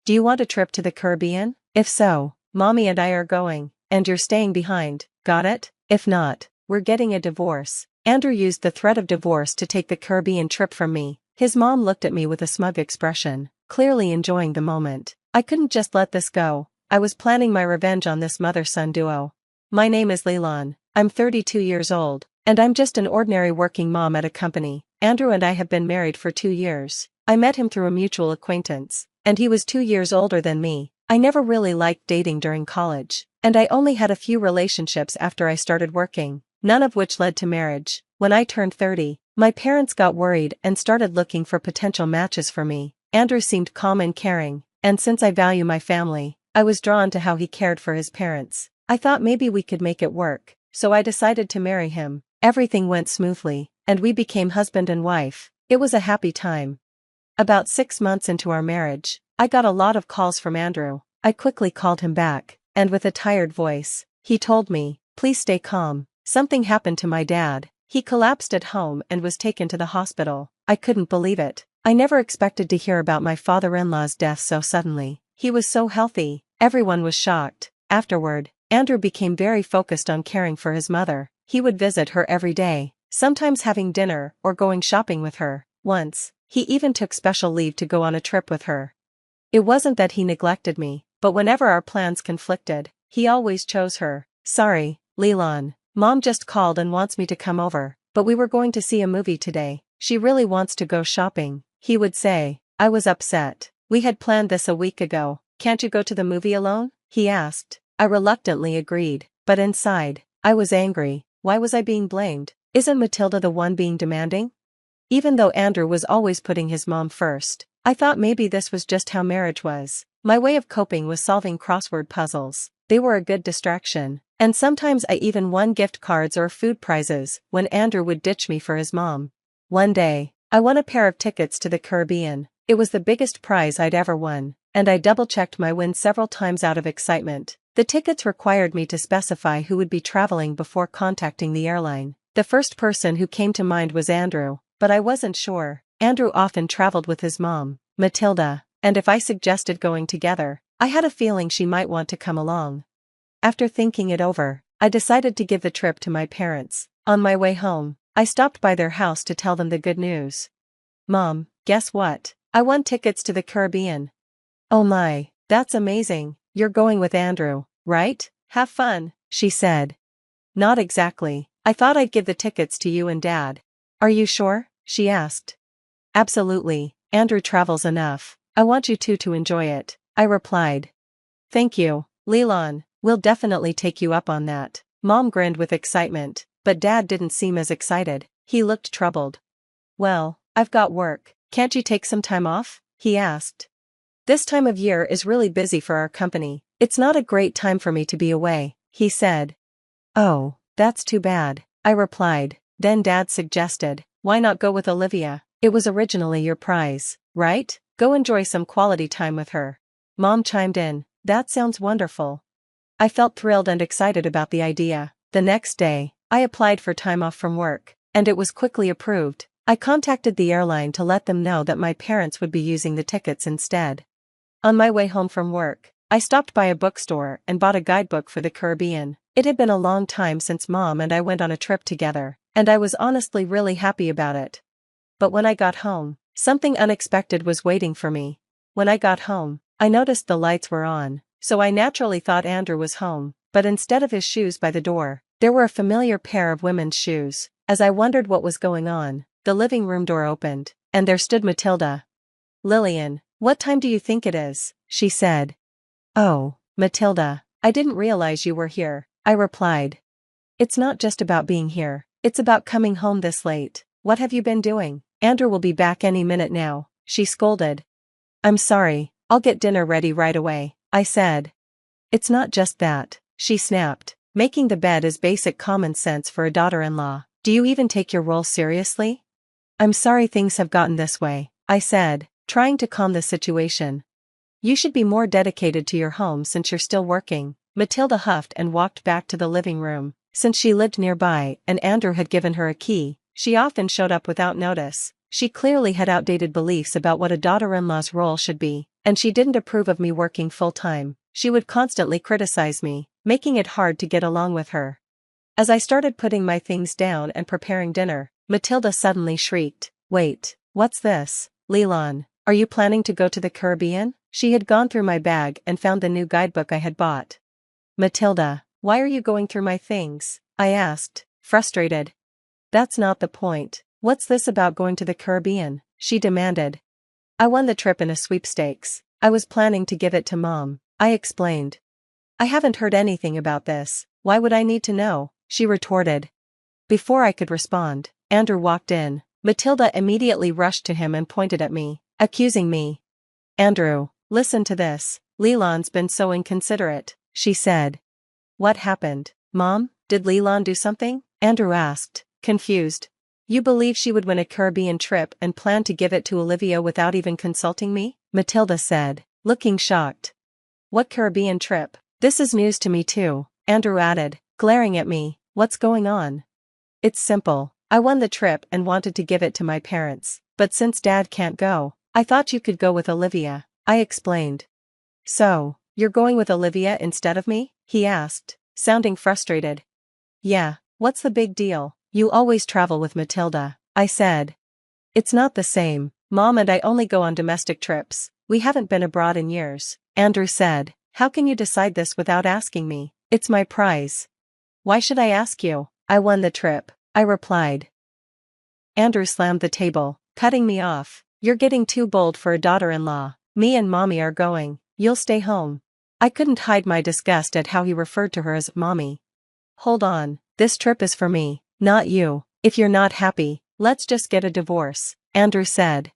Do you want a trip to the Caribbean? If so, Mommy and I are going, and you're staying behind, got it? If not, we're getting a divorce. Andrew used the threat of divorce to take the Caribbean trip from me. His mom looked at me with a smug expression, clearly enjoying the moment. I couldn't just let this go. I was planning my revenge on this mother-son duo. My name is Leland. I'm 32 years old, and I'm just an ordinary working mom at a company. Andrew and I have been married for 2 years. I met him through a mutual acquaintance, and he was 2 years older than me. I never really liked dating during college, and I only had a few relationships after I started working, none of which led to marriage. When I turned 30, my parents got worried and started looking for potential matches for me. Andrew seemed calm and caring, and since I value my family, I was drawn to how he cared for his parents. I thought maybe we could make it work, so I decided to marry him. Everything went smoothly, and we became husband and wife. It was a happy time. About 6 months into our marriage, I got a lot of calls from Andrew. I quickly called him back, and with a tired voice, he told me, "Please stay calm. Something happened to my dad. He collapsed at home and was taken to the hospital." I couldn't believe it. I never expected to hear about my father-in-law's death so suddenly. He was so healthy. Everyone was shocked. Afterward, Andrew became very focused on caring for his mother. He would visit her every day, sometimes having dinner or going shopping with her. Once, he even took special leave to go on a trip with her. It wasn't that he neglected me, but whenever our plans conflicted, he always chose her. "Sorry, Leland. Mom just called and wants me to come over, but we were going to see a movie today. She really wants to go shopping," he would say. I was upset. "We had planned this a week ago. Can't you go to the movie alone?" he asked. I reluctantly agreed, but inside, I was angry. Why was I being blamed? Isn't Matilda the one being demanding? Even though Andrew was always putting his mom first, I thought maybe this was just how marriage was. My way of coping was solving crossword puzzles. They were a good distraction, and sometimes I even won gift cards or food prizes when Andrew would ditch me for his mom. One day, I won a pair of tickets to the Caribbean. It was the biggest prize I'd ever won, and I double-checked my win several times out of excitement. The tickets required me to specify who would be traveling before contacting the airline. The first person who came to mind was Andrew, but I wasn't sure. Andrew often traveled with his mom, Matilda, and if I suggested going together, I had a feeling she might want to come along. After thinking it over, I decided to give the trip to my parents. On my way home, I stopped by their house to tell them the good news. "Mom, guess what? I won tickets to the Caribbean." "Oh my, that's amazing. You're going with Andrew, right? Have fun," she said. "Not exactly. I thought I'd give the tickets to you and Dad." "Are you sure?" she asked. "Absolutely. Andrew travels enough. I want you two to enjoy it," I replied. "Thank you, Leland. We'll definitely take you up on that." Mom grinned with excitement, but Dad didn't seem as excited. He looked troubled. "Well, I've got work. Can't you take some time off?" he asked. "This time of year is really busy for our company. It's not a great time for me to be away," he said. "Oh, that's too bad," I replied. Then Dad suggested, "Why not go with Olivia? It was originally your prize, right? Go enjoy some quality time with her." Mom chimed in, "That sounds wonderful." I felt thrilled and excited about the idea. The next day, I applied for time off from work, and it was quickly approved. I contacted the airline to let them know that my parents would be using the tickets instead. On my way home from work, I stopped by a bookstore and bought a guidebook for the Caribbean. It had been a long time since Mom and I went on a trip together, and I was honestly really happy about it. But when I got home, something unexpected was waiting for me. When I got home, I noticed the lights were on, so I naturally thought Andrew was home, but instead of his shoes by the door, there were a familiar pair of women's shoes. As I wondered what was going on, the living room door opened, and there stood Matilda. "Lillian, what time do you think it is?" she said. "Oh, Matilda, I didn't realize you were here," I replied. "It's not just about being here, it's about coming home this late. What have you been doing? Andrew will be back any minute now," she scolded. "I'm sorry, I'll get dinner ready right away," I said. "It's not just that," she snapped. "Making the bed is basic common sense for a daughter-in-law. Do you even take your role seriously?" "I'm sorry things have gotten this way," I said, trying to calm the situation. "You should be more dedicated to your home since you're still working." Matilda huffed and walked back to the living room. Since she lived nearby and Andrew had given her a key, she often showed up without notice. She clearly had outdated beliefs about what a daughter-in-law's role should be, and she didn't approve of me working full-time. She would constantly criticize me, making it hard to get along with her. As I started putting my things down and preparing dinner, Matilda suddenly shrieked, "Wait, what's this? Leland, are you planning to go to the Caribbean?" She had gone through my bag and found the new guidebook I had bought. "Matilda, why are you going through my things?" I asked, frustrated. "That's not the point. What's this about going to the Caribbean?" she demanded. "I won the trip in a sweepstakes. I was planning to give it to Mom," I explained. "I haven't heard anything about this. Why would I need to know?" she retorted. Before I could respond, Andrew walked in. Matilda immediately rushed to him and pointed at me, accusing me. "Andrew, listen to this. Leland's been so inconsiderate," she said. "What happened, Mom? Did Leland do something?" Andrew asked, confused. "You believe she would win a Caribbean trip and plan to give it to Olivia without even consulting me?" Matilda said, looking shocked. "What Caribbean trip? This is news to me too," Andrew added, glaring at me. "What's going on?" "It's simple. I won the trip and wanted to give it to my parents, but since Dad can't go, I thought you could go with Olivia," I explained. "So, you're going with Olivia instead of me?" he asked, sounding frustrated. "Yeah, what's the big deal? You always travel with Matilda," I said. "It's not the same. Mom and I only go on domestic trips. We haven't been abroad in years," Andrew said. "How can you decide this without asking me? It's my prize." "Why should I ask you? I won the trip," I replied. Andrew slammed the table, cutting me off. "You're getting too bold for a daughter-in-law. Me and Mommy are going. You'll stay home." I couldn't hide my disgust at how he referred to her as Mommy. "Hold on, this trip is for me, not you. If you're not happy, let's just get a divorce," Andrew said.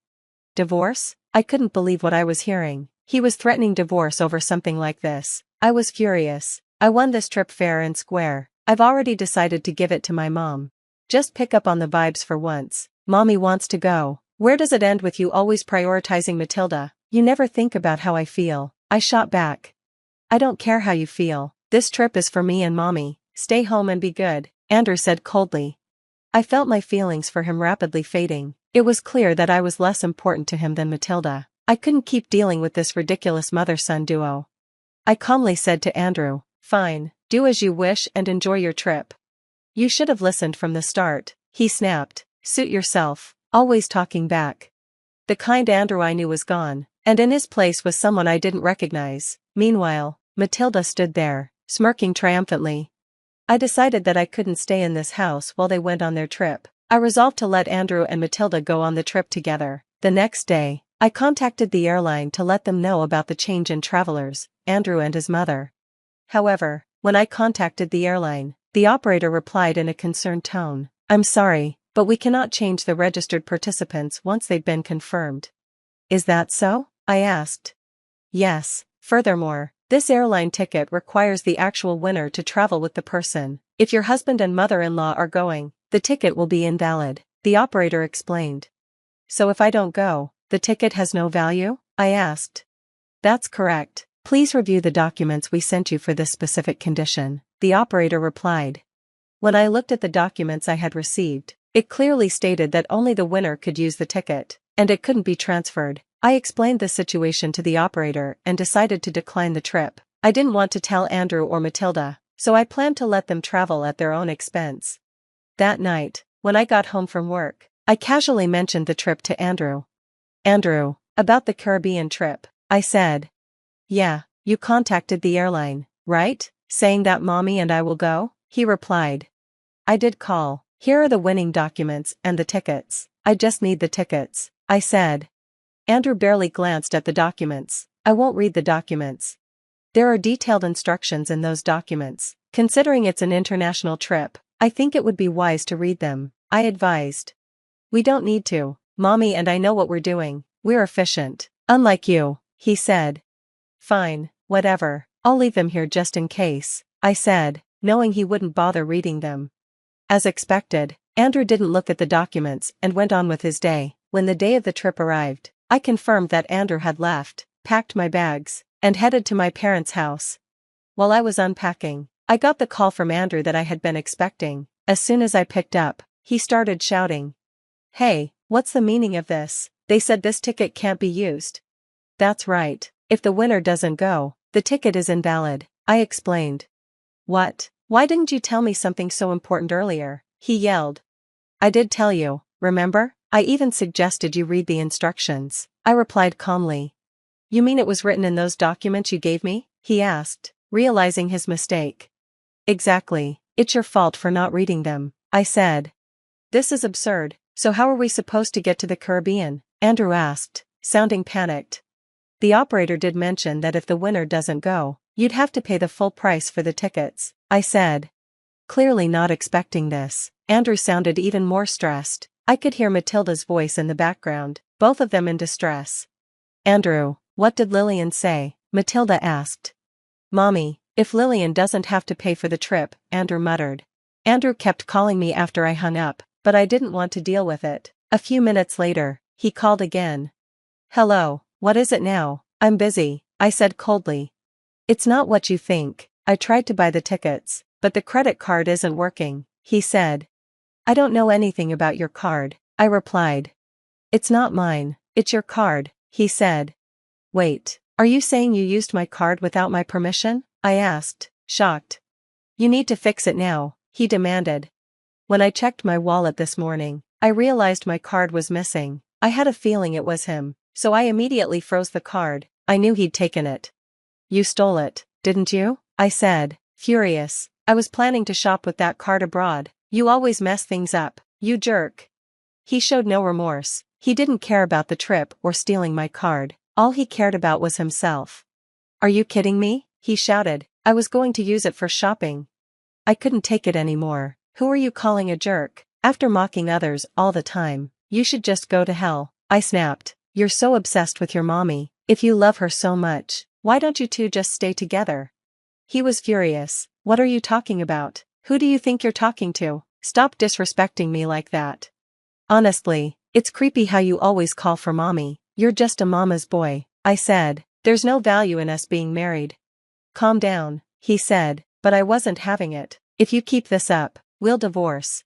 Divorce? I couldn't believe what I was hearing. He was threatening divorce over something like this. I was furious. "I won this trip fair and square. I've already decided to give it to my mom. Just pick up on the vibes for once. Mommy wants to go." "Where does it end with you always prioritizing Matilda? You never think about how I feel," I shot back. "I don't care how you feel. This trip is for me and Mommy. Stay home and be good," Andrew said coldly. I felt my feelings for him rapidly fading. It was clear that I was less important to him than Matilda. I couldn't keep dealing with this ridiculous mother-son duo. I calmly said to Andrew, "Fine, do as you wish and enjoy your trip." "You should have listened from the start," he snapped. "Suit yourself, always talking back." The kind Andrew I knew was gone, and in his place was someone I didn't recognize. Meanwhile, Matilda stood there, smirking triumphantly. I decided that I couldn't stay in this house while they went on their trip. I resolved to let Andrew and Matilda go on the trip together. The next day, I contacted the airline to let them know about the change in travelers, Andrew and his mother. However, when I contacted the airline, the operator replied in a concerned tone, "I'm sorry, but we cannot change the registered participants once they've been confirmed." "Is that so?" I asked. "Yes. Furthermore, this airline ticket requires the actual winner to travel with the person. If your husband and mother-in-law are going, the ticket will be invalid," the operator explained. "So if I don't go, the ticket has no value?" I asked. "That's correct. Please review the documents we sent you for this specific condition," the operator replied. When I looked at the documents I had received, it clearly stated that only the winner could use the ticket, and it couldn't be transferred. I explained the situation to the operator and decided to decline the trip. I didn't want to tell Andrew or Matilda, so I planned to let them travel at their own expense. That night, when I got home from work, I casually mentioned the trip to Andrew. "Andrew, about the Caribbean trip," I said. "Yeah, you contacted the airline, right? Saying that Mommy and I will go?" he replied. "I did call. Here are the winning documents and the tickets. I just need the tickets," I said. Andrew barely glanced at the documents. "I won't read the documents. There are detailed instructions in those documents. Considering it's an international trip, I think it would be wise to read them," I advised. "We don't need to. Mommy and I know what we're doing. We're efficient. Unlike you," he said. "Fine, whatever. I'll leave them here just in case," I said, knowing he wouldn't bother reading them. As expected, Andrew didn't look at the documents and went on with his day. When the day of the trip arrived, I confirmed that Andrew had left, packed my bags, and headed to my parents' house. While I was unpacking, I got the call from Andrew that I had been expecting. As soon as I picked up, he started shouting, "Hey, What's the meaning of this? They said this ticket can't be used. That's right. If the winner doesn't go, the ticket is invalid, I explained. What? Why didn't you tell me something so important earlier? He yelled. I did tell you, remember? I even suggested you read the instructions, I replied calmly. You mean it was written in those documents you gave me? He asked, realizing his mistake. Exactly. It's your fault for not reading them, I said. This is absurd. So how are we supposed to get to the Caribbean? Andrew asked, sounding panicked. The operator did mention that if the winner doesn't go, you'd have to pay the full price for the tickets, I said. Clearly not expecting this, Andrew sounded even more stressed. I could hear Matilda's voice in the background, both of them in distress. Andrew, what did Lillian say? Matilda asked. Mommy, if Lillian doesn't have to pay for the trip, Andrew muttered. Andrew kept calling me after I hung up, but I didn't want to deal with it. A few minutes later, he called again. Hello, what is it now? I'm busy, I said coldly. It's not what you think. I tried to buy the tickets, but the credit card isn't working, he said. I don't know anything about your card, I replied. It's not mine, it's your card, he said. Wait, are you saying you used my card without my permission? I asked, shocked. You need to fix it now, he demanded. When I checked my wallet this morning, I realized my card was missing. I had a feeling it was him, so I immediately froze the card. I knew he'd taken it. You stole it, didn't you? I said, furious. I was planning to shop with that card abroad. You always mess things up, you jerk. He showed no remorse. He didn't care about the trip or stealing my card. All he cared about was himself. Are you kidding me? He shouted. I was going to use it for shopping. I couldn't take it anymore. Who are you calling a jerk? After mocking others all the time, you should just go to hell, I snapped. You're so obsessed with your mommy. If you love her so much, why don't you two just stay together? He was furious. What are you talking about? Who do you think you're talking to? Stop disrespecting me like that. Honestly, it's creepy how you always call for mommy. You're just a mama's boy, I said. There's no value in us being married. Calm down, he said, but I wasn't having it. If you keep this up, we'll divorce.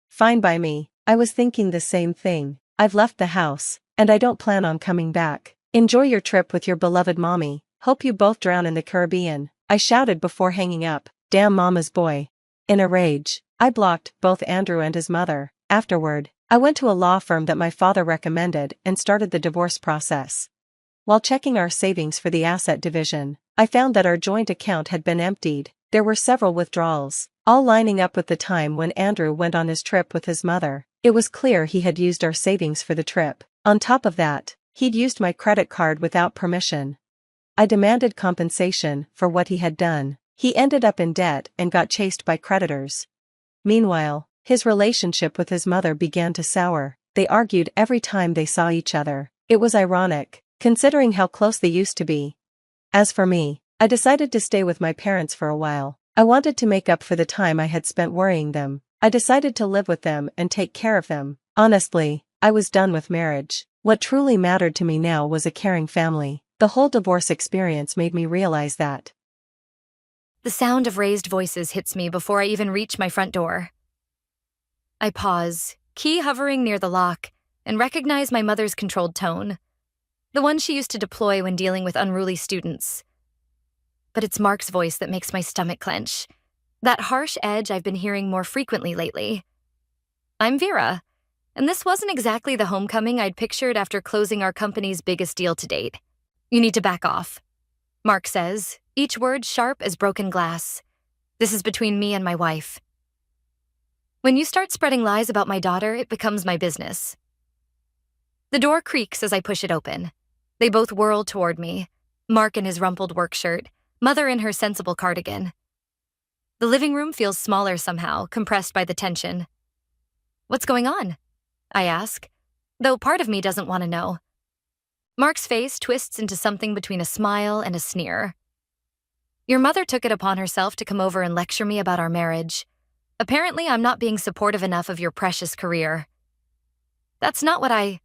Fine by me. I was thinking the same thing. I've left the house, and I don't plan on coming back. Enjoy your trip with your beloved mommy. Hope you both drown in the Caribbean, I shouted before hanging up. Damn mama's boy. In a rage, I blocked both Andrew and his mother. Afterward, I went to a law firm that my father recommended and started the divorce process. While checking our savings for the asset division, I found that our joint account had been emptied. There were several withdrawals, all lining up with the time when Andrew went on his trip with his mother. It was clear he had used our savings for the trip. On top of that, he'd used my credit card without permission. I demanded compensation for what he had done. He ended up in debt and got chased by creditors. Meanwhile, his relationship with his mother began to sour. They argued every time they saw each other. It was ironic, considering how close they used to be. As for me, I decided to stay with my parents for a while. I wanted to make up for the time I had spent worrying them. I decided to live with them and take care of them. Honestly, I was done with marriage. What truly mattered to me now was a caring family. The whole divorce experience made me realize that. The sound of raised voices hits me before I even reach my front door. I pause, key hovering near the lock, and recognize my mother's controlled tone, the one she used to deploy when dealing with unruly students. But it's Mark's voice that makes my stomach clench, that harsh edge I've been hearing more frequently lately. I'm Vera, and this wasn't exactly the homecoming I'd pictured after closing our company's biggest deal to date. You need to back off, Mark says, each word sharp as broken glass. This is between me and my wife. When you start spreading lies about my daughter, it becomes my business. The door creaks as I push it open. They both whirl toward me, Mark in his rumpled work shirt, Mother in her sensible cardigan. The living room feels smaller somehow, compressed by the tension. What's going on? I ask, though part of me doesn't want to know. Mark's face twists into something between a smile and a sneer. Your mother took it upon herself to come over and lecture me about our marriage. Apparently, I'm not being supportive enough of your precious career. That's not what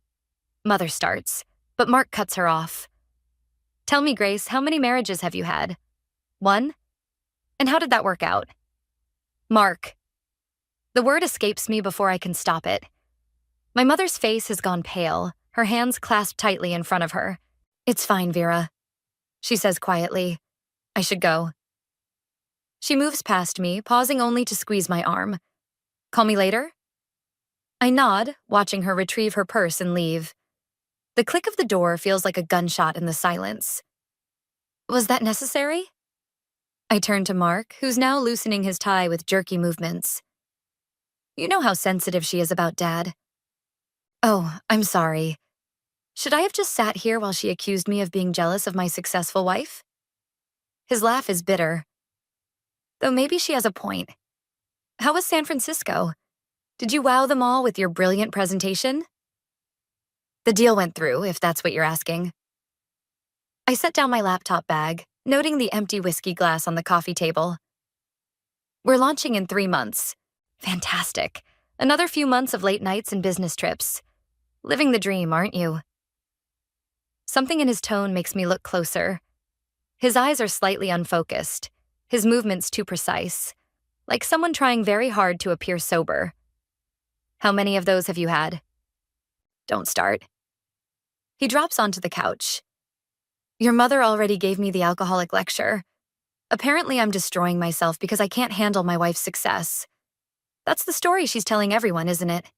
Mother starts, but Mark cuts her off. Tell me, Grace, how many marriages have you had? 1? And how did that work out? Mark. The word escapes me before I can stop it. My mother's face has gone pale, her hands clasped tightly in front of her. "It's fine, Vera," she says quietly. "I should go." She moves past me, pausing only to squeeze my arm. "Call me later?" I nod, watching her retrieve her purse and leave. The click of the door feels like a gunshot in the silence. Was that necessary? I turn to Mark, who's now loosening his tie with jerky movements. "You know how sensitive she is about Dad." "Oh, I'm sorry. Should I have just sat here while she accused me of being jealous of my successful wife?" His laugh is bitter. Though maybe she has a point. "How was San Francisco? Did you wow them all with your brilliant presentation?" "The deal went through, if that's what you're asking." I set down my laptop bag, noting the empty whiskey glass on the coffee table. "We're launching in 3 months. Fantastic. Another few months of late nights and business trips. Living the dream, aren't you?" Something in his tone makes me look closer. His eyes are slightly unfocused, his movements too precise, like someone trying very hard to appear sober. "How many of those have you had?" "Don't start." He drops onto the couch. "Your mother already gave me the alcoholic lecture. Apparently I'm destroying myself because I can't handle my wife's success. That's the story she's telling everyone, isn't it?"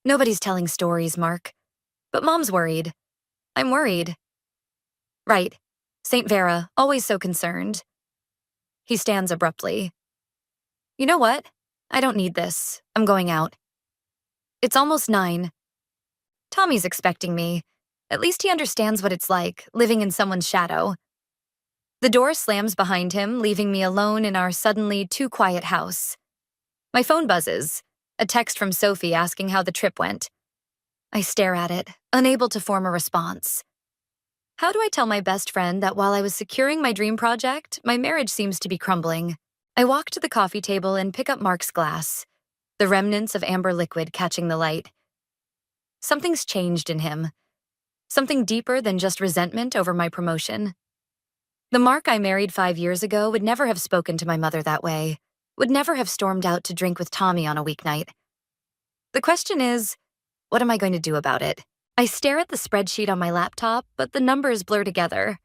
"Nobody's telling stories, Mark. But Mom's worried. I'm worried." "Right. Saint Vera, always so concerned." He stands abruptly. "You know what? I don't need this. I'm going out." It's almost 9. Tommy's expecting me. At least he understands what it's like, living in someone's shadow. The door slams behind him, leaving me alone in our suddenly too quiet house. My phone buzzes, a text from Sophie asking how the trip went. I stare at it, unable to form a response. How do I tell my best friend that while I was securing my dream project, my marriage seems to be crumbling? I walk to the coffee table and pick up Mark's glass, the remnants of amber liquid catching the light. Something's changed in him. Something deeper than just resentment over my promotion. The Mark I married 5 years ago would never have spoken to my mother that way, would never have stormed out to drink with Tommy on a weeknight. The question is, what am I going to do about it? I stare at the spreadsheet on my laptop, but the numbers blur together.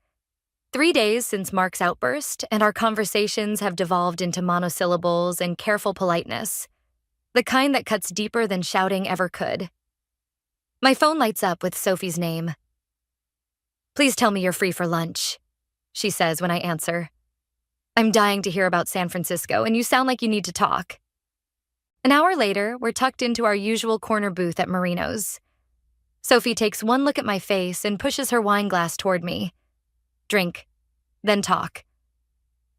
3 days since Mark's outburst, and our conversations have devolved into monosyllables and careful politeness, the kind that cuts deeper than shouting ever could. My phone lights up with Sophie's name. "Please tell me you're free for lunch," she says when I answer. "I'm dying to hear about San Francisco, and you sound like you need to talk." An hour later, we're tucked into our usual corner booth at Marino's. Sophie takes one look at my face and pushes her wine glass toward me. "Drink, then talk."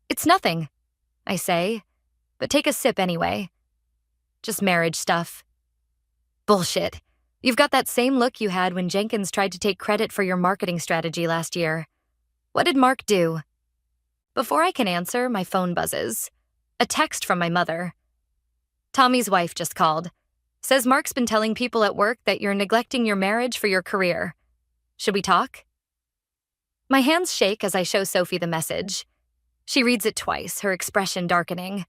"It's nothing," I say, "but take a sip anyway." "Just marriage stuff." "Bullshit. You've got that same look you had when Jenkins tried to take credit for your marketing strategy last year. What did Mark do?" Before I can answer, my phone buzzes. A text from my mother. "Tommy's wife just called. Says Mark's been telling people at work that you're neglecting your marriage for your career. Should we talk?" My hands shake as I show Sophie the message. She reads it twice, her expression darkening.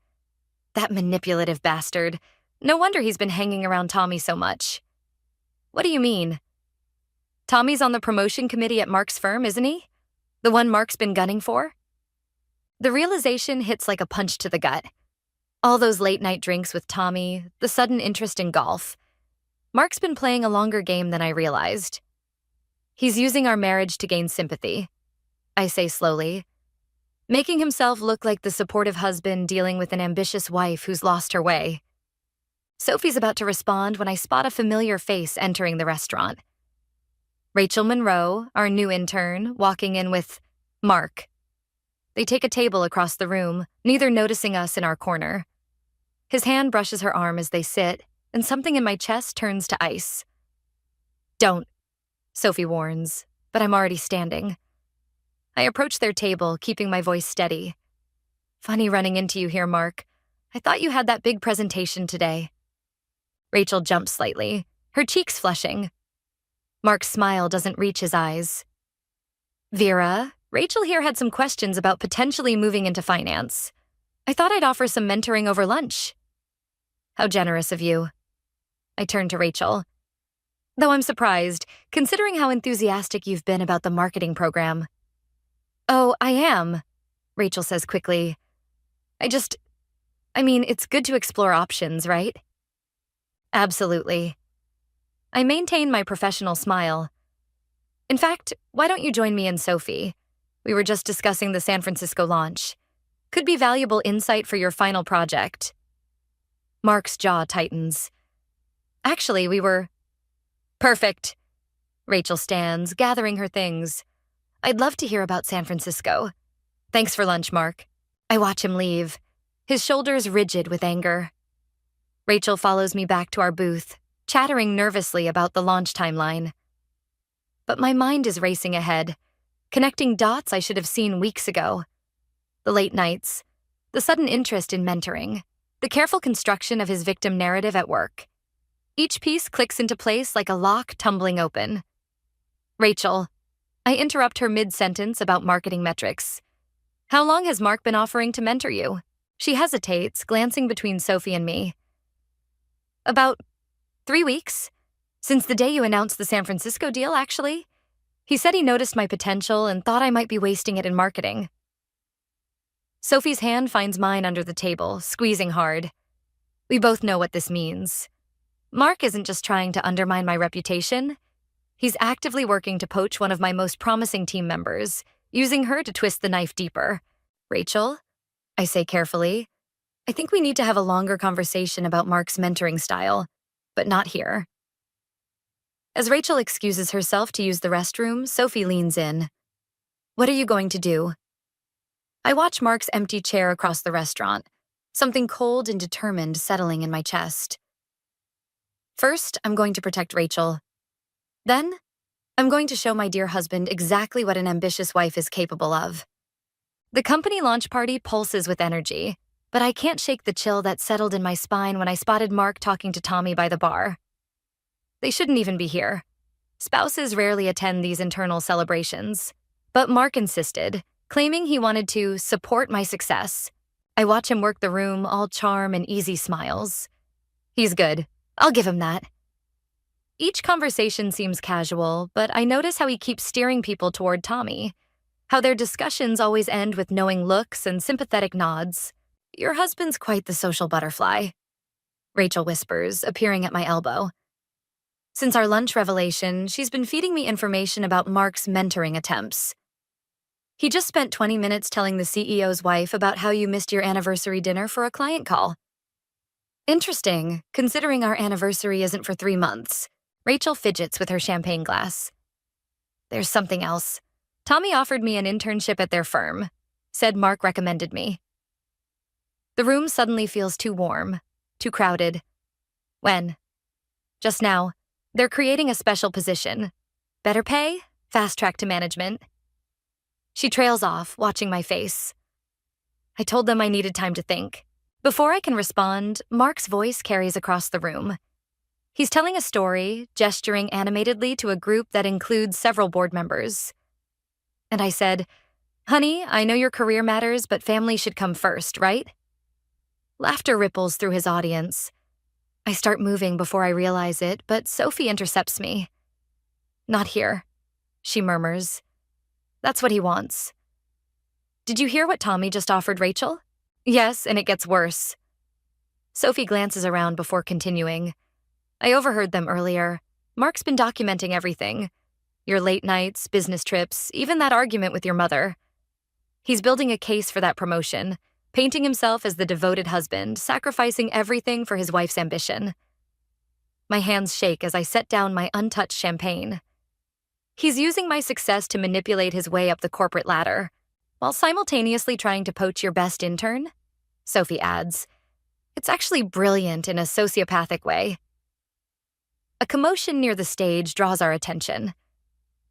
That manipulative bastard. No wonder he's been hanging around Tommy so much. "What do you mean?" "Tommy's on the promotion committee at Mark's firm, isn't he? The one Mark's been gunning for?" The realization hits like a punch to the gut. All those late-night drinks with Tommy, the sudden interest in golf. Mark's been playing a longer game than I realized. He's using our marriage to gain sympathy, I say slowly, making himself look like the supportive husband dealing with an ambitious wife who's lost her way. Sophie's about to respond when I spot a familiar face entering the restaurant. Rachel Monroe, our new intern, walking in with Mark. They take a table across the room, neither noticing us in our corner. His hand brushes her arm as they sit, and something in my chest turns to ice. "Don't," Sophie warns, but I'm already standing. I approach their table, keeping my voice steady. "Funny running into you here, Mark. I thought you had that big presentation today." Rachel jumps slightly, her cheeks flushing. Mark's smile doesn't reach his eyes. "Vera, Rachel here had some questions about potentially moving into finance. I thought I'd offer some mentoring over lunch." "How generous of you." I turn to Rachel. Though I'm surprised, considering how enthusiastic you've been about the marketing program. Oh, I am, Rachel says quickly. It's good to explore options, right? Absolutely. I maintain my professional smile. In fact, why don't you join me and Sophie? We were just discussing the San Francisco launch. Could be valuable insight for your final project. Mark's jaw tightens. Actually, we were... Perfect. Rachel stands, gathering her things. I'd love to hear about San Francisco. Thanks for lunch, Mark. I watch him leave, his shoulders rigid with anger. Rachel follows me back to our booth, chattering nervously about the launch timeline. But my mind is racing ahead, connecting dots I should have seen weeks ago. The late nights, the sudden interest in mentoring, the careful construction of his victim narrative at work. Each piece clicks into place like a lock tumbling open. Rachel, I interrupt her mid-sentence about marketing metrics. How long has Mark been offering to mentor you? She hesitates, glancing between Sophie and me. About 3 weeks. Since the day you announced the San Francisco deal, actually. He said he noticed my potential and thought I might be wasting it in marketing. Sophie's hand finds mine under the table, squeezing hard. We both know what this means. Mark isn't just trying to undermine my reputation. He's actively working to poach one of my most promising team members, using her to twist the knife deeper. Rachel, I say carefully, I think we need to have a longer conversation about Mark's mentoring style, but not here. As Rachel excuses herself to use the restroom, Sophie leans in. What are you going to do? I watch Mark's empty chair across the restaurant, something cold and determined settling in my chest. First, I'm going to protect Rachel. Then, I'm going to show my dear husband exactly what an ambitious wife is capable of. The company launch party pulses with energy, but I can't shake the chill that settled in my spine when I spotted Mark talking to Tommy by the bar. They shouldn't even be here. Spouses rarely attend these internal celebrations, but Mark insisted, claiming he wanted to support my success. I watch him work the room, all charm and easy smiles. He's good. I'll give him that. Each conversation seems casual, but I notice how he keeps steering people toward Tommy, how their discussions always end with knowing looks and sympathetic nods. Your husband's quite the social butterfly, Rachel whispers, appearing at my elbow. Since our lunch revelation, she's been feeding me information about Mark's mentoring attempts. He just spent 20 minutes telling the CEO's wife about how you missed your anniversary dinner for a client call. Interesting, considering our anniversary isn't for 3 months. Rachel fidgets with her champagne glass. There's something else. Tommy offered me an internship at their firm. Said Mark recommended me. The room suddenly feels too warm, too crowded. When? Just now. They're creating a special position. Better pay, fast track to management. She trails off, watching my face. I told them I needed time to think. Before I can respond, Mark's voice carries across the room. He's telling a story, gesturing animatedly to a group that includes several board members. And I said, Honey, I know your career matters, but family should come first, right? Laughter ripples through his audience. I start moving before I realize it, but Sophie intercepts me. Not here, she murmurs. That's what he wants. Did you hear what Tommy just offered Rachel? Yes, and it gets worse. Sophie glances around before continuing. I overheard them earlier. Mark's been documenting everything. Your late nights, business trips, even that argument with your mother. He's building a case for that promotion, painting himself as the devoted husband, sacrificing everything for his wife's ambition. My hands shake as I set down my untouched champagne. He's using my success to manipulate his way up the corporate ladder, while simultaneously trying to poach your best intern, Sophie adds. It's actually brilliant in a sociopathic way. A commotion near the stage draws our attention.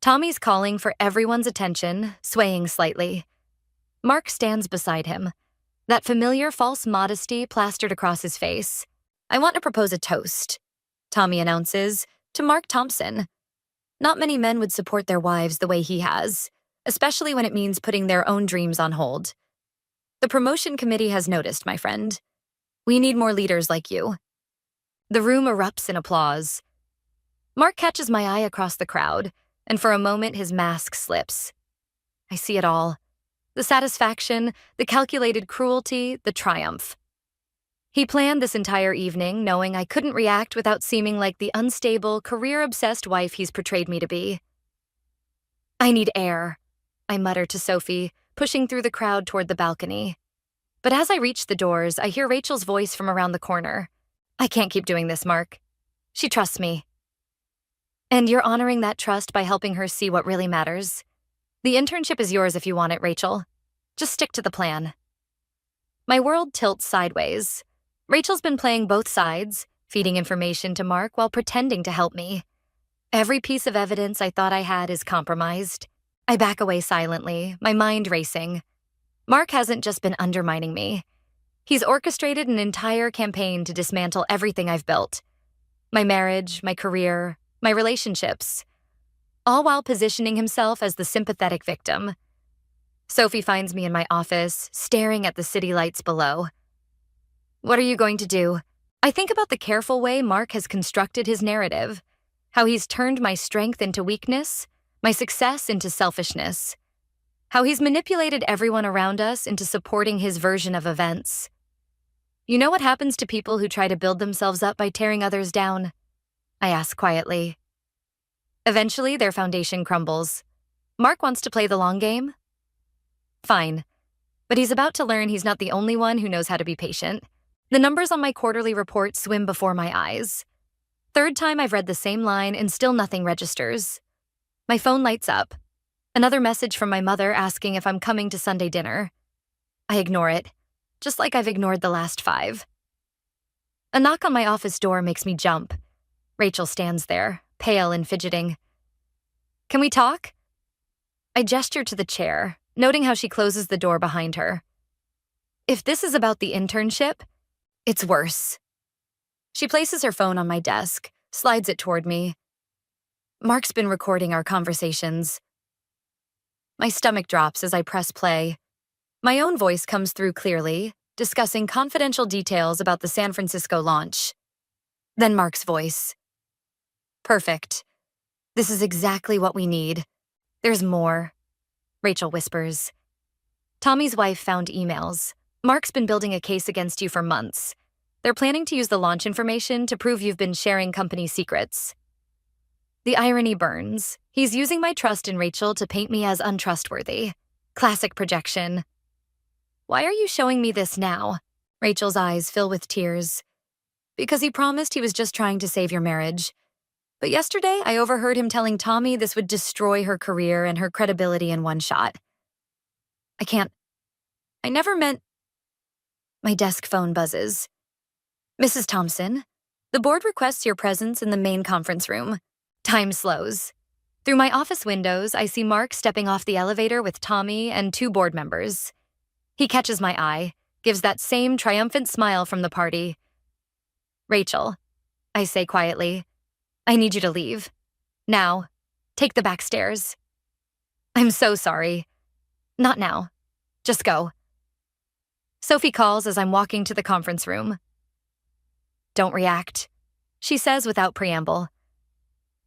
Tommy's calling for everyone's attention, swaying slightly. Mark stands beside him, that familiar false modesty plastered across his face. I want to propose a toast, Tommy announces, to Mark Thompson. Not many men would support their wives the way he has, especially when it means putting their own dreams on hold. The promotion committee has noticed, my friend. We need more leaders like you. The room erupts in applause. Mark catches my eye across the crowd, and for a moment his mask slips. I see it all. The satisfaction, the calculated cruelty, the triumph. He planned this entire evening knowing I couldn't react without seeming like the unstable, career-obsessed wife he's portrayed me to be. "I need air," I mutter to Sophie, pushing through the crowd toward the balcony. But as I reach the doors, I hear Rachel's voice from around the corner. "I can't keep doing this, Mark. She trusts me." "And you're honoring that trust by helping her see what really matters. The internship is yours if you want it, Rachel. Just stick to the plan." My world tilts sideways. Rachel's been playing both sides, feeding information to Mark while pretending to help me. Every piece of evidence I thought I had is compromised. I back away silently, my mind racing. Mark hasn't just been undermining me. He's orchestrated an entire campaign to dismantle everything I've built. My marriage, my career, my relationships. All while positioning himself as the sympathetic victim. Sophie finds me in my office, staring at the city lights below. "What are you going to do?" I think about the careful way Mark has constructed his narrative, how he's turned my strength into weakness, my success into selfishness, how he's manipulated everyone around us into supporting his version of events. "You know what happens to people who try to build themselves up by tearing others down?" I ask quietly. "Eventually, their foundation crumbles. Mark wants to play the long game? Fine. But he's about to learn he's not the only one who knows how to be patient. The numbers on my quarterly report swim before my eyes. Third time I've read the same line and still nothing registers. My phone lights up. Another message from my mother asking if I'm coming to Sunday dinner. I ignore it, just like I've ignored the last 5. A knock on my office door makes me jump. Rachel stands there, pale and fidgeting. "Can we talk?" I gesture to the chair, noting how she closes the door behind her. If this is about the internship, it's worse. She places her phone on my desk, slides it toward me. "Mark's been recording our conversations." My stomach drops as I press play. My own voice comes through clearly, discussing confidential details about the San Francisco launch. Then Mark's voice. "Perfect. This is exactly what we need. There's more," Rachel whispers. "Tommy's wife found emails. Mark's been building a case against you for months. They're planning to use the launch information to prove you've been sharing company secrets." The irony burns. He's using my trust in Rachel to paint me as untrustworthy. Classic projection. "Why are you showing me this now?" Rachel's eyes fill with tears. "Because he promised he was just trying to save your marriage. But yesterday, I overheard him telling Tommy this would destroy her career and her credibility in one shot. I never meant..." My desk phone buzzes. "Mrs. Thompson, the board requests your presence in the main conference room." Time slows. Through my office windows, I see Mark stepping off the elevator with Tommy and 2 board members. He catches my eye, gives that same triumphant smile from the party. "Rachel," I say quietly, "I need you to leave. Now. Take the back stairs." "I'm so sorry." "Not now. Just go." Sophie calls as I'm walking to the conference room. "Don't react," she says without preamble.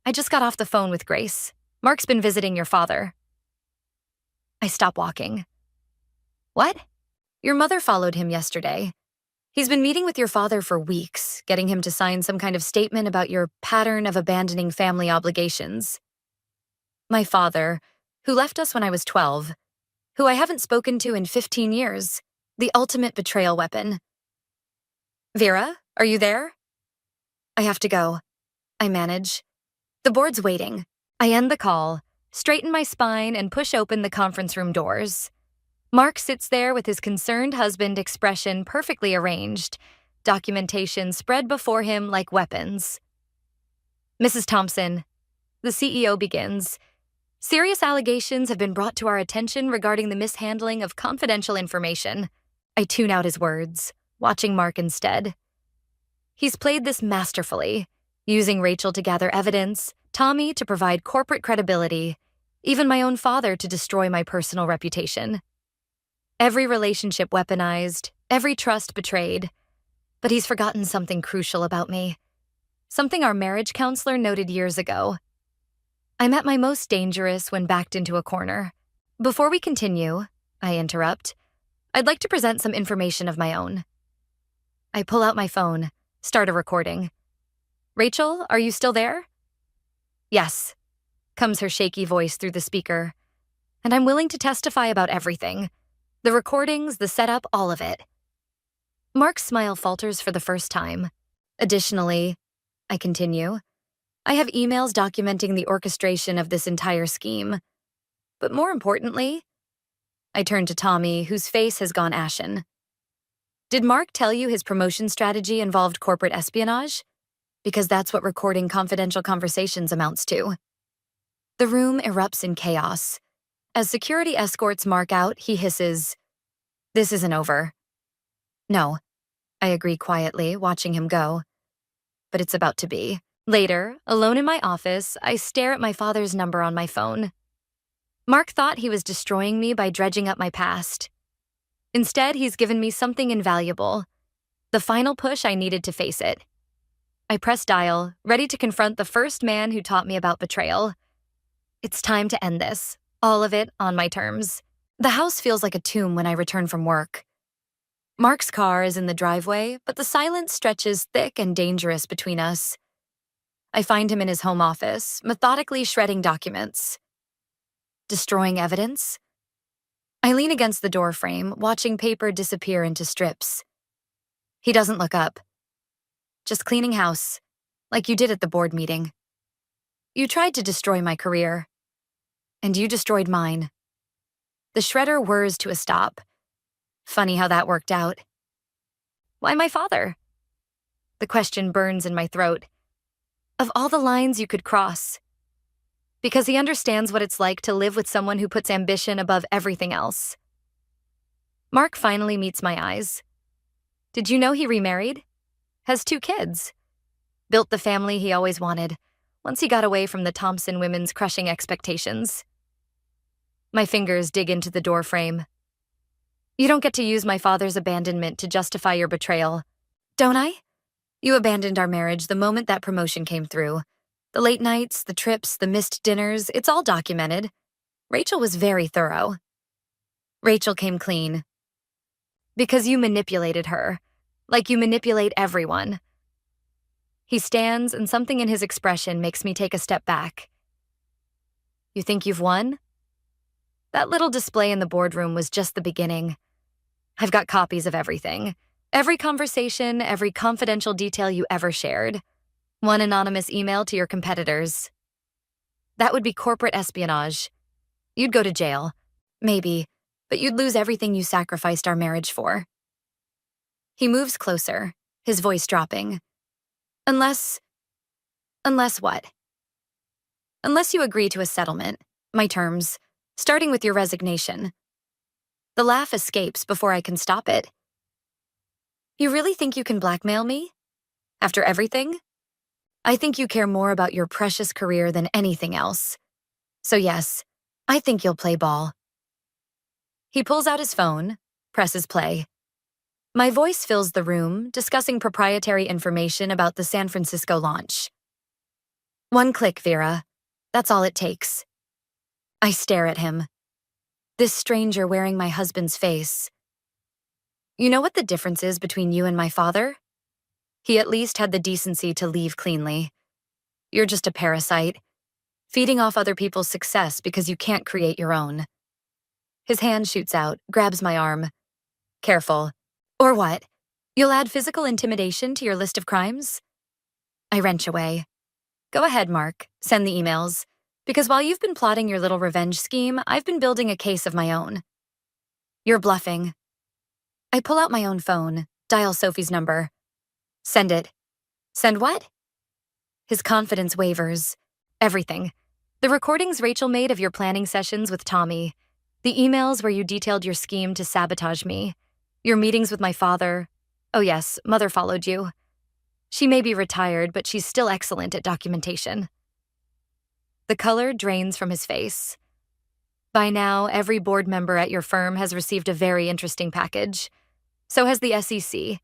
"I just got off the phone with Grace. Mark's been visiting your father." I stop walking. "What?" "Your mother followed him yesterday. He's been meeting with your father for weeks, getting him to sign some kind of statement about your pattern of abandoning family obligations. My father, who left us when I was 12, who I haven't spoken to in 15 years, the ultimate betrayal weapon." "Vera, are you there?" "I have to go," I manage. "The board's waiting." I end the call, straighten my spine, and push open the conference room doors. Mark sits there with his concerned husband expression perfectly arranged, documentation spread before him like weapons. "Mrs. Thompson," the CEO begins, "serious allegations have been brought to our attention regarding the mishandling of confidential information." I tune out his words, watching Mark instead. He's played this masterfully, using Rachel to gather evidence, Tommy to provide corporate credibility, even my own father to destroy my personal reputation. Every relationship weaponized, every trust betrayed. But he's forgotten something crucial about me. something our marriage counselor noted years ago. I'm at my most dangerous when backed into a corner. Before we continue, I interrupt, I'd like to present some information of my own. I pull out my phone, start a recording. Rachel, are you still there? Yes, comes her shaky voice through the speaker. And I'm willing to testify about everything. The recordings, the setup, all of it. Mark's smile falters for the first time. Additionally, I continue, I have emails documenting the orchestration of this entire scheme. But more importantly, I turn to Tommy, whose face has gone ashen. Did Mark tell you his promotion strategy involved corporate espionage? Because that's what recording confidential conversations amounts to. The room erupts in chaos. As security escorts Mark out, he hisses, "This isn't over." No, I agree quietly, watching him go. But it's about to be. Later, alone in my office, I stare at my father's number on my phone. Mark thought he was destroying me by dredging up my past. Instead, he's given me something invaluable, the final push I needed to face it. I press dial, ready to confront the first man who taught me about betrayal. It's time to end this, all of it on my terms. The house feels like a tomb when I return from work. Mark's car is in the driveway, but the silence stretches thick and dangerous between us. I find him in his home office, methodically shredding documents. Destroying evidence? I lean against the door frame, watching paper disappear into strips. He doesn't look up. Just cleaning house, like you did at the board meeting. You tried to destroy my career, and you destroyed mine. The shredder whirs to a stop. Funny how that worked out. Why my father? The question burns in my throat. Of all the lines you could cross. Because he understands what it's like to live with someone who puts ambition above everything else. Mark finally meets my eyes. Did you know he remarried? Has 2 kids. Built the family he always wanted, once he got away from the Thompson women's crushing expectations. My fingers dig into the door frame. You don't get to use my father's abandonment to justify your betrayal. Don't I? You abandoned our marriage the moment that promotion came through. The late nights, the trips, the missed dinners, it's all documented. Rachel was very thorough. Rachel came clean. Because you manipulated her, like you manipulate everyone. He stands, and something in his expression makes me take a step back. You think you've won? That little display in the boardroom was just the beginning. I've got copies of everything. Every conversation, every confidential detail you ever shared. One anonymous email to your competitors. That would be corporate espionage. You'd go to jail. Maybe, but you'd lose everything you sacrificed our marriage for. He moves closer, his voice dropping. Unless what? Unless you agree to a settlement, my terms, starting with your resignation. The laugh escapes before I can stop it. You really think you can blackmail me? After everything? I think you care more about your precious career than anything else. So yes, I think you'll play ball. He pulls out his phone, presses play. My voice fills the room, discussing proprietary information about the San Francisco launch. 1 click, Vera. That's all it takes. I stare at him. This stranger wearing my husband's face. You know what the difference is between you and my father? He at least had the decency to leave cleanly. You're just a parasite, feeding off other people's success because you can't create your own. His hand shoots out, grabs my arm. Careful. Or what? You'll add physical intimidation to your list of crimes? I wrench away. Go ahead, Mark. Send the emails. Because while you've been plotting your little revenge scheme, I've been building a case of my own. You're bluffing. I pull out my own phone, dial Sophie's number. Send it. Send what? His confidence wavers. Everything. The recordings Rachel made of your planning sessions with Tommy. The emails where you detailed your scheme to sabotage me. Your meetings with my father. Oh yes, Mother followed you. She may be retired, but she's still excellent at documentation. The color drains from his face. By now, every board member at your firm has received a very interesting package. So has the SEC.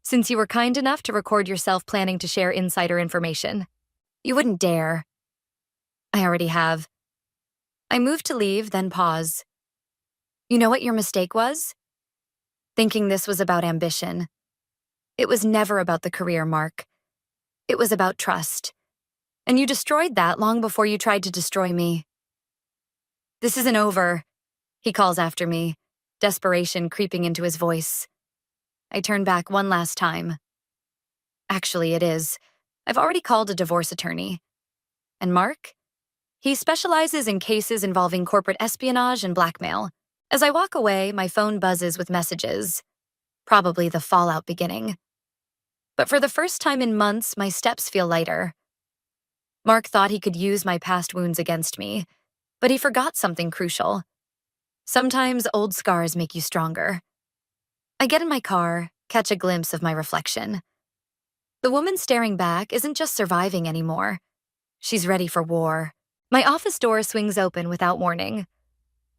since you were kind enough to record yourself planning to share insider information. You wouldn't dare. I already have. I moved to leave, then pause. You know what your mistake was? Thinking this was about ambition. It was never about the career, Mark. It was about trust. And you destroyed that long before you tried to destroy me. This isn't over, he calls after me, desperation creeping into his voice. I turn back one last time. Actually, it is. I've already called a divorce attorney. And Mark? He specializes in cases involving corporate espionage and blackmail. As I walk away, my phone buzzes with messages. Probably the fallout beginning. But for the first time in months, my steps feel lighter. Mark thought he could use my past wounds against me, but he forgot something crucial. Sometimes old scars make you stronger. I get in my car, catch a glimpse of my reflection. The woman staring back isn't just surviving anymore. She's ready for war. My office door swings open without warning.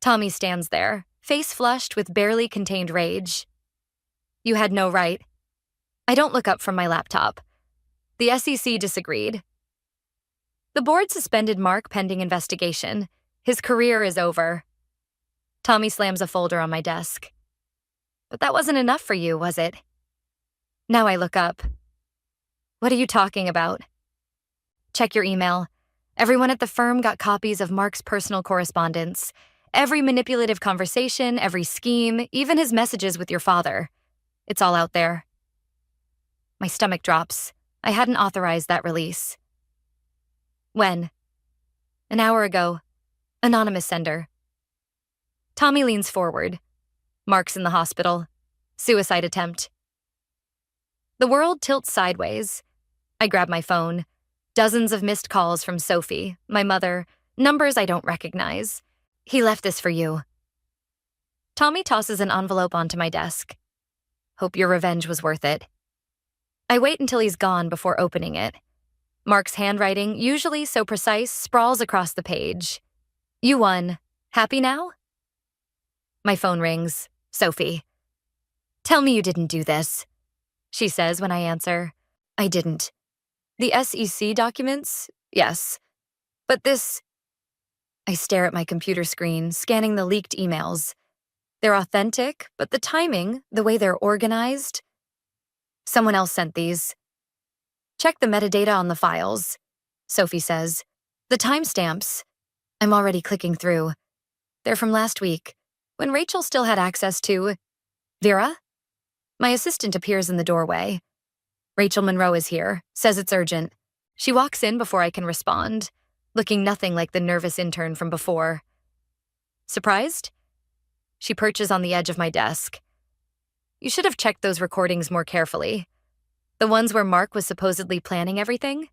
Tommy stands there, face flushed with barely contained rage. You had no right. I don't look up from my laptop. The SEC disagreed. The board suspended Mark pending investigation. His career is over. Tommy slams a folder on my desk. But that wasn't enough for you, was it? Now I look up. What are you talking about? Check your email. Everyone at the firm got copies of Mark's personal correspondence. Every manipulative conversation, every scheme, even his messages with your father. It's all out there. My stomach drops. I hadn't authorized that release. When? An hour ago. Anonymous sender. Tommy leans forward. Mark's in the hospital. Suicide attempt. The world tilts sideways. I grab my phone. Dozens of missed calls from Sophie, my mother, numbers I don't recognize. He left this for you. Tommy tosses an envelope onto my desk. Hope your revenge was worth it. I wait until he's gone before opening it. Mark's handwriting, usually so precise, sprawls across the page. You won. Happy now? My phone rings. Sophie. Tell me you didn't do this, she says when I answer. I didn't. The SEC documents? Yes. But this... I stare at my computer screen, scanning the leaked emails. They're authentic, but the timing, the way they're organized... Someone else sent these. Check the metadata on the files, Sophie says. The timestamps. I'm already clicking through. They're from last week, when Rachel still had access to... Vera? My assistant appears in the doorway. Rachel Monroe is here, says it's urgent. She walks in before I can respond, looking nothing like the nervous intern from before. Surprised? She perches on the edge of my desk. You should have checked those recordings more carefully. The ones where Mark was supposedly planning everything?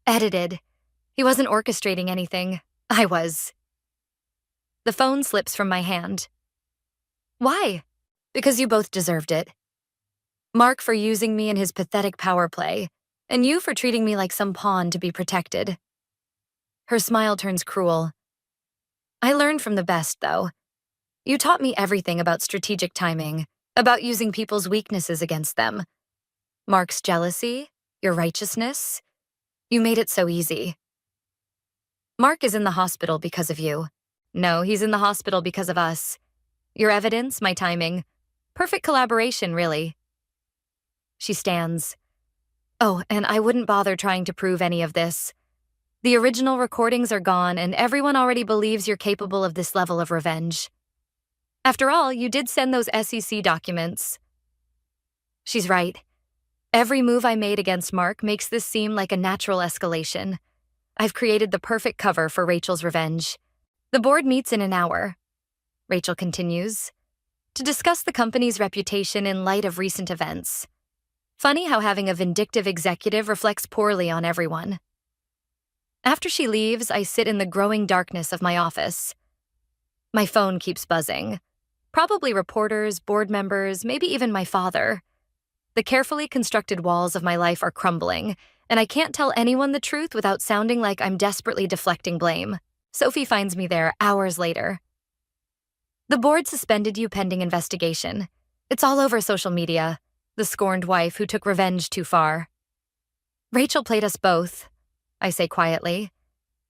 Edited. He wasn't orchestrating anything. I was. The phone slips from my hand. Why? Because you both deserved it. Mark for using me in his pathetic power play, and you for treating me like some pawn to be protected. Her smile turns cruel. I learned from the best, though. You taught me everything about strategic timing, about using people's weaknesses against them. Mark's jealousy, your righteousness. You made it so easy. Mark is in the hospital because of you. No, he's in the hospital because of us. Your evidence, my timing. Perfect collaboration, really. She stands. Oh, and I wouldn't bother trying to prove any of this. The original recordings are gone, and everyone already believes you're capable of this level of revenge. After all, you did send those SEC documents. She's right. Every move I made against Mark makes this seem like a natural escalation. I've created the perfect cover for Rachel's revenge. The board meets in an hour. Rachel continues, to discuss the company's reputation in light of recent events. Funny how having a vindictive executive reflects poorly on everyone. After she leaves, I sit in the growing darkness of my office. My phone keeps buzzing. Probably reporters, board members, maybe even my father. The carefully constructed walls of my life are crumbling, and I can't tell anyone the truth without sounding like I'm desperately deflecting blame. Sophie finds me there hours later. The board suspended you pending investigation. It's all over social media. the scorned wife who took revenge too far. Rachel played us both, I say quietly,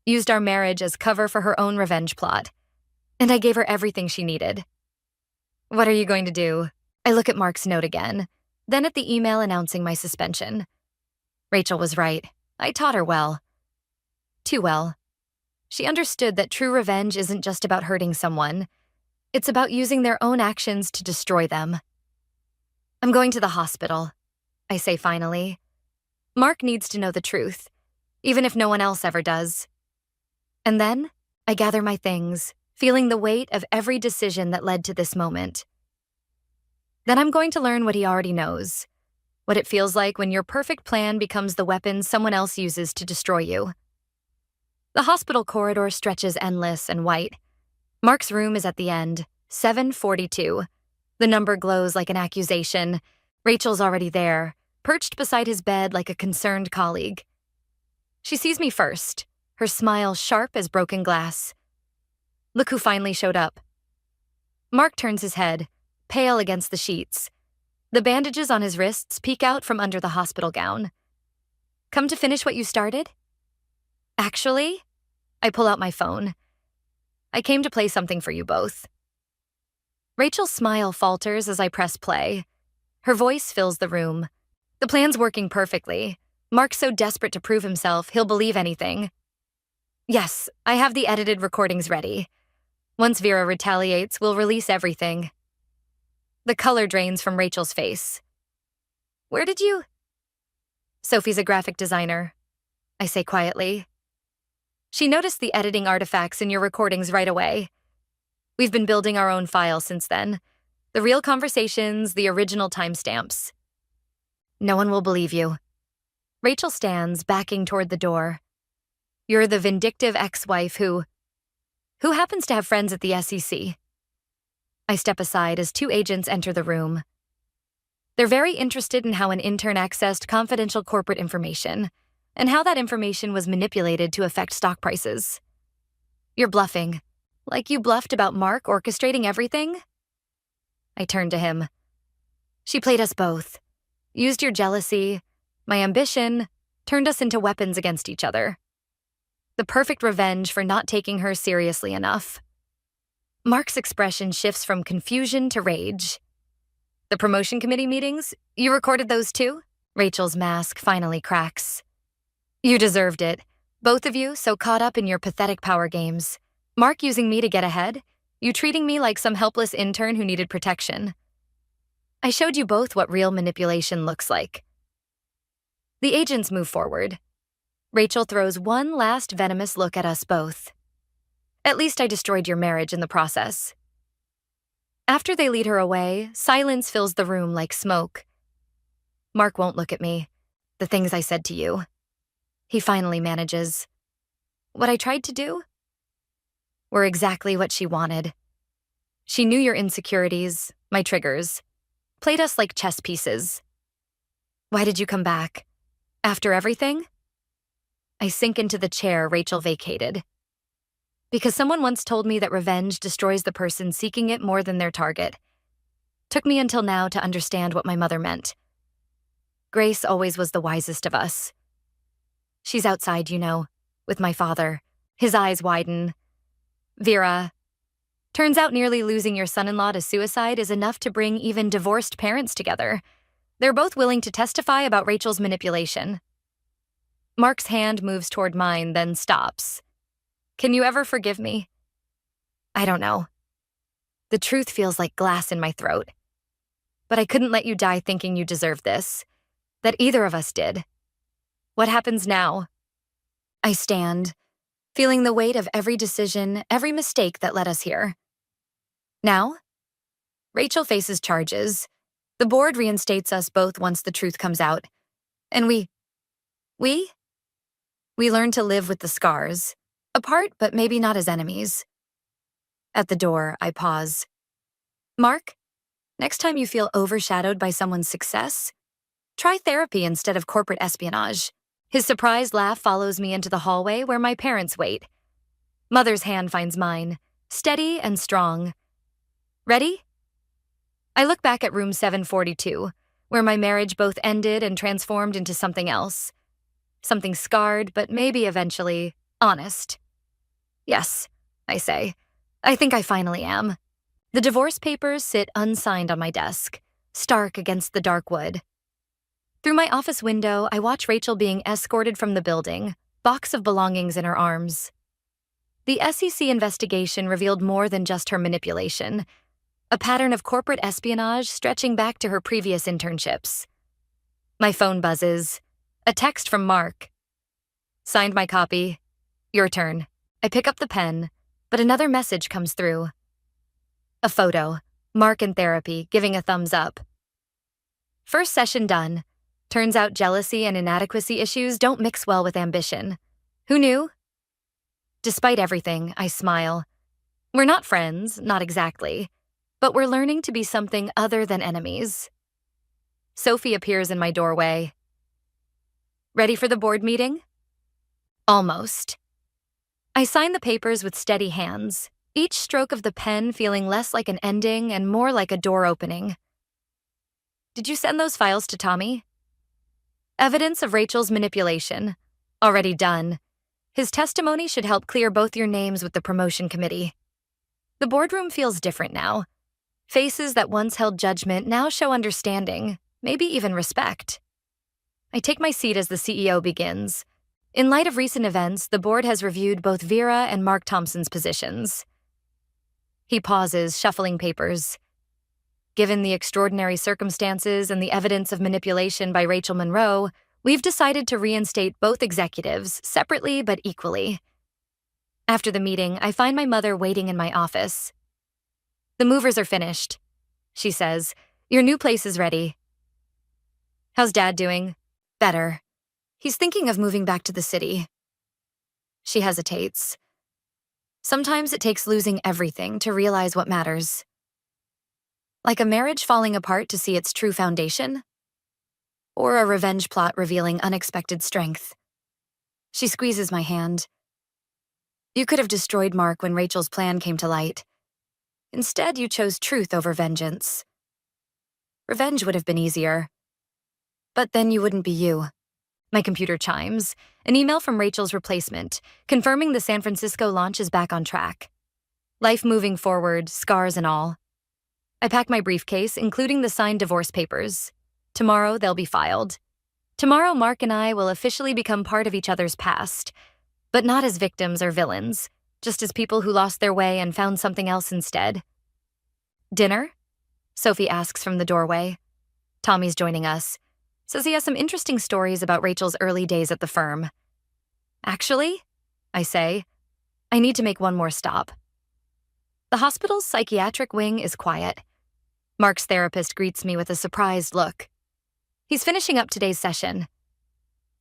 used our marriage as cover for her own revenge plot, and I gave her everything she needed. What are you going to do? I look at Mark's note again, then at the email announcing my suspension. Rachel was right. I taught her well. Too well. She understood that true revenge isn't just about hurting someone. It's about using their own actions to destroy them. I'm going to the hospital, I say finally. Mark needs to know the truth, even if no one else ever does. And then, I gather my things, feeling the weight of every decision that led to this moment. Then I'm going to learn what he already knows, what it feels like when your perfect plan becomes the weapon someone else uses to destroy you. The hospital corridor stretches endless and white. Mark's room is at the end, 742. The number glows like an accusation. Rachel's already there, perched beside his bed like a concerned colleague. She sees me first, her smile sharp as broken glass. Look who finally showed up. Mark turns his head, pale against the sheets. The bandages on his wrists peek out from under the hospital gown. Come to finish what you started? Actually, I pull out my phone. I came to play something for you both. Rachel's smile falters as I press play. Her voice fills the room. The plan's working perfectly. Mark's so desperate to prove himself, he'll believe anything. Yes, I have the edited recordings ready. Once Vera retaliates, we'll release everything. The color drains from Rachel's face. Where did you? Sophie's a graphic designer, I say quietly. She noticed the editing artifacts in your recordings right away. We've been building our own file since then. The real conversations, the original timestamps. No one will believe you. Rachel stands, backing toward the door. You're the vindictive ex-wife who happens to have friends at the SEC. I step aside as two agents enter the room. They're very interested in how an intern accessed confidential corporate information and how that information was manipulated to affect stock prices. You're bluffing, like you bluffed about Mark orchestrating everything? I turn to him. She played us both, used your jealousy, my ambition, turned us into weapons against each other. The perfect revenge for not taking her seriously enough. Mark's expression shifts from confusion to rage. The promotion committee meetings, you recorded those too? Rachel's mask finally cracks. You deserved it. Both of you so caught up in your pathetic power games. Mark using me to get ahead, you treating me like some helpless intern who needed protection. I showed you both what real manipulation looks like. The agents move forward. Rachel throws one last venomous look at us both. At least I destroyed your marriage in the process. After they lead her away, silence fills the room like smoke. Mark won't look at me. The things I said to you. He finally manages. What I tried to do? Were exactly what she wanted. She knew your insecurities, my triggers. Played us like chess pieces. Why did you come back? After everything? I sink into the chair Rachel vacated. Because someone once told me that revenge destroys the person seeking it more than their target. Took me until now to understand what my mother meant. Grace always was the wisest of us. She's outside, you know, with my father. His eyes widen. Vera. Turns out nearly losing your son-in-law to suicide is enough to bring even divorced parents together. They're both willing to testify about Rachel's manipulation. Mark's hand moves toward mine, then stops. Can you ever forgive me? I don't know. The truth feels like glass in my throat. But I couldn't let you die thinking you deserved this. That either of us did. What happens now? I stand, feeling the weight of every decision, every mistake that led us here. Now? Rachel faces charges. The board reinstates us both once the truth comes out. And we learn to live with the scars. Apart, but maybe not as enemies. At the door, I pause. Mark, next time you feel overshadowed by someone's success, try therapy instead of corporate espionage. His surprised laugh follows me into the hallway where my parents wait. Mother's hand finds mine, steady and strong. Ready? I look back at room 742, where my marriage both ended and transformed into something else. Something scarred, but maybe eventually honest. Yes, I say. I think I finally am. The divorce papers sit unsigned on my desk, stark against the dark wood. Through my office window, I watch Rachel being escorted from the building, box of belongings in her arms. The SEC investigation revealed more than just her manipulation, a pattern of corporate espionage stretching back to her previous internships. My phone buzzes. A text from Mark. Signed my copy. Your turn. I pick up the pen, but another message comes through. A photo. Mark in therapy, giving a thumbs up. First session done. Turns out jealousy and inadequacy issues don't mix well with ambition. Who knew? Despite everything, I smile. We're not friends, not exactly, but we're learning to be something other than enemies. Sophie appears in my doorway. Ready for the board meeting? Almost. I sign the papers with steady hands, each stroke of the pen feeling less like an ending and more like a door opening. Did you send those files to Tommy? Evidence of Rachel's manipulation. Already done. His testimony should help clear both your names with the promotion committee. The boardroom feels different now. Faces that once held judgment now show understanding, maybe even respect. I take my seat as the CEO begins. In light of recent events, the board has reviewed both Vera and Mark Thompson's positions. He pauses, shuffling papers. Given the extraordinary circumstances and the evidence of manipulation by Rachel Monroe, we've decided to reinstate both executives, separately but equally. After the meeting, I find my mother waiting in my office. The movers are finished, she says. Your new place is ready. How's Dad doing? Better. He's thinking of moving back to the city. She hesitates. Sometimes it takes losing everything to realize what matters. Like a marriage falling apart to see its true foundation? Or a revenge plot revealing unexpected strength? She squeezes my hand. You could have destroyed Mark when Rachel's plan came to light. Instead, you chose truth over vengeance. Revenge would have been easier. But then you wouldn't be you. My computer chimes, an email from Rachel's replacement, confirming the San Francisco launch is back on track. Life moving forward, scars and all. I pack my briefcase, including the signed divorce papers. Tomorrow, they'll be filed. Tomorrow, Mark and I will officially become part of each other's past, but not as victims or villains, just as people who lost their way and found something else instead. Dinner? Sophie asks from the doorway. Tommy's joining us. Says he has some interesting stories about Rachel's early days at the firm. Actually, I say, I need to make one more stop. The hospital's psychiatric wing is quiet. Mark's therapist greets me with a surprised look. He's finishing up today's session.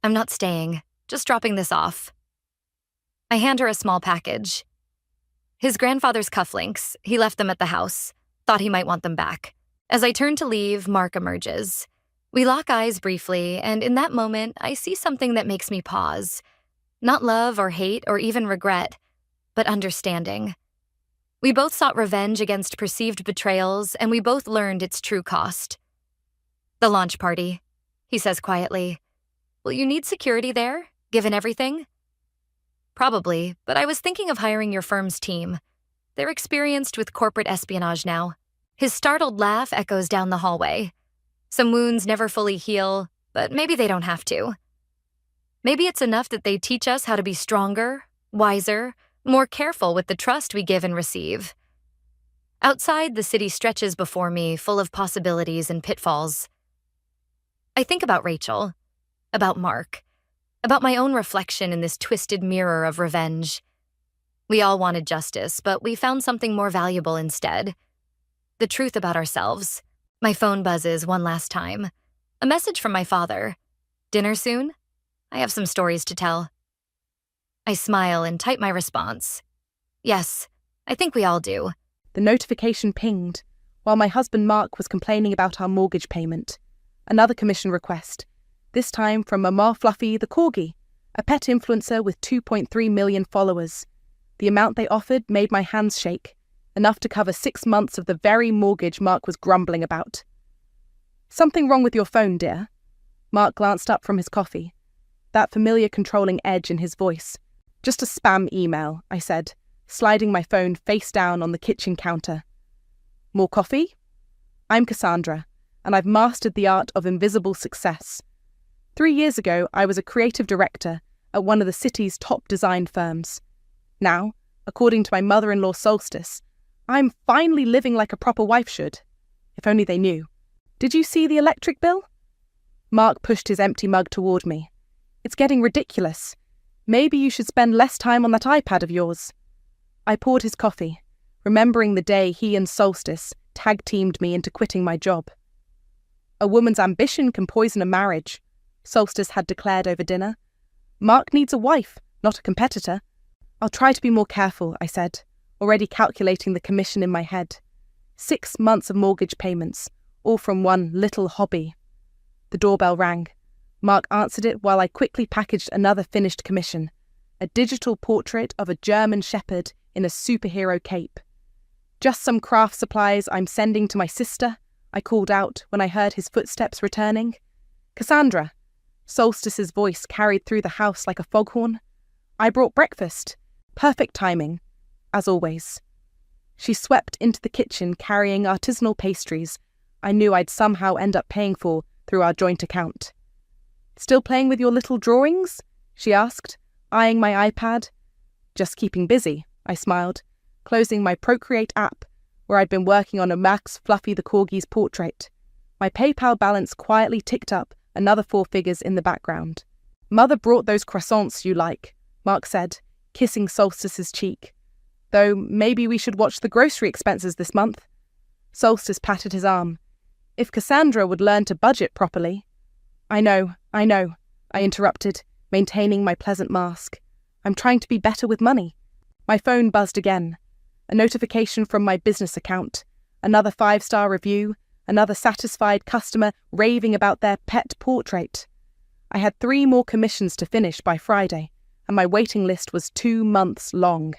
I'm not staying, just dropping this off. I hand her a small package. His grandfather's cufflinks, he left them at the house. Thought he might want them back. As I turn to leave, Mark emerges. We lock eyes briefly, and in that moment, I see something that makes me pause. Not love or hate or even regret, but understanding. We both sought revenge against perceived betrayals, and we both learned its true cost. The launch party, he says quietly. Will you need security there, given everything? Probably, but I was thinking of hiring your firm's team. They're experienced with corporate espionage now. His startled laugh echoes down the hallway. Some wounds never fully heal, but maybe they don't have to. Maybe it's enough that they teach us how to be stronger, wiser, more careful with the trust we give and receive. Outside, the city stretches before me, full of possibilities and pitfalls. I think about Rachel, about Mark, about my own reflection in this twisted mirror of revenge. We all wanted justice, but we found something more valuable instead. The truth about ourselves. My phone buzzes one last time. A message from my father. Dinner soon? I have some stories to tell. I smile and type my response. Yes, I think we all do. The notification pinged, while my husband Mark was complaining about our mortgage payment. Another commission request, this time from Mama Fluffy the Corgi, a pet influencer with 2.3 million followers. The amount they offered made my hands shake, enough to cover 6 months of the very mortgage Mark was grumbling about. Something wrong with your phone, dear? Mark glanced up from his coffee, that familiar controlling edge in his voice. Just a spam email, I said, sliding my phone face down on the kitchen counter. More coffee? I'm Cassandra, and I've mastered the art of invisible success. 3 years ago, I was a creative director at one of the city's top design firms. Now, according to my mother-in-law Solstice, I'm finally living like a proper wife should. If only they knew. Did you see the electric bill? Mark pushed his empty mug toward me. It's getting ridiculous. Maybe you should spend less time on that iPad of yours. I poured his coffee, remembering the day he and Solstice tag-teamed me into quitting my job. A woman's ambition can poison a marriage, Solstice had declared over dinner. Mark needs a wife, not a competitor. I'll try to be more careful, I said, already calculating the commission in my head. 6 months of mortgage payments, all from one little hobby. The doorbell rang. Mark answered it while I quickly packaged another finished commission, a digital portrait of a German shepherd in a superhero cape. Just some craft supplies I'm sending to my sister, I called out when I heard his footsteps returning. Cassandra. Solstice's voice carried through the house like a foghorn. I brought breakfast. Perfect timing, as always. She swept into the kitchen carrying artisanal pastries I knew I'd somehow end up paying for through our joint account. Still playing with your little drawings? She asked, eyeing my iPad. Just keeping busy, I smiled, closing my Procreate app, where I'd been working on a Max Fluffy the Corgi's portrait. My PayPal balance quietly ticked up another 4 figures in the background. Mother brought those croissants you like, Mark said, kissing Solstice's cheek. Though maybe we should watch the grocery expenses this month. Solstice patted his arm. If Cassandra would learn to budget properly. I know, I interrupted, maintaining my pleasant mask. I'm trying to be better with money. My phone buzzed again. A notification from my business account. Another 5-star review. Another satisfied customer raving about their pet portrait. I had 3 more commissions to finish by Friday, and my waiting list was 2 months long.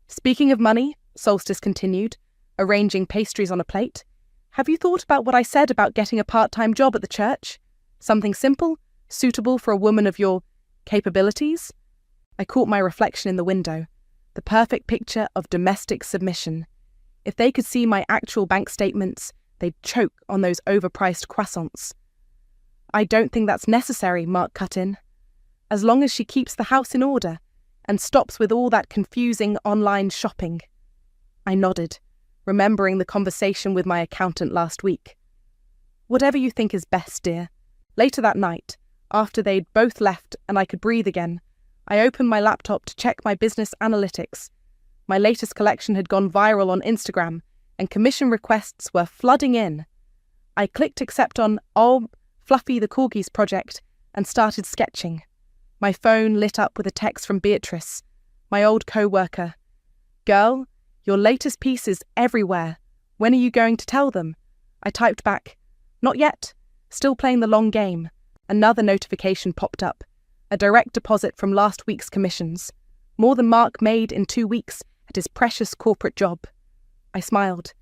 Speaking of money, Solstice continued, arranging pastries on a plate, have you thought about what I said about getting a part-time job at the church? Something simple, suitable for a woman of your capabilities? I caught my reflection in the window, the perfect picture of domestic submission. If they could see my actual bank statements, they'd choke on those overpriced croissants. I don't think that's necessary, Mark cut in. As long as she keeps the house in order and stops with all that confusing online shopping. I nodded, remembering the conversation with my accountant last week. Whatever you think is best, dear. Later that night, after they'd both left and I could breathe again, I opened my laptop to check my business analytics. My latest collection had gone viral on Instagram, and commission requests were flooding in. I clicked accept on Fluffy the Corgi's project and started sketching. My phone lit up with a text from Beatrice, my old co-worker. Girl, your latest piece is everywhere. When are you going to tell them? I typed back, not yet. Still playing the long game. Another notification popped up. A direct deposit from last week's commissions. More than Mark made in 2 weeks at his precious corporate job. I smiled,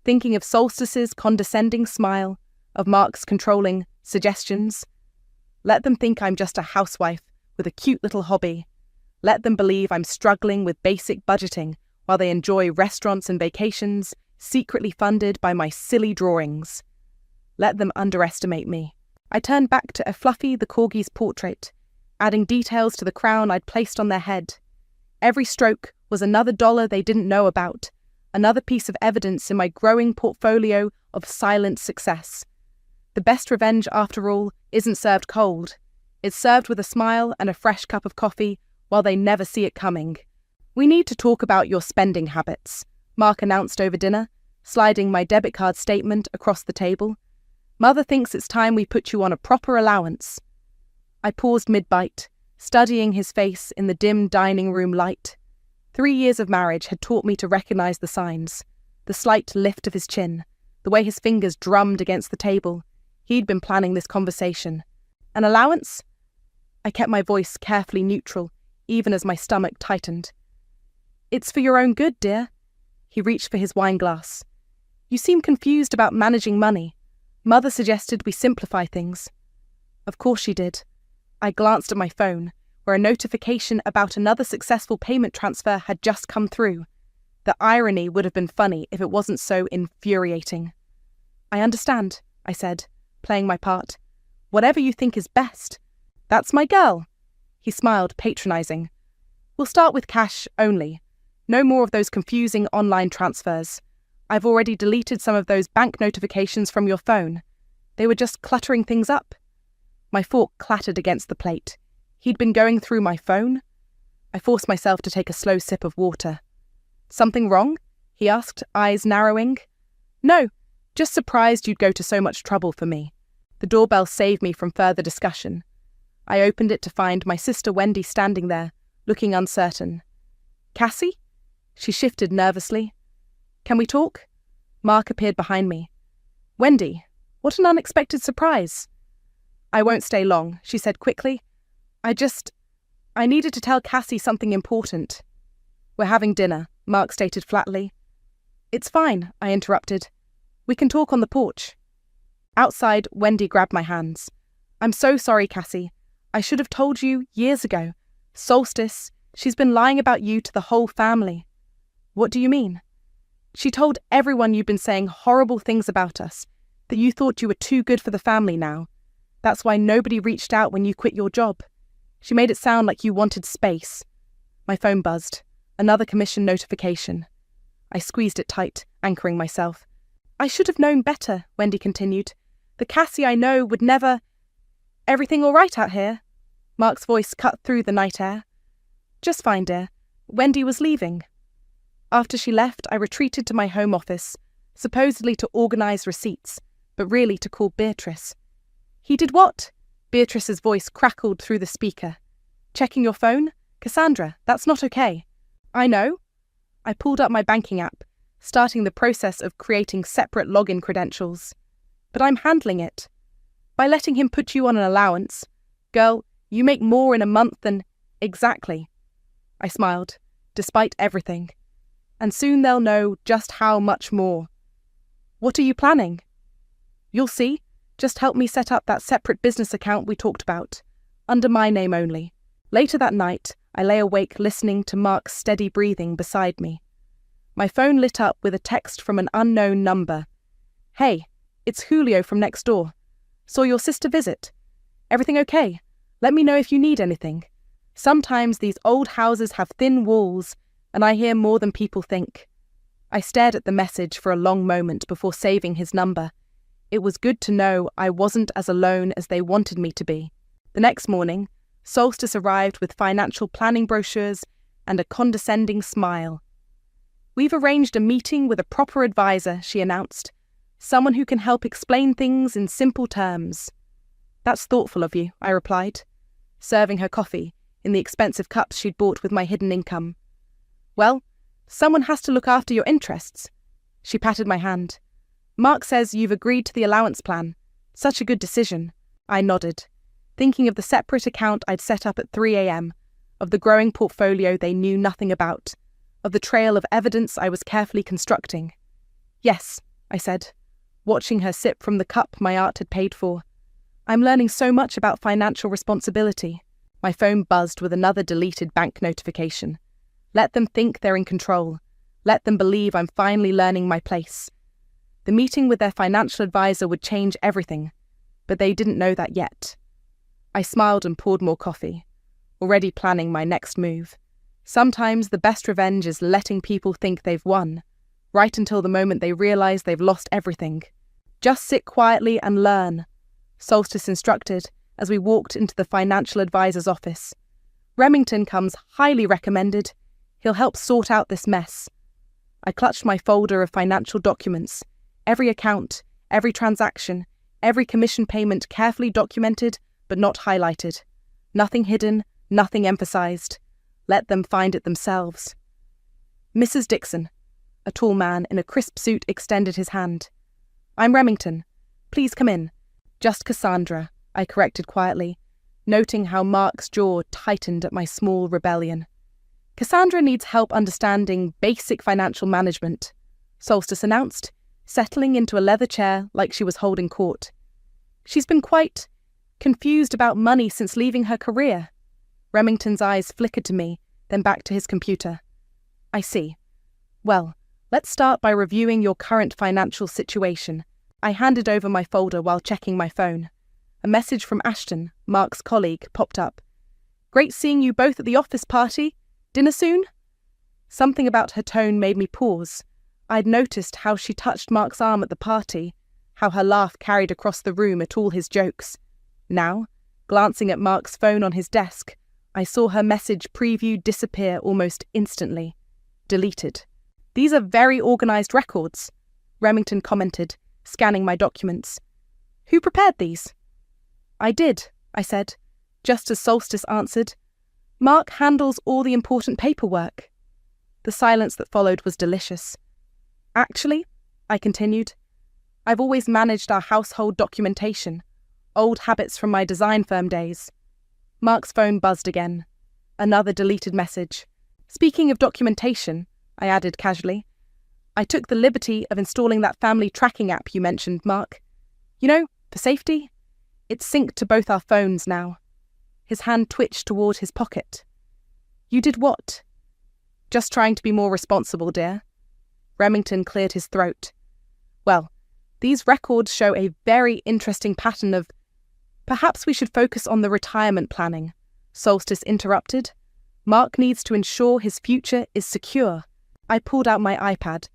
thinking of Solstice's condescending smile, of Mark's controlling suggestions. Let them think I'm just a housewife with a cute little hobby. Let them believe I'm struggling with basic budgeting while they enjoy restaurants and vacations secretly funded by my silly drawings. Let them underestimate me. I turned back to a Fluffy the Corgi's portrait, adding details to the crown I'd placed on their head. Every stroke was another dollar they didn't know about, another piece of evidence in my growing portfolio of silent success. The best revenge, after all, isn't served cold. It's served with a smile and a fresh cup of coffee while they never see it coming. We need to talk about your spending habits, Mark announced over dinner, sliding my debit card statement across the table. Mother thinks it's time we put you on a proper allowance. I paused mid-bite, studying his face in the dim dining room light. 3 years of marriage had taught me to recognize the signs, the slight lift of his chin, the way his fingers drummed against the table. He'd been planning this conversation. An allowance? I kept my voice carefully neutral, even as my stomach tightened. It's for your own good, dear. He reached for his wine glass. You seem confused about managing money. Mother suggested we simplify things. Of course she did. I glanced at my phone, where a notification about another successful payment transfer had just come through. The irony would have been funny if it wasn't so infuriating. I understand, I said, playing my part. Whatever you think is best. That's my girl. He smiled, patronizing. We'll start with cash only. No more of those confusing online transfers. I've already deleted some of those bank notifications from your phone. They were just cluttering things up. My fork clattered against the plate. He'd been going through my phone? I forced myself to take a slow sip of water. Something wrong? He asked, eyes narrowing. No, just surprised you'd go to so much trouble for me. The doorbell saved me from further discussion. I opened it to find my sister Wendy standing there, looking uncertain. Cassie? She shifted nervously. Can we talk? Mark appeared behind me. Wendy, what an unexpected surprise. I won't stay long, she said quickly. I needed to tell Cassie something important. We're having dinner, Mark stated flatly. It's fine, I interrupted. We can talk on the porch. Outside, Wendy grabbed my hands. I'm so sorry, Cassie. I should have told you years ago. Solstice, she's been lying about you to the whole family. What do you mean? She told everyone you've been saying horrible things about us, that you thought you were too good for the family now. That's why nobody reached out when you quit your job. She made it sound like you wanted space. My phone buzzed. Another commission notification. I squeezed it tight, anchoring myself. I should have known better, Wendy continued. The Cassie I know would never... Everything all right out here? Mark's voice cut through the night air. Just fine, dear. Wendy was leaving. After she left, I retreated to my home office, supposedly to organise receipts, but really to call Beatrice. He did what? Beatrice's voice crackled through the speaker. Checking your phone? Cassandra, that's not okay. I know. I pulled up my banking app, starting the process of creating separate login credentials. But I'm handling it. By letting him put you on an allowance. Girl, you make more in a month than... Exactly. I smiled, despite everything. And soon they'll know just how much more. What are you planning? You'll see. Just help me set up that separate business account we talked about, under my name only. Later that night, I lay awake listening to Mark's steady breathing beside me. My phone lit up with a text from an unknown number. Hey, it's Julio from next door. Saw your sister visit. Everything okay? Let me know if you need anything. Sometimes these old houses have thin walls, and I hear more than people think. I stared at the message for a long moment before saving his number. It was good to know I wasn't as alone as they wanted me to be. The next morning, Solstice arrived with financial planning brochures and a condescending smile. We've arranged a meeting with a proper advisor, she announced. Someone who can help explain things in simple terms. That's thoughtful of you, I replied, serving her coffee in the expensive cups she'd bought with my hidden income. Well, someone has to look after your interests. She patted my hand. Mark says you've agreed to the allowance plan. Such a good decision. I nodded, thinking of the separate account I'd set up at 3 a.m, of the growing portfolio they knew nothing about, of the trail of evidence I was carefully constructing. Yes, I said, watching her sip from the cup my art had paid for. I'm learning so much about financial responsibility. My phone buzzed with another deleted bank notification. Let them think they're in control. Let them believe I'm finally learning my place. The meeting with their financial advisor would change everything, but they didn't know that yet. I smiled and poured more coffee, already planning my next move. Sometimes the best revenge is letting people think they've won, right until the moment they realize they've lost everything. Just sit quietly and learn, Solstice instructed as we walked into the financial advisor's office. Remington comes highly recommended. He'll help sort out this mess. I clutched my folder of financial documents. Every account, every transaction, every commission payment carefully documented but not highlighted. Nothing hidden, nothing emphasized. Let them find it themselves. Mrs. Dixon, a tall man in a crisp suit, extended his hand. I'm Remington. Please come in. Just Cassandra, I corrected quietly, noting how Mark's jaw tightened at my small rebellion. Cassandra needs help understanding basic financial management, Solstice announced. settling into a leather chair like she was holding court. She's been quite confused about money since leaving her career. Remington's eyes flickered to me, then back to his computer. I see. Well, let's start by reviewing your current financial situation. I handed over my folder while checking my phone. A message from Ashton, Mark's colleague, popped up. Great seeing you both at the office party. Dinner soon? Something about her tone made me pause. I'd noticed how she touched Mark's arm at the party, how her laugh carried across the room at all his jokes. Now, glancing at Mark's phone on his desk, I saw her message preview disappear almost instantly. Deleted. These are very organised records, Remington commented, scanning my documents. Who prepared these? I did, I said, just as Solstice answered. Mark handles all the important paperwork. The silence that followed was delicious. Actually, I continued, I've always managed our household documentation, old habits from my design firm days. Mark's phone buzzed again. Another deleted message. Speaking of documentation, I added casually, I took the liberty of installing that family tracking app you mentioned, Mark. You know, for safety. It's synced to both our phones now. His hand twitched toward his pocket. You did what? Just trying to be more responsible, dear. Remington cleared his throat. Well, these records show a very interesting pattern of... Perhaps we should focus on the retirement planning, Solstice interrupted. Mark needs to ensure his future is secure. I pulled out my iPad,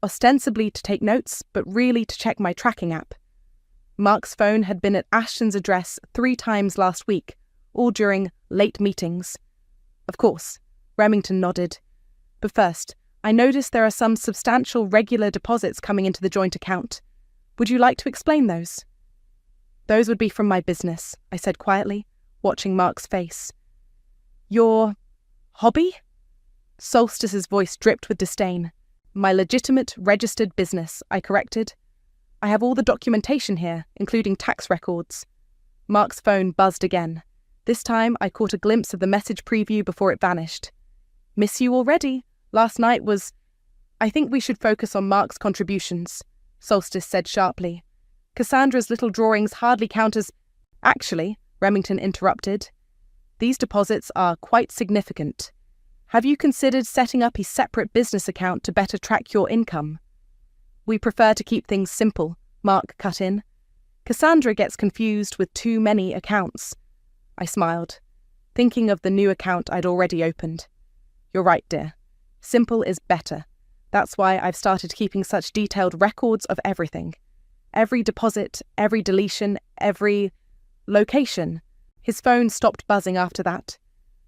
ostensibly to take notes, but really to check my tracking app. Mark's phone had been at Ashton's address 3 times last week, all during late meetings. Of course, Remington nodded. But first, I noticed there are some substantial regular deposits coming into the joint account. Would you like to explain those? Those would be from my business, I said quietly, watching Mark's face. Your hobby? Solstice's voice dripped with disdain. My legitimate, registered business, I corrected. I have all the documentation here, including tax records. Mark's phone buzzed again. This time I caught a glimpse of the message preview before it vanished. Miss you already. Last night was... I think we should focus on Mark's contributions, Solstice said sharply. Cassandra's little drawings hardly count as... Actually, Remington interrupted. These deposits are quite significant. Have you considered setting up a separate business account to better track your income? We prefer to keep things simple, Mark cut in. Cassandra gets confused with too many accounts. I smiled, thinking of the new account I'd already opened. You're right, dear. Simple is better. That's why I've started keeping such detailed records of everything. Every deposit, every deletion, every location. His phone stopped buzzing after that.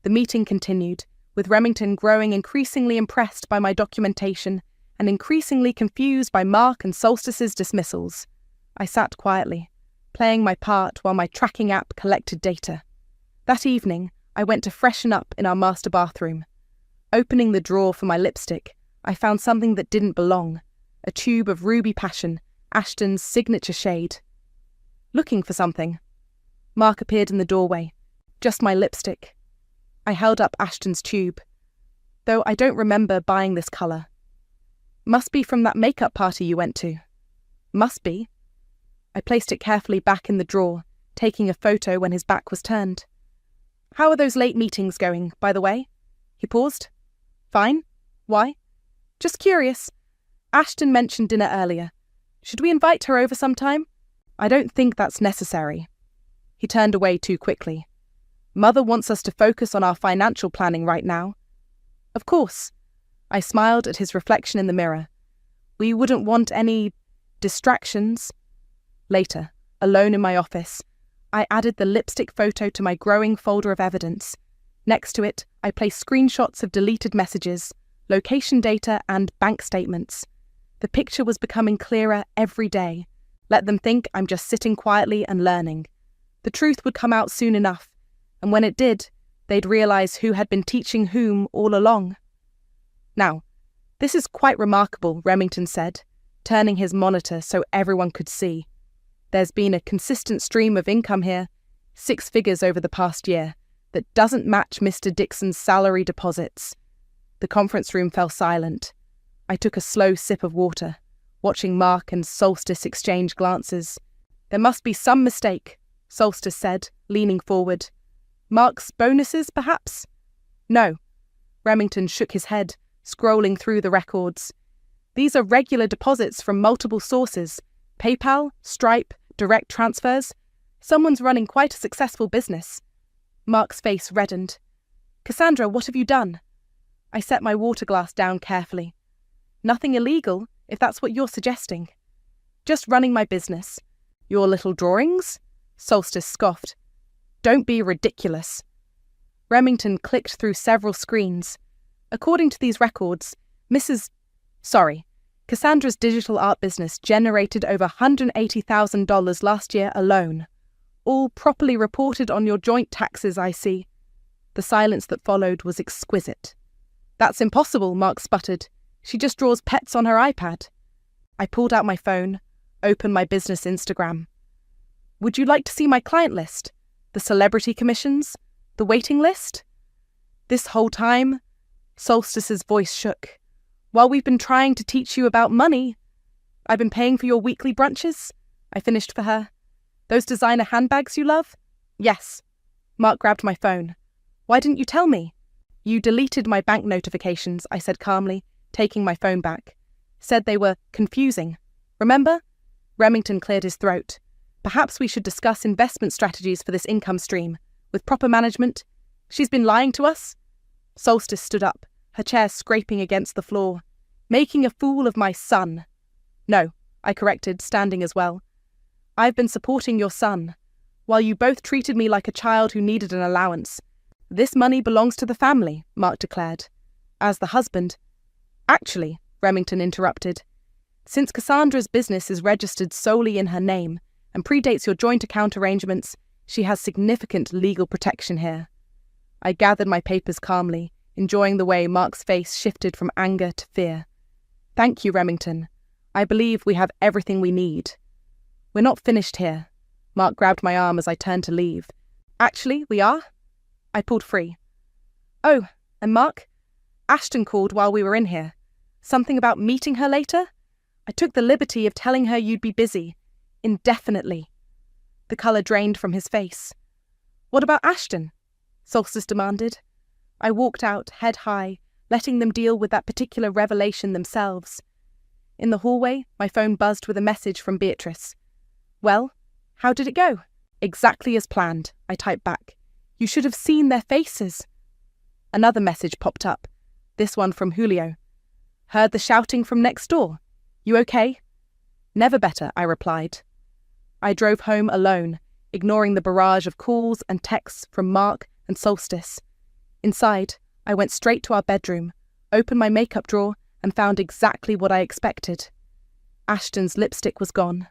The meeting continued, with Remington growing increasingly impressed by my documentation and increasingly confused by Mark and Solstice's dismissals. I sat quietly, playing my part while my tracking app collected data. That evening, I went to freshen up in our master bathroom. Opening the drawer for my lipstick, I found something that didn't belong, a tube of Ruby Passion, Ashton's signature shade. Looking for something. Mark appeared in the doorway. Just my lipstick. I held up Ashton's tube, though I don't remember buying this colour. Must be from that makeup party you went to. Must be. I placed it carefully back in the drawer, taking a photo when his back was turned. How are those late meetings going, by the way? He paused. Fine. Why? Just curious. Ashton mentioned dinner earlier. Should we invite her over sometime? I don't think that's necessary. He turned away too quickly. Mother wants us to focus on our financial planning right now. Of course. I smiled at his reflection in the mirror. We wouldn't want any distractions. Later, alone in my office, I added the lipstick photo to my growing folder of evidence. Next to it, I placed screenshots of deleted messages, location data, and bank statements. The picture was becoming clearer every day. Let them think I'm just sitting quietly and learning. The truth would come out soon enough, and when it did, they'd realize who had been teaching whom all along. Now, this is quite remarkable, Remington said, turning his monitor so everyone could see. There's been a consistent stream of income here, 6 figures over the past year, that doesn't match Mr. Dixon's salary deposits. The conference room fell silent. I took a slow sip of water. watching Mark and Solstice exchange glances. "There must be some mistake," Solstice said, leaning forward. "Mark's bonuses, perhaps?" "No." Remington shook his head, scrolling through the records. "These are regular deposits from multiple sources: PayPal, Stripe, direct transfers. Someone's running quite a successful business." Mark's face reddened. "Cassandra, what have you done?" I set my water glass down carefully. "Nothing illegal, if that's what you're suggesting. Just running my business." "Your little drawings?" Solstice scoffed. "Don't be ridiculous." Remington clicked through several screens. According to these records, Cassandra's digital art business generated over $180,000 last year alone. "All properly reported on your joint taxes, I see." The silence that followed was exquisite. "That's impossible," Mark sputtered. "She just draws pets on her iPad." I pulled out my phone, opened my business Instagram. "Would you like to see my client list? The celebrity commissions? The waiting list?" "This whole time," Solstice's voice shook, "while we've been trying to teach you about money, I've been paying for your weekly brunches," I finished for her. "Those designer handbags you love?" "Yes." Mark grabbed my phone. "Why didn't you tell me?" "You deleted my bank notifications," I said calmly, taking my phone back. "Said they were confusing. Remember?" Remington cleared his throat. "Perhaps we should discuss investment strategies for this income stream. With proper management. She's been lying to us?" Solstice stood up, her chair scraping against the floor. "Making a fool of my son." "No," I corrected, standing as well. "I've been supporting your son, while you both treated me like a child who needed an allowance. This money belongs to the family," Mark declared. "As the husband—" "Actually," Remington interrupted, "since Cassandra's business is registered solely in her name and predates your joint account arrangements, she has significant legal protection here." I gathered my papers calmly, enjoying the way Mark's face shifted from anger to fear. "Thank you, Remington. I believe we have everything we need." "We're not finished here." Mark grabbed my arm as I turned to leave. "Actually, we are?" I pulled free. "Oh, and Mark? Ashton called while we were in here. Something about meeting her later? I took the liberty of telling her you'd be busy. Indefinitely." The colour drained from his face. "What about Ashton?" Solstice demanded. I walked out, head high, letting them deal with that particular revelation themselves. In the hallway, my phone buzzed with a message from Beatrice. "Well, how did it go?" "Exactly as planned," I typed back. "You should have seen their faces." Another message popped up, this one from Julio. "Heard the shouting from next door. You okay?" "Never better," I replied. I drove home alone, ignoring the barrage of calls and texts from Mark and Solstice. Inside, I went straight to our bedroom, opened my makeup drawer, and found exactly what I expected. Ashton's lipstick was gone.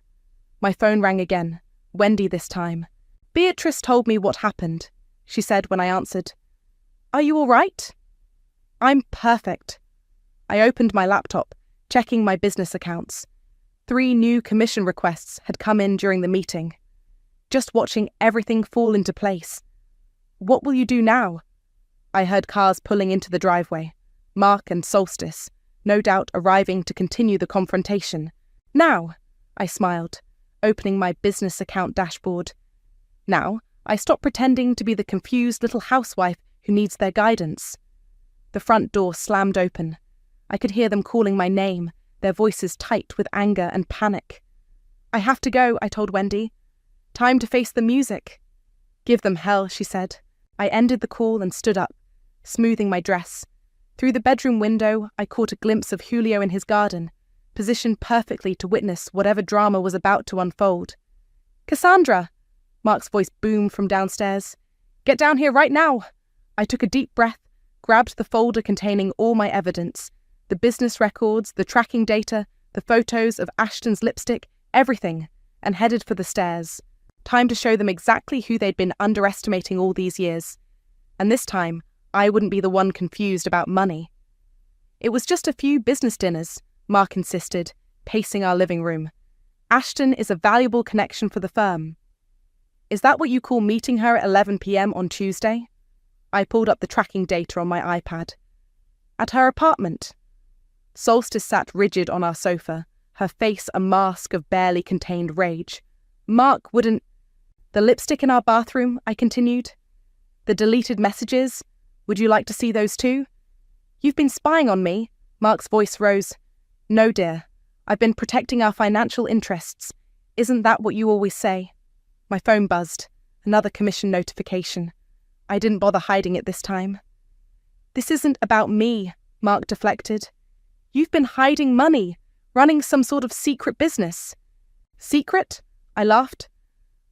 My phone rang again, Wendy this time. "Beatrice told me what happened," she said when I answered. "Are you all right?" "I'm perfect." I opened my laptop, checking my business accounts. 3 new commission requests had come in during the meeting. Just watching everything fall into place. "What will you do now?" I heard cars pulling into the driveway. Mark and Solstice, no doubt arriving to continue the confrontation. "Now," I smiled, opening my business account dashboard. Now, I stopped pretending to be the confused little housewife who needs their guidance. The front door slammed open. I could hear them calling my name, their voices tight with anger and panic. "I have to go," I told Wendy. "Time to face the music." "Give them hell," she said. I ended the call and stood up, smoothing my dress. Through the bedroom window, I caught a glimpse of Julio in his garden, positioned perfectly to witness whatever drama was about to unfold. "Cassandra!" Mark's voice boomed from downstairs. "Get down here right now!" I took a deep breath, grabbed the folder containing all my evidence, the business records, the tracking data, the photos of Ashton's lipstick, everything, and headed for the stairs. Time to show them exactly who they'd been underestimating all these years. And this time, I wouldn't be the one confused about money. "It was just a few business dinners," Mark insisted, pacing our living room. "Ashton is a valuable connection for the firm." "Is that what you call meeting her at 11 p.m. on Tuesday?" I pulled up the tracking data on my iPad. "At her apartment." Solstice sat rigid on our sofa, her face a mask of barely contained rage. Mark wouldn't... The lipstick in our bathroom, I continued. The deleted messages, would you like to see those too? You've been spying on me. Mark's voice rose. No, dear. I've been protecting our financial interests. Isn't that what you always say? My phone buzzed. Another commission notification. I didn't bother hiding it this time. This isn't about me, Mark deflected. You've been hiding money, running some sort of secret business. Secret? I laughed.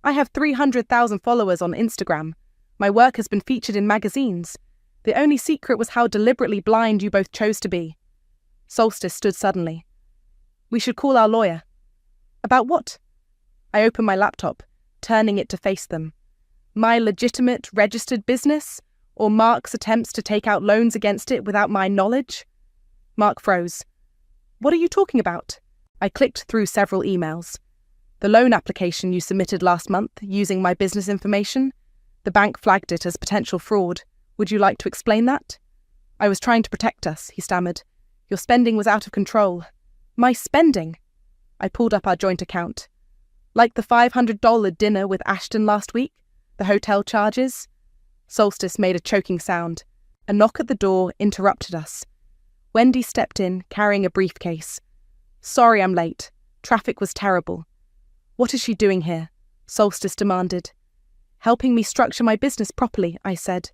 I have 300,000 followers on Instagram. My work has been featured in magazines. The only secret was how deliberately blind you both chose to be. Solstice stood suddenly. We should call our lawyer. About what? I opened my laptop, turning it to face them. My legitimate, registered business, or Mark's attempts to take out loans against it without my knowledge? Mark froze. What are you talking about? I clicked through several emails. The loan application you submitted last month using my business information? The bank flagged it as potential fraud. Would you like to explain that? I was trying to protect us, he stammered. Your spending was out of control. My spending? I pulled up our joint account. Like the $500 dinner with Ashton last week? The hotel charges? Solstice made a choking sound. A knock at the door interrupted us. Wendy stepped in, carrying a briefcase. Sorry I'm late. Traffic was terrible. What is she doing here? Solstice demanded. Helping me structure my business properly, I said.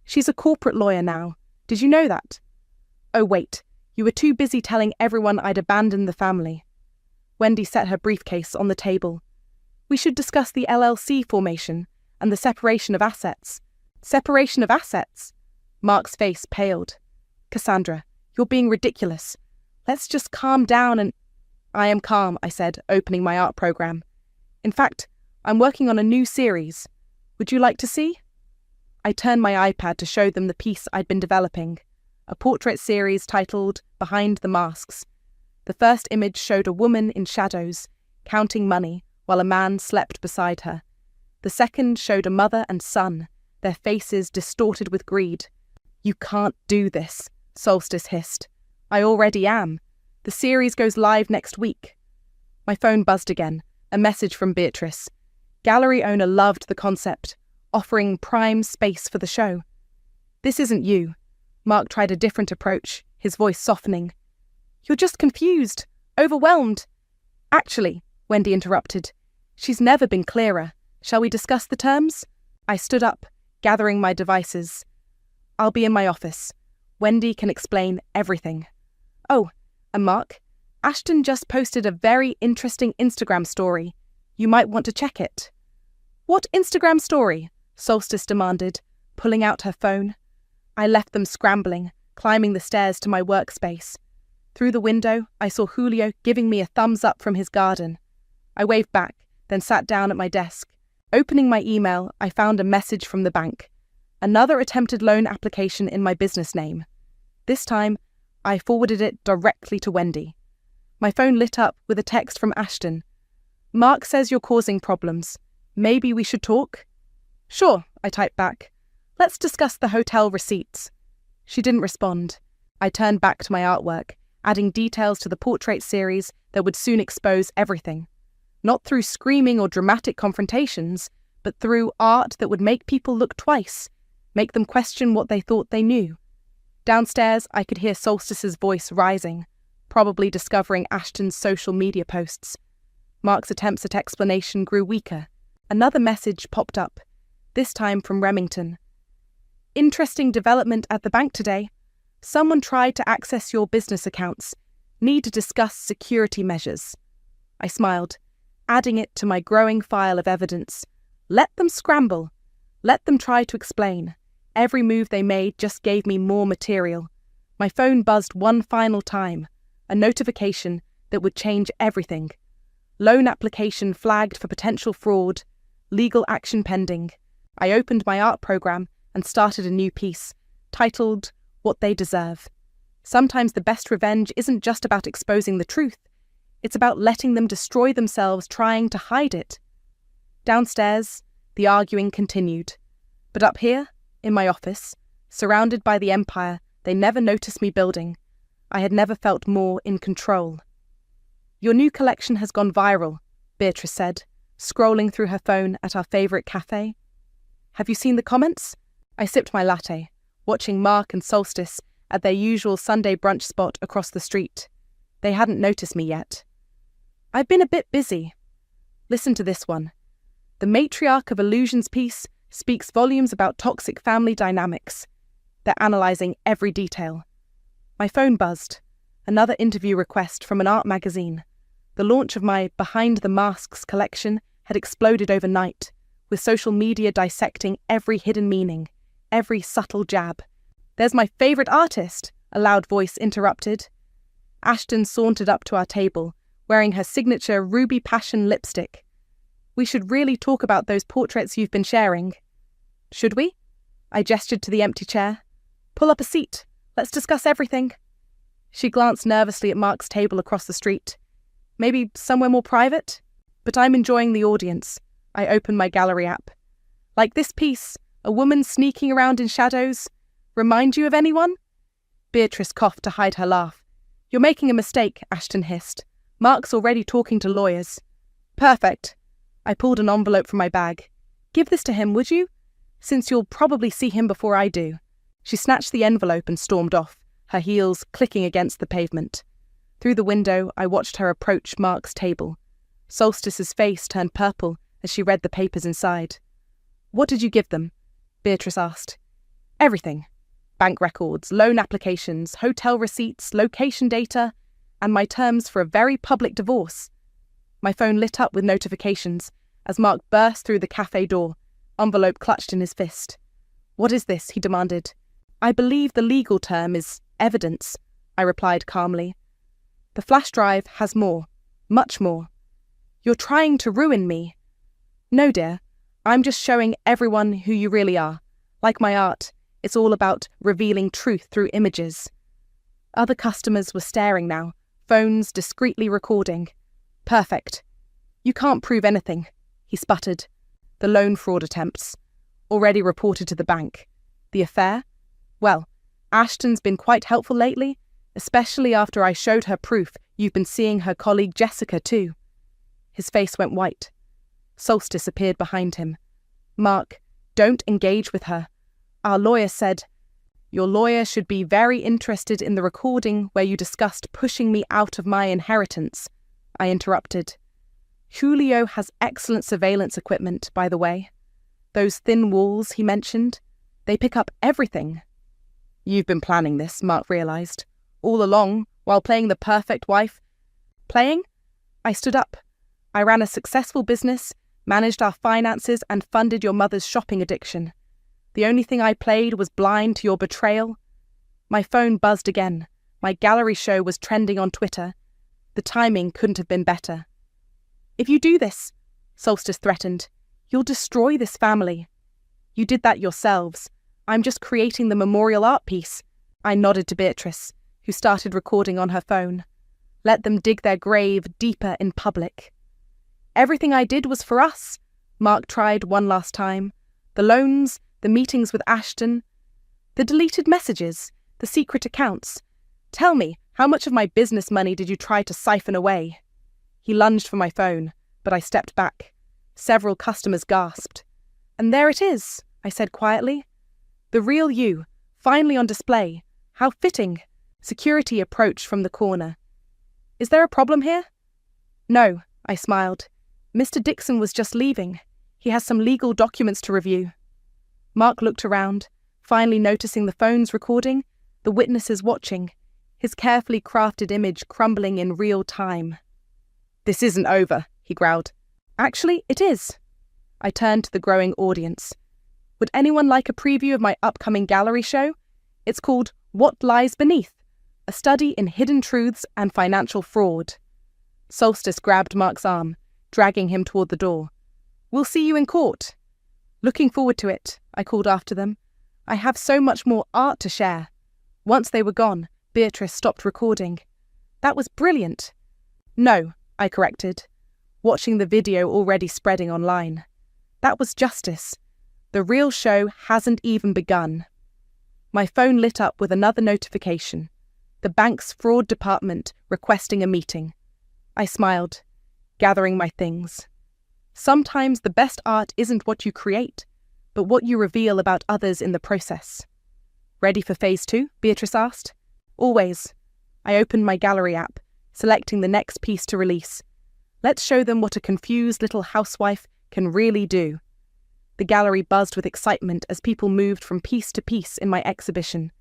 She's a corporate lawyer now. Did you know that? Oh, wait. You were too busy telling everyone I'd abandoned the family. Wendy set her briefcase on the table. We should discuss the LLC formation and the separation of assets. Separation of assets? Mark's face paled. Cassandra, you're being ridiculous. Let's just calm down and... I am calm, I said, opening my art program. In fact, I'm working on a new series. Would you like to see? I turned my iPad to show them the piece I'd been developing, a portrait series titled Behind the Masks. The first image showed a woman in shadows, counting money, while a man slept beside her. The second showed a mother and son, their faces distorted with greed. You can't do this, Solstice hissed. I already am. The series goes live next week. My phone buzzed again, a message from Beatrice. Gallery owner loved the concept, offering prime space for the show. This isn't you. Mark tried a different approach, his voice softening. You're just confused, overwhelmed. Actually, Wendy interrupted, she's never been clearer. Shall we discuss the terms? I stood up, gathering my devices. I'll be in my office. Wendy can explain everything. Oh, and Mark, Ashton just posted a very interesting Instagram story. You might want to check it. What Instagram story? Solstice demanded, pulling out her phone. I left them scrambling, climbing the stairs to my workspace. Through the window, I saw Julio giving me a thumbs up from his garden. I waved back, then sat down at my desk. Opening my email, I found a message from the bank. Another attempted loan application in my business name. This time, I forwarded it directly to Wendy. My phone lit up with a text from Ashton. Mark says you're causing problems. Maybe we should talk? Sure, I typed back. Let's discuss the hotel receipts. She didn't respond. I turned back to my artwork, adding details to the portrait series that would soon expose everything. Not through screaming or dramatic confrontations, but through art that would make people look twice, make them question what they thought they knew. Downstairs, I could hear Solstice's voice rising, probably discovering Ashton's social media posts. Mark's attempts at explanation grew weaker. Another message popped up, this time from Remington. Interesting development at the bank today. Someone tried to access your business accounts. Need to discuss security measures. I smiled, adding it to my growing file of evidence. Let them scramble. Let them try to explain. Every move they made just gave me more material. My phone buzzed one final time, a notification that would change everything. Loan application flagged for potential fraud. Legal action pending. I opened my art program and started a new piece, titled What They Deserve. Sometimes the best revenge isn't just about exposing the truth. It's about letting them destroy themselves trying to hide it. Downstairs, the arguing continued. But up here, in my office, surrounded by the empire they never noticed me building, I had never felt more in control. Your new collection has gone viral, Beatrice said, scrolling through her phone at our favourite cafe. Have you seen the comments? I sipped my latte, watching Mark and Solstice at their usual Sunday brunch spot across the street. They hadn't noticed me yet. I've been a bit busy. Listen to this one. The matriarch of Illusions piece speaks volumes about toxic family dynamics. They're analysing every detail. My phone buzzed. Another interview request from an art magazine. The launch of my Behind the Masks collection had exploded overnight, with social media dissecting every hidden meaning, every subtle jab. There's my favourite artist, a loud voice interrupted. Ashton sauntered up to our table, wearing her signature Ruby Passion lipstick. We should really talk about those portraits you've been sharing. Should we? I gestured to the empty chair. Pull up a seat. Let's discuss everything. She glanced nervously at Mark's table across the street. Maybe somewhere more private? But I'm enjoying the audience. I opened my gallery app. Like this piece, a woman sneaking around in shadows. Remind you of anyone? Beatrice coughed to hide her laugh. You're making a mistake, Ashton hissed. Mark's already talking to lawyers. Perfect. I pulled an envelope from my bag. Give this to him, would you? Since you'll probably see him before I do. She snatched the envelope and stormed off, her heels clicking against the pavement. Through the window, I watched her approach Mark's table. Solstice's face turned purple as she read the papers inside. What did you give them? Beatrice asked. Everything. Bank records, loan applications, hotel receipts, location data, and my terms for a very public divorce. My phone lit up with notifications as Mark burst through the cafe door, envelope clutched in his fist. What is this? He demanded. I believe the legal term is evidence, I replied calmly. The flash drive has more, much more. You're trying to ruin me. No, dear. I'm just showing everyone who you really are. Like my art, it's all about revealing truth through images. Other customers were staring now, phones discreetly recording. Perfect. You can't prove anything, he sputtered. The loan fraud attempts. Already reported to the bank. The affair? Well, Ashton's been quite helpful lately, especially after I showed her proof you've been seeing her colleague Jessica too. His face went white. Solstice appeared behind him. Mark, don't engage with her. Our lawyer said, your lawyer should be very interested in the recording where you discussed pushing me out of my inheritance, I interrupted. Julio has excellent surveillance equipment, by the way. Those thin walls he mentioned, they pick up everything. You've been planning this, Mark realised. All along, while playing the perfect wife. Playing? I stood up. I ran a successful business, managed our finances and funded your mother's shopping addiction. The only thing I played was blind to your betrayal. My phone buzzed again. My gallery show was trending on Twitter. The timing couldn't have been better. If you do this, Solstice threatened, you'll destroy this family. You did that yourselves. I'm just creating the memorial art piece. I nodded to Beatrice, who started recording on her phone. Let them dig their grave deeper in public. Everything I did was for us, Mark tried one last time. The loans, the meetings with Ashton, the deleted messages, the secret accounts. Tell me, how much of my business money did you try to siphon away? He lunged for my phone, but I stepped back. Several customers gasped. And there it is, I said quietly. The real you, finally on display. How fitting. Security approached from the corner. Is there a problem here? No, I smiled. Mr. Dixon was just leaving. He has some legal documents to review. Mark looked around, finally noticing the phone's recording, the witnesses watching, his carefully crafted image crumbling in real time. This isn't over, he growled. Actually, it is. I turned to the growing audience. Would anyone like a preview of my upcoming gallery show? It's called What Lies Beneath? A Study in Hidden Truths and Financial Fraud. Solstice grabbed Mark's arm, dragging him toward the door. We'll see you in court. Looking forward to it, I called after them. I have so much more art to share. Once they were gone, Beatrice stopped recording. That was brilliant. No, I corrected, watching the video already spreading online. That was justice. The real show hasn't even begun. My phone lit up with another notification. The bank's fraud department requesting a meeting. I smiled, gathering my things. Sometimes the best art isn't what you create, but what you reveal about others in the process. Ready for phase 2? Beatrice asked. Always. I opened my gallery app, selecting the next piece to release. Let's show them what a confused little housewife can really do. The gallery buzzed with excitement as people moved from piece to piece in my exhibition.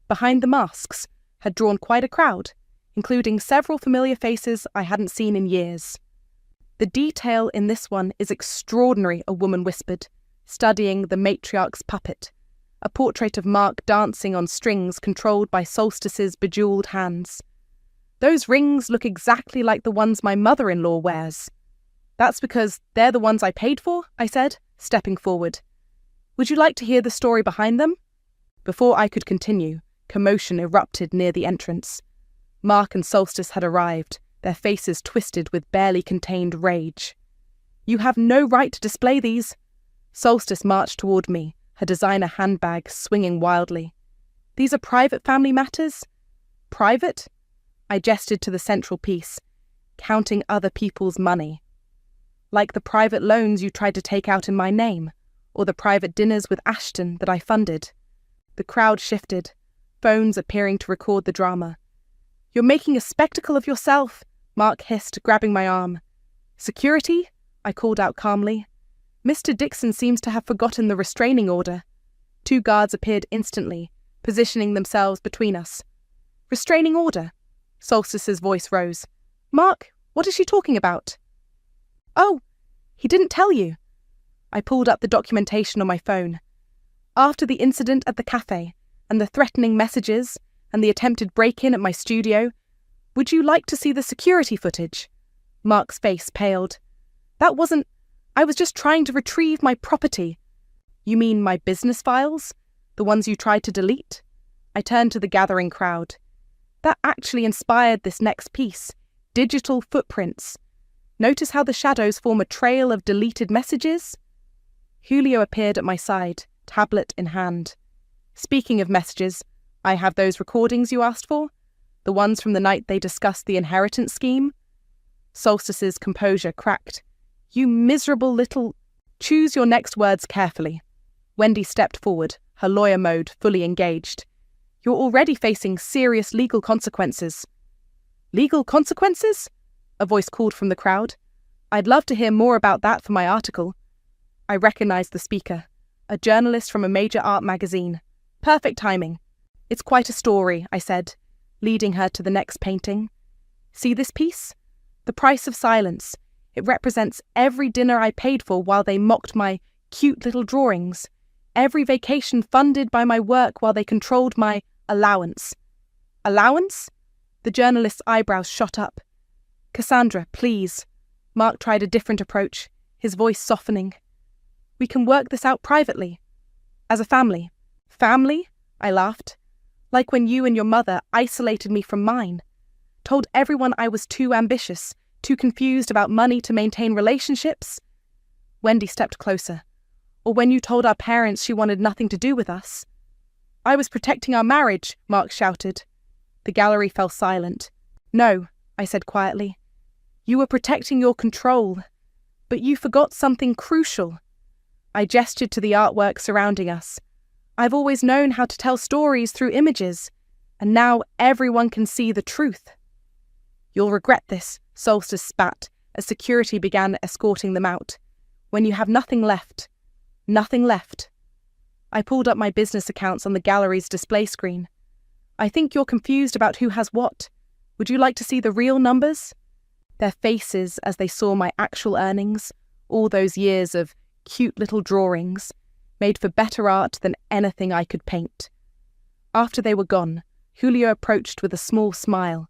Behind the masks had drawn quite a crowd, including several familiar faces I hadn't seen in years. The detail in this one is extraordinary, a woman whispered, studying the matriarch's puppet, a portrait of Mark dancing on strings controlled by Solstice's bejeweled hands. Those rings look exactly like the ones my mother-in-law wears. That's because they're the ones I paid for, I said, stepping forward. Would you like to hear the story behind them? Before I could continue, commotion erupted near the entrance. Mark and Solstice had arrived, their faces twisted with barely contained rage. You have no right to display these. Solstice marched toward me, her designer handbag swinging wildly. These are private family matters? Private? I gestured to the central piece, counting other people's money. Like the private loans you tried to take out in my name, or the private dinners with Ashton that I funded. The crowd shifted, phones appearing to record the drama. You're making a spectacle of yourself, Mark hissed, grabbing my arm. Security? I called out calmly. Mr. Dixon seems to have forgotten the restraining order. 2 guards appeared instantly, positioning themselves between us. Restraining order? Solstice's voice rose. Mark, what is she talking about? Oh, he didn't tell you. I pulled up the documentation on my phone. After the incident at the cafe, and the threatening messages, and the attempted break-in at my studio, would you like to see the security footage? Mark's face paled. I was just trying to retrieve my property. You mean my business files? The ones you tried to delete? I turned to the gathering crowd. That actually inspired this next piece, digital footprints. Notice how the shadows form a trail of deleted messages? Julio appeared at my side, tablet in hand. Speaking of messages, I have those recordings you asked for? The ones from the night they discussed the inheritance scheme? Solstice's composure cracked. You miserable little... Choose your next words carefully. Wendy stepped forward, her lawyer mode fully engaged. You're already facing serious legal consequences. Legal consequences? A voice called from the crowd. I'd love to hear more about that for my article. I recognized the speaker, a journalist from a major art magazine. Perfect timing. It's quite a story, I said, leading her to the next painting. See this piece? The Price of Silence. It represents every dinner I paid for while they mocked my cute little drawings, every vacation funded by my work while they controlled my allowance. Allowance? The journalist's eyebrows shot up. Cassandra, please. Mark tried a different approach, his voice softening. We can work this out privately. As a family. Family? I laughed. Like when you and your mother isolated me from mine. Told everyone I was too ambitious, too confused about money to maintain relationships. Wendy stepped closer. Or when you told our parents she wanted nothing to do with us. I was protecting our marriage, Mark shouted. The gallery fell silent. No, I said quietly. You were protecting your control. But you forgot something crucial. I gestured to the artwork surrounding us. I've always known how to tell stories through images, and now everyone can see the truth. You'll regret this, Solstice spat, as security began escorting them out. When you have nothing left. Nothing left. I pulled up my business accounts on the gallery's display screen. I think you're confused about who has what. Would you like to see the real numbers? Their faces as they saw my actual earnings, all those years of cute little drawings, made for better art than anything I could paint. After they were gone, Julio approached with a small smile.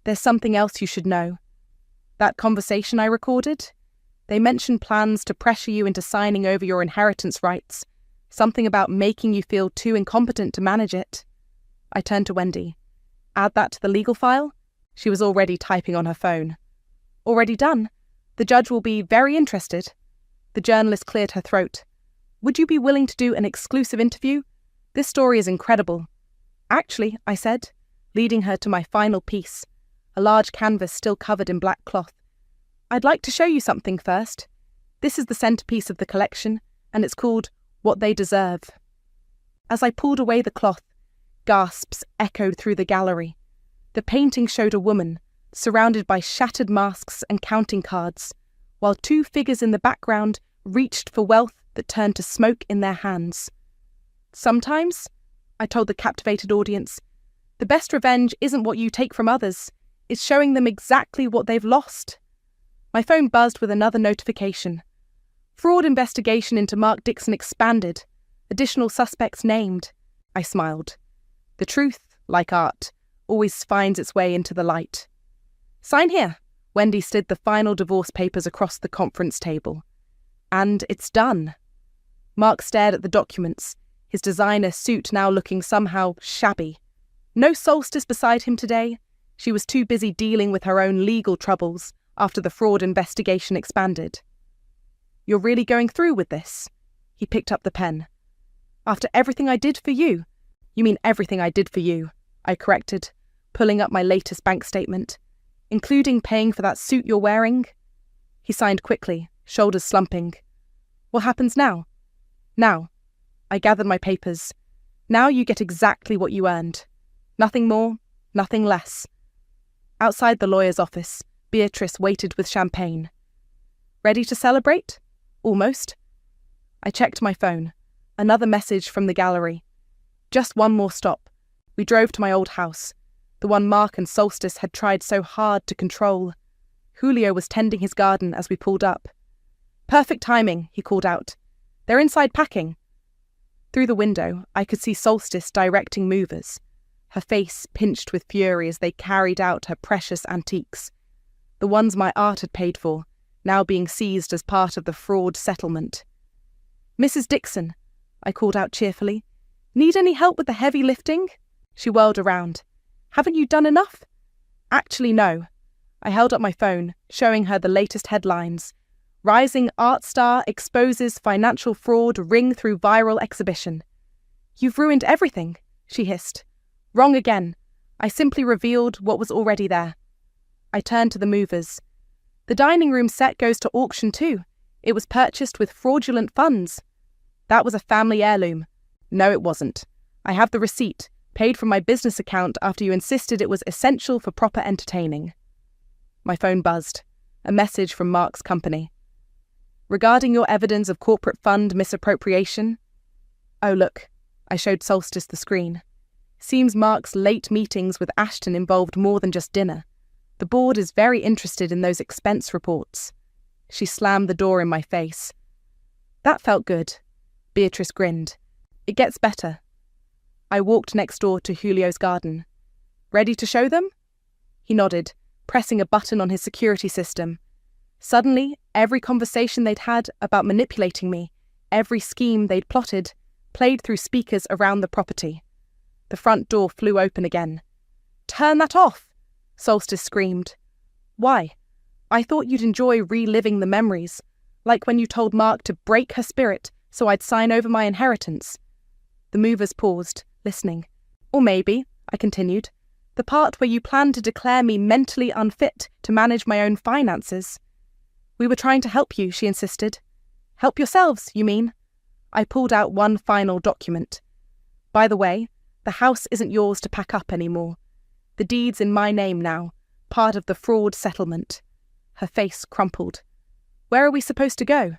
There's something else you should know. That conversation I recorded? They mentioned plans to pressure you into signing over your inheritance rights, something about making you feel too incompetent to manage it. I turned to Wendy. Add that to the legal file? She was already typing on her phone. Already done. The judge will be very interested. The journalist cleared her throat. Would you be willing to do an exclusive interview? This story is incredible. Actually, I said, leading her to my final piece, a large canvas still covered in black cloth. "I'd like to show you something first. This is the centerpiece of the collection, and it's called What They Deserve." As I pulled away the cloth, gasps echoed through the gallery. The painting showed a woman, surrounded by shattered masks and counting cards, while two figures in the background reached for wealth that turned to smoke in their hands. "Sometimes," I told the captivated audience, "the best revenge isn't what you take from others, it's showing them exactly what they've lost." My phone buzzed with another notification. Fraud investigation into Mark Dixon expanded. Additional suspects named. I smiled. The truth, like art, always finds its way into the light. "Sign here." Wendy slid the final divorce papers across the conference table. "And it's done." Mark stared at the documents, his designer suit now looking somehow shabby. No Solstice beside him today. She was too busy dealing with her own legal troubles after the fraud investigation expanded. "You're really going through with this?" He picked up the pen. "After everything I did for you." "You mean everything I did for you," I corrected, pulling up my latest bank statement. "Including paying for that suit you're wearing?" He signed quickly, shoulders slumping. "What happens now?" "Now." I gathered my papers. "Now you get exactly what you earned. Nothing more, nothing less." Outside the lawyer's office, Beatrice waited with champagne. "Ready to celebrate?" "Almost." I checked my phone. Another message from the gallery. "Just one more stop." We drove to my old house, the one Mark and Solstice had tried so hard to control. Julio was tending his garden as we pulled up. "Perfect timing," he called out. "They're inside packing." Through the window, I could see Solstice directing movers, her face pinched with fury as they carried out her precious antiques. The ones my art had paid for, now being seized as part of the fraud settlement. "Mrs. Dixon," I called out cheerfully. "Need any help with the heavy lifting?" She whirled around. "Haven't you done enough?" "Actually, no." I held up my phone, showing her the latest headlines. "Rising art star exposes financial fraud ring through viral exhibition." "You've ruined everything," she hissed. "Wrong again. I simply revealed what was already there." I turned to the movers. "The dining room set goes to auction too. It was purchased with fraudulent funds." "That was a family heirloom." "No, it wasn't. I have the receipt, paid from my business account after you insisted it was essential for proper entertaining." My phone buzzed. A message from Mark's company. "Regarding your evidence of corporate fund misappropriation." "Oh, look." I showed Solstice the screen. "Seems Mark's late meetings with Ashton involved more than just dinner. The board is very interested in those expense reports." She slammed the door in my face. "That felt good." Beatrice grinned. "It gets better." I walked next door to Julio's garden. "Ready to show them?" He nodded, pressing a button on his security system. Suddenly, every conversation they'd had about manipulating me, every scheme they'd plotted, played through speakers around the property. The front door flew open again. "Turn that off!" Solstice screamed. "Why?" "I thought you'd enjoy reliving the memories, like when you told Mark to break her spirit so I'd sign over my inheritance." The movers paused, listening. "Or maybe," I continued, "the part where you planned to declare me mentally unfit to manage my own finances." "We were trying to help you," she insisted. "Help yourselves, you mean?" I pulled out one final document. "By the way, the house isn't yours to pack up anymore. The deed's in my name now, part of the fraud settlement." Her face crumpled. "Where are we supposed to go?"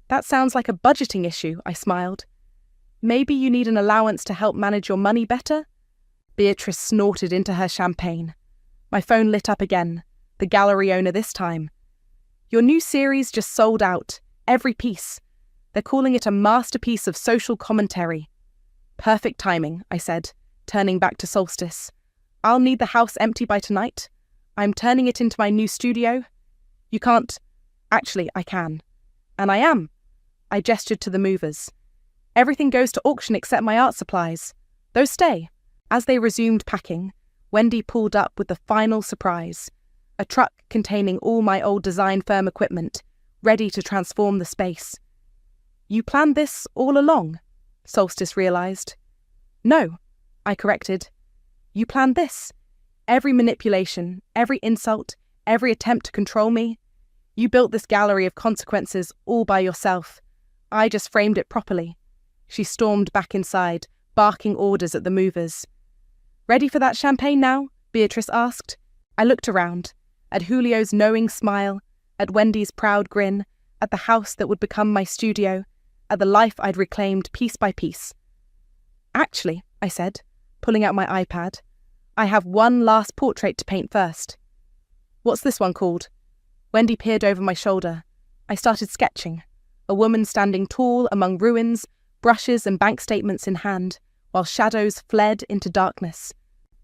"That sounds like a budgeting issue," I smiled. "Maybe you need an allowance to help manage your money better?" Beatrice snorted into her champagne. My phone lit up again, the gallery owner this time. "Your new series just sold out, every piece. They're calling it a masterpiece of social commentary." "Perfect timing," I said, turning back to Solstice. "I'll need the house empty by tonight. I'm turning it into my new studio." "You can't." "Actually, I can. And I am." I gestured to the movers. "Everything goes to auction except my art supplies. Those stay." As they resumed packing, Wendy pulled up with the final surprise. A truck containing all my old design firm equipment, ready to transform the space. "You planned this all along?" Solstice realized. "No," I corrected. "You planned this. Every manipulation, every insult, every attempt to control me. You built this gallery of consequences all by yourself. I just framed it properly. She stormed back inside, barking orders at the movers. Ready for that champagne now? Beatrice asked. I looked around, at Julio's knowing smile, at Wendy's proud grin, at the house that would become my studio, at the life I'd reclaimed piece by piece. Actually, I said, pulling out my iPad, I have one last portrait to paint first. What's this one called? Wendy peered over my shoulder. I started sketching, a woman standing tall among ruins, brushes and bank statements in hand, while shadows fled into darkness.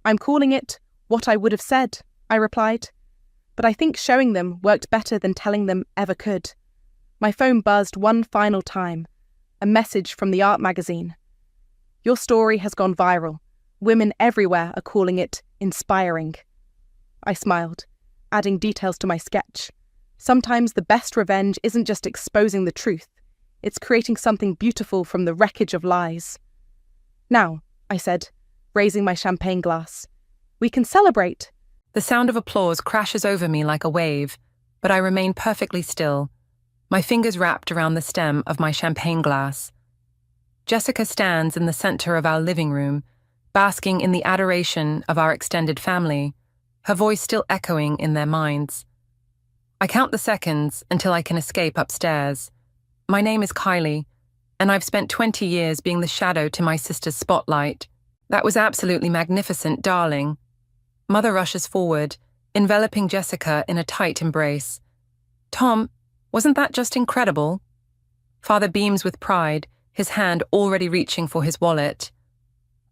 I'm calling it What I Would Have Said, I replied. But I think showing them worked better than telling them ever could. My phone buzzed one final time, a message from the art magazine. Your story has gone viral. Women everywhere are calling it inspiring. I smiled, adding details to my sketch. Sometimes the best revenge isn't just exposing the truth, it's creating something beautiful from the wreckage of lies. Now, I said, raising my champagne glass, we can celebrate. The sound of applause crashes over me like a wave, but I remain perfectly still, my fingers wrapped around the stem of my champagne glass. Jessica stands in the center of our living room, basking in the adoration of our extended family, her voice still echoing in their minds. I count the seconds until I can escape upstairs. My name is Kylie, and I've spent 20 years being the shadow to my sister's spotlight. That was absolutely magnificent, darling. Mother rushes forward, enveloping Jessica in a tight embrace. Tom, wasn't that just incredible? Father beams with pride, his hand already reaching for his wallet.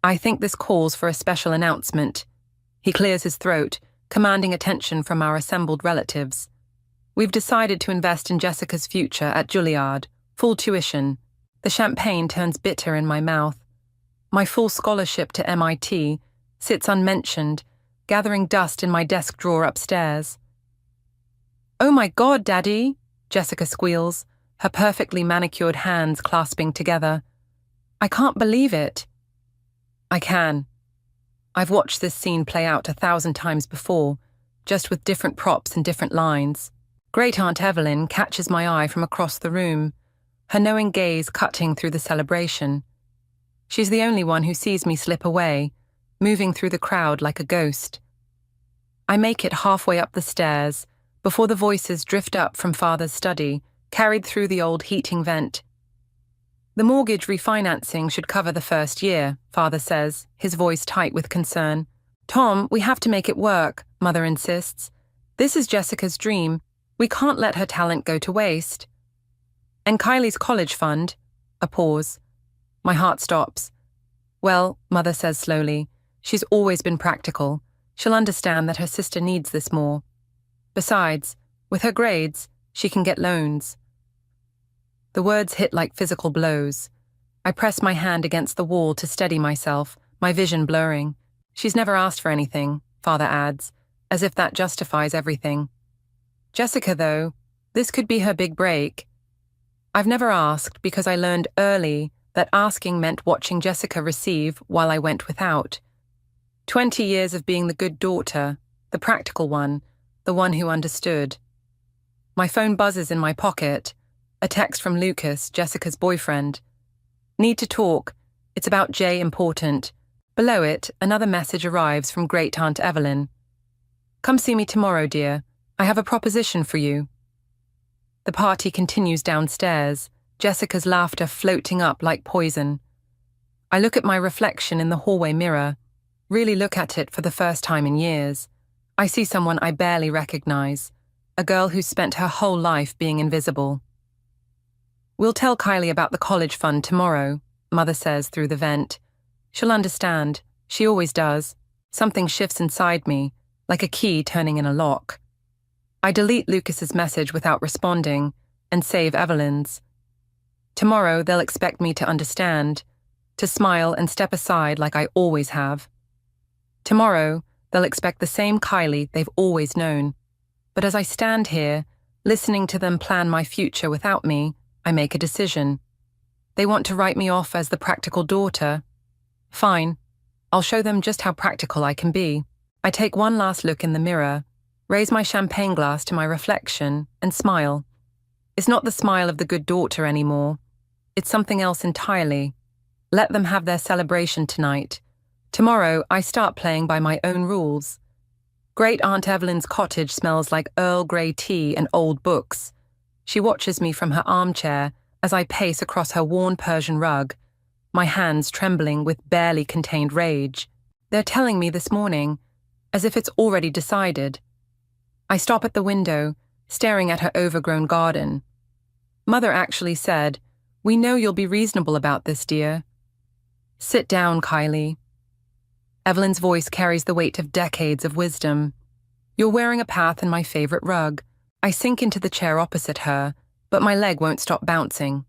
I think this calls for a special announcement. He clears his throat, commanding attention from our assembled relatives. We've decided to invest in Jessica's future at Juilliard, full tuition. The champagne turns bitter in my mouth. My full scholarship to MIT sits unmentioned, gathering dust in my desk drawer upstairs. Oh my God, Daddy, Jessica squeals, her perfectly manicured hands clasping together. I can't believe it. I can. I've watched this scene play out 1,000 times before, just with different props and different lines. Great Aunt Evelyn catches my eye from across the room, her knowing gaze cutting through the celebration. She's the only one who sees me slip away, moving through the crowd like a ghost. I make it halfway up the stairs, before the voices drift up from Father's study, carried through the old heating vent. The mortgage refinancing should cover the first year, Father says, his voice tight with concern. Tom, we have to make it work, Mother insists. This is Jessica's dream. We can't let her talent go to waste. And Kylie's college fund. A pause. My heart stops. Well, Mother says slowly, she's always been practical. She'll understand that her sister needs this more. Besides, with her grades, she can get loans. The words hit like physical blows. I press my hand against the wall to steady myself, my vision blurring. She's never asked for anything, Father adds, as if that justifies everything. Jessica, though, this could be her big break. I've never asked because I learned early that asking meant watching Jessica receive while I went without. 20 years of being the good daughter, the practical one, the one who understood. My phone buzzes in my pocket, a text from Lucas, Jessica's boyfriend. Need to talk. It's about Jay important. Below it, another message arrives from Great Aunt Evelyn. Come see me tomorrow, dear. I have a proposition for you. The party continues downstairs, Jessica's laughter floating up like poison. I look at my reflection in the hallway mirror, really look at it for the first time in years. I see someone I barely recognize, a girl who's spent her whole life being invisible. We'll tell Kylie about the college fund tomorrow, Mother says through the vent. She'll understand. She always does. Something shifts inside me, like a key turning in a lock. I delete Lucas's message without responding and save Evelyn's. Tomorrow they'll expect me to understand, to smile and step aside like I always have. Tomorrow they'll expect the same Kylie they've always known. But as I stand here, listening to them plan my future without me, I make a decision. They want to write me off as the practical daughter. Fine. I'll show them just how practical I can be. I take one last look in the mirror, raise my champagne glass to my reflection, and smile. It's not the smile of the good daughter anymore. It's something else entirely. Let them have their celebration tonight. Tomorrow, I start playing by my own rules. Great Aunt Evelyn's cottage smells like Earl Grey tea and old books. She watches me from her armchair as I pace across her worn Persian rug, my hands trembling with barely contained rage. They're telling me this morning, as if it's already decided. I stop at the window, staring at her overgrown garden. Mother actually said, "We know you'll be reasonable about this, dear." "Sit down, Kylie." Evelyn's voice carries the weight of decades of wisdom. "You're wearing a path in my favorite rug." I sink into the chair opposite her, but my leg won't stop bouncing.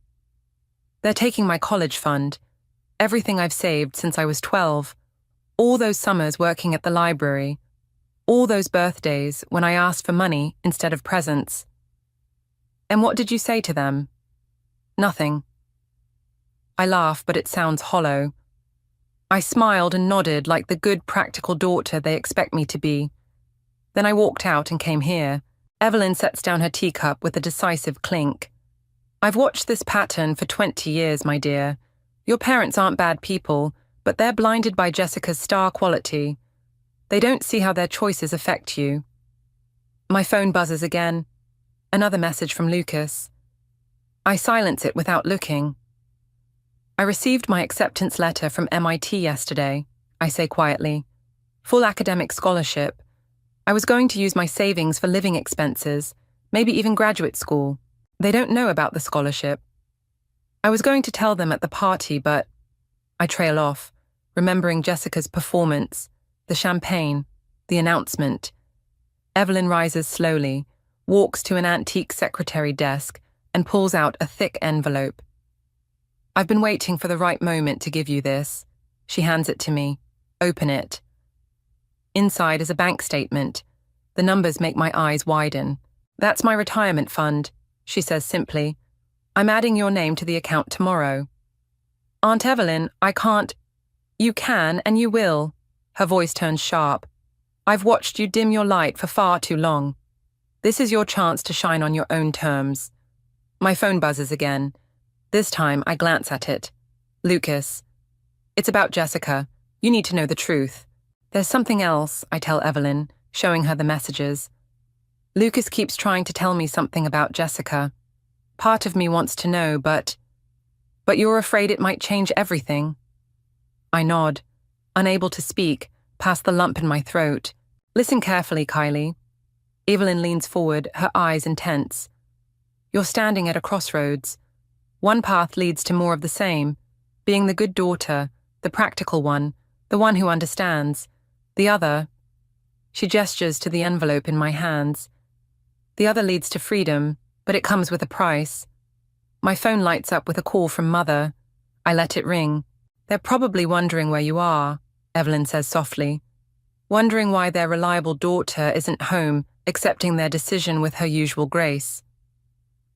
"They're taking my college fund, everything I've saved since I was 12, all those summers working at the library, all those birthdays when I asked for money instead of presents." "And what did you say to them?" "Nothing." I laugh, but it sounds hollow. I smiled and nodded like the good, practical daughter they expect me to be. Then I walked out and came here. Evelyn sets down her teacup with a decisive clink. "I've watched this pattern for 20 years, my dear. Your parents aren't bad people, but they're blinded by Jessica's star quality. They don't see how their choices affect you." My phone buzzes again. Another message from Lucas. I silence it without looking. "I received my acceptance letter from MIT yesterday," I say quietly. "Full academic scholarship. I was going to use my savings for living expenses, maybe even graduate school. They don't know about the scholarship. I was going to tell them at the party, but..." I trail off, remembering Jessica's performance, the champagne, the announcement. Evelyn rises slowly, walks to an antique secretary desk, and pulls out a thick envelope. "I've been waiting for the right moment to give you this." She hands it to me. "Open it." Inside is a bank statement. The numbers make my eyes widen. "That's my retirement fund," she says simply. "I'm adding your name to the account tomorrow." "Aunt Evelyn, I can't..." "You can and you will." Her voice turns sharp. "I've watched you dim your light for far too long. This is your chance to shine on your own terms." My phone buzzes again. This time I glance at it. "Lucas." "It's about Jessica. You need to know the truth." "There's something else," I tell Evelyn, showing her the messages. "Lucas keeps trying to tell me something about Jessica. Part of me wants to know, but you're afraid it might change everything." I nod, unable to speak, past the lump in my throat. "Listen carefully, Kylie." Evelyn leans forward, her eyes intense. "You're standing at a crossroads. One path leads to more of the same, being the good daughter, the practical one, the one who understands. The other..." She gestures to the envelope in my hands. "The other leads to freedom, but it comes with a price." My phone lights up with a call from Mother. I let it ring. "They're probably wondering where you are," Evelyn says softly. "Wondering why their reliable daughter isn't home, accepting their decision with her usual grace."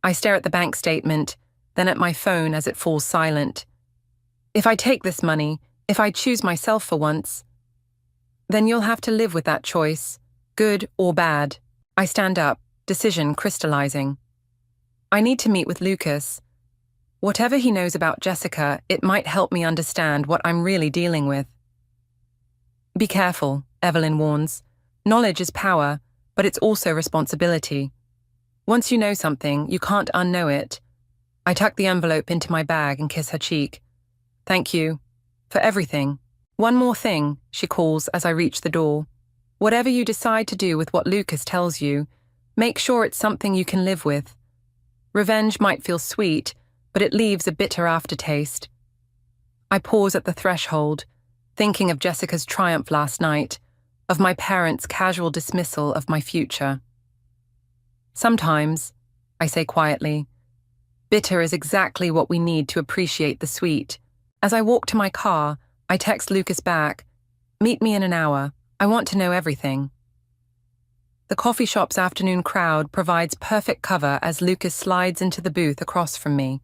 I stare at the bank statement, then at my phone as it falls silent. "If I take this money, if I choose myself for once, then you'll have to live with that choice, good or bad." I stand up, decision crystallizing. "I need to meet with Lucas. Whatever he knows about Jessica, it might help me understand what I'm really dealing with." "Be careful," Evelyn warns. "Knowledge is power, but it's also responsibility. Once you know something, you can't unknow it." I tuck the envelope into my bag and kiss her cheek. "Thank you. For everything. One more thing," she calls as I reach the door. "Whatever you decide to do with what Lucas tells you, make sure it's something you can live with. Revenge might feel sweet, but it leaves a bitter aftertaste." I pause at the threshold, thinking of Jessica's triumph last night, of my parents' casual dismissal of my future. "Sometimes," I say quietly, "bitter is exactly what we need to appreciate the sweet." As I walk to my car, I text Lucas back, "Meet me in an hour. I want to know everything." The coffee shop's afternoon crowd provides perfect cover as Lucas slides into the booth across from me.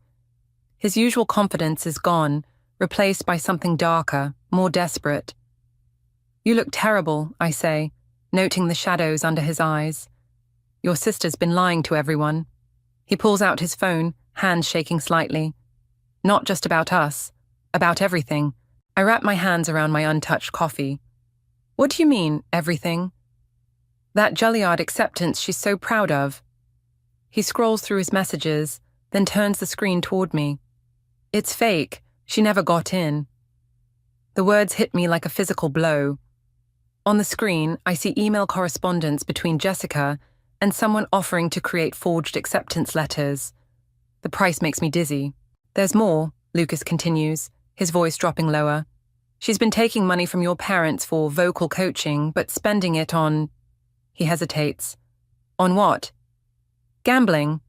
His usual confidence is gone, replaced by something darker, more desperate. You look terrible, I say, noting the shadows under his eyes. Your sister's been lying to everyone. He pulls out his phone, hands shaking slightly. Not just about us, about everything. I wrap my hands around my untouched coffee. What do you mean, everything? That Juilliard acceptance she's so proud of. He scrolls through his messages, then turns the screen toward me. It's fake. She never got in. The words hit me like a physical blow. On the screen, I see email correspondence between Jessica and someone offering to create forged acceptance letters. The price makes me dizzy. There's more, Lucas continues, his voice dropping lower. She's been taking money from your parents for vocal coaching, but spending it on... He hesitates. On what? Gambling.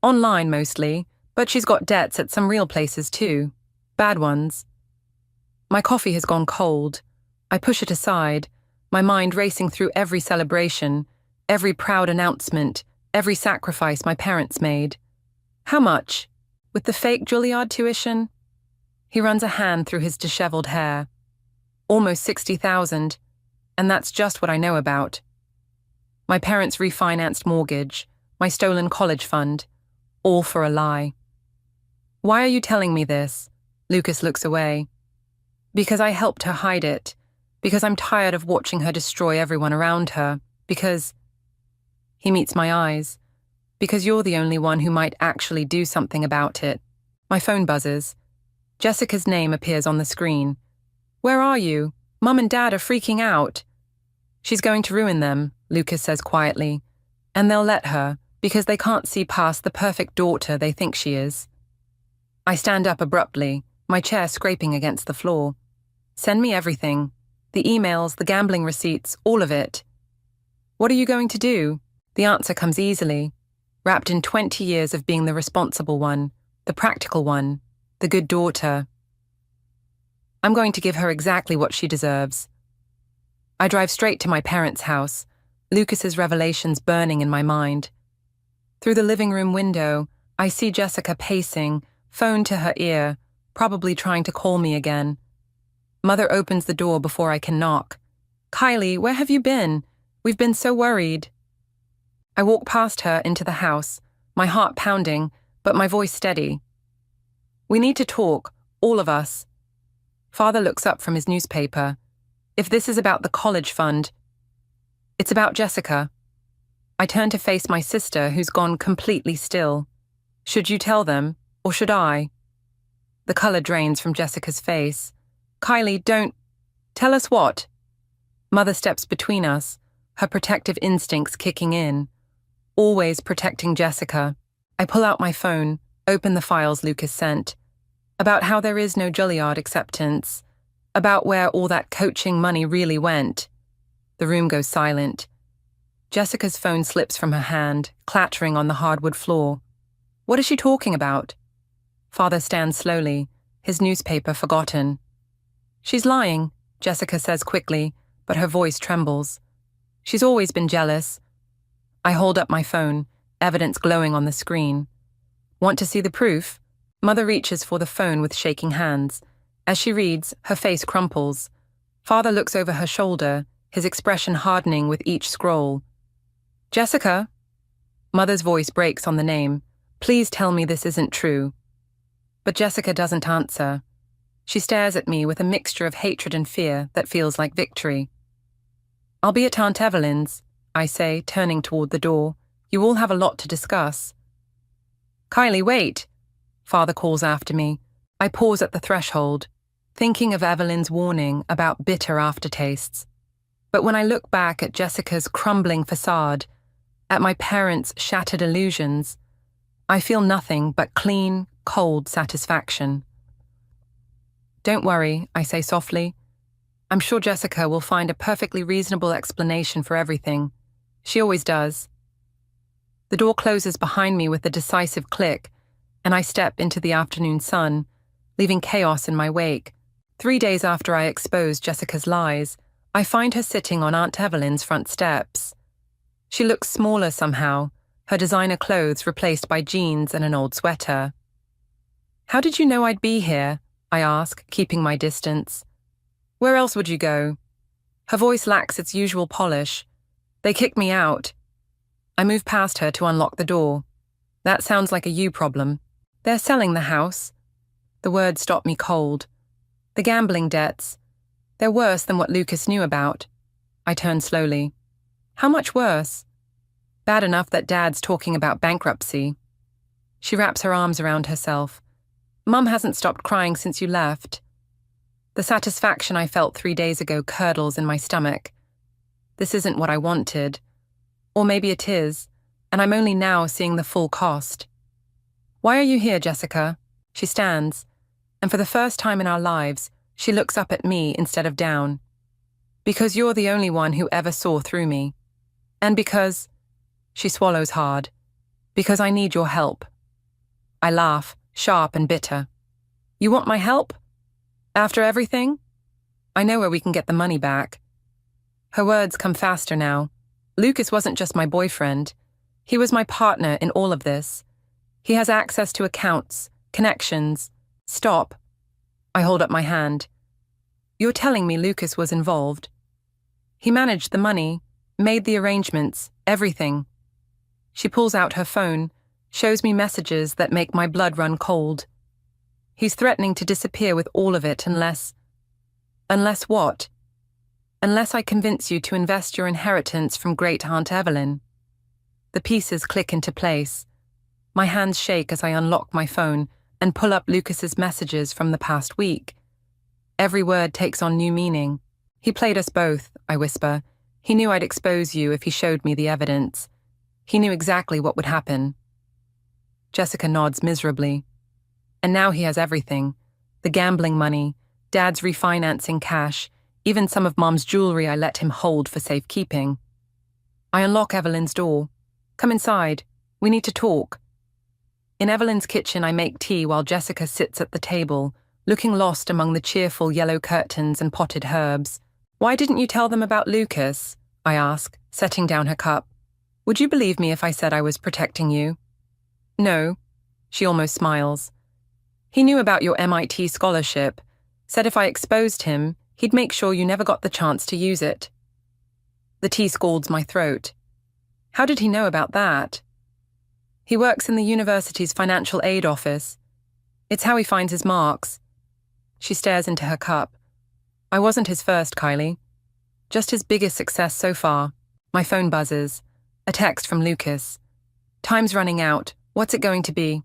Online mostly, but she's got debts at some real places too. Bad ones. My coffee has gone cold. I push it aside, my mind racing through every celebration, every proud announcement, every sacrifice my parents made. How much? With the fake Juilliard tuition? He runs a hand through his disheveled hair. Almost 60,000, and that's just what I know about. My parents' refinanced mortgage, my stolen college fund, all for a lie. Why are you telling me this? Lucas looks away. Because I helped her hide it. Because I'm tired of watching her destroy everyone around her. Because... He meets my eyes. Because you're the only one who might actually do something about it. My phone buzzes. Jessica's name appears on the screen. Where are you? Mum and Dad are freaking out. She's going to ruin them, Lucas says quietly. And they'll let her, because they can't see past the perfect daughter they think she is. I stand up abruptly, my chair scraping against the floor. Send me everything. The emails, the gambling receipts, all of it. What are you going to do? The answer comes easily, wrapped in 20 years of being the responsible one, the practical one, the good daughter. I'm going to give her exactly what she deserves. I drive straight to my parents' house, Lucas's revelations burning in my mind. Through the living room window, I see Jessica pacing, phone to her ear, probably trying to call me again. Mother opens the door before I can knock. Kylie, where have you been? We've been so worried. I walk past her into the house, my heart pounding, but my voice steady. We need to talk, all of us. Father looks up from his newspaper. If this is about the college fund, it's about Jessica. I turn to face my sister, who's gone completely still. Should you tell them, or should I? The color drains from Jessica's face. Kylie, don't... Tell us what? Mother steps between us, her protective instincts kicking in. Always protecting Jessica. I pull out my phone, open the files Lucas sent. About how there is no Juilliard acceptance. About where all that coaching money really went. The room goes silent. Jessica's phone slips from her hand, clattering on the hardwood floor. What is she talking about? Father stands slowly, his newspaper forgotten. She's lying, Jessica says quickly, but her voice trembles. She's always been jealous. I hold up my phone, evidence glowing on the screen. Want to see the proof? Mother reaches for the phone with shaking hands. As she reads, her face crumples. Father looks over her shoulder, his expression hardening with each scroll. Jessica? Mother's voice breaks on the name. Please tell me this isn't true. But Jessica doesn't answer. She stares at me with a mixture of hatred and fear that feels like victory. I'll be at Aunt Evelyn's, I say, turning toward the door. You all have a lot to discuss. Kylie, wait, Father calls after me. I pause at the threshold, thinking of Evelyn's warning about bitter aftertastes. But when I look back at Jessica's crumbling facade, at my parents' shattered illusions, I feel nothing but clean, cold satisfaction. Don't worry, I say softly. I'm sure Jessica will find a perfectly reasonable explanation for everything. She always does. The door closes behind me with a decisive click, and I step into the afternoon sun, leaving chaos in my wake. 3 days after I expose Jessica's lies, I find her sitting on Aunt Evelyn's front steps. She looks smaller somehow, her designer clothes replaced by jeans and an old sweater. How did you know I'd be here? I ask, keeping my distance. Where else would you go? Her voice lacks its usual polish. They kicked me out. I move past her to unlock the door. That sounds like a you problem. They're selling the house. The words stop me cold. The gambling debts. They're worse than what Lucas knew about. I turn slowly. How much worse? Bad enough that Dad's talking about bankruptcy. She wraps her arms around herself. Mum hasn't stopped crying since you left. The satisfaction I felt 3 days ago curdles in my stomach. This isn't what I wanted. Or maybe it is, and I'm only now seeing the full cost. Why are you here, Jessica? She stands, and for the first time in our lives, she looks up at me instead of down. Because you're the only one who ever saw through me. And because... She swallows hard. Because I need your help. I laugh, sharp and bitter. You want my help? After everything? I know where we can get the money back. Her words come faster now. Lucas wasn't just my boyfriend. He was my partner in all of this. He has access to accounts, connections. Stop. I hold up my hand. You're telling me Lucas was involved? He managed the money, made the arrangements, everything. She pulls out her phone, shows me messages that make my blood run cold. He's threatening to disappear with all of it unless... Unless what? Unless I convince you to invest your inheritance from Great Aunt Evelyn. The pieces click into place. My hands shake as I unlock my phone and pull up Lucas's messages from the past week. Every word takes on new meaning. He played us both, I whisper. He knew I'd expose you if he showed me the evidence. He knew exactly what would happen. Jessica nods miserably. And now he has everything. The gambling money, Dad's refinancing cash, even some of Mom's jewelry I let him hold for safekeeping. I unlock Evelyn's door. Come inside. We need to talk. In Evelyn's kitchen, I make tea while Jessica sits at the table, looking lost among the cheerful yellow curtains and potted herbs. Why didn't you tell them about Lucas? I ask, setting down her cup. Would you believe me if I said I was protecting you? No. She almost smiles. He knew about your MIT scholarship, said if I exposed him, he'd make sure you never got the chance to use it. The tea scalds my throat. How did he know about that? He works in the university's financial aid office. It's how he finds his marks. She stares into her cup. I wasn't his first, Kylie. Just his biggest success so far. My phone buzzes. A text from Lucas. Time's running out. What's it going to be?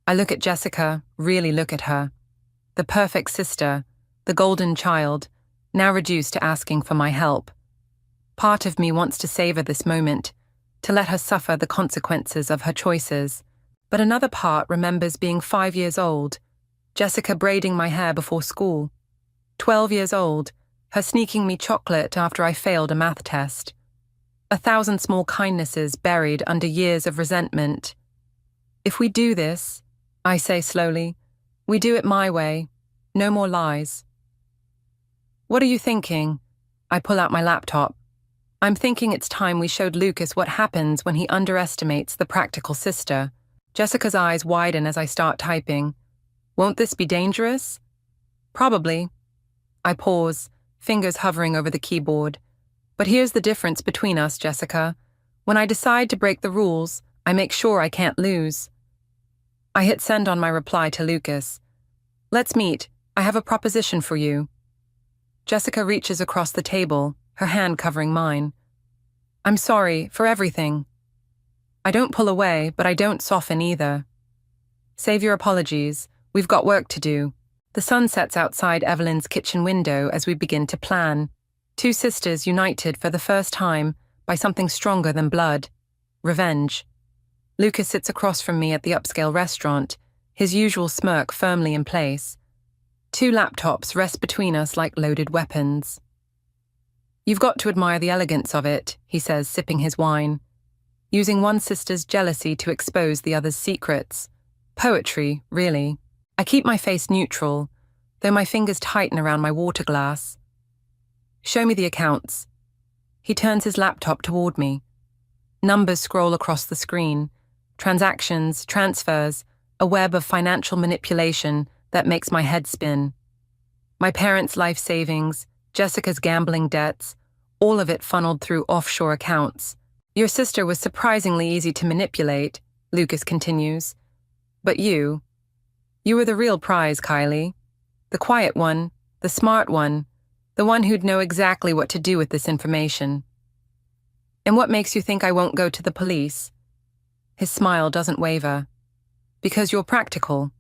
I look at Jessica, really look at her. The perfect sister, the golden child, now reduced to asking for my help. Part of me wants to savor this moment, to let her suffer the consequences of her choices. But another part remembers being 5 years old, Jessica braiding my hair before school. 12 years old, her sneaking me chocolate after I failed a math test. 1,000 small kindnesses buried under years of resentment. If we do this, I say slowly, we do it my way. No more lies. What are you thinking? I pull out my laptop. I'm thinking it's time we showed Lucas what happens when he underestimates the practical sister. Jessica's eyes widen as I start typing. Won't this be dangerous? Probably. I pause, fingers hovering over the keyboard. But here's the difference between us, Jessica. When I decide to break the rules, I make sure I can't lose. I hit send on my reply to Lucas. Let's meet. I have a proposition for you. Jessica reaches across the table, her hand covering mine. I'm sorry for everything. I don't pull away, but I don't soften either. Save your apologies. We've got work to do. The sun sets outside Evelyn's kitchen window as we begin to plan. Two sisters united for the first time by something stronger than blood. Revenge. Lucas sits across from me at the upscale restaurant, his usual smirk firmly in place. 2 laptops rest between us like loaded weapons. You've got to admire the elegance of it, he says, sipping his wine. Using one sister's jealousy to expose the other's secrets. Poetry, really. I keep my face neutral, though my fingers tighten around my water glass. Show me the accounts. He turns his laptop toward me. Numbers scroll across the screen. Transactions, transfers, a web of financial manipulation that makes my head spin. My parents' life savings, Jessica's gambling debts, all of it funneled through offshore accounts. Your sister was surprisingly easy to manipulate, Lucas continues. But you were the real prize, Kylie. The quiet one, the smart one, the one who'd know exactly what to do with this information. And what makes you think I won't go to the police? His smile doesn't waver. Because you're practical.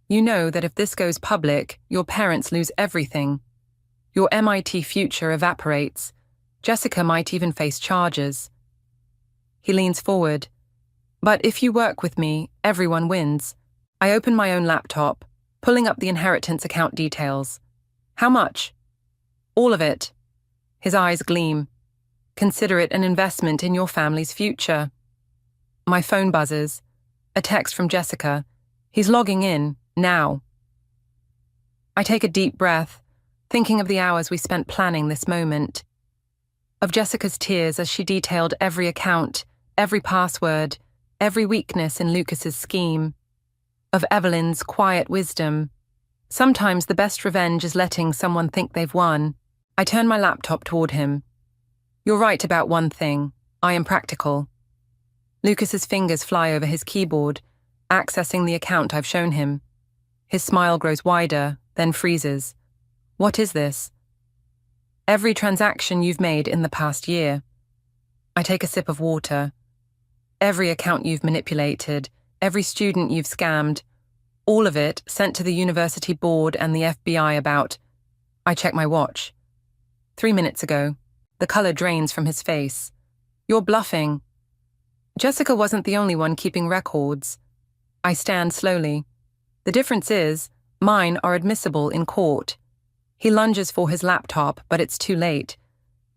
You know that if this goes public, your parents lose everything. Your MIT future evaporates. Jessica might even face charges. He leans forward. But if you work with me, everyone wins. I open my own laptop, pulling up the inheritance account details. How much? All of it. His eyes gleam. Consider it an investment in your family's future. My phone buzzes. A text from Jessica. He's logging in, now. I take a deep breath, thinking of the hours we spent planning this moment. Of Jessica's tears as she detailed every account, every password, every weakness in Lucas's scheme. Of Evelyn's quiet wisdom. Sometimes the best revenge is letting someone think they've won. I turn my laptop toward him. You're right about one thing. I am practical. Lucas's fingers fly over his keyboard, accessing the account I've shown him. His smile grows wider, then freezes. What is this? Every transaction you've made in the past year. I take a sip of water. Every account you've manipulated, every student you've scammed, all of it sent to the university board and the FBI about. I check my watch. 3 minutes ago. The color drains from his face. You're bluffing. Jessica wasn't the only one keeping records. I stand slowly. The difference is, mine are admissible in court. He lunges for his laptop, but it's too late.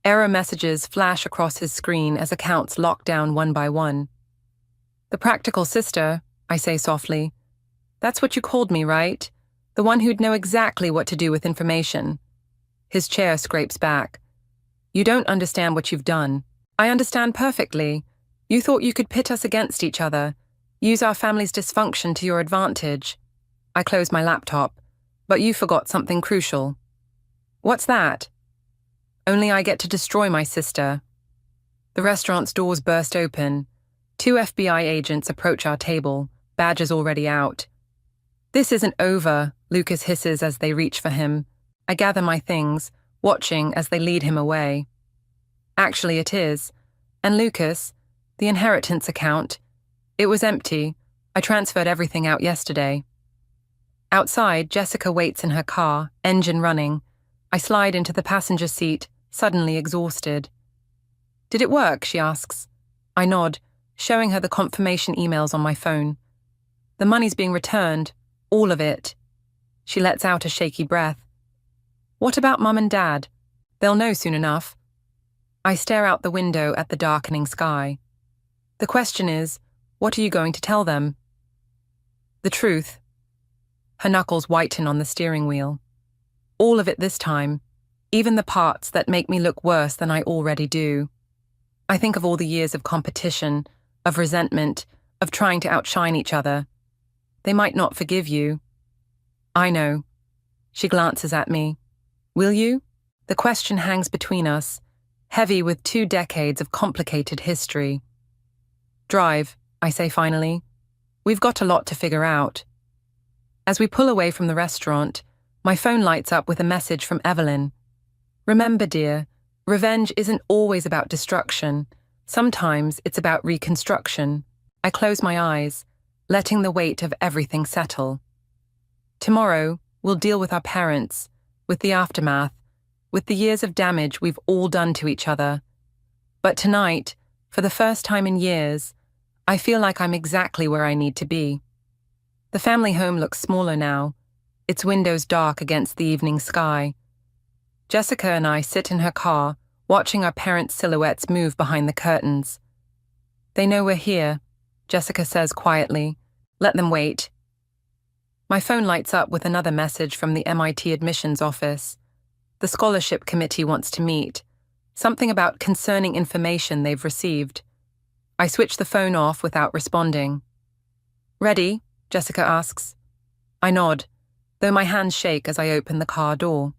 Error messages flash across his screen as accounts lock down one by one. The practical sister, I say softly. That's what you called me, right? The one who'd know exactly what to do with information. His chair scrapes back. You don't understand what you've done. I understand perfectly. You thought you could pit us against each other, use our family's dysfunction to your advantage. I close my laptop, but you forgot something crucial. What's that? Only I get to destroy my sister. The restaurant's doors burst open. 2 FBI agents approach our table, badges already out. This isn't over, Lucas hisses as they reach for him. I gather my things, watching as they lead him away. Actually, it is. And Lucas, the inheritance account, it was empty. I transferred everything out yesterday. Outside, Jessica waits in her car, engine running. I slide into the passenger seat, suddenly exhausted. Did it work? She asks. I nod, showing her the confirmation emails on my phone. The money's being returned, all of it. She lets out a shaky breath. What about Mum and Dad? They'll know soon enough. I stare out the window at the darkening sky. The question is, what are you going to tell them? The truth. Her knuckles whiten on the steering wheel. All of it this time, even the parts that make me look worse than I already do. I think of all the years of competition, of resentment, of trying to outshine each other. They might not forgive you. I know. She glances at me. Will you? The question hangs between us, heavy with 2 decades of complicated history. Drive, I say finally. We've got a lot to figure out. As we pull away from the restaurant, my phone lights up with a message from Evelyn. Remember, dear, revenge isn't always about destruction. Sometimes it's about reconstruction. I close my eyes, letting the weight of everything settle. Tomorrow, we'll deal with our parents, with the aftermath, with the years of damage we've all done to each other. But tonight, for the first time in years, I feel like I'm exactly where I need to be. The family home looks smaller now, its windows dark against the evening sky. Jessica and I sit in her car, watching our parents' silhouettes move behind the curtains. They know we're here, Jessica says quietly. Let them wait. My phone lights up with another message from the MIT admissions office. The scholarship committee wants to meet. Something about concerning information they've received. I switch the phone off without responding. Ready? Jessica asks. I nod, though my hands shake as I open the car door.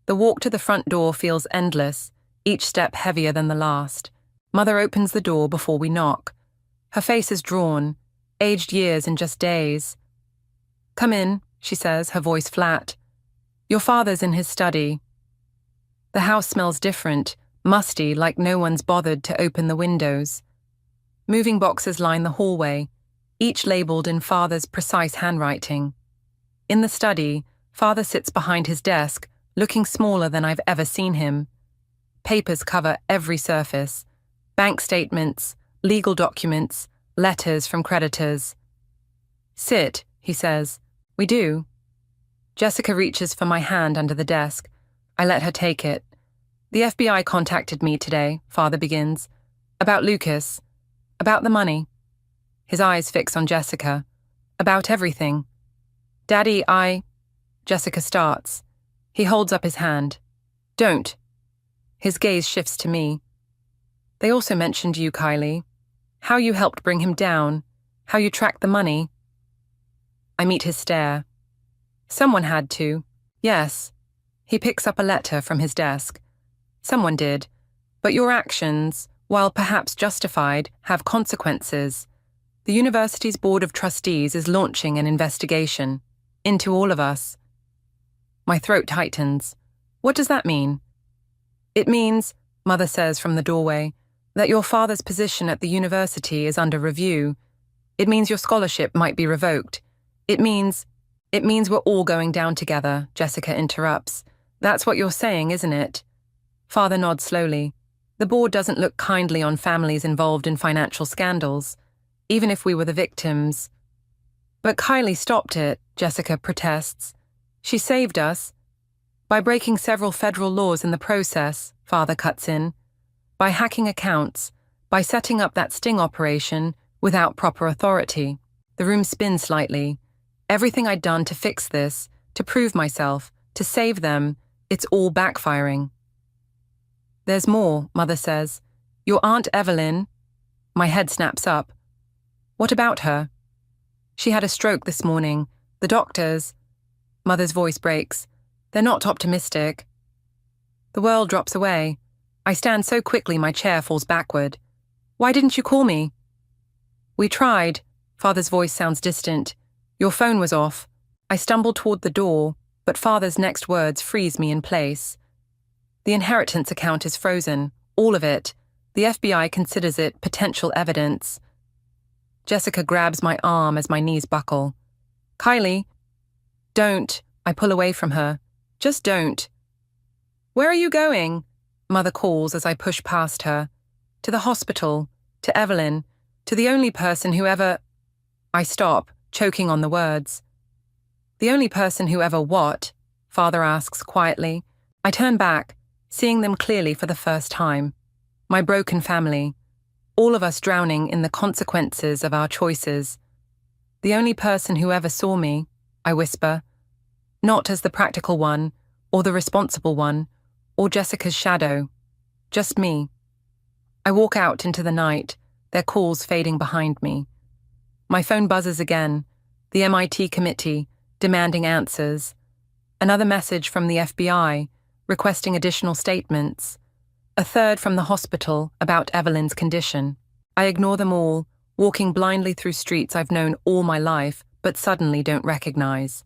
The walk to the front door feels endless, each step heavier than the last. Mother opens the door before we knock. Her face is drawn, aged years in just days. "Come in," she says, her voice flat. "Your father's in his study." The house smells different, musty, like no one's bothered to open the windows. Moving boxes line the hallway, each labelled in Father's precise handwriting. In the study, Father sits behind his desk, looking smaller than I've ever seen him. Papers cover every surface: bank statements, legal documents, letters from creditors. "Sit," he says. "We do." Jessica reaches for my hand under the desk. I let her take it. "The FBI contacted me today," Father begins. "About Lucas. About the money." His eyes fix on Jessica. "About everything." "Daddy, Jessica starts. He holds up his hand. "Don't." His gaze shifts to me. "They also mentioned you, Kylie. How you helped bring him down. How you tracked the money." I meet his stare. "Someone had to. Yes." He picks up a letter from his desk. "Someone did. But your actions, while perhaps justified, have consequences. The university's Board of Trustees is launching an investigation into all of us." My throat tightens. "What does that mean?" "It means," Mother says from the doorway, "that your father's position at the university is under review. It means your scholarship might be revoked. It means we're all going down together," Jessica interrupts. "That's what you're saying, isn't it?" Father nods slowly. "The board doesn't look kindly on families involved in financial scandals, even if we were the victims." "But Kylie stopped it," Jessica protests. "She saved us." "By breaking several federal laws in the process," Father cuts in. "By hacking accounts, by setting up that sting operation without proper authority." The room spins slightly. Everything I'd done to fix this, to prove myself, to save them, it's all backfiring. "There's more," Mother says. "Your Aunt Evelyn." My head snaps up. "What about her?" "She had a stroke this morning. The doctors—" Mother's voice breaks. "They're not optimistic." The world drops away. I stand so quickly my chair falls backward. "Why didn't you call me?" "We tried." Father's voice sounds distant. "Your phone was off." I stumble toward the door, but Father's next words freeze me in place. "The inheritance account is frozen, all of it. The FBI considers it potential evidence." Jessica grabs my arm as my knees buckle. "Kylie." "Don't." I pull away from her. "Just don't." "Where are you going?" Mother calls as I push past her. "To the hospital. To Evelyn. To the only person who ever—" I stop, choking on the words. "The only person who ever what?" Father asks quietly. I turn back, seeing them clearly for the first time. My broken family. All of us drowning in the consequences of our choices. "The only person who ever saw me," I whisper. "Not as the practical one, or the responsible one, or Jessica's shadow. Just me." I walk out into the night, their calls fading behind me. My phone buzzes again, the MIT committee, demanding answers. Another message from the FBI, requesting additional statements. A third from the hospital about Evelyn's condition. I ignore them all, walking blindly through streets I've known all my life, but suddenly don't recognize.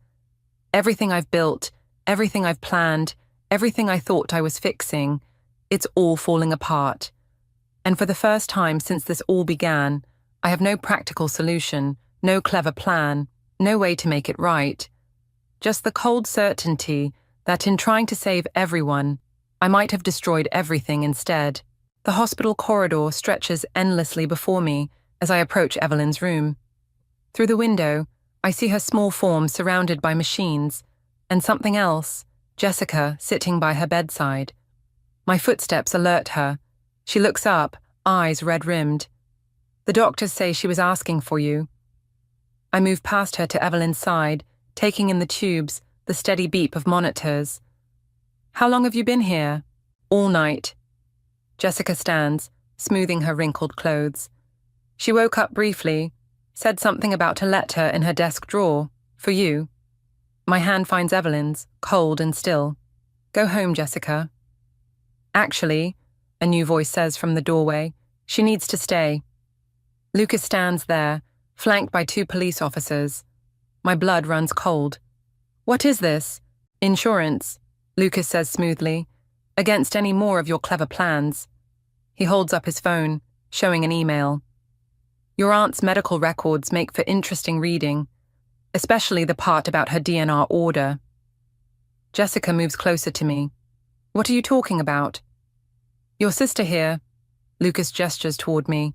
Everything I've built, everything I've planned, everything I thought I was fixing, it's all falling apart. And for the first time since this all began, I have no practical solution, no clever plan, no way to make it right. Just the cold certainty that in trying to save everyone, I might have destroyed everything instead. The hospital corridor stretches endlessly before me as I approach Evelyn's room. Through the window, I see her small form surrounded by machines, and something else, Jessica, sitting by her bedside. My footsteps alert her. She looks up, eyes red-rimmed. "The doctors say she was asking for you." I move past her to Evelyn's side, taking in the tubes, the steady beep of monitors. "How long have you been here?" "All night." Jessica stands, smoothing her wrinkled clothes. "She woke up briefly, said something about a letter in her desk drawer, for you." My hand finds Evelyn's, cold and still. Go home, Jessica. Actually, a new voice says from the doorway, she needs to stay. Lucas stands there, flanked by 2 police officers. My blood runs cold. What is this? Insurance, Lucas says smoothly, against any more of your clever plans. He holds up his phone, showing an email. Your aunt's medical records make for interesting reading, especially the part about her DNR order. Jessica moves closer to me. What are you talking about? Your sister here, Lucas gestures toward me,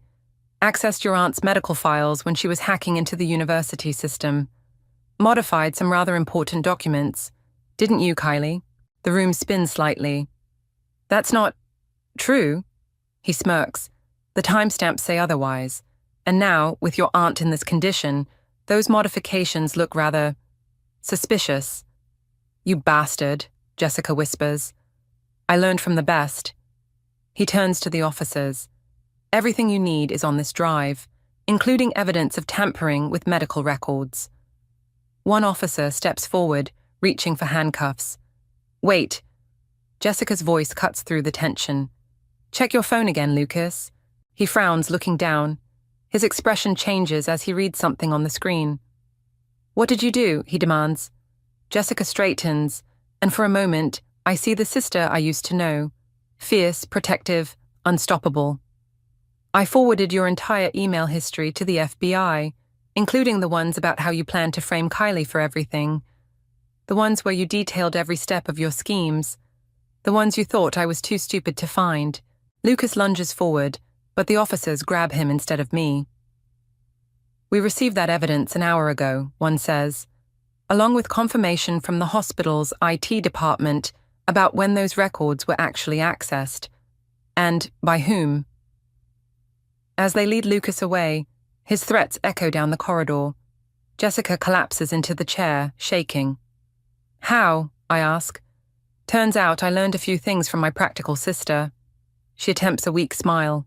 accessed your aunt's medical files when she was hacking into the university system. Modified some rather important documents. Didn't you, Kylie? The room spins slightly. That's not true, he smirks. The timestamps say otherwise. And now, with your aunt in this condition, those modifications look rather suspicious. You bastard, Jessica whispers. I learned from the best. He turns to the officers. Everything you need is on this drive, including evidence of tampering with medical records. One officer steps forward, reaching for handcuffs. Wait. Jessica's voice cuts through the tension. Check your phone again, Lucas. He frowns, looking down. His expression changes as he reads something on the screen. What did you do? He demands. Jessica straightens, and for a moment, I see the sister I used to know. Fierce, protective, unstoppable. I forwarded your entire email history to the FBI, including the ones about how you plan to frame Kylie for everything. The ones where you detailed every step of your schemes. The ones you thought I was too stupid to find. Lucas lunges forward, but the officers grab him instead of me. We received that evidence an hour ago, one says, along with confirmation from the hospital's IT department about when those records were actually accessed, and by whom. As they lead Lucas away, his threats echo down the corridor. Jessica collapses into the chair, shaking. How? I ask. Turns out I learned a few things from my practical sister. She attempts a weak smile.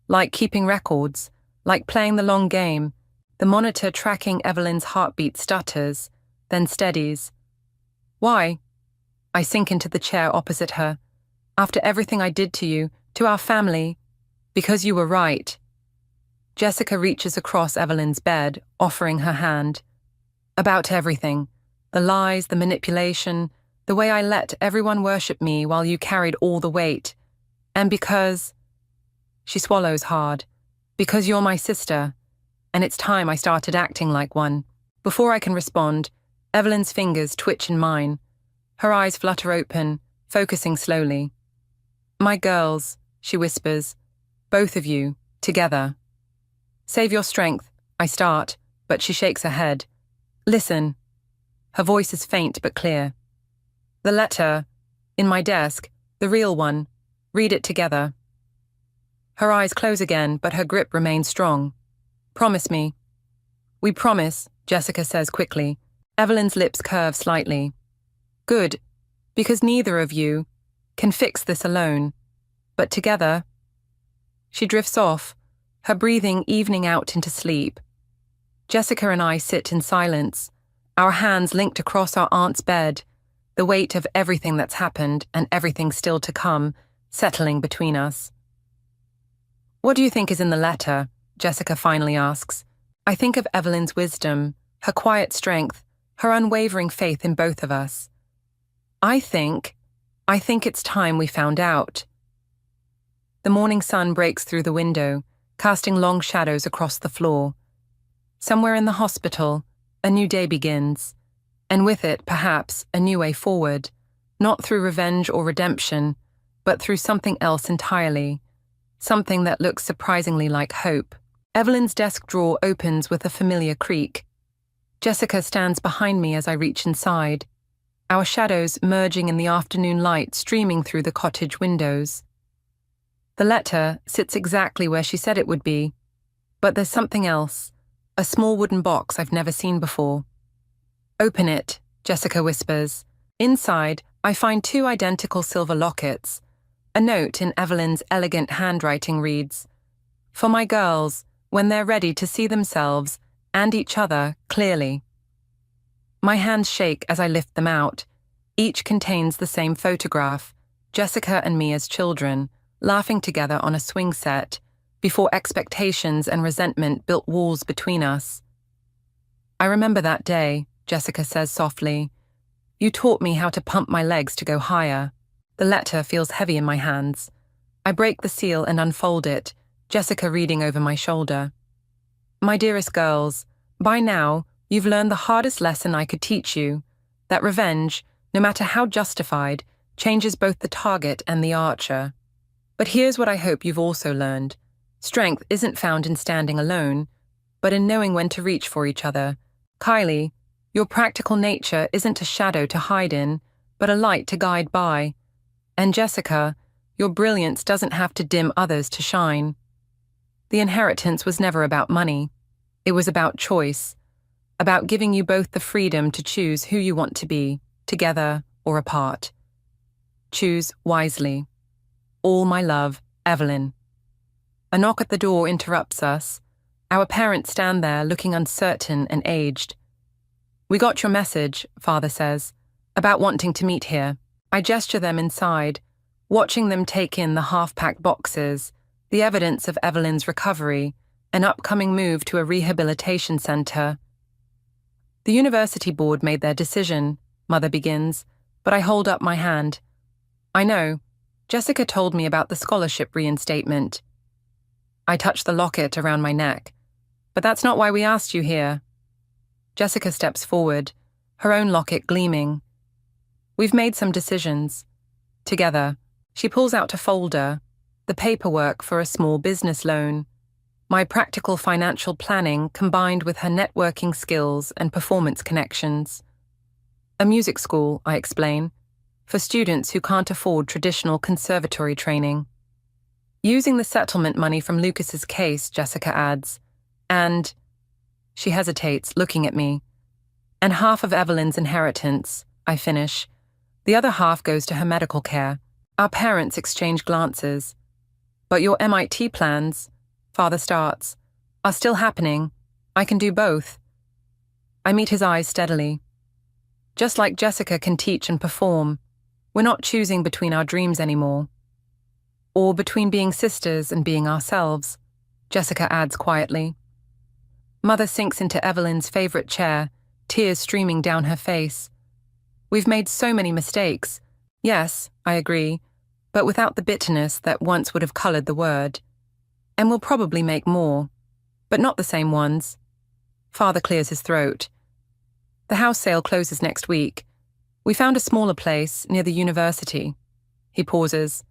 Like keeping records, like playing the long game, the monitor tracking Evelyn's heartbeat stutters, then steadies. Why? I sink into the chair opposite her. After everything I did to you, to our family, because you were right. Jessica reaches across Evelyn's bed, offering her hand. About everything. The lies, the manipulation, the way I let everyone worship me while you carried all the weight. And because... She swallows hard. Because you're my sister. And it's time I started acting like one. Before I can respond, Evelyn's fingers twitch in mine. Her eyes flutter open, focusing slowly. My girls, she whispers. Both of you, together. Save your strength, I start, but she shakes her head. Listen. Her voice is faint but clear. The letter, in my desk, the real one. Read it together. Her eyes close again, but her grip remains strong. Promise me. We promise, Jessica says quickly. Evelyn's lips curve slightly. Good, because neither of you can fix this alone. But together... She drifts off, her breathing evening out into sleep. Jessica and I sit in silence, our hands linked across our aunt's bed, the weight of everything that's happened and everything still to come, settling between us. What do you think is in the letter? Jessica finally asks. I think of Evelyn's wisdom, her quiet strength, her unwavering faith in both of us. I think it's time we found out. The morning sun breaks through the window, casting long shadows across the floor. Somewhere in the hospital, a new day begins, and with it, perhaps, a new way forward, not through revenge or redemption, but through something else entirely, something that looks surprisingly like hope. Evelyn's desk drawer opens with a familiar creak. Jessica stands behind me as I reach inside, our shadows merging in the afternoon light streaming through the cottage windows. The letter sits exactly where she said it would be, but there's something else, a small wooden box I've never seen before. Open it, Jessica whispers. Inside, I find 2 identical silver lockets. A note in Evelyn's elegant handwriting reads, For my girls, when they're ready to see themselves and each other clearly. My hands shake as I lift them out, Each contains the same photograph, Jessica and me as children, laughing together on a swing set, before expectations and resentment built walls between us. I remember that day, Jessica says softly. You taught me how to pump my legs to go higher. The letter feels heavy in my hands. I break the seal and unfold it, Jessica reading over my shoulder. My dearest girls, by now, you've learned the hardest lesson I could teach you, that revenge, no matter how justified, changes both the target and the archer. But here's what I hope you've also learned. Strength isn't found in standing alone, but in knowing when to reach for each other. Kylie, your practical nature isn't a shadow to hide in, but a light to guide by. And Jessica, your brilliance doesn't have to dim others to shine. The inheritance was never about money. It was about choice, about giving you both the freedom to choose who you want to be, together or apart. Choose wisely. All my love, Evelyn. A knock at the door interrupts us. Our parents stand there looking uncertain and aged. We got your message, Father says, about wanting to meet here. I gesture them inside, watching them take in the half-packed boxes, the evidence of Evelyn's recovery, an upcoming move to a rehabilitation center. The university board made their decision, Mother begins, but I hold up my hand. I know. Jessica told me about the scholarship reinstatement. I touch the locket around my neck. But that's not why we asked you here. Jessica steps forward, her own locket gleaming. We've made some decisions. Together, she pulls out a folder, the paperwork for a small business loan. My practical financial planning combined with her networking skills and performance connections. A music school, I explain, for students who can't afford traditional conservatory training. Using the settlement money from Lucas's case, Jessica adds, and... She hesitates, looking at me. And half of Evelyn's inheritance, I finish. The other half goes to her medical care. Our parents exchange glances. But your MIT plans, Father starts, are still happening. I can do both. I meet his eyes steadily. Just like Jessica can teach and perform, we're not choosing between our dreams anymore. Or between being sisters and being ourselves, Jessica adds quietly. Mother sinks into Evelyn's favorite chair, tears streaming down her face. We've made so many mistakes. Yes, I agree, but without the bitterness that once would have colored the word. And we'll probably make more, but not the same ones. Father clears his throat. The house sale closes next week. We found a smaller place near the university. He pauses.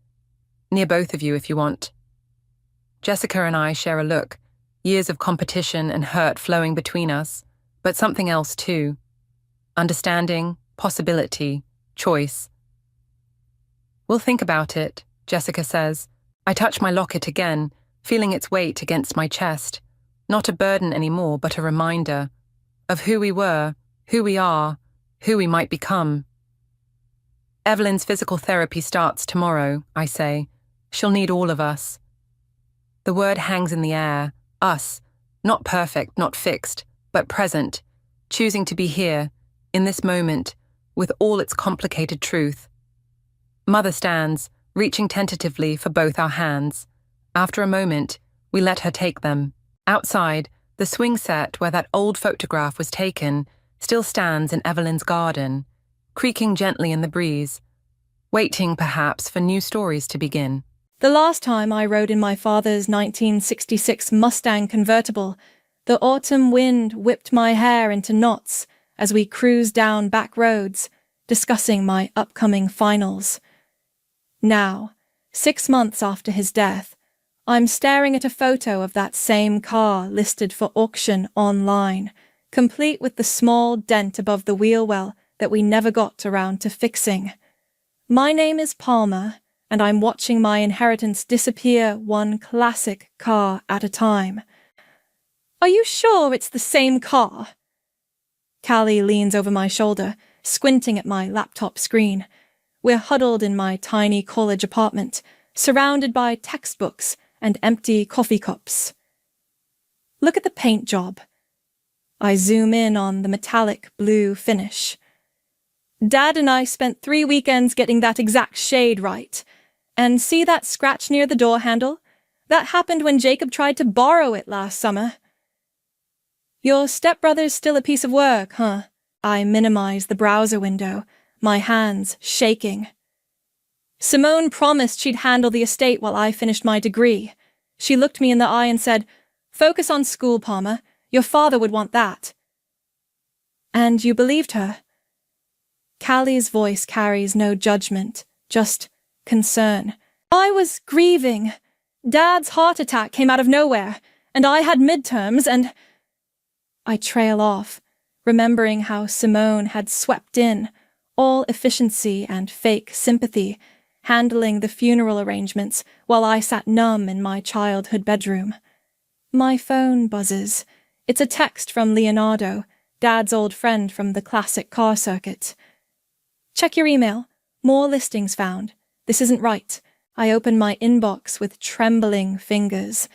Near both of you if you want. Jessica and I share a look, years of competition and hurt flowing between us, but something else too. Understanding, possibility, choice. We'll think about it, Jessica says. I touch my locket again, feeling its weight against my chest. Not a burden anymore, but a reminder of who we were, who we are, who we might become. Evelyn's physical therapy starts tomorrow, I say. She'll need all of us. The word hangs in the air. Us. Not perfect, not fixed, but present. Choosing to be here, in this moment, with all its complicated truth. Mother stands, reaching tentatively for both our hands. After a moment, we let her take them. Outside, the swing set where that old photograph was taken still stands in Evelyn's garden, creaking gently in the breeze, waiting perhaps for new stories to begin. The last time I rode in my father's 1966 Mustang convertible, the autumn wind whipped my hair into knots as we cruised down back roads, discussing my upcoming finals. Now, 6 months after his death, I'm staring at a photo of that same car listed for auction online, complete with the small dent above the wheel well that we never got around to fixing. My name is Palmer, and I'm watching my inheritance disappear one classic car at a time. Are you sure it's the same car? Callie leans over my shoulder, squinting at my laptop screen. We're huddled in my tiny college apartment, surrounded by textbooks and empty coffee cups. Look at the paint job. I zoom in on the metallic blue finish. Dad and I spent 3 weekends getting that exact shade right. And see that scratch near the door handle? That happened when Jacob tried to borrow it last summer. Your stepbrother's still a piece of work, huh? I minimized the browser window, my hands shaking. Simone promised she'd handle the estate while I finished my degree. She looked me in the eye and said, "Focus on school, Palmer. Your father would want that." And you believed her? Callie's voice carries no judgment, just concern. I was grieving. Dad's heart attack came out of nowhere, and I had midterms, and... I trail off, remembering how Simone had swept in, all efficiency and fake sympathy, handling the funeral arrangements while I sat numb in my childhood bedroom. My phone buzzes. It's a text from Leonardo, Dad's old friend from the classic car circuit. Check your email. More listings found. This isn't right. I open my inbox with trembling fingers.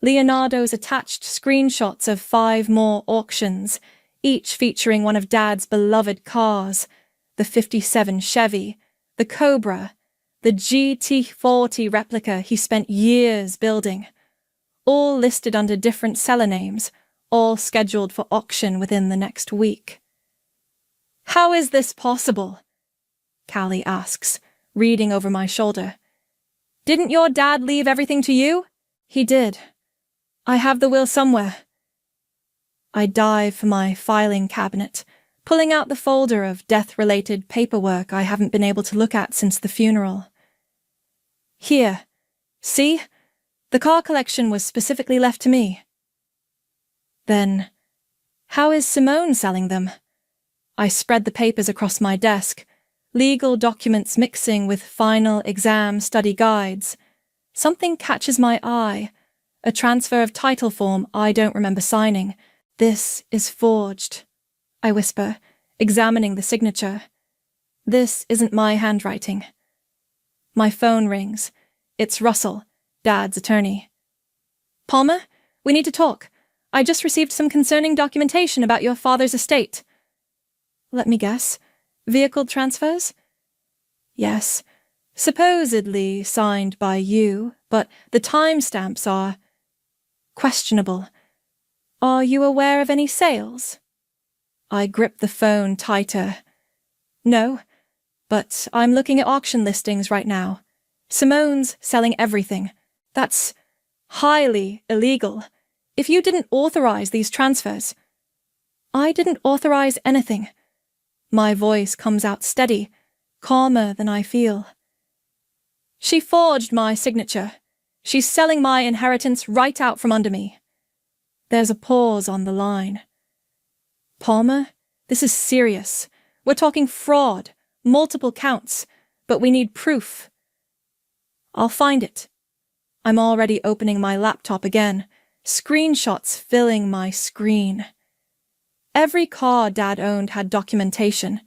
Leonardo's attached screenshots of 5 more auctions, each featuring one of Dad's beloved cars, the '57 Chevy, the Cobra, the GT40 replica he spent years building, all listed under different seller names, all scheduled for auction within the next week. How is this possible? Callie asks, reading over my shoulder. Didn't your dad leave everything to you? He did. I have the will somewhere. I dive for my filing cabinet, pulling out the folder of death-related paperwork I haven't been able to look at since the funeral. Here. See? The car collection was specifically left to me. Then, how is Simone selling them? I spread the papers across my desk, legal documents mixing with final exam study guides. Something catches my eye, a transfer of title form I don't remember signing. This is forged, I whisper, examining the signature. This isn't my handwriting. My phone rings. It's Russell, Dad's attorney. Palmer, we need to talk. I just received some concerning documentation about your father's estate. Let me guess. Vehicle transfers? Yes. Supposedly signed by you, but the timestamps are questionable. Are you aware of any sales? I grip the phone tighter. No, but I'm looking at auction listings right now. Simone's selling everything. That's highly illegal. If you didn't authorize these transfers... I didn't authorize anything. My voice comes out steady, calmer than I feel. She forged my signature. She's selling my inheritance right out from under me. There's a pause on the line. Palmer, this is serious. We're talking fraud, multiple counts, but we need proof. I'll find it. I'm already opening my laptop again, screenshots filling my screen. Every car Dad owned had documentation.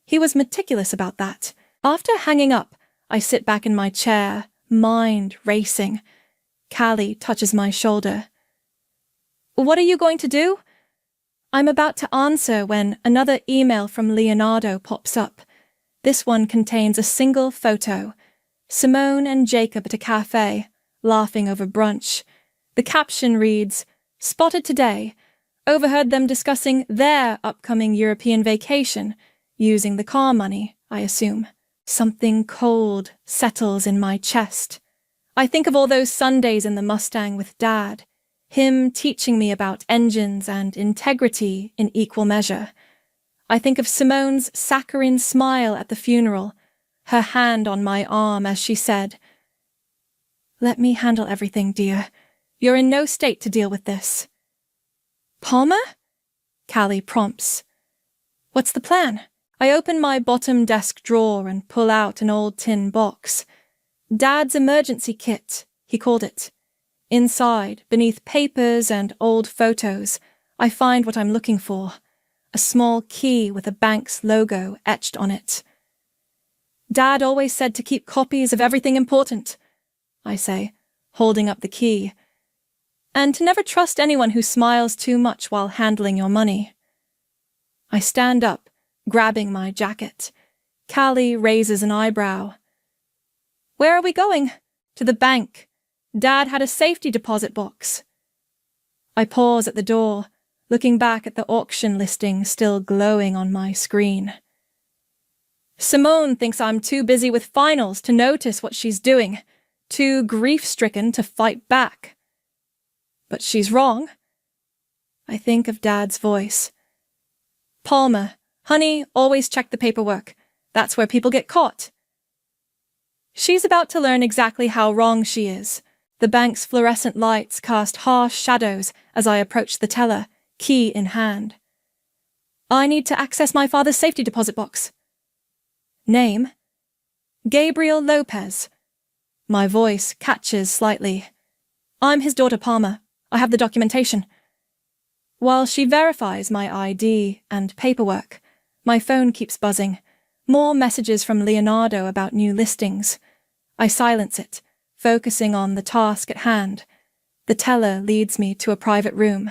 He was meticulous about that. After hanging up, I sit back in my chair, mind racing. Callie touches my shoulder. What are you going to do? I'm about to answer when another email from Leonardo pops up. This one contains a single photo. Simone and Jacob at a cafe, laughing over brunch. The caption reads, "Spotted today. Overheard them discussing their upcoming European vacation, using the car money, I assume." Something cold settles in my chest. I think of all those Sundays in the Mustang with Dad, him teaching me about engines and integrity in equal measure. I think of Simone's saccharine smile at the funeral, her hand on my arm as she said, "Let me handle everything, dear. You're in no state to deal with this." Palmer? Callie prompts. What's the plan? I open my bottom desk drawer and pull out an old tin box. Dad's emergency kit, he called it. Inside, beneath papers and old photos, I find what I'm looking for. A small key with a bank's logo etched on it. Dad always said to keep copies of everything important, I say, holding up the key. And to never trust anyone who smiles too much while handling your money. I stand up, grabbing my jacket. Callie raises an eyebrow. Where are we going? To the bank. Dad had a safety deposit box. I pause at the door, looking back at the auction listing still glowing on my screen. Simone thinks I'm too busy with finals to notice what she's doing, too grief-stricken to fight back. But she's wrong. I think of Dad's voice. Palmer, honey, always check the paperwork. That's where people get caught. She's about to learn exactly how wrong she is. The bank's fluorescent lights cast harsh shadows as I approach the teller, key in hand. I need to access my father's safety deposit box. Name? Gabriel Lopez. My voice catches slightly. I'm his daughter Palmer. I have the documentation. While she verifies my ID and paperwork, my phone keeps buzzing. More messages from Leonardo about new listings. I silence it, focusing on the task at hand. The teller leads me to a private room.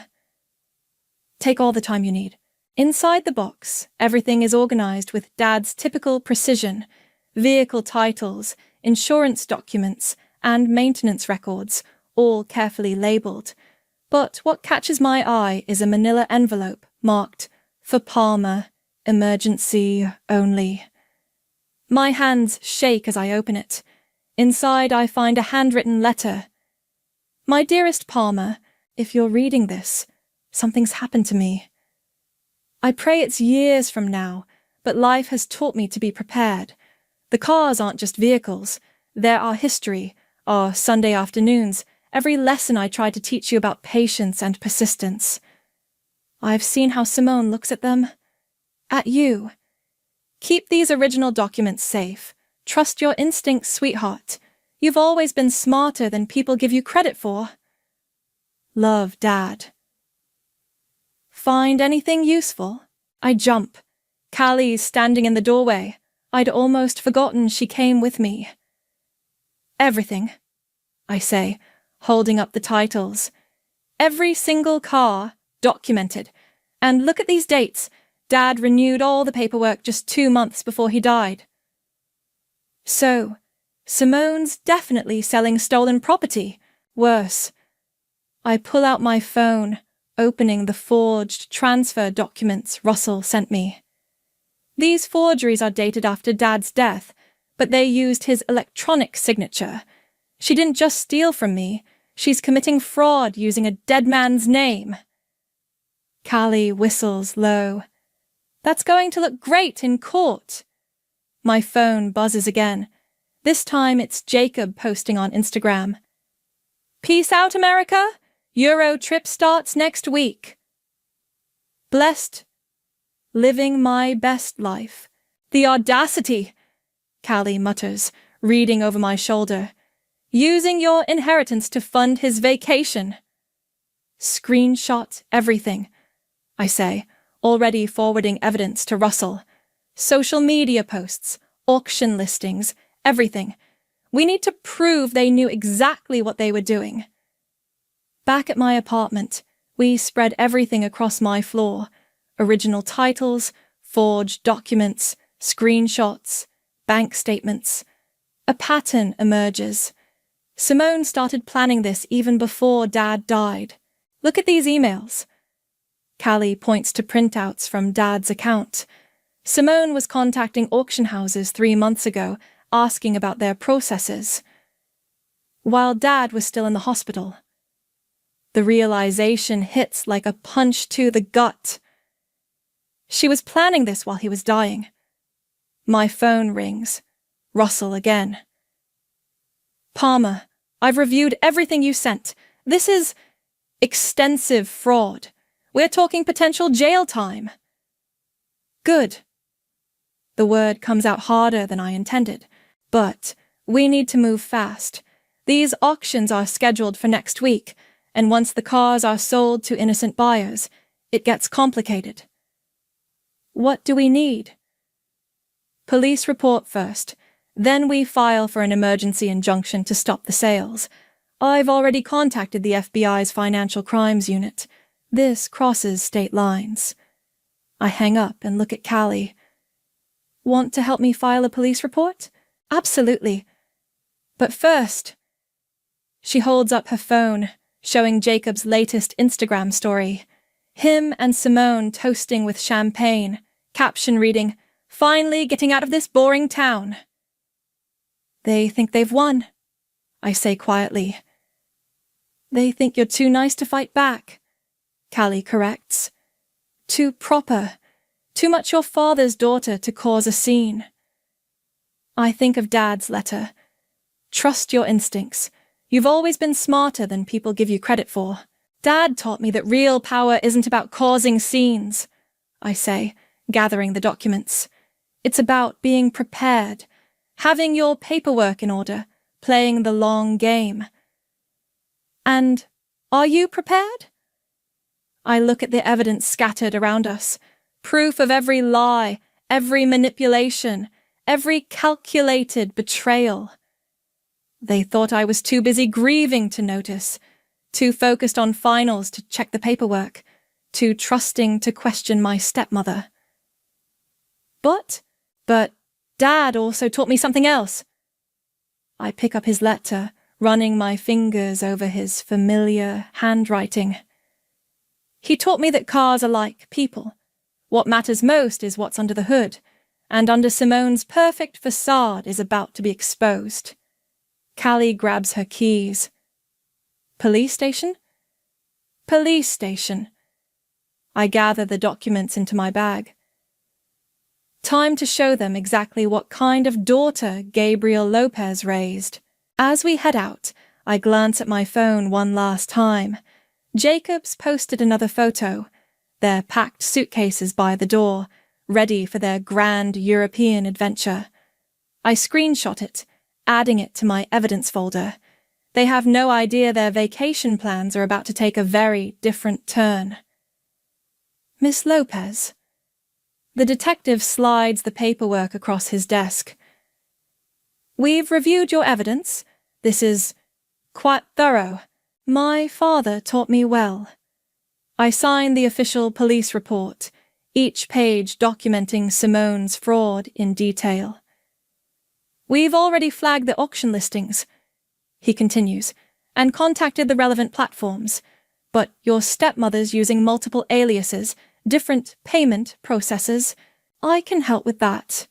Take all the time you need. Inside the box, everything is organized with Dad's typical precision. Vehicle titles, insurance documents, and maintenance records, all carefully labeled. But what catches my eye is a manila envelope marked, "For Palmer, emergency only." My hands shake as I open it. Inside I find a handwritten letter. My dearest Palmer, if you're reading this, something's happened to me. I pray it's years from now, but life has taught me to be prepared. The cars aren't just vehicles. They're our history, our Sunday afternoons, every lesson I tried to teach you about patience and persistence. I've seen how Simone looks at them. At you. Keep these original documents safe. Trust your instincts, sweetheart. You've always been smarter than people give you credit for. Love, Dad. Find anything useful? I jump. Callie's standing in the doorway. I'd almost forgotten she came with me. Everything, I say, holding up the titles. Every single car, documented. And look at these dates. Dad renewed all the paperwork just 2 months before he died. So, Simone's definitely selling stolen property. Worse. I pull out my phone, opening the forged transfer documents Russell sent me. These forgeries are dated after Dad's death, but they used his electronic signature. She didn't just steal from me, she's committing fraud using a dead man's name. Callie whistles low. That's going to look great in court. My phone buzzes again. This time it's Jacob posting on Instagram. Peace out, America! Euro trip starts next week. Blessed. Living my best life. The audacity, Callie mutters, reading over my shoulder. Using your inheritance to fund his vacation. Screenshot everything, I say, already forwarding evidence to Russell. Social media posts, auction listings, everything. We need to prove they knew exactly what they were doing. Back at my apartment, we spread everything across my floor. Original titles, forged documents, screenshots, bank statements. A pattern emerges. Simone started planning this even before Dad died. Look at these emails. Callie points to printouts from Dad's account. Simone was contacting auction houses 3 months ago, asking about their processes, while Dad was still in the hospital. The realization hits like a punch to the gut. She was planning this while he was dying. My phone rings. Russell again. Palmer, I've reviewed everything you sent. This is extensive fraud. We're talking potential jail time. Good. The word comes out harder than I intended, but we need to move fast. These auctions are scheduled for next week, and once the cars are sold to innocent buyers, it gets complicated. What do we need? Police report first, then we file for an emergency injunction to stop the sales. I've already contacted the FBI's Financial Crimes Unit. This crosses state lines. I hang up and look at Callie. Want to help me file a police report? Absolutely. But first, she holds up her phone, showing Jacob's latest Instagram story. Him and Simone toasting with champagne, caption reading, "Finally getting out of this boring town." They think they've won, I say quietly. They think you're too nice to fight back, Callie corrects. Too proper, too much your father's daughter to cause a scene. I think of Dad's letter. Trust your instincts. You've always been smarter than people give you credit for. Dad taught me that real power isn't about causing scenes, I say, gathering the documents. It's about being prepared, having your paperwork in order, playing the long game. And are you prepared? I look at the evidence scattered around us, proof of every lie, every manipulation, every calculated betrayal. They thought I was too busy grieving to notice, too focused on finals to check the paperwork, too trusting to question my stepmother. But Dad also taught me something else. I pick up his letter, running my fingers over his familiar handwriting. He taught me that cars are like people. What matters most is what's under the hood, and under Simone's perfect facade is about to be exposed. Callie grabs her keys. Police station? Police station. I gather the documents into my bag. Time to show them exactly what kind of daughter Gabriel Lopez raised. As we head out, I glance at my phone one last time. Jacob's posted another photo, their packed suitcases by the door, ready for their grand European adventure. I screenshot it, adding it to my evidence folder. They have no idea their vacation plans are about to take a very different turn. Miss Lopez. The detective slides the paperwork across his desk. We've reviewed your evidence. This is quite thorough. My father taught me well. I signed the official police report, each page documenting Simone's fraud in detail. We've already flagged the auction listings, he continues, and contacted the relevant platforms, but your stepmother's using multiple aliases, different payment processes. I can help with that.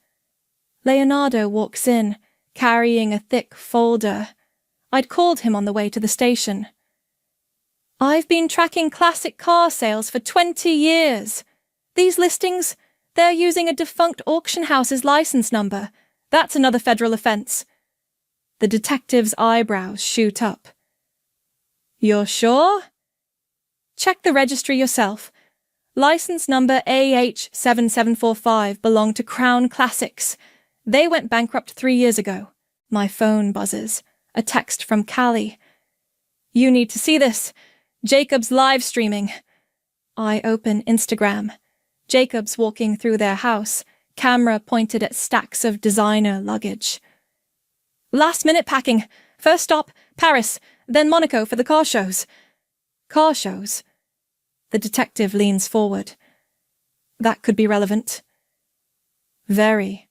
Leonardo walks in, carrying a thick folder. I'd called him on the way to the station. I've been tracking classic car sales for 20 years. These listings, they're using a defunct auction house's license number. That's another federal offense. The detective's eyebrows shoot up. You're sure? Check the registry yourself. License number AH7745 belonged to Crown Classics. They went bankrupt 3 years ago. My phone buzzes. A text from Callie. You need to see this. Jacob's live streaming. I open Instagram. Jacob's walking through their house, camera pointed at stacks of designer luggage. Last minute packing. First stop, Paris, then Monaco for the car shows. Car shows? The detective leans forward. That could be relevant. Very.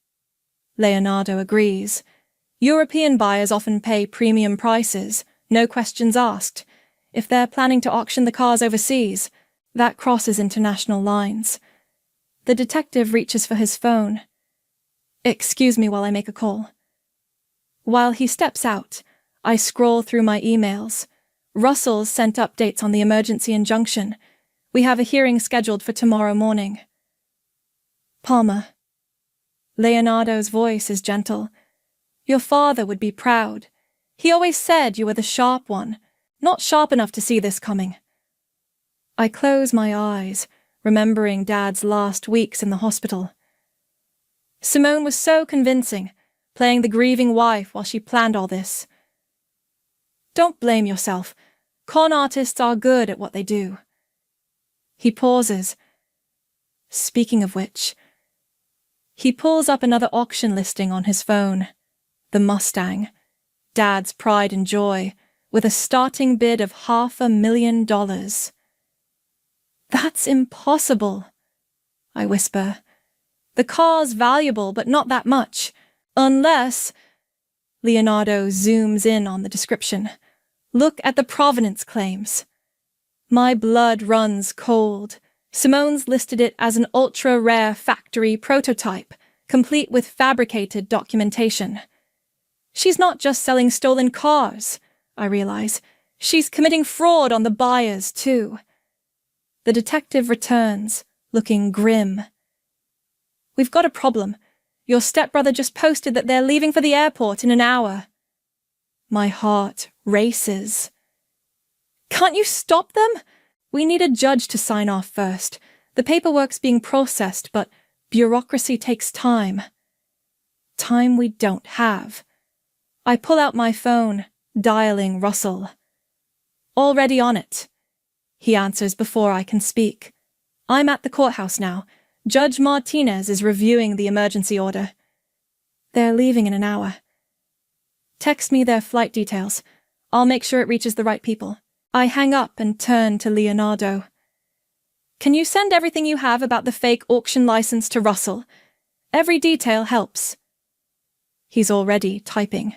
Leonardo agrees. European buyers often pay premium prices, no questions asked. If they're planning to auction the cars overseas, that crosses international lines. The detective reaches for his phone. Excuse me while I make a call. While he steps out, I scroll through my emails. Russell's sent updates on the emergency injunction. We have a hearing scheduled for tomorrow morning. Palmer. Leonardo's voice is gentle. Your father would be proud. He always said you were the sharp one, not sharp enough to see this coming. I close my eyes, remembering Dad's last weeks in the hospital. Simone was so convincing, playing the grieving wife while she planned all this. Don't blame yourself. Con artists are good at what they do. He pauses. Speaking of which, he pulls up another auction listing on his phone. The Mustang, Dad's pride and joy, with a starting bid of $500,000. That's impossible, I whisper. The car's valuable, but not that much. Unless... Leonardo zooms in on the description. Look at the provenance claims. My blood runs cold. Simone's listed it as an ultra-rare factory prototype, complete with fabricated documentation. She's not just selling stolen cars, I realize. She's committing fraud on the buyers, too. The detective returns, looking grim. We've got a problem. Your stepbrother just posted that they're leaving for the airport in an hour. My heart races. Can't you stop them? We need a judge to sign off first. The paperwork's being processed, but bureaucracy takes time. Time we don't have. I pull out my phone, dialing Russell. Already on it. He answers before I can speak. I'm at the courthouse now. Judge Martinez is reviewing the emergency order. They're leaving in an hour. Text me their flight details. I'll make sure it reaches the right people. I hang up and turn to Leonardo. Can you send everything you have about the fake auction license to Russell? Every detail helps. He's already typing.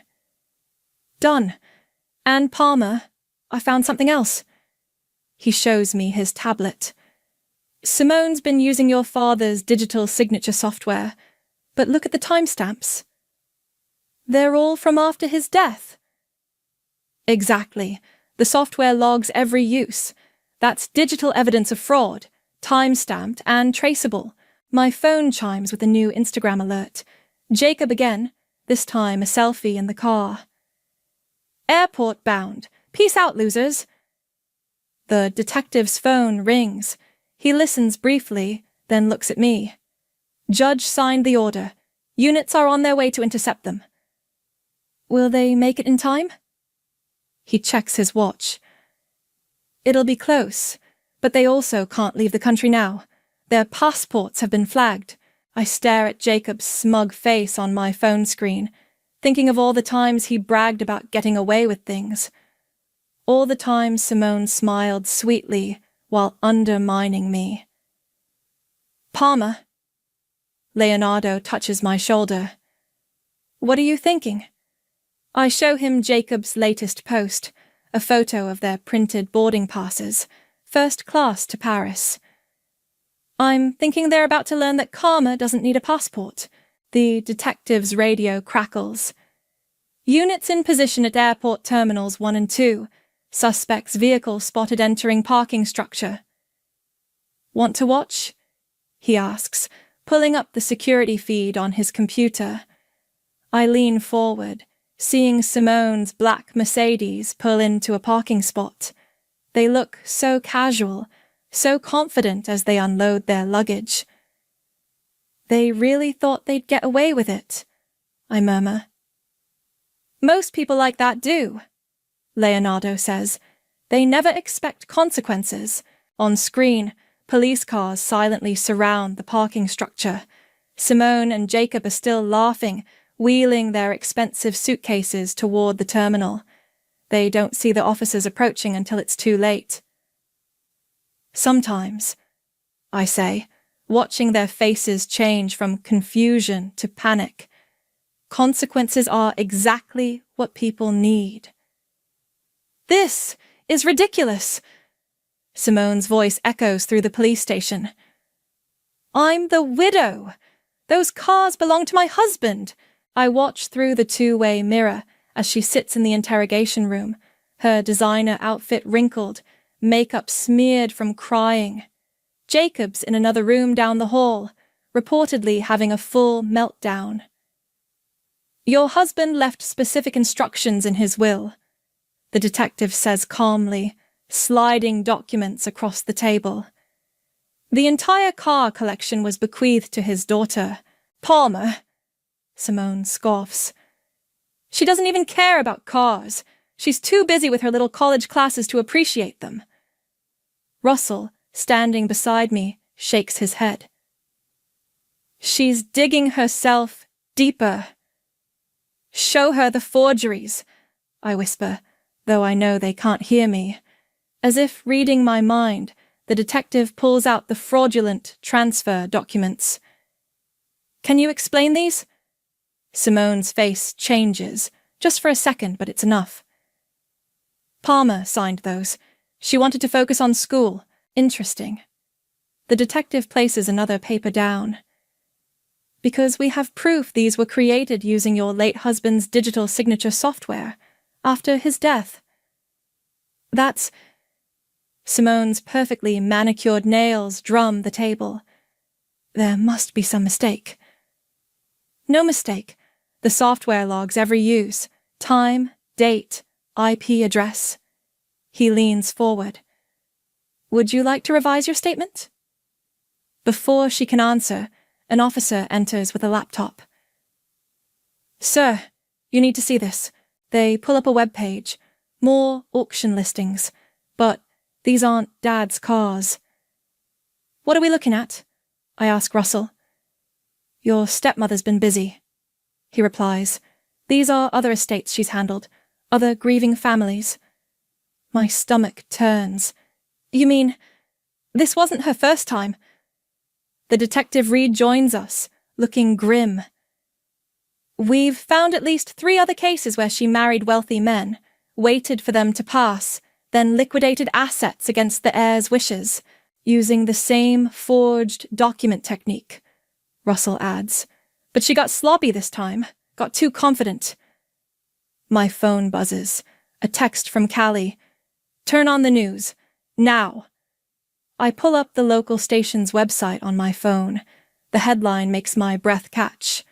Done. And Palmer, I found something else. He shows me his tablet. Simone's been using your father's digital signature software, but look at the timestamps. They're all from after his death. Exactly. The software logs every use. That's digital evidence of fraud, time-stamped and traceable. My phone chimes with a new Instagram alert. Jacob again, this time a selfie in the car. Airport bound. Peace out, losers. The detective's phone rings. He listens briefly, then looks at me. Judge signed the order. Units are on their way to intercept them. Will they make it in time? He checks his watch. It'll be close, but they also can't leave the country now. Their passports have been flagged. I stare at Jacob's smug face on my phone screen, thinking of all the times he bragged about getting away with things. All the times Simone smiled sweetly while undermining me. Palmer. Leonardo touches my shoulder. What are you thinking? I show him Jacob's latest post, a photo of their printed boarding passes, first class to Paris. I'm thinking they're about to learn that Karma doesn't need a passport. The detective's radio crackles. Units in position at airport terminals 1 and 2. Suspect's vehicle spotted entering parking structure. Want to watch? He asks, pulling up the security feed on his computer. I lean forward, seeing Simone's black Mercedes pull into a parking spot. They look so casual, so confident as they unload their luggage. They really thought they'd get away with it, I murmur. Most people like that do, Leonardo says. They never expect consequences. On screen, police cars silently surround the parking structure. Simone and Jacob are still laughing, wheeling their expensive suitcases toward the terminal. They don't see the officers approaching until it's too late. Sometimes, I say, watching their faces change from confusion to panic, consequences are exactly what people need. This is ridiculous. Simone's voice echoes through the police station. I'm the widow. Those cars belong to my husband. I watch through the two-way mirror as she sits in the interrogation room, her designer outfit wrinkled, makeup smeared from crying. Jacob's in another room down the hall, reportedly having a full meltdown. Your husband left specific instructions in his will, the detective says calmly, sliding documents across the table. The entire car collection was bequeathed to his daughter, Palmer. Simone scoffs. She doesn't even care about cars. She's too busy with her little college classes to appreciate them. Russell, standing beside me, shakes his head. She's digging herself deeper. Show her the forgeries, I whisper, though I know they can't hear me. As if reading my mind, the detective pulls out the fraudulent transfer documents. Can you explain these? Simone's face changes, just for a second, but it's enough. Palmer signed those. She wanted to focus on school. Interesting. The detective places another paper down. Because we have proof these were created using your late husband's digital signature software after his death. That's... Simone's perfectly manicured nails drum the table. There must be some mistake. No mistake. The software logs every use. Time, date, IP address. He leans forward. Would you like to revise your statement? Before she can answer, an officer enters with a laptop. Sir, you need to see this. They pull up a web page. More auction listings. But these aren't Dad's cars. What are we looking at? I ask Russell. Your stepmother's been busy, he replies. These are other estates she's handled, other grieving families. My stomach turns. You mean, this wasn't her first time? The detective rejoins us, looking grim. We've found at least 3 other cases where she married wealthy men, waited for them to pass, then liquidated assets against the heir's wishes, using the same forged document technique, Russell adds. But she got sloppy this time, got too confident. My phone buzzes. A text from Callie. Turn on the news. Now. I pull up the local station's website on my phone. The headline makes my breath catch.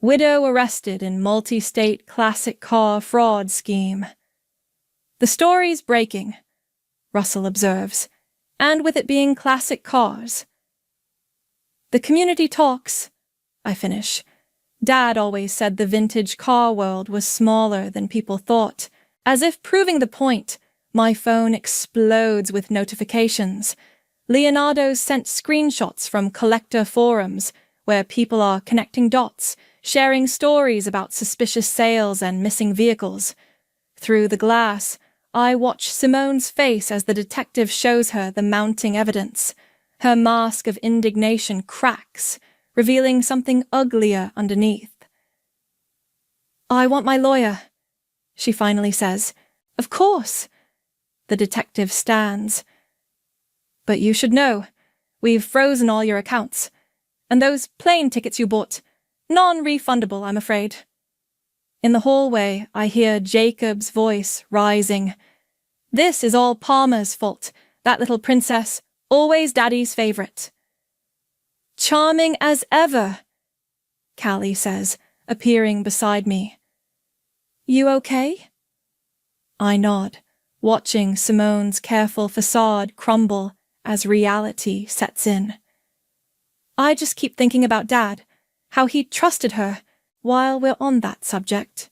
Widow arrested in multi-state classic car fraud scheme. The story's breaking, Russell observes, and with it being classic cars. The community talks, I finish. Dad always said the vintage car world was smaller than people thought. As if proving the point, my phone explodes with notifications. Leonardo's sent screenshots from collector forums where people are connecting dots, sharing stories about suspicious sales and missing vehicles. Through the glass, I watch Simone's face as the detective shows her the mounting evidence. Her mask of indignation cracks, revealing something uglier underneath. I want my lawyer, she finally says. Of course. The detective stands. But you should know, we've frozen all your accounts. And those plane tickets you bought, non-refundable, I'm afraid. In the hallway, I hear Jacob's voice rising. This is all Palmer's fault, that little princess, always Daddy's favorite. Charming as ever, Callie says, appearing beside me. You okay? I nod, watching Simone's careful facade crumble as reality sets in. I just keep thinking about Dad, how he trusted her, while we're on that subject.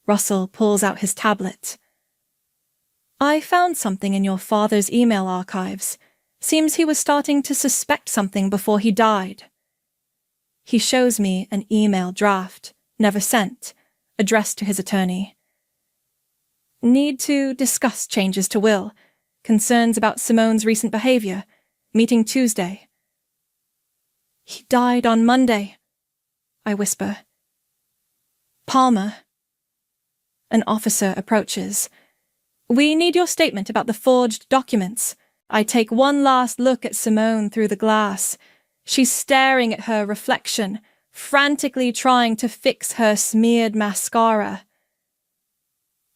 Russell pulls out his tablet. I found something in your father's email archives. Seems he was starting to suspect something before he died. He shows me an email draft, never sent, addressed to his attorney. Need to discuss changes to will, concerns about Simone's recent behavior, meeting Tuesday. He died on Monday, I whisper. Palmer. An officer approaches. We need your statement about the forged documents. I take one last look at Simone through the glass. She's staring at her reflection, frantically trying to fix her smeared mascara.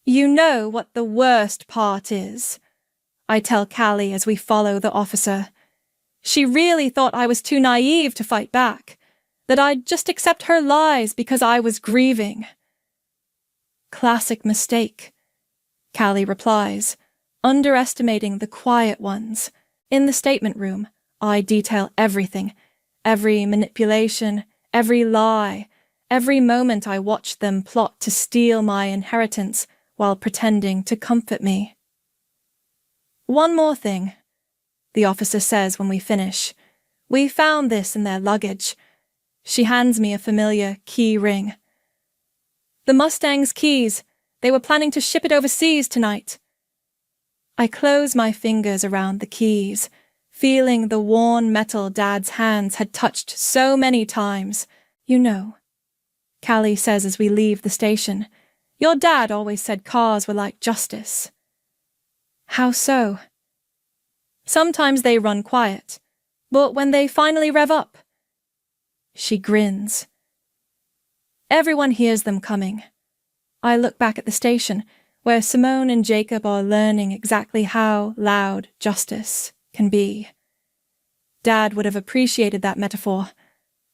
You know what the worst part is, I tell Callie as we follow the officer. She really thought I was too naive to fight back, that I'd just accept her lies because I was grieving. Classic mistake, Callie replies, underestimating the quiet ones. In the statement room, I detail everything, every manipulation, every lie, every moment I watch them plot to steal my inheritance while pretending to comfort me. One more thing, the officer says when we finish. We found this in their luggage. She hands me a familiar key ring. The Mustang's keys. They were planning to ship it overseas tonight. I close my fingers around the keys, feeling the worn metal Dad's hands had touched so many times. You know, Callie says as we leave the station, your dad always said cars were like justice. How so? Sometimes they run quiet, but when they finally rev up, she grins. Everyone hears them coming. I look back at the station, where Simone and Jacob are learning exactly how loud justice can be. Dad would have appreciated that metaphor,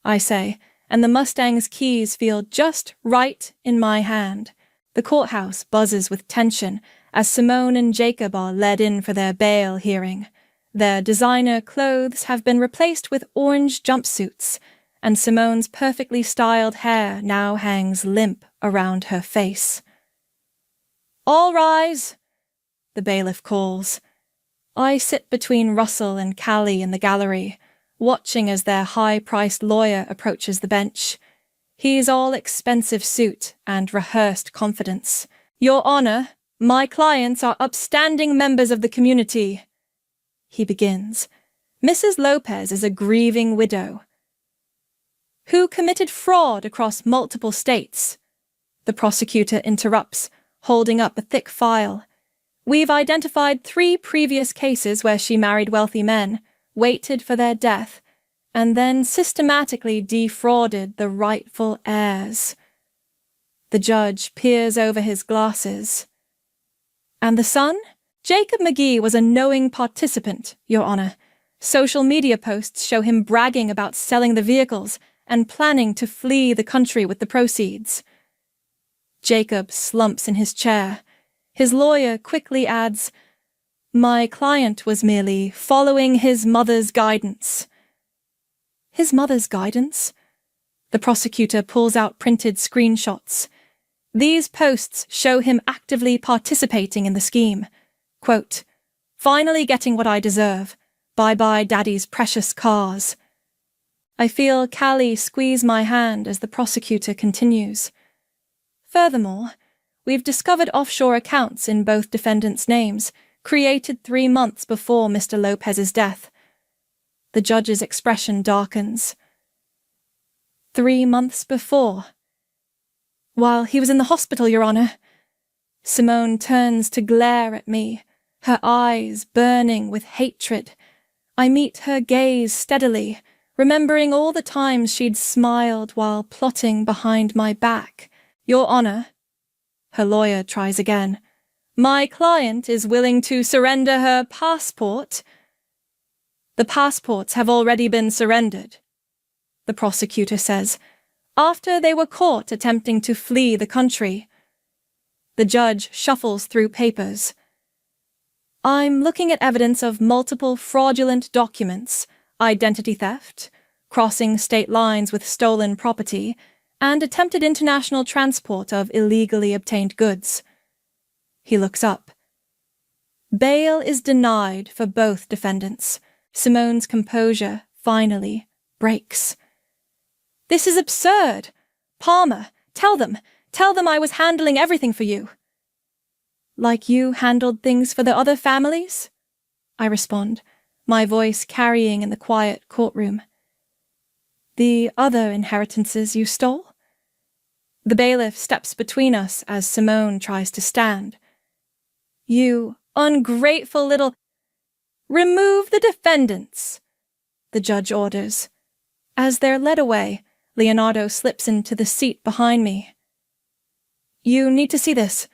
I say, and the Mustang's keys feel just right in my hand. The courthouse buzzes with tension as Simone and Jacob are led in for their bail hearing. Their designer clothes have been replaced with orange jumpsuits, and Simone's perfectly styled hair now hangs limp around her face. All rise, the bailiff calls. I sit between Russell and Callie in the gallery, watching as their high-priced lawyer approaches the bench. He's all expensive suit and rehearsed confidence. Your Honor, my clients are upstanding members of the community, he begins. Mrs. Lopez is a grieving widow who committed fraud across multiple states. The prosecutor interrupts, holding up a thick file. We've identified 3 previous cases where she married wealthy men, waited for their death, and then systematically defrauded the rightful heirs. The judge peers over his glasses. And the son? Jacob McGee was a knowing participant, Your Honor. Social media posts show him bragging about selling the vehicles and planning to flee the country with the proceeds. Jacob slumps in his chair. His lawyer quickly adds, my client was merely following his mother's guidance. His mother's guidance? The prosecutor pulls out printed screenshots. These posts show him actively participating in the scheme. Quote, finally getting what I deserve. Bye-bye Daddy's precious cars. I feel Callie squeeze my hand as the prosecutor continues. Furthermore, we've discovered offshore accounts in both defendants' names, created 3 months before Mr. Lopez's death. The judge's expression darkens. 3 months before. While he was in the hospital, Your Honor. Simone turns to glare at me, her eyes burning with hatred. I meet her gaze steadily, remembering all the times she'd smiled while plotting behind my back. Your Honor, her lawyer tries again. My client is willing to surrender her passport. The passports have already been surrendered, the prosecutor says, after they were caught attempting to flee the country. The judge shuffles through papers. I'm looking at evidence of multiple fraudulent documents, identity theft, crossing state lines with stolen property, and attempted international transport of illegally obtained goods. He looks up. Bail is denied for both defendants. Simone's composure finally breaks. This is absurd. Palmer, tell them I was handling everything for you. Like you handled things for the other families? I respond, my voice carrying in the quiet courtroom. The other inheritances you stole? The bailiff steps between us as Simone tries to stand. You ungrateful little... Remove the defendants, the judge orders. As they're led away, Leonardo slips into the seat behind me. You need to see this,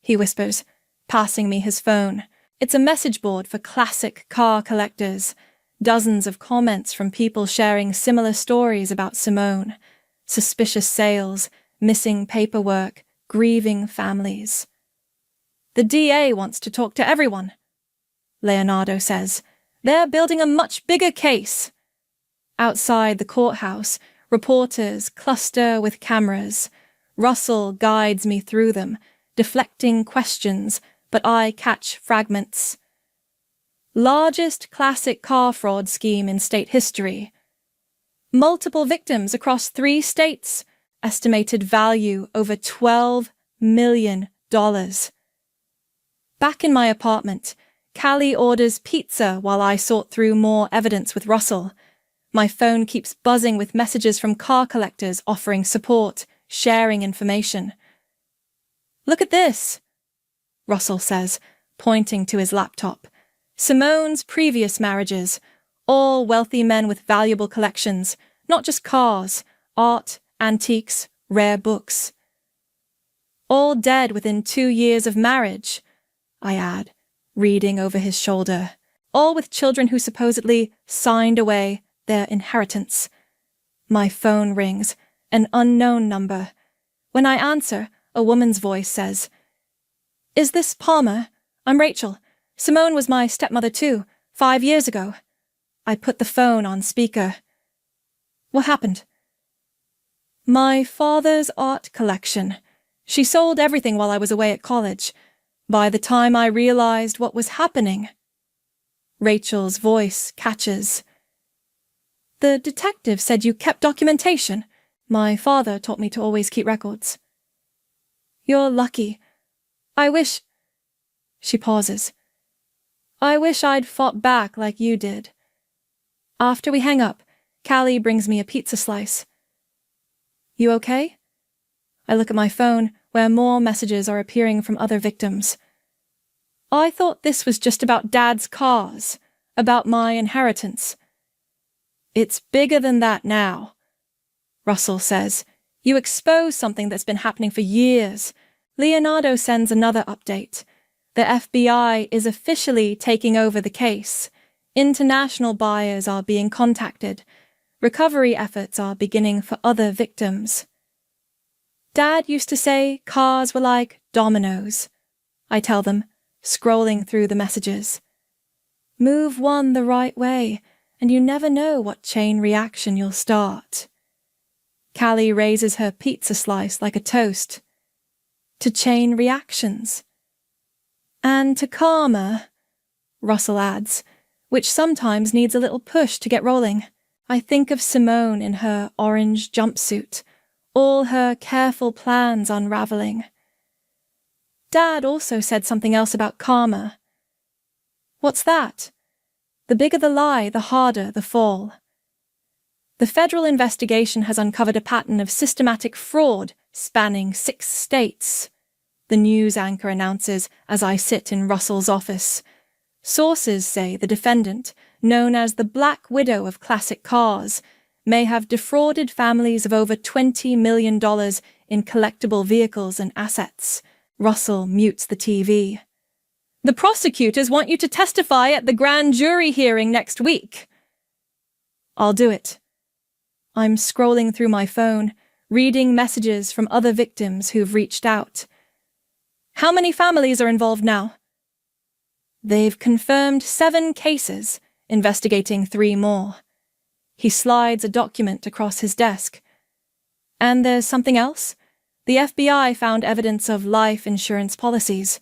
he whispers, passing me his phone. It's a message board for classic car collectors. Dozens of comments from people sharing similar stories about Simone. Suspicious sales, missing paperwork, grieving families. The DA wants to talk to everyone, Leonardo says. They're building a much bigger case. Outside the courthouse, reporters cluster with cameras. Russell guides me through them, deflecting questions, but I catch fragments. Largest classic car fraud scheme in state history. Multiple victims across 3 states. Estimated value over $12 million. Back in my apartment, Callie orders pizza while I sort through more evidence with Russell. My phone keeps buzzing with messages from car collectors offering support, sharing information. "Look at this," Russell says, pointing to his laptop. "Simone's previous marriages, all wealthy men with valuable collections, not just cars, art, antiques, rare books. All dead within 2 years of marriage," I add, reading over his shoulder. "All with children who supposedly signed away their inheritance." My phone rings, an unknown number. When I answer, a woman's voice says, "Is this Palmer? I'm Rachel. Simone was my stepmother too, 5 years ago." I put the phone on speaker. "What happened?" "My father's art collection. She sold everything while I was away at college. By the time I realized what was happening..." Rachel's voice catches. "The detective said you kept documentation. My father taught me to always keep records." "You're lucky. I wish..." She pauses. "I wish I'd fought back like you did." After we hang up, Callie brings me a pizza slice. "You okay?" I look at my phone, where more messages are appearing from other victims. "I thought this was just about Dad's cars, about my inheritance." "It's bigger than that now," Russell says. "You expose something that's been happening for years." Leonardo sends another update. The FBI is officially taking over the case. International buyers are being contacted. Recovery efforts are beginning for other victims. "Dad used to say cars were like dominoes," I tell them, scrolling through the messages. "Move one the right way, and you never know what chain reaction you'll start." Callie raises her pizza slice like a toast. "To chain reactions." "And to karma," Russell adds, "which sometimes needs a little push to get rolling." I think of Simone in her orange jumpsuit, all her careful plans unraveling. Dad also said something else about karma. "What's that?" "The bigger the lie, the harder the fall." The federal investigation has uncovered a pattern of systematic fraud spanning 6 states, the news anchor announces as I sit in Russell's office. Sources say the defendant, known as the Black Widow of classic cars, may have defrauded families of over $20 million in collectible vehicles and assets. Russell mutes the TV. "The prosecutors want you to testify at the grand jury hearing next week." "I'll do it." I'm scrolling through my phone, reading messages from other victims who've reached out. "How many families are involved now?" "They've confirmed 7 cases, investigating 3 more. He slides a document across his desk. "And there's something else? The FBI found evidence of life insurance policies."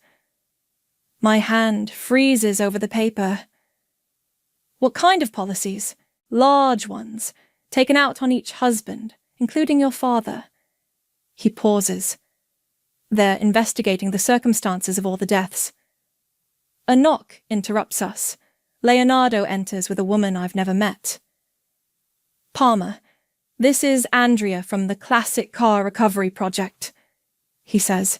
My hand freezes over the paper. "What kind of policies?" "Large ones, taken out on each husband, including your father." He pauses. "They're investigating the circumstances of all the deaths." A knock interrupts us. Leonardo enters with a woman I've never met. "Palmer, this is Andrea from the Classic Car Recovery Project," he says.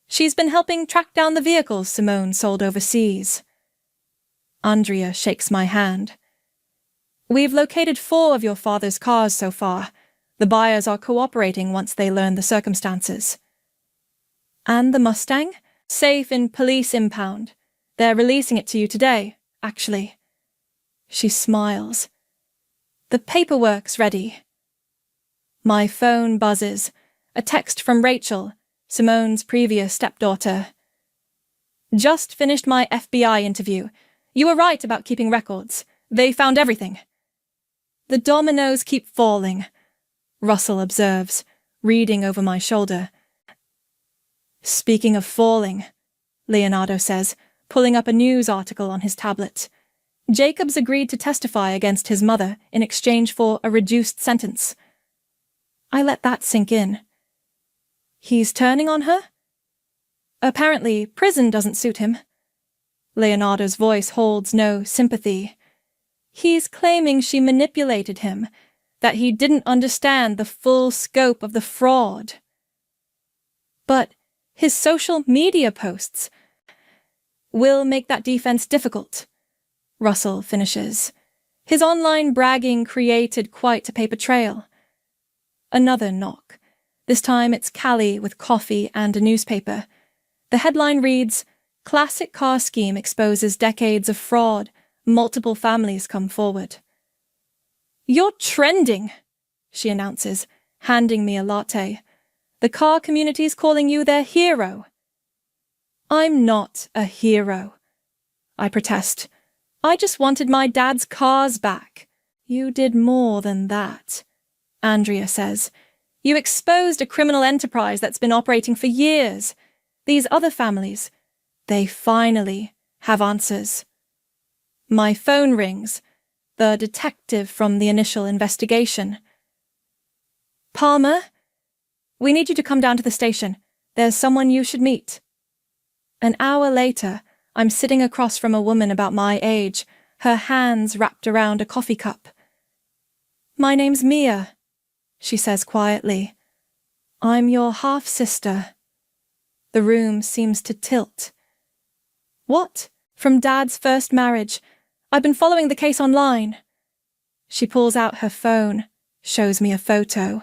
"She's been helping track down the vehicles Simone sold overseas." Andrea shakes my hand. "We've located 4 of your father's cars so far. The buyers are cooperating once they learn the circumstances." "And the Mustang?" "Safe in police impound. They're releasing it to you today, actually." She smiles. "The paperwork's ready." My phone buzzes. A text from Rachel, Simone's previous stepdaughter. "Just finished my FBI interview. You were right about keeping records. They found everything." "The dominoes keep falling," Russell observes, reading over my shoulder. "Speaking of falling," Leonardo says, pulling up a news article on his tablet. "Jacobs agreed to testify against his mother in exchange for a reduced sentence." I let that sink in. "He's turning on her?" "Apparently, prison doesn't suit him." Leonardo's voice holds no sympathy. He's claiming she manipulated him, that he didn't understand the full scope of the fraud. But his social media posts will make that defense difficult, Russell finishes. His online bragging created quite a paper trail. Another knock. This time it's Callie with coffee and a newspaper. The headline reads, "Classic car scheme exposes decades of fraud. Multiple families come forward." "You're trending," she announces, handing me a latte. "The car community's calling you their hero." "I'm not a hero," I protest. "I just wanted my dad's cars back." "You did more than that," Andrea says. "You exposed a criminal enterprise that's been operating for years. These other families, they finally have answers." My phone rings, the detective from the initial investigation. "Palmer, we need you to come down to the station. There's someone you should meet." An hour later, I'm sitting across from a woman about my age, her hands wrapped around a coffee cup. "My name's Mia," she says quietly. "I'm your half-sister." The room seems to tilt. "What? From Dad's first marriage. I've been following the case online." She pulls out her phone, shows me a photo.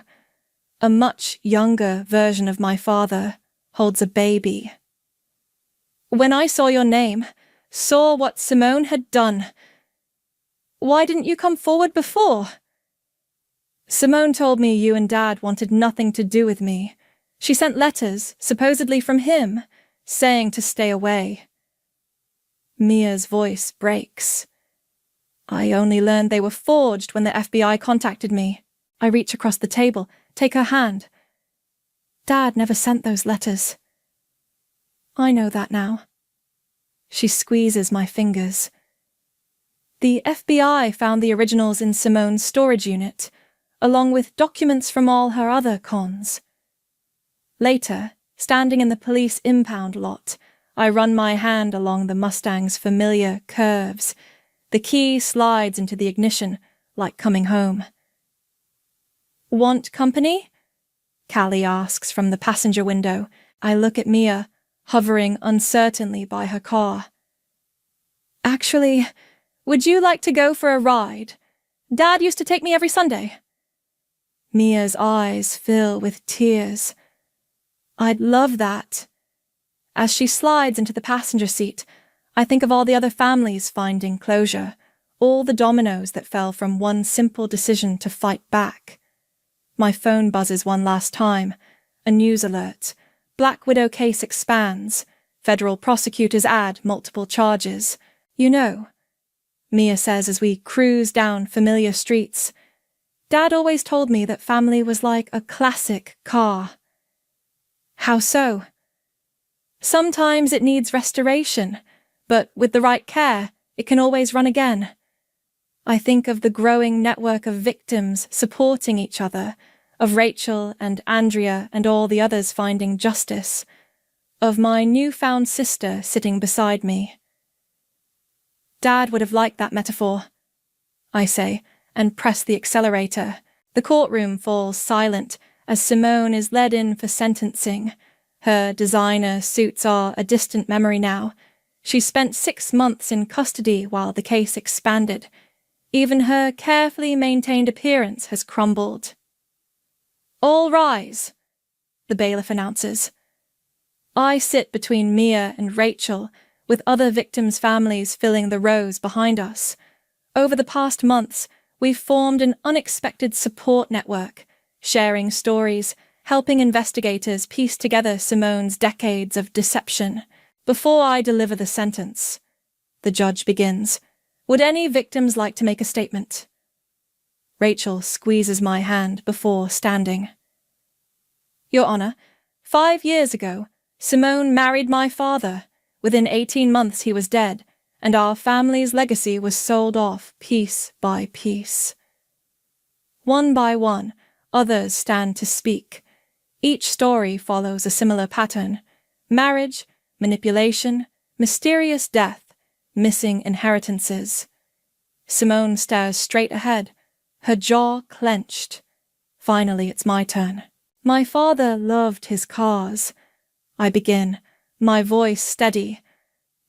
A much younger version of my father holds a baby. "When I saw your name, saw what Simone had done, why didn't you come forward before?" "Simone told me you and Dad wanted nothing to do with me. She sent letters, supposedly from him, saying to stay away." Mia's voice breaks. "I only learned they were forged when the FBI contacted me." I reach across the table, take her hand. "Dad never sent those letters." "I know that now." She squeezes my fingers. "The FBI found the originals in Simone's storage unit, along with documents from all her other cons. Later, standing in the police impound lot, I run my hand along the Mustang's familiar curves. The key slides into the ignition, like coming home. "Want company?" Callie asks from the passenger window. I look at Mia, hovering uncertainly by her car. "Actually, would you like to go for a ride? Dad used to take me every Sunday." Mia's eyes fill with tears. "I'd love that." As she slides into the passenger seat, I think of all the other families finding closure, all the dominoes that fell from one simple decision to fight back. My phone buzzes one last time. A news alert. Black Widow case expands. Federal prosecutors add multiple charges. "You know," Mia says as we cruise down familiar streets, "Dad always told me that family was like a classic car." "How so?" "Sometimes it needs restoration, but with the right care, it can always run again." I think of the growing network of victims supporting each other, of Rachel and Andrea and all the others finding justice, of my newfound sister sitting beside me. "Dad would have liked that metaphor," I say, and press the accelerator. The courtroom falls silent as Simone is led in for sentencing. Her designer suits are a distant memory now. She spent 6 months in custody while the case expanded. Even her carefully maintained appearance has crumbled. "All rise," the bailiff announces. I sit between Mia and Rachel, with other victims' families filling the rows behind us. Over the past months, we've formed an unexpected support network, sharing stories, helping investigators piece together Simone's decades of deception. "Before I deliver the sentence," the judge begins, "would any victims like to make a statement?" Rachel squeezes my hand before standing. "Your Honor, 5 years ago, Simone married my father. Within 18 months he was dead, and our family's legacy was sold off piece by piece." One by one, others stand to speak. Each story follows a similar pattern: marriage, manipulation, mysterious death, missing inheritances. Simone stares straight ahead, her jaw clenched. Finally, it's my turn. My father loved his cars. I begin, my voice steady.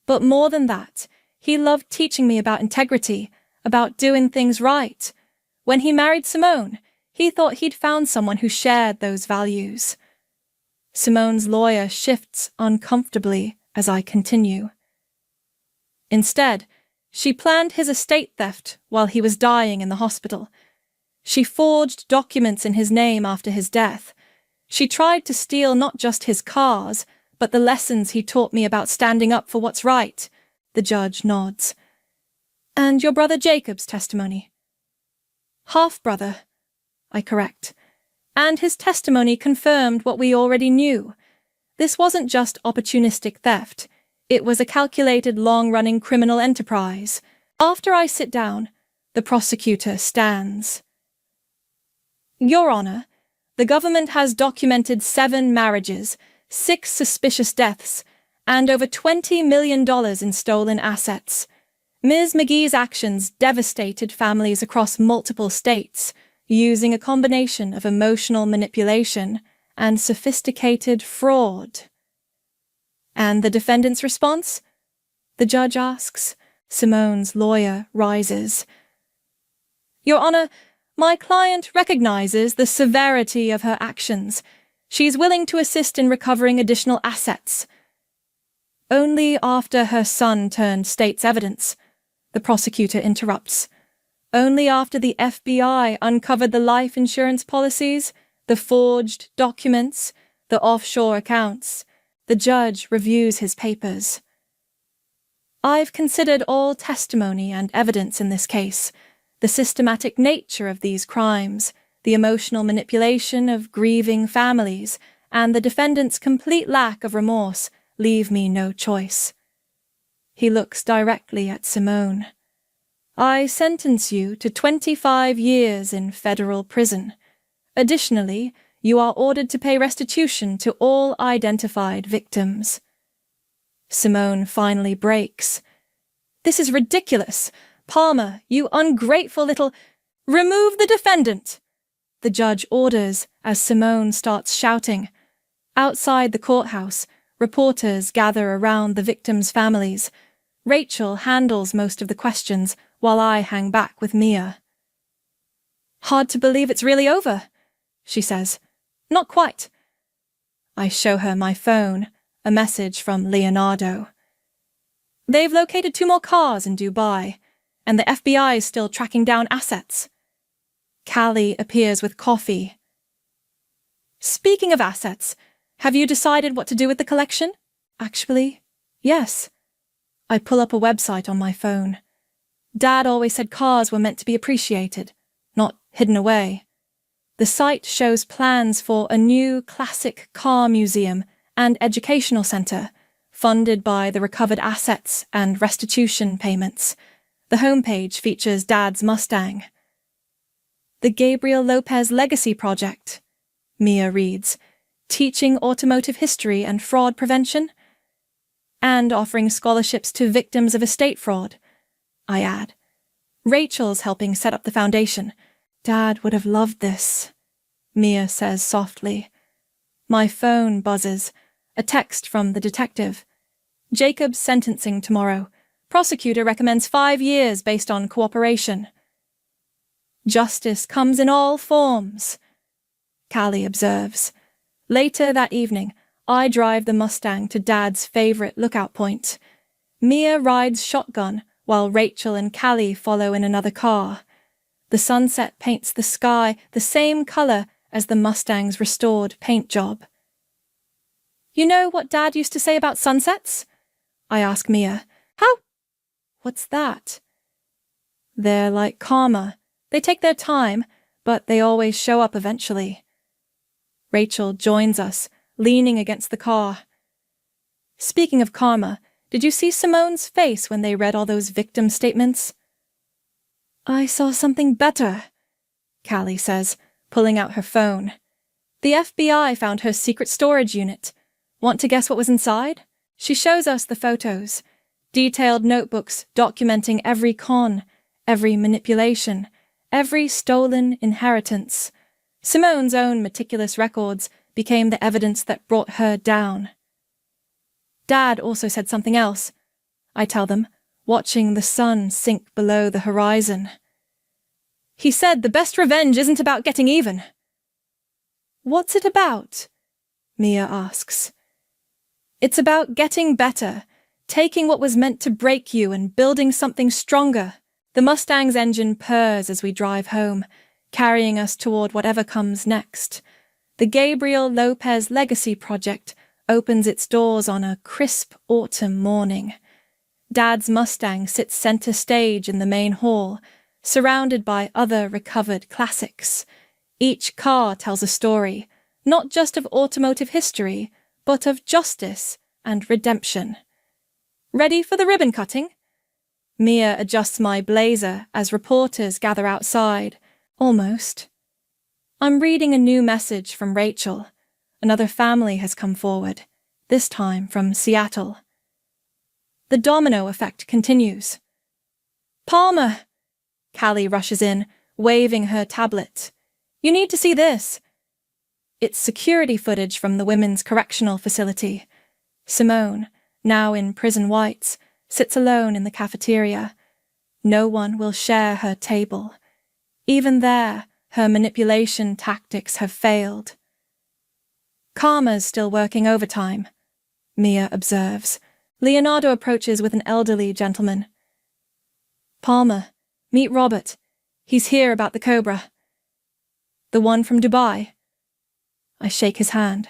But more than that, he loved teaching me about integrity, about doing things right. When he married Simone, he thought he'd found someone who shared those values. Simone's lawyer shifts uncomfortably as I continue. Instead, she planned his estate theft while he was dying in the hospital. She forged documents in his name after his death. She tried to steal not just his cars, but the lessons he taught me about standing up for what's right. The judge nods. And your brother Jacob's testimony? Half-brother, I correct. And his testimony confirmed what we already knew. This wasn't just opportunistic theft. It was a calculated, long-running criminal enterprise. After I sit down, the prosecutor stands. Your Honor, the government has documented 7 marriages, 6 suspicious deaths, and over $20 million in stolen assets. Ms. McGee's actions devastated families across multiple states, using a combination of emotional manipulation and sophisticated fraud. And the defendant's response? The judge asks. Simone's lawyer rises. Your Honor, my client recognizes the severity of her actions. She's willing to assist in recovering additional assets. Only after her son turned state's evidence, the prosecutor interrupts. Only after the FBI uncovered the life insurance policies, the forged documents, the offshore accounts, the judge reviews his papers. I've considered all testimony and evidence in this case, the systematic nature of these crimes, the emotional manipulation of grieving families, and the defendant's complete lack of remorse leave me no choice. He looks directly at Simone. I sentence you to 25 years in federal prison. Additionally, you are ordered to pay restitution to all identified victims. Simone finally breaks. This is ridiculous. Palmer, you ungrateful little— Remove the defendant! The judge orders as Simone starts shouting. Outside the courthouse, reporters gather around the victims' families. Rachel handles most of the questions while I hang back with Mia. Hard to believe it's really over, she says. Not quite. I show her my phone, a message from Leonardo. They've located 2 more cars in Dubai, and the FBI is still tracking down assets. Callie appears with coffee. Speaking of assets, have you decided what to do with the collection? Actually, yes. I pull up a website on my phone. Dad always said cars were meant to be appreciated, not hidden away. The site shows plans for a new classic car museum and educational center, funded by the recovered assets and restitution payments. The homepage features Dad's Mustang. The Gabriel Lopez Legacy Project, Mia reads, teaching automotive history and fraud prevention, and offering scholarships to victims of estate fraud, I add. Rachel's helping set up the foundation. Dad would have loved this, Mia says softly. My phone buzzes, a text from the detective. Jacob's sentencing tomorrow. Prosecutor recommends 5 years based on cooperation. Justice comes in all forms, Callie observes. Later that evening, I drive the Mustang to Dad's favorite lookout point. Mia rides shotgun, while Rachel and Callie follow in another car. The sunset paints the sky the same color as the Mustang's restored paint job. You know what Dad used to say about sunsets? I ask Mia. How? What's that? They're like karma. They take their time, but they always show up eventually. Rachel joins us, leaning against the car. Speaking of karma, did you see Simone's face when they read all those victim statements? I saw something better, Callie says, pulling out her phone. The FBI found her secret storage unit. Want to guess what was inside? She shows us the photos. Detailed notebooks documenting every con, every manipulation, every stolen inheritance. Simone's own meticulous records became the evidence that brought her down. Dad also said something else, I tell them, watching the sun sink below the horizon. He said the best revenge isn't about getting even. What's it about? Mia asks. It's about getting better, taking what was meant to break you and building something stronger. The Mustang's engine purrs as we drive home, carrying us toward whatever comes next. The Gabriel Lopez Legacy Project opens its doors on a crisp autumn morning. Dad's Mustang sits center stage in the main hall, surrounded by other recovered classics. Each car tells a story, not just of automotive history, but of justice and redemption. Ready for the ribbon cutting? Mia adjusts my blazer as reporters gather outside. Almost. I'm reading a new message from Rachel. Another family has come forward, this time from Seattle. The domino effect continues. Palmer! Callie rushes in, waving her tablet. You need to see this. It's security footage from the women's correctional facility. Simone, now in prison whites, sits alone in the cafeteria. No one will share her table. Even there, her manipulation tactics have failed. Karma's still working overtime, Mia observes. Leonardo approaches with an elderly gentleman. Palmer, meet Robert. He's here about the Cobra. The one from Dubai. I shake his hand.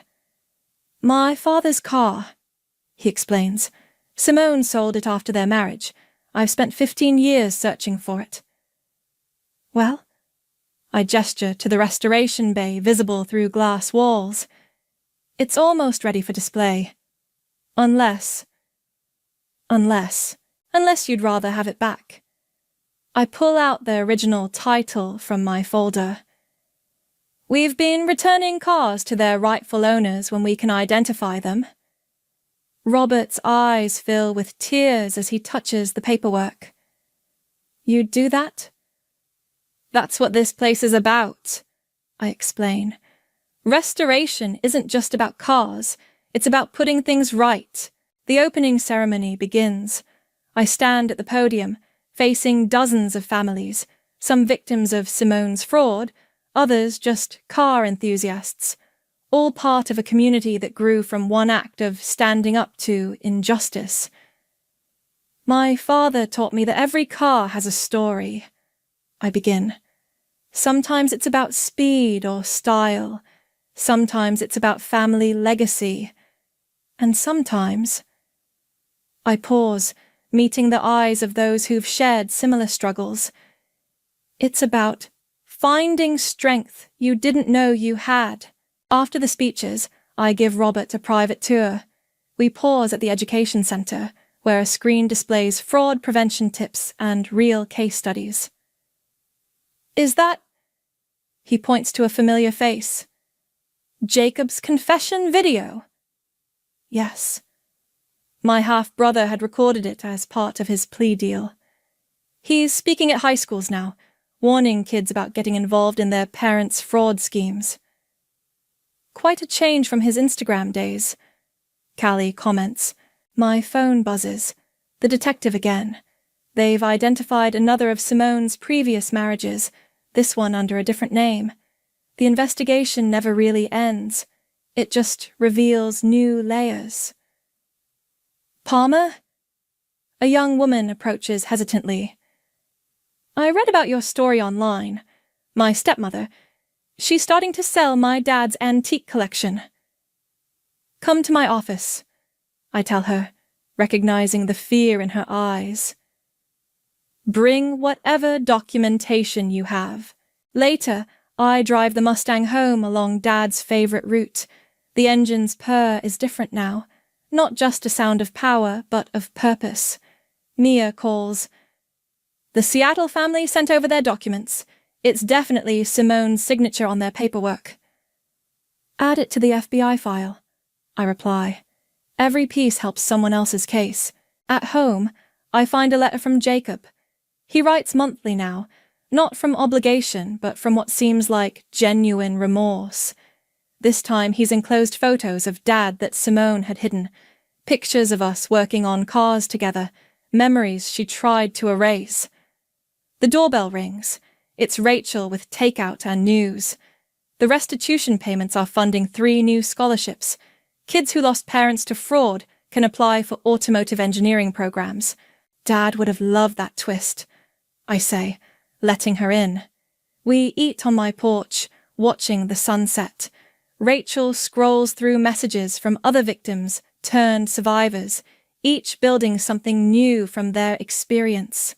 My father's car, he explains. Simone sold it after their marriage. I've spent 15 years searching for it. Well? I gesture to the restoration bay visible through glass walls. It's almost ready for display. Unless you'd rather have it back. I pull out the original title from my folder. We've been returning cars to their rightful owners when we can identify them. Robert's eyes fill with tears as he touches the paperwork. You'd do that? That's what this place is about, I explain. Restoration isn't just about cars, it's about putting things right. The opening ceremony begins. I stand at the podium, facing dozens of families, some victims of Simone's fraud, others just car enthusiasts, all part of a community that grew from one act of standing up to injustice. My father taught me that every car has a story. I begin. Sometimes it's about speed or style. Sometimes it's about family legacy. And sometimes... I pause, meeting the eyes of those who've shared similar struggles. It's about finding strength you didn't know you had. After the speeches, I give Robert a private tour. We pause at the education center, where a screen displays fraud prevention tips and real case studies. Is that... He points to a familiar face. Jacob's confession video? Yes. My half-brother had recorded it as part of his plea deal. He's speaking at high schools now, warning kids about getting involved in their parents' fraud schemes. Quite a change from his Instagram days. Callie comments. My phone buzzes. The detective again. They've identified another of Simone's previous marriages, this one under a different name. The investigation never really ends. It just reveals new layers. Palmer? A young woman approaches hesitantly. I read about your story online. My stepmother, she's starting to sell my dad's antique collection. Come to my office, I tell her, recognizing the fear in her eyes. Bring whatever documentation you have. Later, I drive the Mustang home along Dad's favorite route. The engine's purr is different now. Not just a sound of power, but of purpose. Mia calls. The Seattle family sent over their documents. It's definitely Simone's signature on their paperwork. Add it to the FBI file, I reply. Every piece helps someone else's case. At home, I find a letter from Jacob. He writes monthly now, not from obligation, but from what seems like genuine remorse. This time he's enclosed photos of Dad that Simone had hidden, pictures of us working on cars together, memories she tried to erase. The doorbell rings. It's Rachel with takeout and news. The restitution payments are funding 3 new scholarships. Kids who lost parents to fraud can apply for automotive engineering programs. Dad would have loved that twist, I say, letting her in. We eat on my porch, watching the sunset. Rachel scrolls through messages from other victims turned survivors, each building something new from their experience.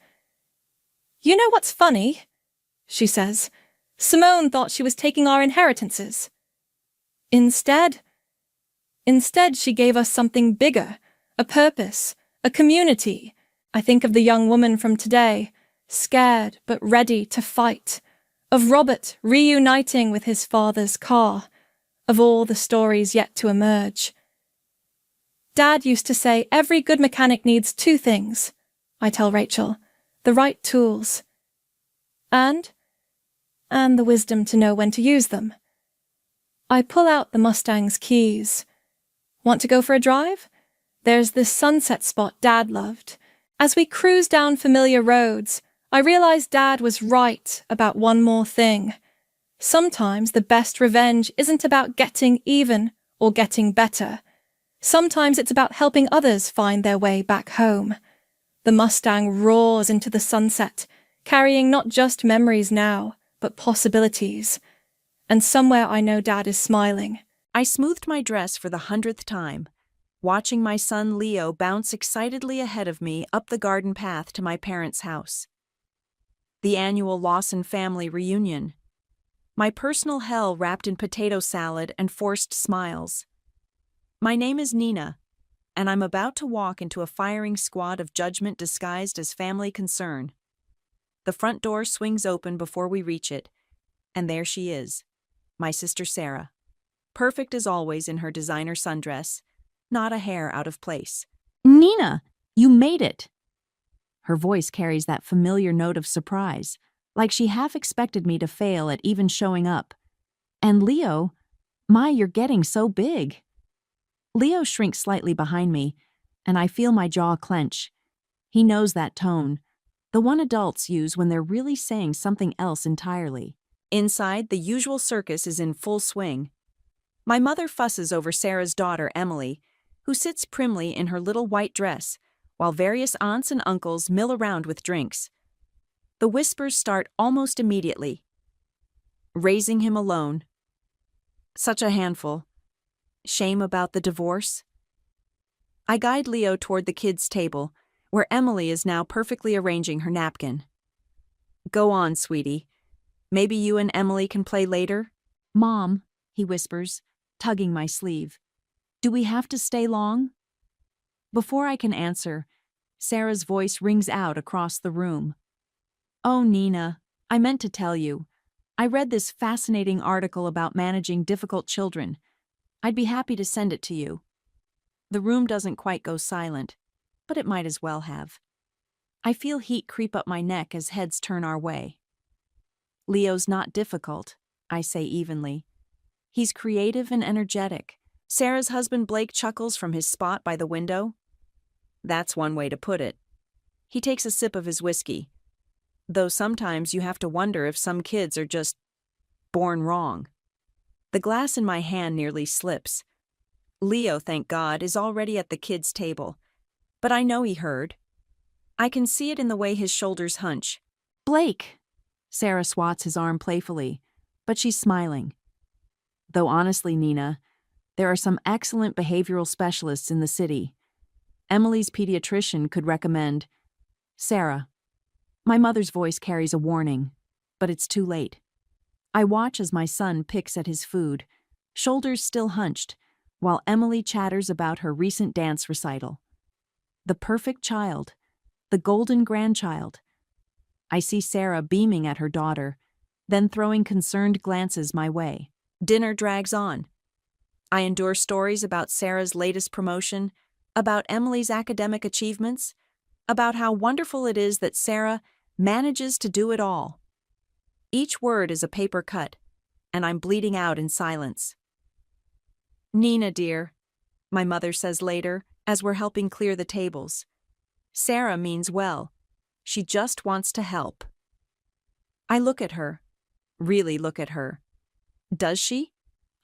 "You know what's funny?" she says. "Simone thought she was taking our inheritances. Instead, she gave us something bigger, a purpose, a community. I think of the young woman from today, scared but ready to fight, of Robert reuniting with his father's car, of all the stories yet to emerge. Dad used to say every good mechanic needs 2 things, I tell Rachel, the right tools, and the wisdom to know when to use them. I pull out the Mustang's keys. Want to go for a drive? There's this sunset spot Dad loved. As we cruise down familiar roads, I realize Dad was right about one more thing. Sometimes the best revenge isn't about getting even or getting better. Sometimes it's about helping others find their way back home. The Mustang roars into the sunset, carrying not just memories now, but possibilities. And somewhere I know Dad is smiling. I smoothed my dress for the 100th time, watching my son Leo bounce excitedly ahead of me up the garden path to my parents' house. The annual Lawson family reunion. My personal hell wrapped in potato salad and forced smiles. My name is Nina, and I'm about to walk into a firing squad of judgment disguised as family concern. The front door swings open before we reach it, and there she is, my sister Sarah, perfect as always in her designer sundress, not a hair out of place. "Nina, you made it!" Her voice carries that familiar note of surprise, like she half expected me to fail at even showing up. "And Leo, you're getting so big." Leo shrinks slightly behind me, and I feel my jaw clench. He knows that tone, the one adults use when they're really saying something else entirely. Inside, the usual circus is in full swing. My mother fusses over Sarah's daughter, Emily, who sits primly in her little white dress, while various aunts and uncles mill around with drinks. The whispers start almost immediately. Raising him alone. Such a handful. Shame about the divorce. I guide Leo toward the kids' table, where Emily is now perfectly arranging her napkin. "Go on, sweetie. Maybe you and Emily can play later?" "Mom," he whispers, tugging my sleeve, "do we have to stay long?" Before I can answer, Sarah's voice rings out across the room. "Oh, Nina, I meant to tell you. I read this fascinating article about managing difficult children. I'd be happy to send it to you." The room doesn't quite go silent, but it might as well have. I feel heat creep up my neck as heads turn our way. "Leo's not difficult," I say evenly. "He's creative and energetic." Sarah's husband Blake chuckles from his spot by the window. That's one way to put it. He takes a sip of his whiskey, though sometimes you have to wonder if some kids are just born wrong. The glass in my hand nearly slips. Leo, thank God, is already at the kids' table, but I know he heard. I can see it in the way his shoulders hunch. "Blake!" Sarah swats his arm playfully, but she's smiling. Though honestly, Nina, there are some excellent behavioral specialists in the city. Emily's pediatrician could recommend Sarah. My mother's voice carries a warning, but it's too late. I watch as my son picks at his food, shoulders still hunched, while Emily chatters about her recent dance recital. The perfect child, the golden grandchild. I see Sarah beaming at her daughter, then throwing concerned glances my way. Dinner drags on. I endure stories about Sarah's latest promotion, about Emily's academic achievements, about how wonderful it is that Sarah manages to do it all. Each word is a paper cut, and I'm bleeding out in silence. "Nina, dear," my mother says later, as we're helping clear the tables. "Sarah means well. She just wants to help." I look at her. Really look at her. Does she?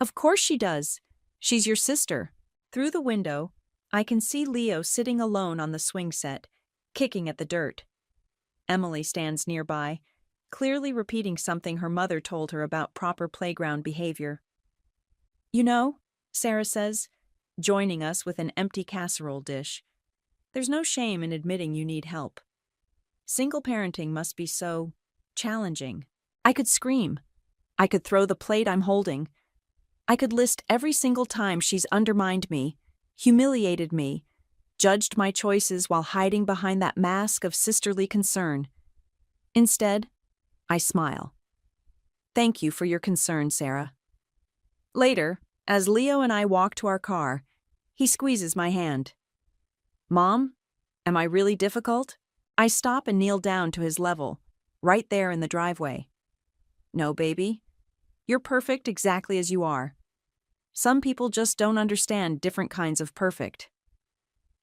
Of course she does. She's your sister. Through the window, I can see Leo sitting alone on the swing set, kicking at the dirt. Emily stands nearby, clearly repeating something her mother told her about proper playground behavior. "You know," Sarah says, joining us with an empty casserole dish, "there's no shame in admitting you need help. Single parenting must be so challenging." I could scream. I could throw the plate I'm holding. I could list every single time she's undermined me, humiliated me, judged my choices while hiding behind that mask of sisterly concern. Instead, I smile. "Thank you for your concern, Sarah." Later, as Leo and I walk to our car, he squeezes my hand. "Mom, am I really difficult?" I stop and kneel down to his level, right there in the driveway. "No, baby. You're perfect exactly as you are. Some people just don't understand different kinds of perfect."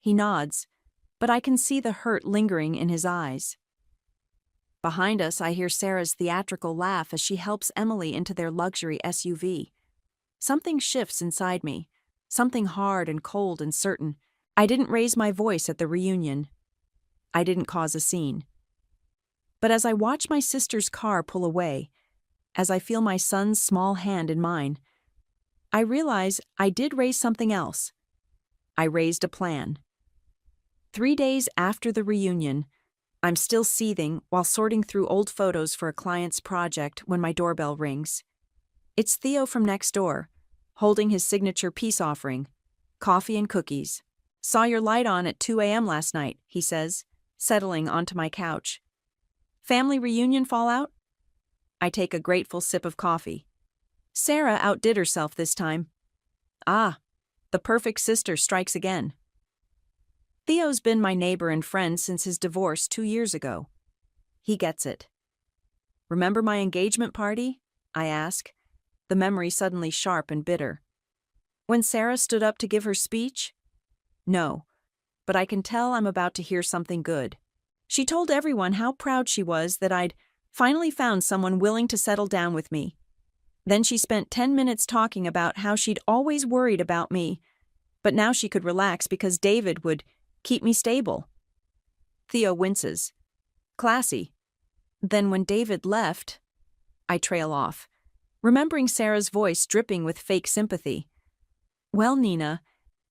He nods, but I can see the hurt lingering in his eyes. Behind us, I hear Sarah's theatrical laugh as she helps Emily into their luxury SUV. Something shifts inside me, something hard and cold and certain. I didn't raise my voice at the reunion. I didn't cause a scene. But as I watch my sister's car pull away, as I feel my son's small hand in mine, I realize I did raise something else. I raised a plan. 3 days after the reunion, I'm still seething while sorting through old photos for a client's project when my doorbell rings. It's Theo from next door, holding his signature peace offering, coffee and cookies. "Saw your light on at 2 a.m. last night," he says, settling onto my couch. "Family reunion fallout?" I take a grateful sip of coffee. Sarah outdid herself this time. Ah, the perfect sister strikes again. Theo's been my neighbor and friend since his divorce 2 years ago. He gets it. "Remember my engagement party?" I ask, the memory suddenly sharp and bitter. "When Sarah stood up to give her speech?" No, but I can tell I'm about to hear something good. She told everyone how proud she was that I'd finally found someone willing to settle down with me. Then she spent 10 minutes talking about how she'd always worried about me, but now she could relax because David would keep me stable. Theo winces. Classy. Then when David left, I trail off, remembering Sarah's voice dripping with fake sympathy. "Well, Nina,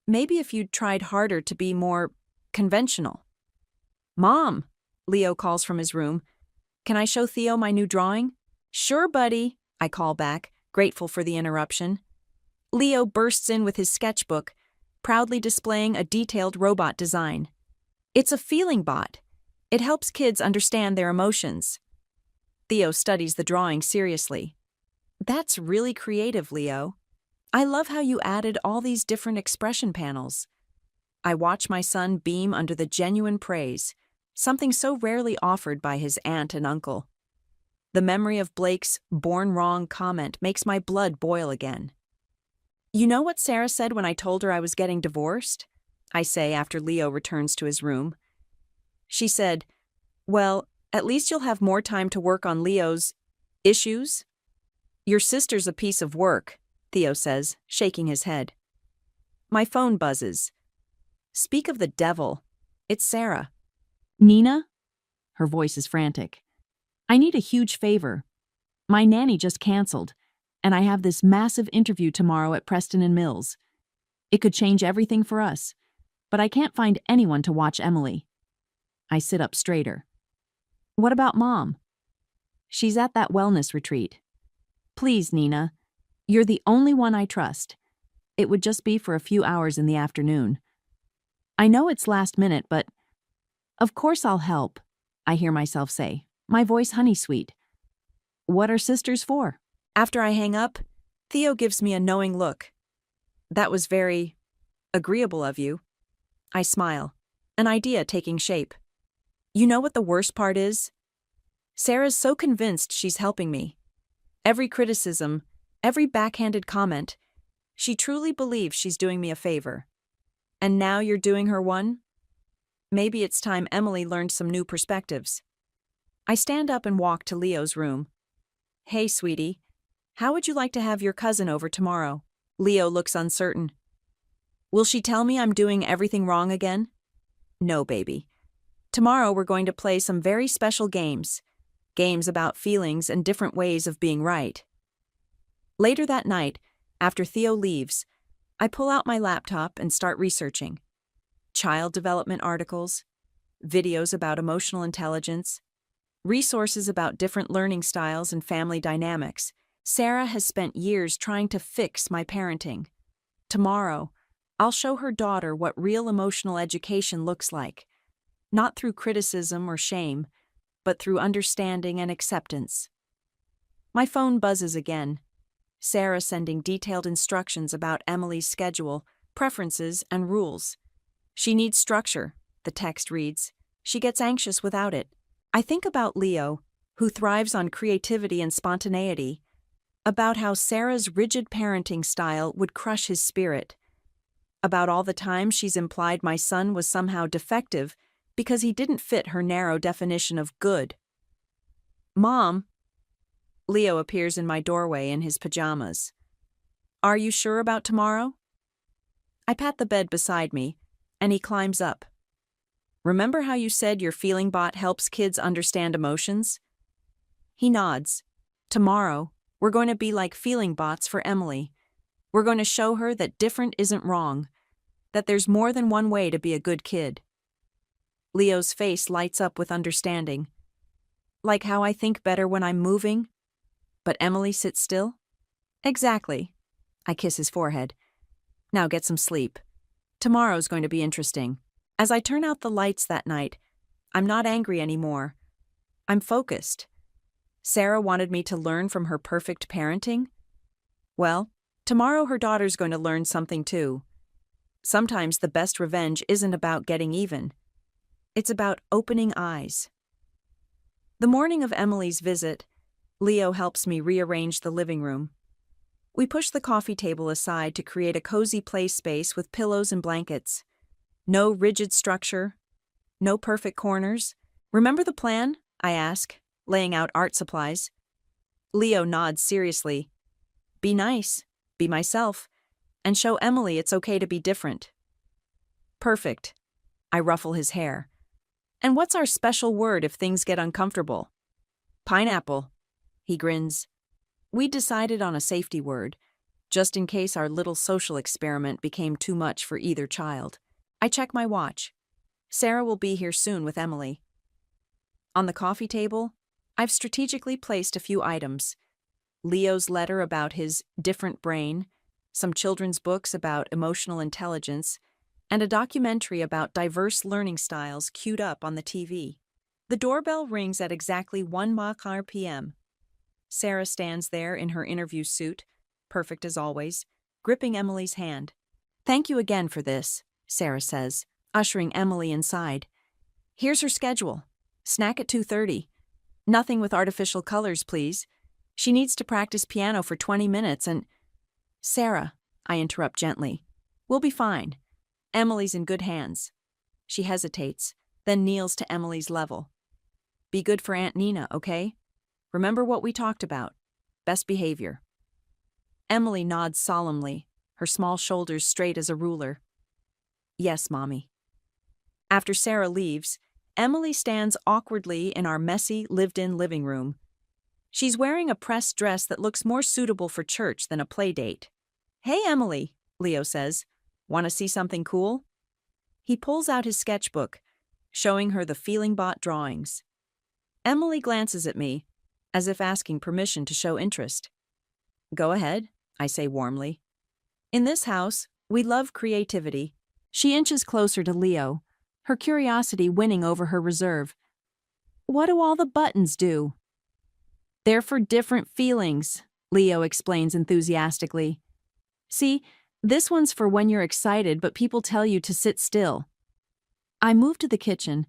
maybe if you'd tried harder to be more conventional." "Mom," Leo calls from his room, "can I show Theo my new drawing?" "Sure, buddy," I call back, grateful for the interruption. Leo bursts in with his sketchbook, proudly displaying a detailed robot design. It's a feeling bot. It helps kids understand their emotions. Theo studies the drawing seriously. "That's really creative, Leo. I love how you added all these different expression panels." I watch my son beam under the genuine praise, something so rarely offered by his aunt and uncle. The memory of Blake's "born wrong" comment makes my blood boil again. "You know what Sarah said when I told her I was getting divorced?" I say after Leo returns to his room. She said, "Well, at least you'll have more time to work on Leo's issues." "Your sister's a piece of work," Theo says, shaking his head. My phone buzzes. Speak of the devil. It's Sarah. "Nina?" Her voice is frantic. "I need a huge favor. My nanny just canceled, and I have this massive interview tomorrow at Preston and Mills. It could change everything for us, but I can't find anyone to watch Emily." I sit up straighter. "What about Mom?" "She's at that wellness retreat. Please, Nina. You're the only one I trust. It would just be for a few hours in the afternoon. I know it's last minute, but of course I'll help," I hear myself say, my voice honey-sweet. "What are sisters for?" After I hang up, Theo gives me a knowing look. "That was very agreeable of you." I smile, an idea taking shape. You know what the worst part is? Sarah's so convinced she's helping me. Every criticism, every backhanded comment, she truly believes she's doing me a favor. And now you're doing her one? Maybe it's time Emily learned some new perspectives. I stand up and walk to Leo's room. Hey, sweetie, how would you like to have your cousin over tomorrow? Leo looks uncertain. Will she tell me I'm doing everything wrong again? No, baby. Tomorrow we're going to play some very special games. Games about feelings and different ways of being right. Later that night, after Theo leaves, I pull out my laptop and start researching. Child development articles, videos about emotional intelligence, resources about different learning styles and family dynamics. Sarah has spent years trying to fix my parenting. Tomorrow, I'll show her daughter what real emotional education looks like, not through criticism or shame, but through understanding and acceptance. My phone buzzes again. Sarah sending detailed instructions about Emily's schedule, preferences, and rules. She needs structure, the text reads. She gets anxious without it. I think about Leo, who thrives on creativity and spontaneity, about how Sarah's rigid parenting style would crush his spirit, about all the times she's implied my son was somehow defective because he didn't fit her narrow definition of good. Mom, Leo appears in my doorway in his pajamas. Are you sure about tomorrow? I pat the bed beside me, and he climbs up. Remember how you said your feeling bot helps kids understand emotions? He nods. Tomorrow, we're going to be like feeling bots for Emily. We're going to show her that different isn't wrong, that there's more than one way to be a good kid. Leo's face lights up with understanding. Like how I think better when I'm moving, but Emily sits still? Exactly. I kiss his forehead. Now get some sleep. Tomorrow's going to be interesting. As I turn out the lights that night, I'm not angry anymore. I'm focused. Sarah wanted me to learn from her perfect parenting? Well, tomorrow her daughter's going to learn something too. Sometimes the best revenge isn't about getting even. It's about opening eyes. The morning of Emily's visit, Leo helps me rearrange the living room. We push the coffee table aside to create a cozy play space with pillows and blankets. No rigid structure, no perfect corners. Remember the plan? I ask, laying out art supplies. Leo nods seriously. Be nice, be myself, and show Emily it's okay to be different. Perfect. I ruffle his hair. And what's our special word if things get uncomfortable? Pineapple. He grins. We decided on a safety word, just in case our little social experiment became too much for either child. I check my watch. Sarah will be here soon with Emily. On the coffee table, I've strategically placed a few items. Leo's letter about his different brain, some children's books about emotional intelligence, and a documentary about diverse learning styles queued up on the TV. The doorbell rings at exactly 1 p.m. Sarah stands there in her interview suit, perfect as always, gripping Emily's hand. Thank you again for this, Sarah says, ushering Emily inside. Here's her schedule. Snack at 2:30. Nothing with artificial colors, please. She needs to practice piano for 20 minutes and... Sarah, I interrupt gently. We'll be fine. Emily's in good hands. She hesitates, then kneels to Emily's level. Be good for Aunt Nina, okay? Remember what we talked about. Best behavior. Emily nods solemnly, her small shoulders straight as a ruler. Yes, Mommy. After Sarah leaves, Emily stands awkwardly in our messy, lived-in living room. She's wearing a pressed dress that looks more suitable for church than a play date. Hey, Emily, Leo says. Want to see something cool? He pulls out his sketchbook, showing her the feeling bot drawings. Emily glances at me, as if asking permission to show interest. Go ahead, I say warmly. In this house, we love creativity. She inches closer to Leo, her curiosity winning over her reserve. What do all the buttons do? They're for different feelings, Leo explains enthusiastically. See, this one's for when you're excited but people tell you to sit still. I move to the kitchen,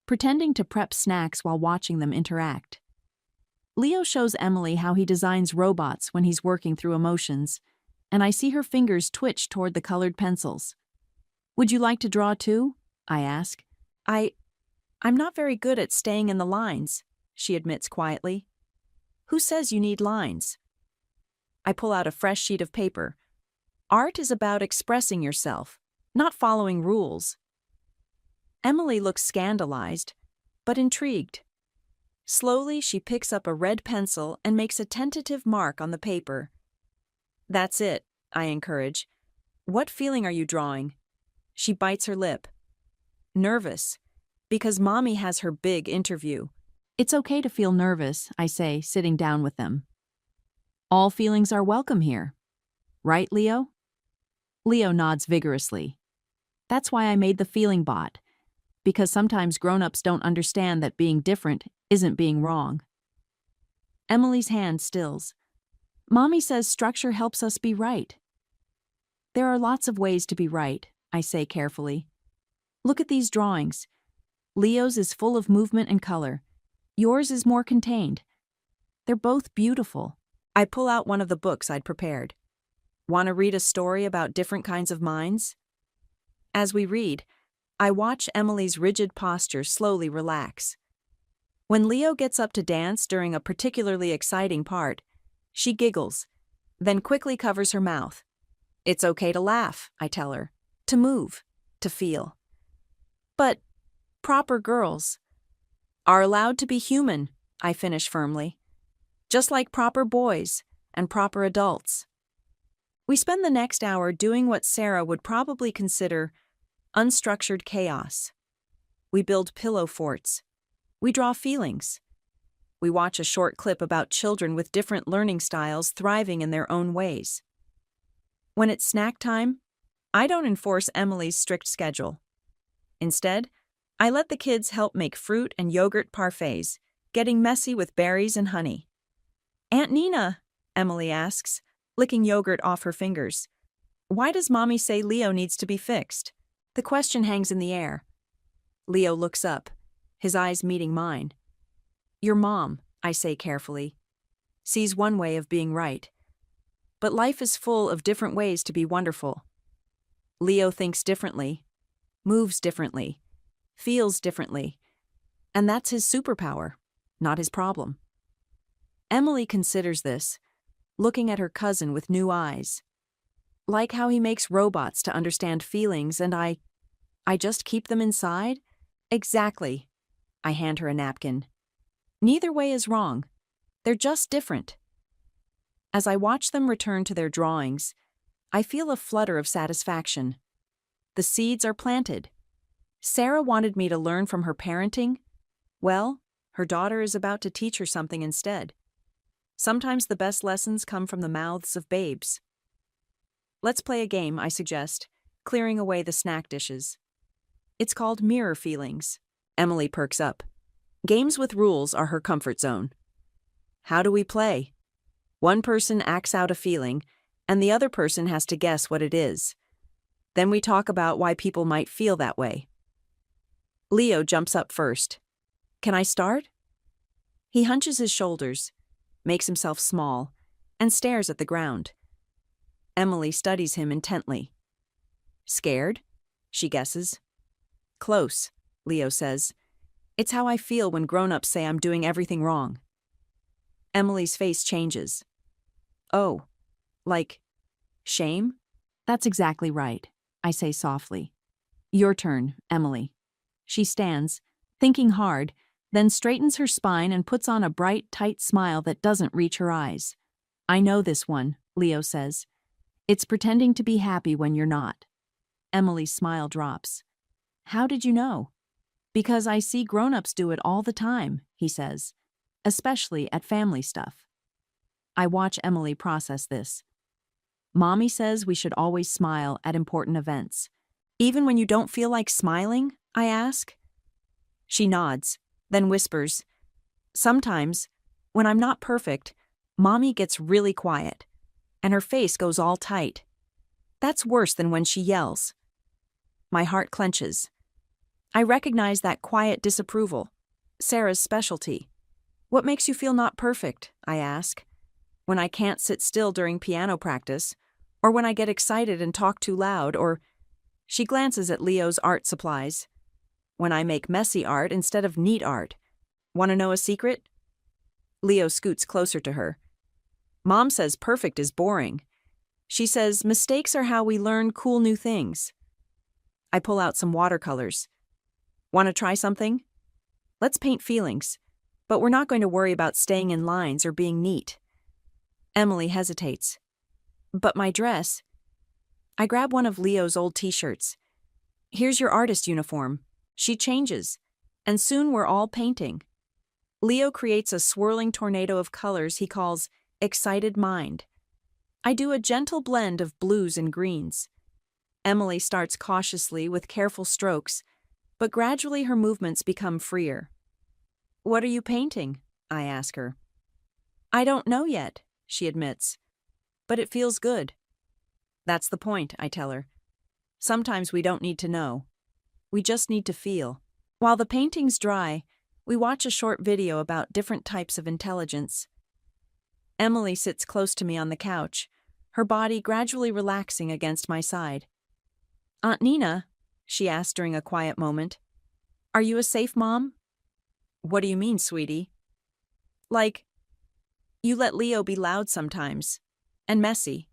pretending to prep snacks while watching them interact. Leo shows Emily how he designs robots when he's working through emotions, and I see her fingers twitch toward the colored pencils. Would you like to draw too? I ask. I'm not very good at staying in the lines, she admits quietly. Who says you need lines? I pull out a fresh sheet of paper. Art is about expressing yourself, not following rules. Emily looks scandalized, but intrigued. Slowly, she picks up a red pencil and makes a tentative mark on the paper. That's it, I encourage. What feeling are you drawing? She bites her lip. Nervous, because Mommy has her big interview. It's okay to feel nervous, I say, sitting down with them. All feelings are welcome here. Right, Leo? Leo nods vigorously. That's why I made the feeling bot, because sometimes grown-ups don't understand that being different isn't being wrong. Emily's hand stills. Mommy says structure helps us be right. There are lots of ways to be right, I say carefully. Look at these drawings. Leo's is full of movement and color. Yours is more contained. They're both beautiful. I pull out one of the books I'd prepared. Want to read a story about different kinds of minds? As we read, I watch Emily's rigid posture slowly relax. When Leo gets up to dance during a particularly exciting part, she giggles, then quickly covers her mouth. It's okay to laugh, I tell her, to move, to feel. But proper girls are allowed to be human, I finish firmly, just like proper boys and proper adults. We spend the next hour doing what Sarah would probably consider unstructured chaos. We build pillow forts. We draw feelings. We watch a short clip about children with different learning styles thriving in their own ways. When it's snack time, I don't enforce Emily's strict schedule. Instead, I let the kids help make fruit and yogurt parfaits, getting messy with berries and honey. Aunt Nina, Emily asks, licking yogurt off her fingers. Why does Mommy say Leo needs to be fixed? The question hangs in the air. Leo looks up, his eyes meeting mine. Your mom, I say carefully, sees one way of being right. But life is full of different ways to be wonderful. Leo thinks differently, moves differently, feels differently, and that's his superpower, not his problem. Emily considers this, looking at her cousin with new eyes. Like how he makes robots to understand feelings and I just keep them inside? Exactly. I hand her a napkin. Neither way is wrong. They're just different. As I watch them return to their drawings, I feel a flutter of satisfaction. The seeds are planted. Sarah wanted me to learn from her parenting. Well, her daughter is about to teach her something instead. Sometimes the best lessons come from the mouths of babes. Let's play a game, I suggest, clearing away the snack dishes. It's called Mirror Feelings. Emily perks up. Games with rules are her comfort zone. How do we play? One person acts out a feeling, and the other person has to guess what it is. Then we talk about why people might feel that way. Leo jumps up first. Can I start? He hunches his shoulders, makes himself small, and stares at the ground. Emily studies him intently. Scared? She guesses. Close, Leo says. It's how I feel when grown-ups say I'm doing everything wrong. Emily's face changes. Oh, like shame? That's exactly right, I say softly. Your turn, Emily. She stands, thinking hard, then straightens her spine and puts on a bright, tight smile that doesn't reach her eyes. I know this one, Leo says. It's pretending to be happy when you're not. Emily's smile drops. How did you know? Because I see grown-ups do it all the time, he says, especially at family stuff. I watch Emily process this. Mommy says we should always smile at important events. Even when you don't feel like smiling, I ask. She nods, then whispers, sometimes, when I'm not perfect, Mommy gets really quiet, and her face goes all tight. That's worse than when she yells. My heart clenches. I recognize that quiet disapproval, Sarah's specialty. What makes you feel not perfect? I ask. When I can't sit still during piano practice, or when I get excited and talk too loud, or... She glances at Leo's art supplies. When I make messy art instead of neat art. Want to know a secret? Leo scoots closer to her. Mom says perfect is boring. She says mistakes are how we learn cool new things. I pull out some watercolors. Want to try something? Let's paint feelings, but we're not going to worry about staying in lines or being neat. Emily hesitates. But my dress... I grab one of Leo's old t-shirts. Here's your artist uniform. She changes, and soon we're all painting. Leo creates a swirling tornado of colors he calls excited mind. I do a gentle blend of blues and greens. Emily starts cautiously with careful strokes, but gradually her movements become freer. What are you painting? I ask her. I don't know yet, she admits, but it feels good. That's the point, I tell her. Sometimes we don't need to know. We just need to feel. While the paintings dry, we watch a short video about different types of intelligence. Emily sits close to me on the couch, her body gradually relaxing against my side. Aunt Nina, she asked during a quiet moment, are you a safe mom? What do you mean, sweetie? Like, you let Leo be loud sometimes, and messy,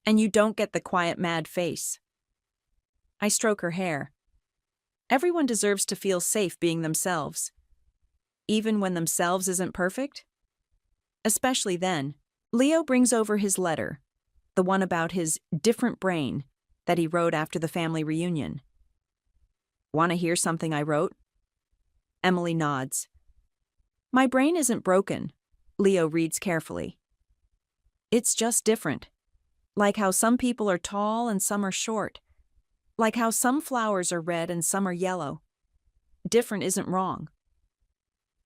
and you don't get the quiet mad face. I stroke her hair. Everyone deserves to feel safe being themselves. Even when themselves isn't perfect? Especially then. Leo brings over his letter, the one about his different brain that he wrote after the family reunion. Want to hear something I wrote? Emily nods. My brain isn't broken, Leo reads carefully. It's just different. Like how some people are tall and some are short. Like how some flowers are red and some are yellow. Different isn't wrong.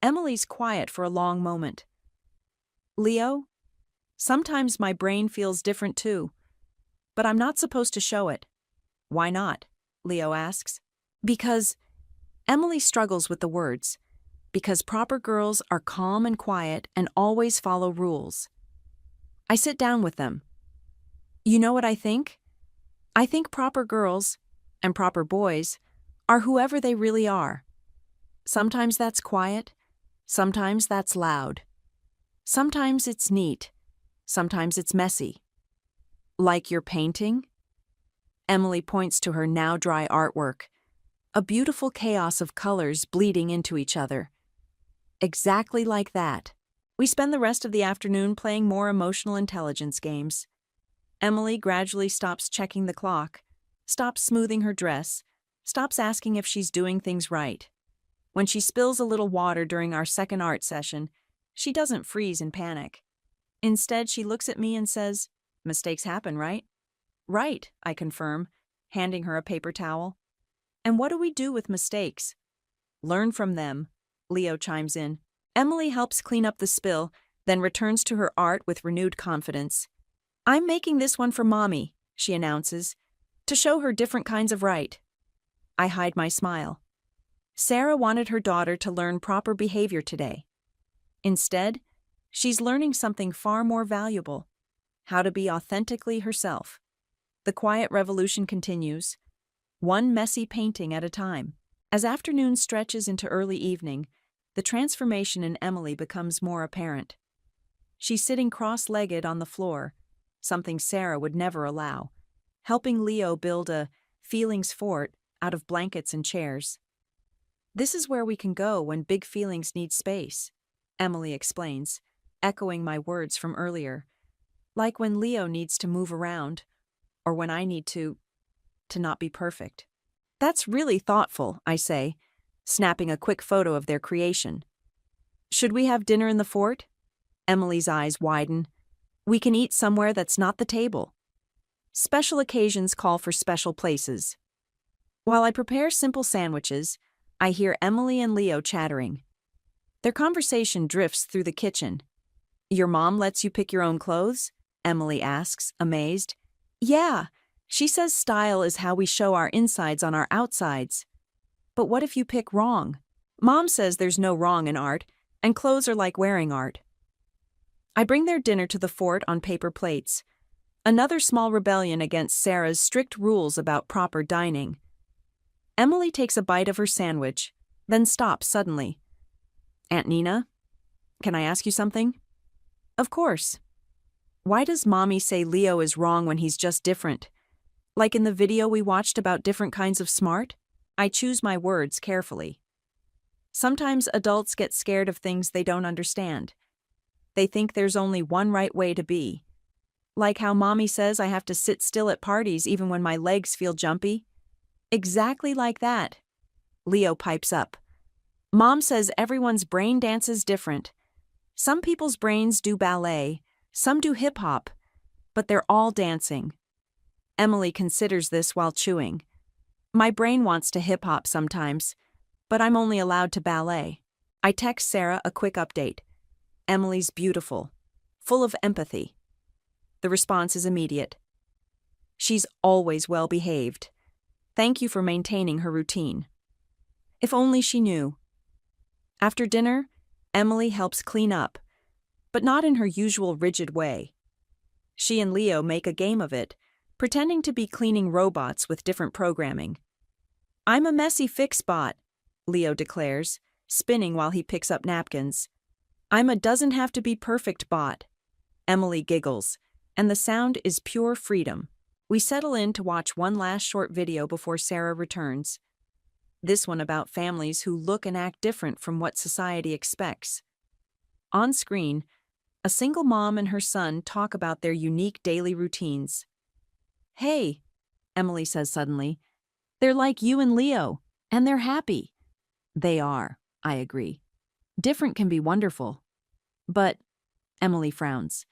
Emily's quiet for a long moment. Leo, sometimes my brain feels different too, but I'm not supposed to show it. Why not? Leo asks. Because Emily struggles with the words. Because proper girls are calm and quiet and always follow rules. I sit down with them. You know what I think? I think proper girls, and proper boys, are whoever they really are. Sometimes that's quiet, sometimes that's loud. Sometimes it's neat, sometimes it's messy. Like your painting? Emily points to her now dry artwork, a beautiful chaos of colors bleeding into each other. Exactly like that. We spend the rest of the afternoon playing more emotional intelligence games. Emily gradually stops checking the clock, stops smoothing her dress, stops asking if she's doing things right. When she spills a little water during our second art session, she doesn't freeze in panic. Instead, she looks at me and says, "Mistakes happen, right?" "Right," I confirm, handing her a paper towel. "And what do we do with mistakes?" "Learn from them," Leo chimes in. Emily helps clean up the spill, then returns to her art with renewed confidence. "I'm making this one for Mommy," she announces, to show her different kinds of right. I hide my smile. Sarah wanted her daughter to learn proper behavior today. Instead, she's learning something far more valuable: how to be authentically herself. The quiet revolution continues, one messy painting at a time. As afternoon stretches into early evening, the transformation in Emily becomes more apparent. She's sitting cross-legged on the floor, something Sarah would never allow, helping Leo build a feelings fort out of blankets and chairs. "This is where we can go when big feelings need space," Emily explains, echoing my words from earlier. Like when Leo needs to move around, or when I need to not be perfect. "That's really thoughtful," I say, snapping a quick photo of their creation. "Should we have dinner in the fort?" Emily's eyes widen. "We can eat somewhere that's not the table." Special occasions call for special places. While I prepare simple sandwiches, I hear Emily and Leo chattering. Their conversation drifts through the kitchen. "Your mom lets you pick your own clothes?" Emily asks, amazed. "Yeah, she says style is how we show our insides on our outsides." But what if you pick wrong? Mom says there's no wrong in art, and clothes are like wearing art. I bring their dinner to the fort on paper plates. Another small rebellion against Sarah's strict rules about proper dining. Emily takes a bite of her sandwich, then stops suddenly. Aunt Nina, can I ask you something? Of course. Why does Mommy say Leo is wrong when he's just different? Like in the video we watched about different kinds of smart? I choose my words carefully. Sometimes adults get scared of things they don't understand. They think there's only one right way to be. Like how Mommy says I have to sit still at parties even when my legs feel jumpy. Exactly like that. Leo pipes up. Mom says everyone's brain dances different. Some people's brains do ballet, some do hip-hop, but they're all dancing. Emily considers this while chewing. My brain wants to hip-hop sometimes, but I'm only allowed to ballet. I text Sarah a quick update. Emily's beautiful, full of empathy. The response is immediate. She's always well behaved. Thank you for maintaining her routine. If only she knew. After dinner, Emily helps clean up, but not in her usual rigid way. She and Leo make a game of it, pretending to be cleaning robots with different programming. I'm a messy fix bot, Leo declares, spinning while he picks up napkins. I'm a doesn't have to be perfect bot. Emily giggles, and the sound is pure freedom. We settle in to watch one last short video before Sarah returns. This one about families who look and act different from what society expects. On screen, a single mom and her son talk about their unique daily routines. Hey, Emily says suddenly, they're like you and Leo, and they're happy. They are, I agree. Different can be wonderful. But, Emily frowns.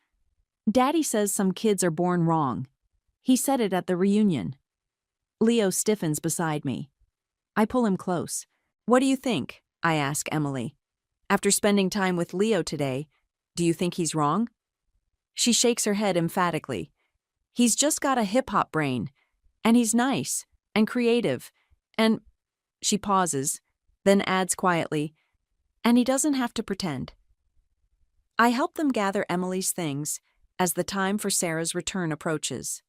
Daddy says some kids are born wrong. He said it at the reunion. Leo stiffens beside me. I pull him close. What do you think? I ask Emily. After spending time with Leo today, do you think he's wrong? She shakes her head emphatically. He's just got a hip-hop brain, and he's nice and creative, and... She pauses, then adds quietly, and he doesn't have to pretend. I help them gather Emily's things as the time for Sarah's return approaches.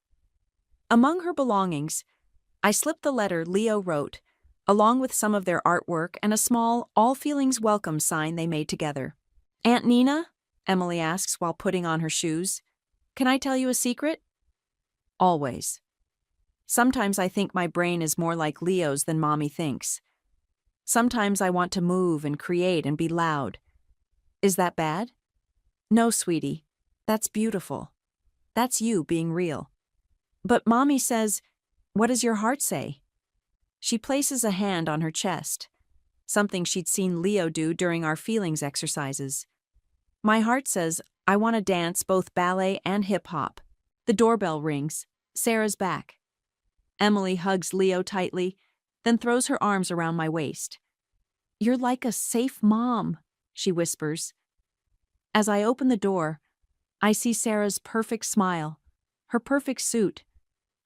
Among her belongings, I slip the letter Leo wrote, along with some of their artwork and a small all feelings welcome sign they made together. Aunt Nina? Emily asks while putting on her shoes. Can I tell you a secret? Always. Sometimes I think my brain is more like Leo's than Mommy thinks. Sometimes I want to move and create and be loud. Is that bad? No, sweetie. That's beautiful. That's you being real. But Mommy says, what does your heart say? She places a hand on her chest, something she'd seen Leo do during our feelings exercises. My heart says, I want to dance both ballet and hip-hop. The doorbell rings. Sarah's back. Emily hugs Leo tightly, then throws her arms around my waist. You're like a safe mom, she whispers. As I open the door, I see Sarah's perfect smile, her perfect suit,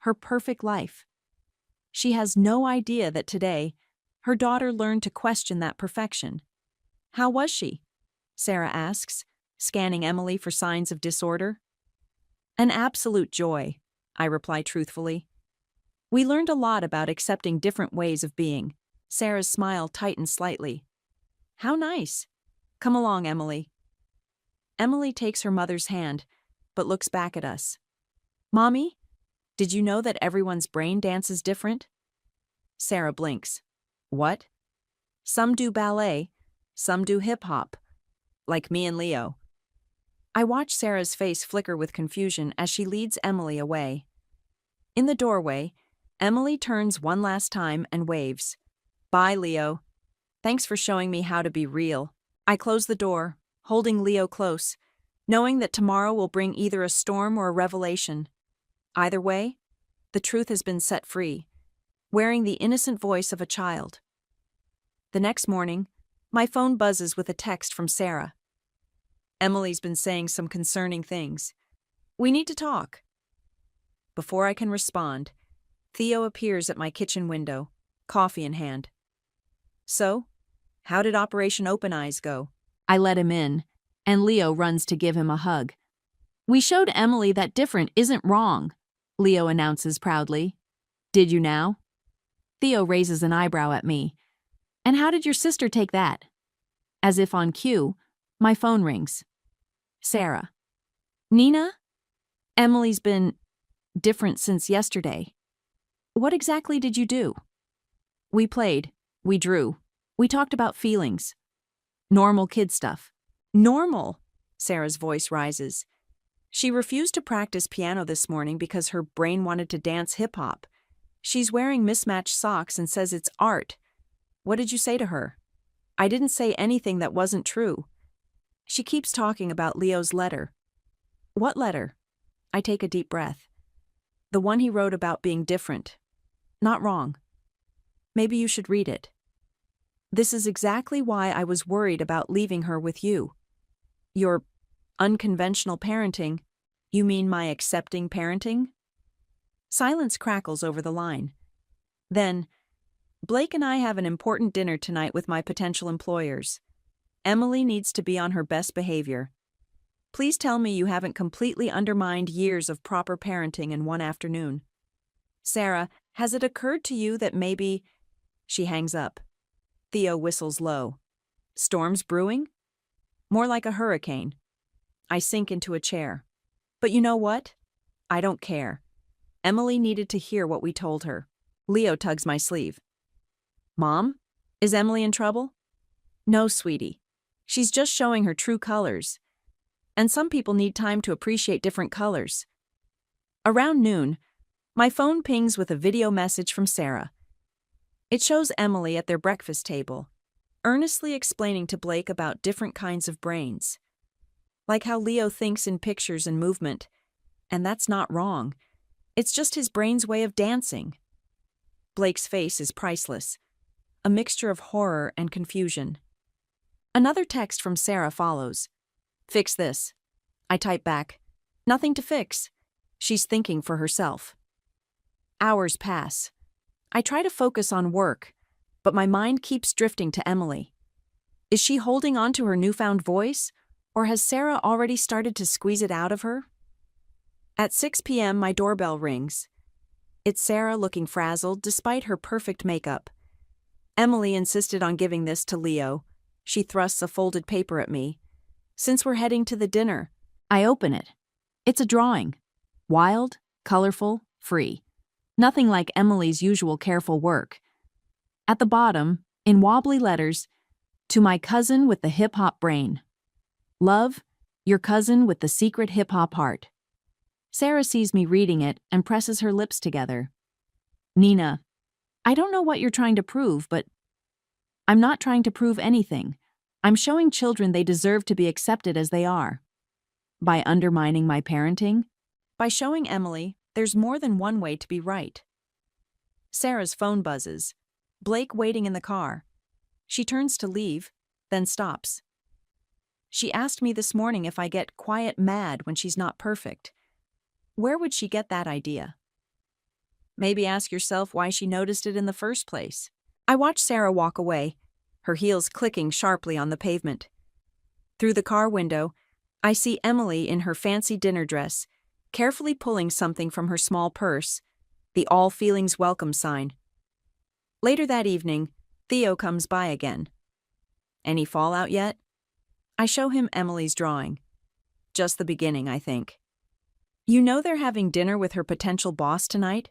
her perfect life. She has no idea that today, her daughter learned to question that perfection. How was she? Sarah asks, scanning Emily for signs of disorder. An absolute joy, I reply truthfully. We learned a lot about accepting different ways of being. Sarah's smile tightens slightly. How nice. Come along, Emily. Emily takes her mother's hand, but looks back at us. Mommy, did you know that everyone's brain dances different? Sarah blinks. What? Some do ballet, some do hip-hop, like me and Leo. I watch Sarah's face flicker with confusion as she leads Emily away. In the doorway, Emily turns one last time and waves. Bye, Leo. Thanks for showing me how to be real. I close the door, holding Leo close, knowing that tomorrow will bring either a storm or a revelation. Either way, the truth has been set free, wearing the innocent voice of a child. The next morning, my phone buzzes with a text from Sarah. Emily's been saying some concerning things. We need to talk. Before I can respond, Theo appears at my kitchen window, coffee in hand. So, how did Operation Open Eyes go? I let him in, and Leo runs to give him a hug. We showed Emily that different isn't wrong, Leo announces proudly. Did you now? Theo raises an eyebrow at me. And how did your sister take that? As if on cue, my phone rings. Sarah. Nina? Emily's been different since yesterday. What exactly did you do? We played. We drew. We talked about feelings. Normal kid stuff. Normal, Sarah's voice rises. She refused to practice piano this morning because her brain wanted to dance hip-hop. She's wearing mismatched socks and says it's art. What did you say to her? I didn't say anything that wasn't true. She keeps talking about Leo's letter. What letter? I take a deep breath. The one he wrote about being different. Not wrong. Maybe you should read it. This is exactly why I was worried about leaving her with you. Your unconventional parenting. You mean my accepting parenting? Silence crackles over the line. Then, Blake and I have an important dinner tonight with my potential employers. Emily needs to be on her best behavior. Please tell me you haven't completely undermined years of proper parenting in one afternoon. Sarah, has it occurred to you that maybe... She hangs up. Theo whistles low. Storms brewing? More like a hurricane. I sink into a chair. But you know what? I don't care. Emily needed to hear what we told her. Leo tugs my sleeve. Mom? Is Emily in trouble? No, sweetie. She's just showing her true colors. And some people need time to appreciate different colors. Around noon, my phone pings with a video message from Sarah. It shows Emily at their breakfast table, earnestly explaining to Blake about different kinds of brains. Like how Leo thinks in pictures and movement. And that's not wrong. It's just his brain's way of dancing. Blake's face is priceless, a mixture of horror and confusion. Another text from Sarah follows. Fix this. I type back. Nothing to fix. She's thinking for herself. Hours pass. I try to focus on work, but my mind keeps drifting to Emily. Is she holding on to her newfound voice, or has Sarah already started to squeeze it out of her? At 6 p.m., my doorbell rings. It's Sarah looking frazzled despite her perfect makeup. Emily insisted on giving this to Leo. She thrusts a folded paper at me. Since we're heading to the dinner, I open it. It's a drawing. Wild, colorful, free. Nothing like Emily's usual careful work. At the bottom, in wobbly letters, to my cousin with the hip-hop brain. Love, your cousin with the secret hip-hop heart. Sarah sees me reading it and presses her lips together. Nina, I don't know what you're trying to prove, but I'm not trying to prove anything. I'm showing children they deserve to be accepted as they are. By undermining my parenting? By showing Emily there's more than one way to be right. Sarah's phone buzzes. Blake waiting in the car. She turns to leave, then stops. She asked me this morning if I get quiet mad when she's not perfect. Where would she get that idea? Maybe ask yourself why she noticed it in the first place. I watch Sarah walk away, her heels clicking sharply on the pavement. Through the car window, I see Emily in her fancy dinner dress, carefully pulling something from her small purse, the all feelings welcome sign. Later that evening, Theo comes by again. Any fallout yet? I show him Emily's drawing. Just the beginning, I think. You know they're having dinner with her potential boss tonight?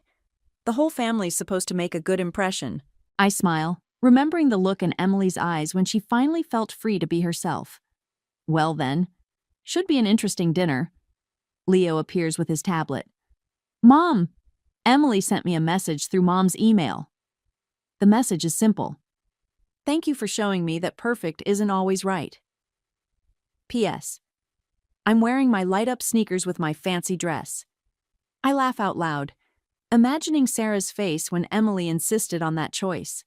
The whole family's supposed to make a good impression. I smile, remembering the look in Emily's eyes when she finally felt free to be herself. Well then, should be an interesting dinner. Leo appears with his tablet. Mom! Emily sent me a message through Mom's email. The message is simple. Thank you for showing me that perfect isn't always right. P.S. I'm wearing my light-up sneakers with my fancy dress. I laugh out loud, imagining Sarah's face when Emily insisted on that choice.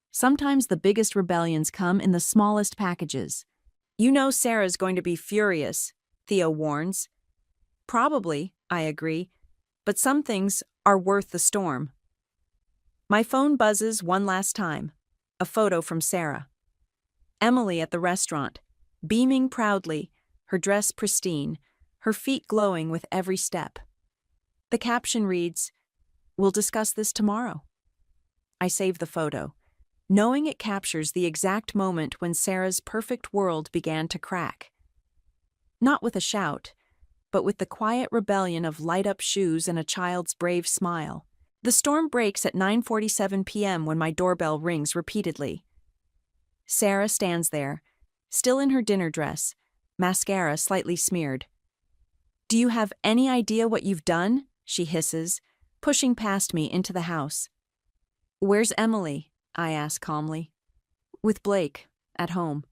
Sometimes the biggest rebellions come in the smallest packages. You know Sarah's going to be furious, Theo warns. Probably, I agree, but some things are worth the storm. My phone buzzes one last time. A photo from Sarah. Emily at the restaurant, beaming proudly, her dress pristine, her feet glowing with every step. The caption reads, "We'll discuss this tomorrow." I save the photo, knowing it captures the exact moment when Sarah's perfect world began to crack. Not with a shout, but with the quiet rebellion of light-up shoes and a child's brave smile. The storm breaks at 9:47 p.m. when my doorbell rings repeatedly. Sarah stands there, still in her dinner dress, mascara slightly smeared. "Do you have any idea what you've done?" she hisses, pushing past me into the house. "Where's Emily?" I ask calmly. "With Blake, at home,"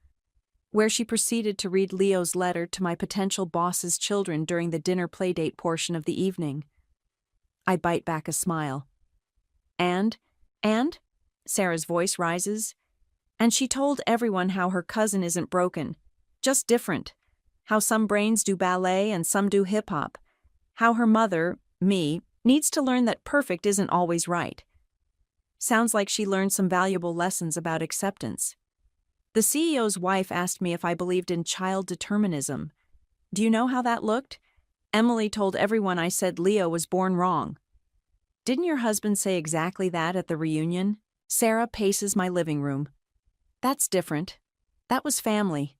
where she proceeded to read Leo's letter to my potential boss's children during the dinner playdate portion of the evening. I bite back a smile. And? Sarah's voice rises. "And she told everyone how her cousin isn't broken, just different. How some brains do ballet and some do hip-hop. How her mother, me, needs to learn that perfect isn't always right." Sounds like she learned some valuable lessons about acceptance. The CEO's wife asked me if I believed in child determinism. Do you know how that looked? Emily told everyone I said Leo was born wrong. Didn't your husband say exactly that at the reunion? Sarah paces my living room. That's different. That was family.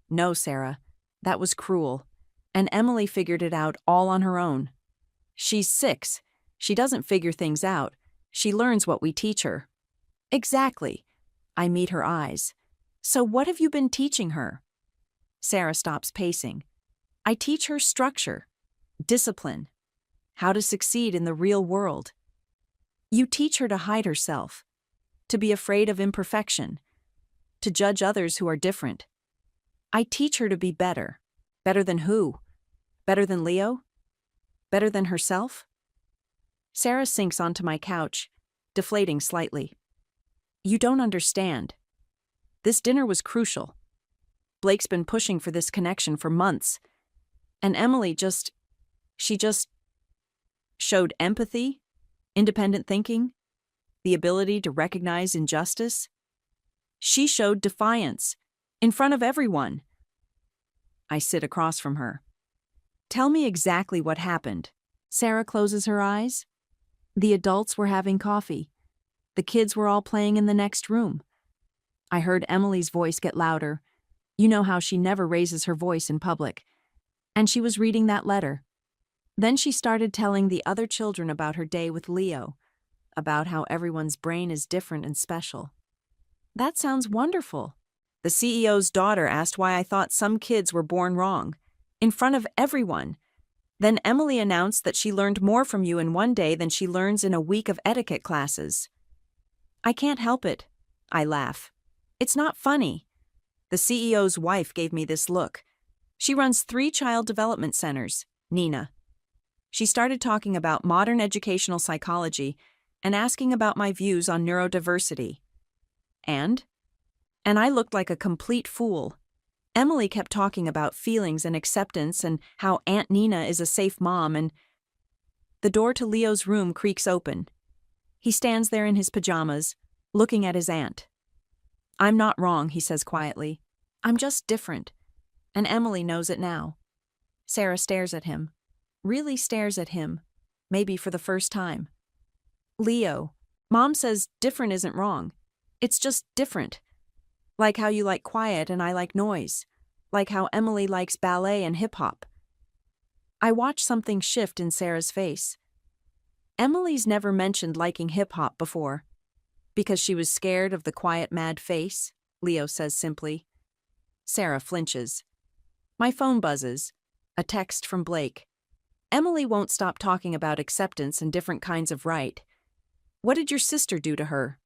No, Sarah, that was cruel. And Emily figured it out all on her own. She's 6. She doesn't figure things out. She learns what we teach her. Exactly. I meet her eyes. So what have you been teaching her? Sarah stops pacing. I teach her structure, discipline, how to succeed in the real world. You teach her to hide herself, to be afraid of imperfection, to judge others who are different. I teach her to be better. Better than who? Better than Leo? Better than herself? Sarah sinks onto my couch, deflating slightly. You don't understand. This dinner was crucial. Blake's been pushing for this connection for months. And Emily she just showed empathy, independent thinking, the ability to recognize injustice. She showed defiance, in front of everyone. I sit across from her. Tell me exactly what happened. Sarah closes her eyes. The adults were having coffee. The kids were all playing in the next room. I heard Emily's voice get louder. You know how she never raises her voice in public. And she was reading that letter. Then she started telling the other children about her day with Leo, about how everyone's brain is different and special. That sounds wonderful. The CEO's daughter asked why I thought some kids were born wrong, in front of everyone. Then Emily announced that she learned more from you in one day than she learns in a week of etiquette classes. I can't help it. I laugh. It's not funny. The CEO's wife gave me this look. She runs 3 child development centers, Nina. She started talking about modern educational psychology and asking about my views on neurodiversity. And I looked like a complete fool. Emily kept talking about feelings and acceptance and how Aunt Nina is a safe mom, and the door to Leo's room creaks open. He stands there in his pajamas, looking at his aunt. I'm not wrong, he says quietly. I'm just different. And Emily knows it now. Sarah stares at him. Really stares at him. Maybe for the first time. Leo, Mom says different isn't wrong. It's just different. Like how you like quiet and I like noise. Like how Emily likes ballet and hip-hop. I watch something shift in Sarah's face. Emily's never mentioned liking hip-hop before. Because she was scared of the quiet, mad face, Leo says simply. Sarah flinches. My phone buzzes. A text from Blake. Emily won't stop talking about acceptance and different kinds of right. What did your sister do to her?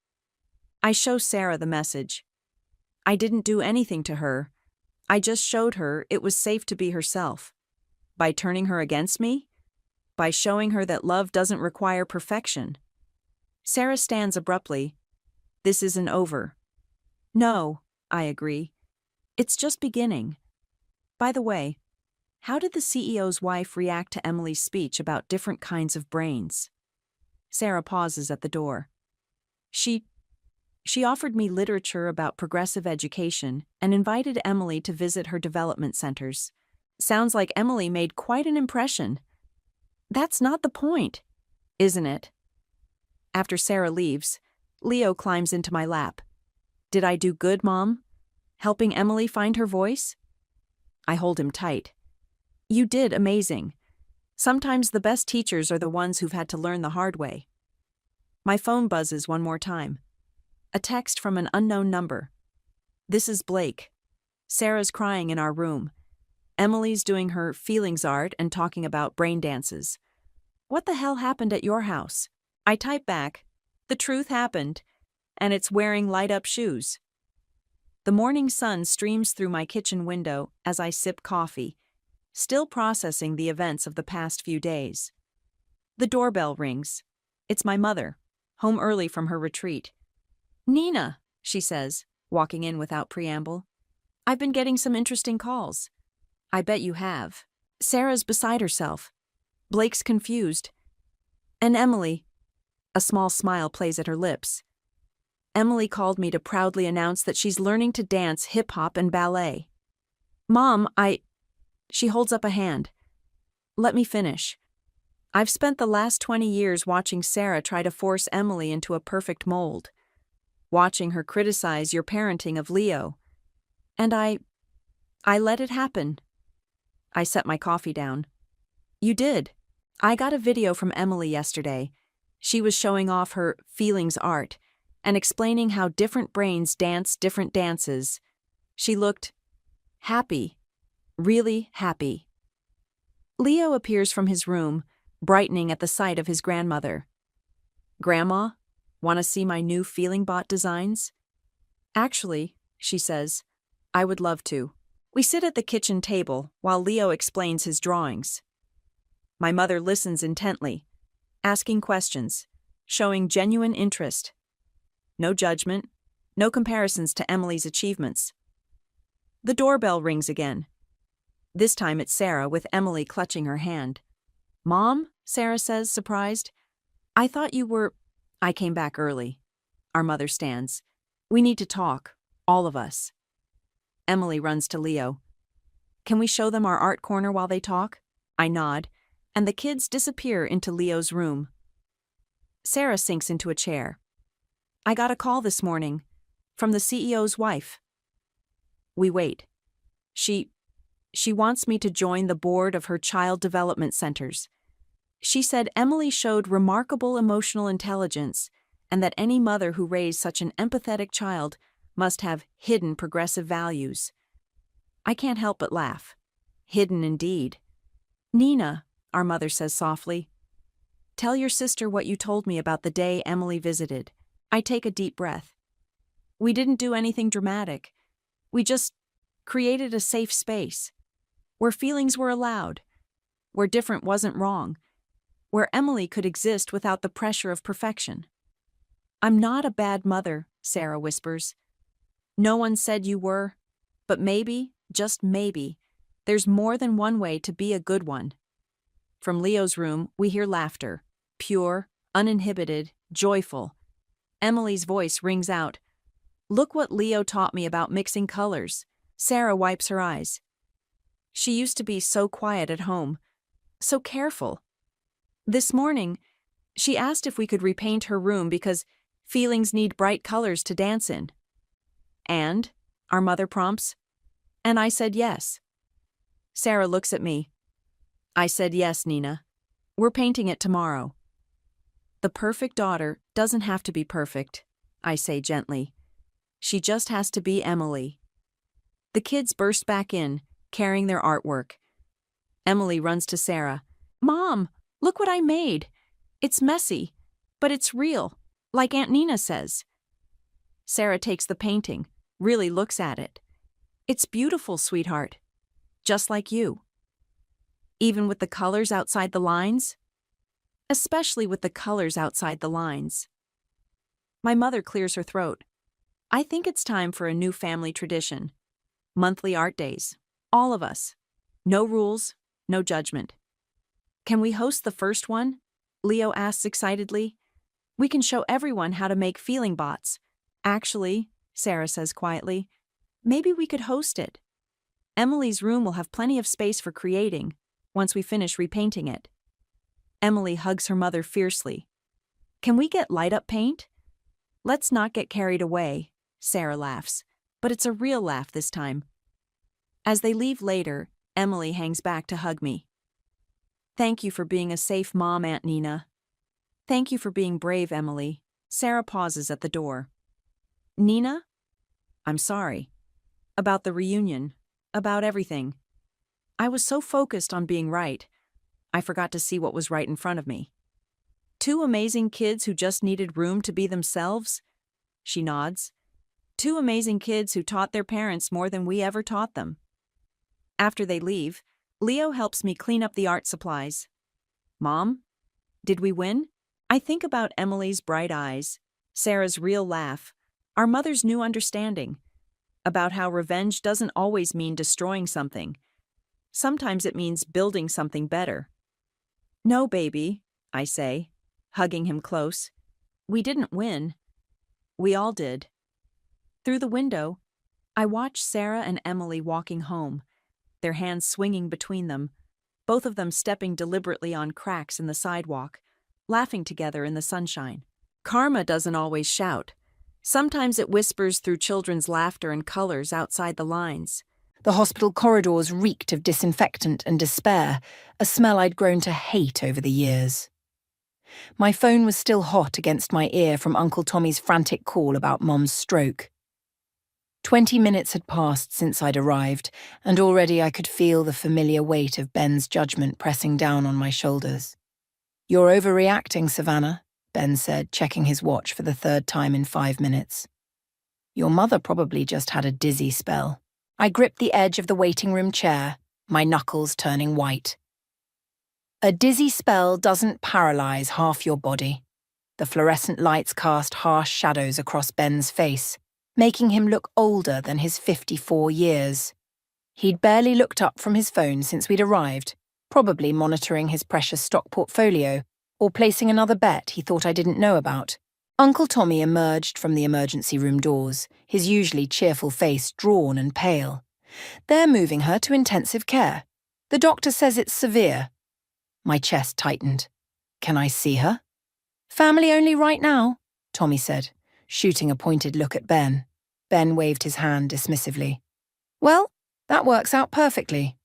I show Sarah the message. I didn't do anything to her. I just showed her it was safe to be herself. By turning her against me? By showing her that love doesn't require perfection. Sarah stands abruptly. This isn't over. No, I agree. It's just beginning. By the way, how did the CEO's wife react to Emily's speech about different kinds of brains? Sarah pauses at the door. She She offered me literature about progressive education and invited Emily to visit her development centers. Sounds like Emily made quite an impression. That's not the point, isn't it? After Sarah leaves, Leo climbs into my lap. Did I do good, Mom? Helping Emily find her voice? I hold him tight. You did amazing. Sometimes the best teachers are the ones who've had to learn the hard way. My phone buzzes one more time. A text from an unknown number. This is Blake. Sarah's crying in our room. Emily's doing her feelings art and talking about brain dances. What the hell happened at your house? I type back, the truth happened, and it's wearing light-up shoes. The morning sun streams through my kitchen window as I sip coffee, still processing the events of the past few days. The doorbell rings. It's my mother, home early from her retreat. Nina, she says, walking in without preamble. I've been getting some interesting calls. I bet you have. Sarah's beside herself. Blake's confused. And Emily. A small smile plays at her lips. Emily called me to proudly announce that she's learning to dance hip-hop and ballet. Mom, She holds up a hand. Let me finish. I've spent the last 20 years watching Sarah try to force Emily into a perfect mold. Watching her criticize your parenting of Leo. And I let it happen. I set my coffee down. You did. I got a video from Emily yesterday. She was showing off her feelings art and explaining how different brains dance different dances. She looked happy, really happy. Leo appears from his room, brightening at the sight of his grandmother. Grandma, want to see my new feeling bot designs? Actually, she says, I would love to. We sit at the kitchen table while Leo explains his drawings. My mother listens intently, asking questions, showing genuine interest. No judgment, no comparisons to Emily's achievements. The doorbell rings again. This time it's Sarah with Emily clutching her hand. Mom, Sarah says, surprised. I thought you were... I came back early. Our mother stands. We need to talk, all of us. Emily runs to Leo. Can we show them our art corner while they talk? I nod, and the kids disappear into Leo's room. Sarah sinks into a chair. I got a call this morning, from the CEO's wife. We wait. She wants me to join the board of her child development centers. She said Emily showed remarkable emotional intelligence and that any mother who raised such an empathetic child must have hidden progressive values. I can't help but laugh. Hidden indeed. Nina, our mother says softly, tell your sister what you told me about the day Emily visited. I take a deep breath. We didn't do anything dramatic. We just created a safe space, where feelings were allowed, where different wasn't wrong, where Emily could exist without the pressure of perfection. I'm not a bad mother, Sarah whispers. No one said you were, but maybe, just maybe, there's more than one way to be a good one. From Leo's room, we hear laughter, pure, uninhibited, joyful. Emily's voice rings out. Look what Leo taught me about mixing colors. Sarah wipes her eyes. She used to be so quiet at home, so careful. This morning, she asked if we could repaint her room because feelings need bright colors to dance in. And, our mother prompts, and I said yes. Sarah looks at me. I said yes, Nina. We're painting it tomorrow. The perfect daughter doesn't have to be perfect, I say gently. She just has to be Emily. The kids burst back in, carrying their artwork. Emily runs to Sarah. Mom, look what I made. It's messy, but it's real, like Aunt Nina says. Sarah takes the painting, really looks at it. It's beautiful, sweetheart. Just like you. Even with the colors outside the lines? Especially with the colors outside the lines. My mother clears her throat. I think it's time for a new family tradition. Monthly art days. All of us. No rules, no judgment. Can we host the first one? Leo asks excitedly. We can show everyone how to make feeling bots. Actually, Sarah says quietly, maybe we could host it. Emily's room will have plenty of space for creating once we finish repainting it. Emily hugs her mother fiercely. Can we get light-up paint? Let's not get carried away, Sarah laughs, but it's a real laugh this time. As they leave later, Emily hangs back to hug me. Thank you for being a safe mom, Aunt Nina. Thank you for being brave, Emily. Sarah pauses at the door. Nina? I'm sorry. About the reunion. About everything. I was so focused on being right, I forgot to see what was right in front of me. Two amazing kids who just needed room to be themselves? She nods. Two amazing kids who taught their parents more than we ever taught them. After they leave, Leo helps me clean up the art supplies. Mom? Did we win? I think about Emily's bright eyes, Sarah's real laugh, our mother's new understanding, about how revenge doesn't always mean destroying something. Sometimes it means building something better. No, baby, I say, hugging him close. We didn't win. We all did. Through the window, I watch Sarah and Emily walking home, their hands swinging between them, both of them stepping deliberately on cracks in the sidewalk, laughing together in the sunshine. Karma doesn't always shout. Sometimes it whispers through children's laughter and colors outside the lines. The hospital corridors reeked of disinfectant and despair, a smell I'd grown to hate over the years. My phone was still hot against my ear from Uncle Tommy's frantic call about Mom's stroke. 20 minutes had passed since I'd arrived, and already I could feel the familiar weight of Ben's judgment pressing down on my shoulders. You're overreacting, Savannah, Ben said, checking his watch for the third time in 5 minutes. Your mother probably just had a dizzy spell. I gripped the edge of the waiting room chair, my knuckles turning white. A dizzy spell doesn't paralyze half your body. The fluorescent lights cast harsh shadows across Ben's face, making him look older than his 54 years. He'd barely looked up from his phone since we'd arrived, probably monitoring his precious stock portfolio or placing another bet he thought I didn't know about. Uncle Tommy emerged from the emergency room doors, his usually cheerful face drawn and pale. They're moving her to intensive care. The doctor says it's severe. My chest tightened. Can I see her? Family only right now, Tommy said, shooting a pointed look at Ben. Ben waved his hand dismissively. Well, that works out perfectly.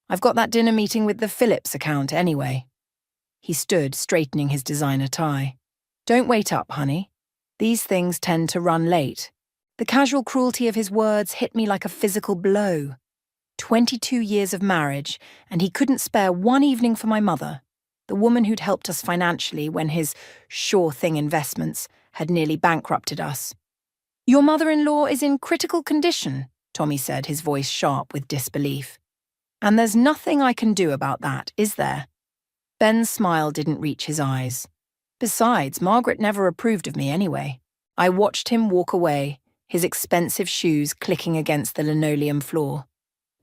I've got that dinner meeting with the Phillips account anyway. He stood, straightening his designer tie. Don't wait up, honey. These things tend to run late. The casual cruelty of his words hit me like a physical blow. 22 years of marriage, and he couldn't spare one evening for my mother, the woman who'd helped us financially when his sure-thing investments had nearly bankrupted us. Your mother-in-law is in critical condition, Tommy said, his voice sharp with disbelief. And there's nothing I can do about that, is there? Ben's smile didn't reach his eyes. Besides, Margaret never approved of me anyway. I watched him walk away, his expensive shoes clicking against the linoleum floor.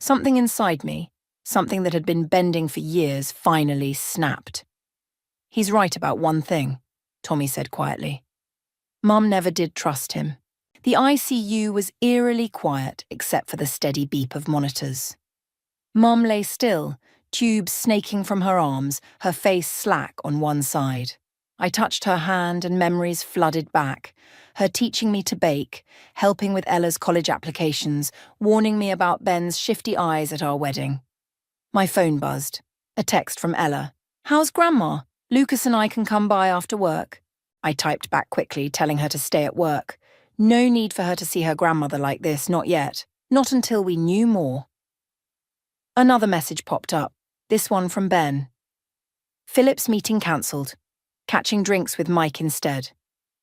Something inside me, something that had been bending for years, finally snapped. He's right about one thing, Tommy said quietly. Mum never did trust him. The ICU was eerily quiet except for the steady beep of monitors. Mum lay still, tubes snaking from her arms, her face slack on one side. I touched her hand and memories flooded back, her teaching me to bake, helping with Ella's college applications, warning me about Ben's shifty eyes at our wedding. My phone buzzed. A text from Ella. How's Grandma? Lucas and I can come by after work. I typed back quickly, telling her to stay at work. No need for her to see her grandmother like this, not yet. Not until we knew more. Another message popped up, this one from Ben. Philip's meeting cancelled. Catching drinks with Mike instead.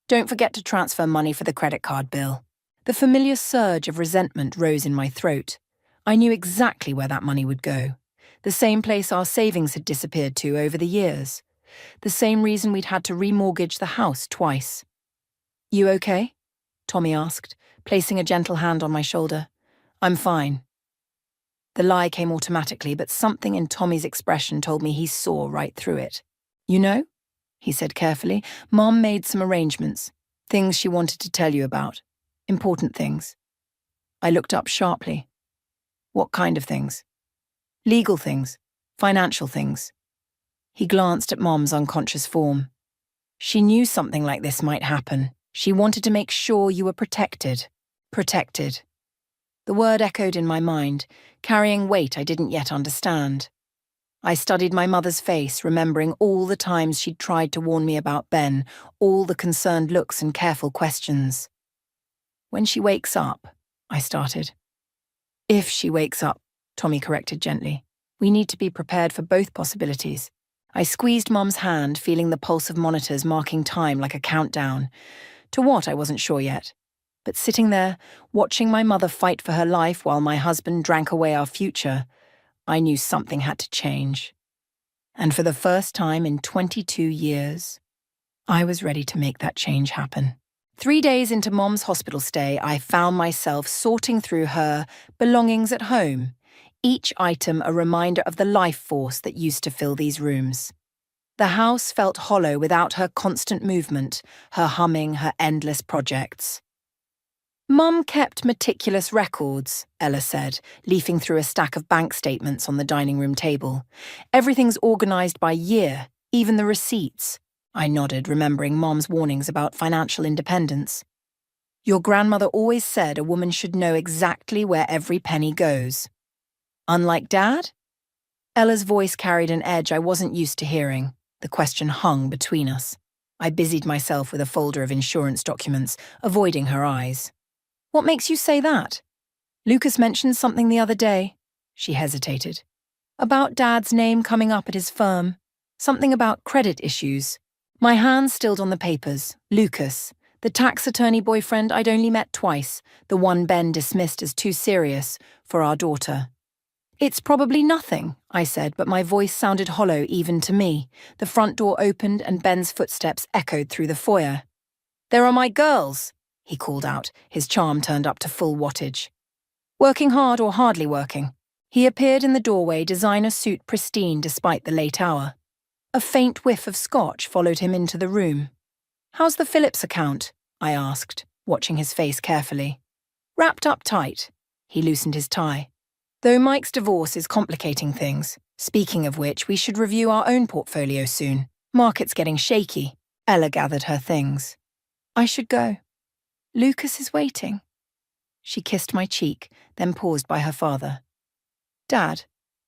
Don't forget to transfer money for the credit card bill. The familiar surge of resentment rose in my throat. I knew exactly where that money would go. The same place our savings had disappeared to over the years. The same reason we'd had to remortgage the house twice. You okay? Tommy asked, placing a gentle hand on my shoulder. I'm fine. The lie came automatically, but something in Tommy's expression told me he saw right through it. You know? He said carefully, Mom made some arrangements, things she wanted to tell you about. Important things. I looked up sharply. What kind of things? Legal things. Financial things. He glanced at Mom's unconscious form. She knew something like this might happen. She wanted to make sure you were protected. Protected. The word echoed in my mind, carrying weight I didn't yet understand. I studied my mother's face, remembering all the times she'd tried to warn me about Ben, all the concerned looks and careful questions. When she wakes up, I started. If she wakes up, Tommy corrected gently. We need to be prepared for both possibilities. I squeezed Mum's hand, feeling the pulse of monitors marking time like a countdown. To what, I wasn't sure yet. But sitting there, watching my mother fight for her life while my husband drank away our future, I knew something had to change. And for the first time in 22 years, I was ready to make that change happen. 3 days into Mom's hospital stay, I found myself sorting through her belongings at home, each item a reminder of the life force that used to fill these rooms. The house felt hollow without her constant movement, her humming, her endless projects. Mum kept meticulous records, Ella said, leafing through a stack of bank statements on the dining room table. Everything's organised by year, even the receipts. I nodded, remembering Mom's warnings about financial independence. Your grandmother always said a woman should know exactly where every penny goes. Unlike Dad? Ella's voice carried an edge I wasn't used to hearing. The question hung between us. I busied myself with a folder of insurance documents, avoiding her eyes. What makes you say that? Lucas mentioned something the other day. She hesitated. About Dad's name coming up at his firm. Something about credit issues. My hand stilled on the papers. Lucas, the tax attorney boyfriend I'd only met twice, the one Ben dismissed as too serious for our daughter. It's probably nothing, I said, but my voice sounded hollow even to me. The front door opened and Ben's footsteps echoed through the foyer. There are my girls, he called out, his charm turned up to full wattage. Working hard or hardly working? He appeared in the doorway, designer suit pristine despite the late hour. A faint whiff of scotch followed him into the room. How's the Phillips account? I asked, watching his face carefully. Wrapped up tight. He loosened his tie. Though Mike's divorce is complicating things, speaking of which, we should review our own portfolio soon. Market's getting shaky. Ella gathered her things. I should go. Lucas is waiting. She kissed my cheek, then paused by her father. Dad,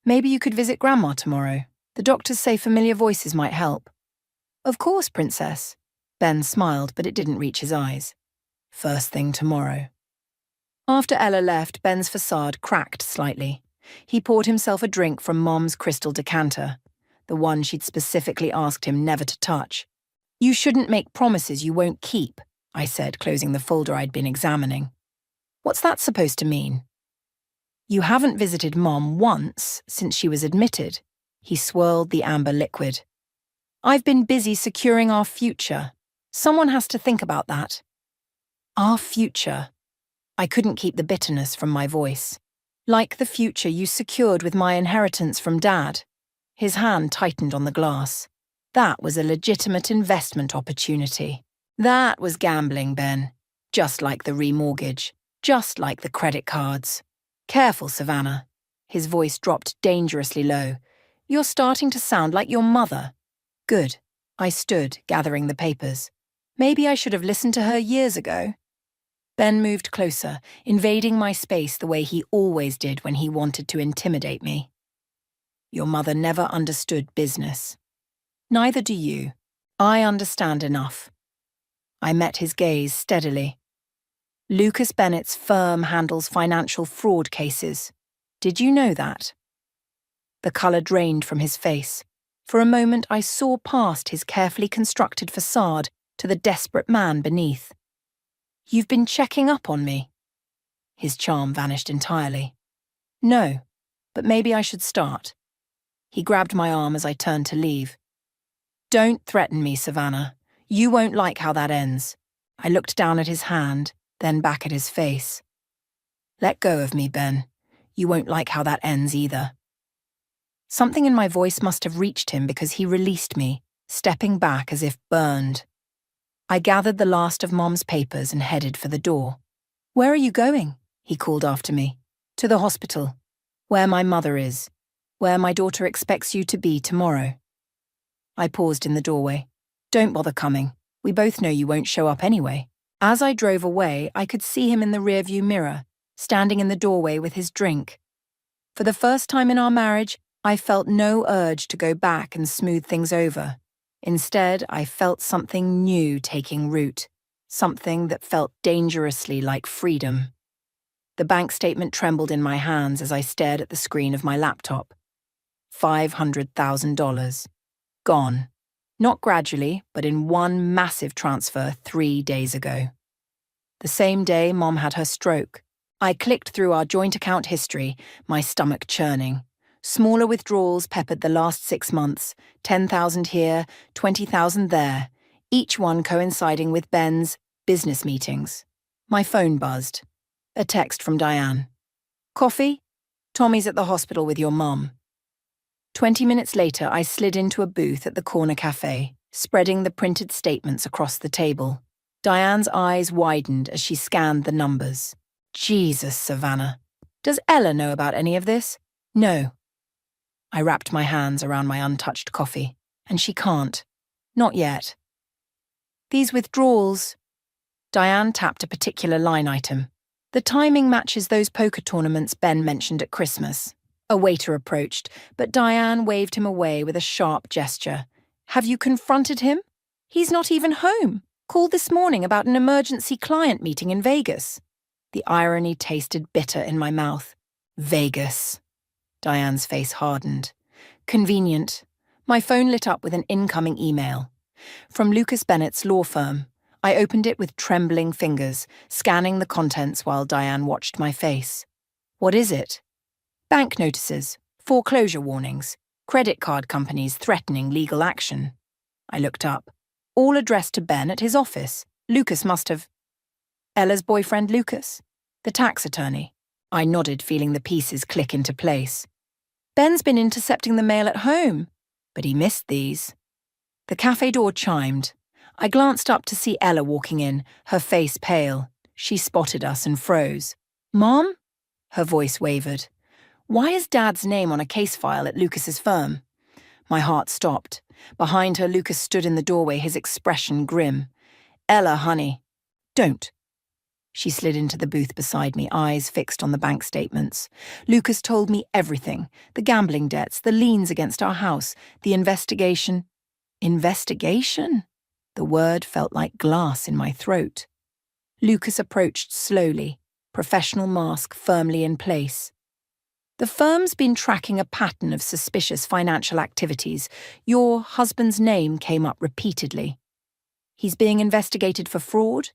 maybe you could visit Grandma tomorrow. The doctors say familiar voices might help. Of course, Princess. Ben smiled, but it didn't reach his eyes. First thing tomorrow. After Ella left, Ben's facade cracked slightly. He poured himself a drink from Mom's crystal decanter, the one she'd specifically asked him never to touch. You shouldn't make promises you won't keep, I said, closing the folder I'd been examining. What's that supposed to mean? You haven't visited Mom once since she was admitted. He swirled the amber liquid. I've been busy securing our future. Someone has to think about that. Our future. I couldn't keep the bitterness from my voice. Like the future you secured with my inheritance from Dad. His hand tightened on the glass. That was a legitimate investment opportunity. That was gambling, Ben. Just like the remortgage. Just like the credit cards. Careful, Savannah. His voice dropped dangerously low. You're starting to sound like your mother. Good. I stood, gathering the papers. Maybe I should have listened to her years ago. Ben moved closer, invading my space the way he always did when he wanted to intimidate me. Your mother never understood business. Neither do you. I understand enough. I met his gaze steadily. Lucas Bennett's firm handles financial fraud cases. Did you know that? The colour drained from his face. For a moment I saw past his carefully constructed facade to the desperate man beneath. You've been checking up on me. His charm vanished entirely. No, but maybe I should start. He grabbed my arm as I turned to leave. Don't threaten me, Savannah. You won't like how that ends. I looked down at his hand, then back at his face. Let go of me, Ben. You won't like how that ends either. Something in my voice must have reached him because he released me, stepping back as if burned. I gathered the last of Mom's papers and headed for the door. "Where are you going?" he called after me. "To the hospital. Where my mother is. Where my daughter expects you to be tomorrow." I paused in the doorway. "Don't bother coming. We both know you won't show up anyway." As I drove away, I could see him in the rearview mirror, standing in the doorway with his drink. For the first time in our marriage, I felt no urge to go back and smooth things over. Instead, I felt something new taking root, something that felt dangerously like freedom. The bank statement trembled in my hands as I stared at the screen of my laptop. $500,000. Gone. Not gradually, but in one massive transfer 3 days ago. The same day Mom had her stroke. I clicked through our joint account history, my stomach churning. Smaller withdrawals peppered the last 6 months, 10,000 here, 20,000 there, each one coinciding with Ben's business meetings. My phone buzzed. A text from Diane. "Coffee? Tommy's at the hospital with your mum." 20 minutes later, I slid into a booth at the corner cafe, spreading the printed statements across the table. Diane's eyes widened as she scanned the numbers. "Jesus, Savannah. Does Ella know about any of this?" "No." I wrapped my hands around my untouched coffee. "And she can't. Not yet." "These withdrawals..." Diane tapped a particular line item. "The timing matches those poker tournaments Ben mentioned at Christmas." A waiter approached, but Diane waved him away with a sharp gesture. "Have you confronted him? He's not even home. Called this morning about an emergency client meeting in Vegas." The irony tasted bitter in my mouth. Vegas. Diane's face hardened. Convenient. My phone lit up with an incoming email. From Lucas Bennett's law firm. I opened it with trembling fingers, scanning the contents while Diane watched my face. "What is it?" "Bank notices, foreclosure warnings, credit card companies threatening legal action." I looked up. All addressed to Ben at his office. Lucas must have... Ella's boyfriend Lucas? The tax attorney? I nodded, feeling the pieces click into place. "Ben's been intercepting the mail at home, but he missed these." The cafe door chimed. I glanced up to see Ella walking in, her face pale. She spotted us and froze. "Mom?" Her voice wavered. "Why is Dad's name on a case file at Lucas's firm?" My heart stopped. Behind her, Lucas stood in the doorway, his expression grim. "Ella, honey, don't." She slid into the booth beside me, eyes fixed on the bank statements. "Lucas told me everything. The gambling debts, the liens against our house, the investigation." Investigation? The word felt like glass in my throat. Lucas approached slowly, professional mask firmly in place. "The firm's been tracking a pattern of suspicious financial activities. Your husband's name came up repeatedly. He's being investigated for fraud?"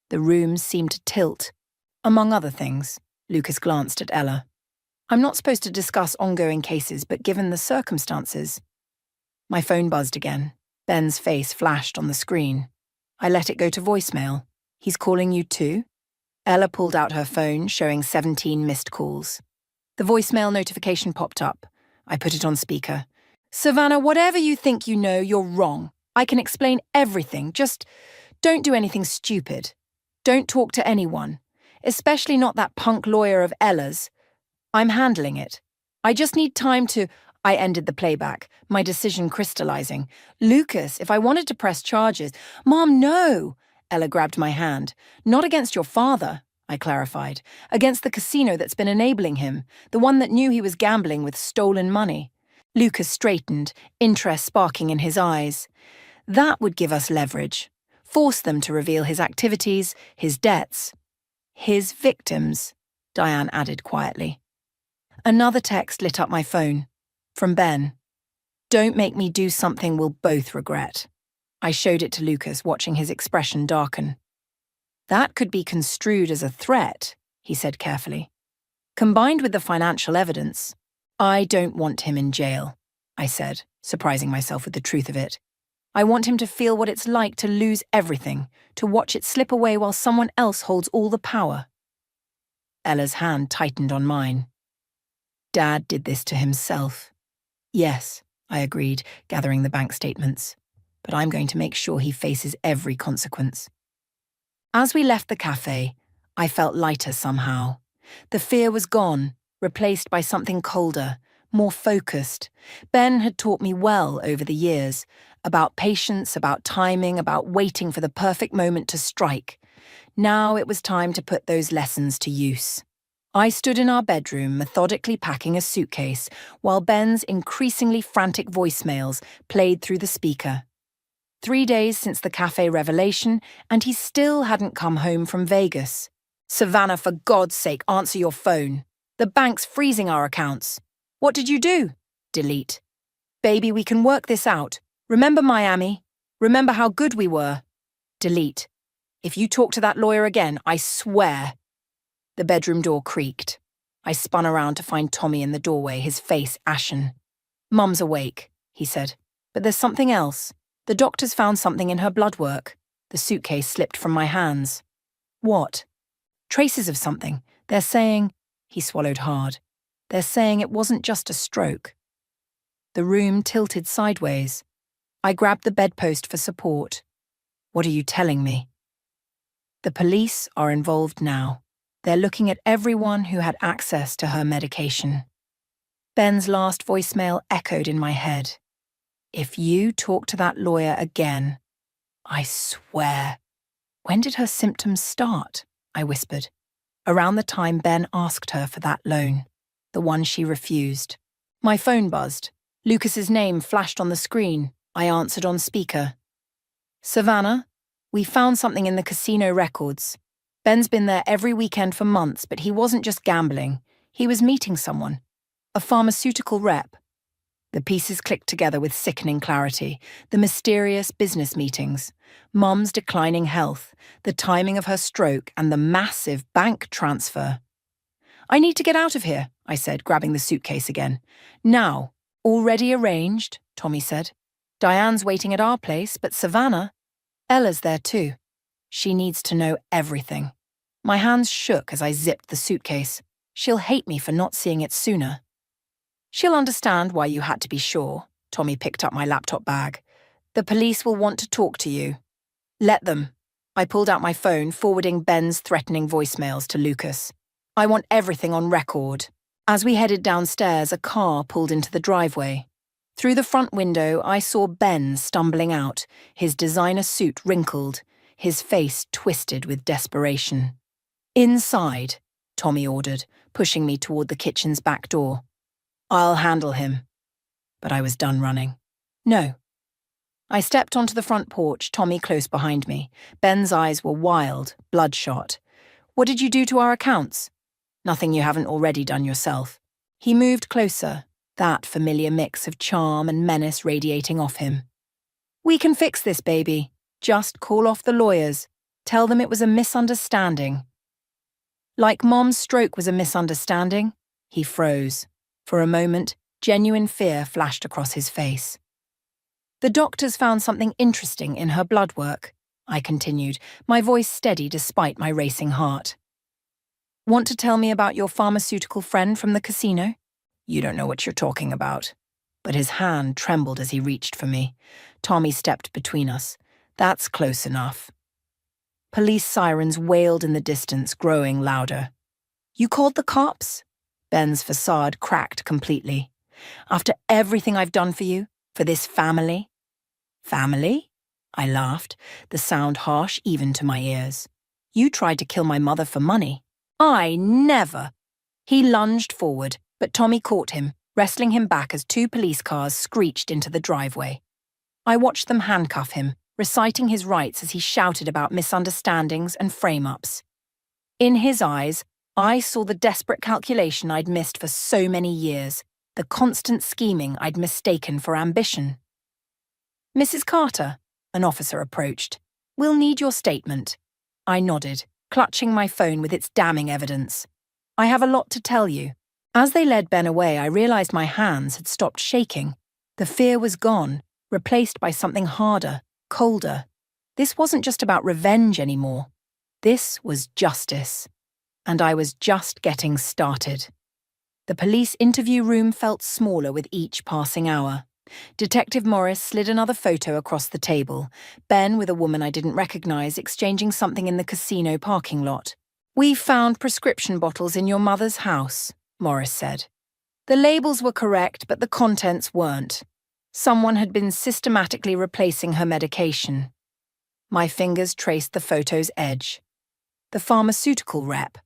The room seemed to tilt. "Among other things," Lucas glanced at Ella. "I'm not supposed to discuss ongoing cases, but given the circumstances..." My phone buzzed again. Ben's face flashed on the screen. I let it go to voicemail. "He's calling you too?" Ella pulled out her phone, showing 17 missed calls. The voicemail notification popped up. I put it on speaker. "Savannah, whatever you think you know, you're wrong. I can explain everything. Just don't do anything stupid. Don't talk to anyone, especially not that punk lawyer of Ella's. I'm handling it. I just need time to..." I ended the playback, my decision crystallizing. "Lucas, if I wanted to press charges..." "Mom, no!" Ella grabbed my hand. "Not against your father," I clarified. "Against the casino that's been enabling him, the one that knew he was gambling with stolen money." Lucas straightened, interest sparking in his eyes. "That would give us leverage. Force them to reveal his activities, his debts. His victims," Diane added quietly. Another text lit up my phone. From Ben. "Don't make me do something we'll both regret." I showed it to Lucas, watching his expression darken. "That could be construed as a threat," he said carefully. "Combined with the financial evidence..." "I don't want him in jail," I said, surprising myself with the truth of it. "I want him to feel what it's like to lose everything, to watch it slip away while someone else holds all the power." Ella's hand tightened on mine. "Dad did this to himself." "Yes," I agreed, gathering the bank statements. "But I'm going to make sure he faces every consequence." As we left the cafe, I felt lighter somehow. The fear was gone, replaced by something colder, more focused. Ben had taught me well over the years, about patience, about timing, about waiting for the perfect moment to strike. Now it was time to put those lessons to use. I stood in our bedroom, methodically packing a suitcase, while Ben's increasingly frantic voicemails played through the speaker. 3 days since the cafe revelation, and he still hadn't come home from Vegas. "Savannah, for God's sake, answer your phone. The bank's freezing our accounts. What did you do?" Delete. "Baby, we can work this out. Remember Miami? Remember how good we were?" Delete. "If you talk to that lawyer again, I swear." The bedroom door creaked. I spun around to find Tommy in the doorway, his face ashen. "Mum's awake," he said. "But there's something else. The doctors found something in her blood work." The suitcase slipped from my hands. "What?" "Traces of something. They're saying..." He swallowed hard. "They're saying it wasn't just a stroke." The room tilted sideways. I grabbed the bedpost for support. "What are you telling me?" "The police are involved now. They're looking at everyone who had access to her medication." Ben's last voicemail echoed in my head. "If you talk to that lawyer again, I swear." "When did her symptoms start?" I whispered. "Around the time Ben asked her for that loan, the one she refused." My phone buzzed. Lucas's name flashed on the screen. I answered on speaker. "Savannah, we found something in the casino records. Ben's been there every weekend for months, but he wasn't just gambling. He was meeting someone. A pharmaceutical rep." The pieces clicked together with sickening clarity. The mysterious business meetings, Mum's declining health, the timing of her stroke, and the massive bank transfer. "I need to get out of here," I said, grabbing the suitcase again. "Now." "Already arranged," Tommy said. "Diane's waiting at our place, but Savannah, Ella's there too. She needs to know everything." My hands shook as I zipped the suitcase. "She'll hate me for not seeing it sooner." "She'll understand why you had to be sure." Tommy picked up my laptop bag. "The police will want to talk to you." "Let them." I pulled out my phone, forwarding Ben's threatening voicemails to Lucas. "I want everything on record." As we headed downstairs, a car pulled into the driveway. Through the front window, I saw Ben stumbling out, his designer suit wrinkled, his face twisted with desperation. "Inside," Tommy ordered, pushing me toward the kitchen's back door. "I'll handle him." But I was done running. "No." I stepped onto the front porch, Tommy close behind me. Ben's eyes were wild, bloodshot. "What did you do to our accounts?" "Nothing you haven't already done yourself." He moved closer, that familiar mix of charm and menace radiating off him. "We can fix this, baby. Just call off the lawyers. Tell them it was a misunderstanding." "Like Mom's stroke was a misunderstanding?" He froze. For a moment, genuine fear flashed across his face. "The doctors found something interesting in her blood work," I continued, my voice steady despite my racing heart. "Want to tell me about your pharmaceutical friend from the casino?" "You don't know what you're talking about." But his hand trembled as he reached for me. Tommy stepped between us. "That's close enough." Police sirens wailed in the distance, growing louder. "You called the cops?" Ben's facade cracked completely. "After everything I've done for you, for this family?" "Family?" I laughed, the sound harsh even to my ears. "You tried to kill my mother for money." "I never!" He lunged forward, but Tommy caught him, wrestling him back as 2 police cars screeched into the driveway. I watched them handcuff him, reciting his rights as he shouted about misunderstandings and frame-ups. In his eyes, I saw the desperate calculation I'd missed for so many years, the constant scheming I'd mistaken for ambition. "Mrs. Carter," an officer approached. "We'll need your statement." I nodded, clutching my phone with its damning evidence. "I have a lot to tell you." As they led Ben away, I realized my hands had stopped shaking. The fear was gone, replaced by something harder, colder. This wasn't just about revenge anymore. This was justice. And I was just getting started. The police interview room felt smaller with each passing hour. Detective Morris slid another photo across the table, Ben with a woman I didn't recognize exchanging something in the casino parking lot. "We found prescription bottles in your mother's house," Morris said. "The labels were correct, but the contents weren't. Someone had been systematically replacing her medication." My fingers traced the photo's edge. The pharmaceutical rep.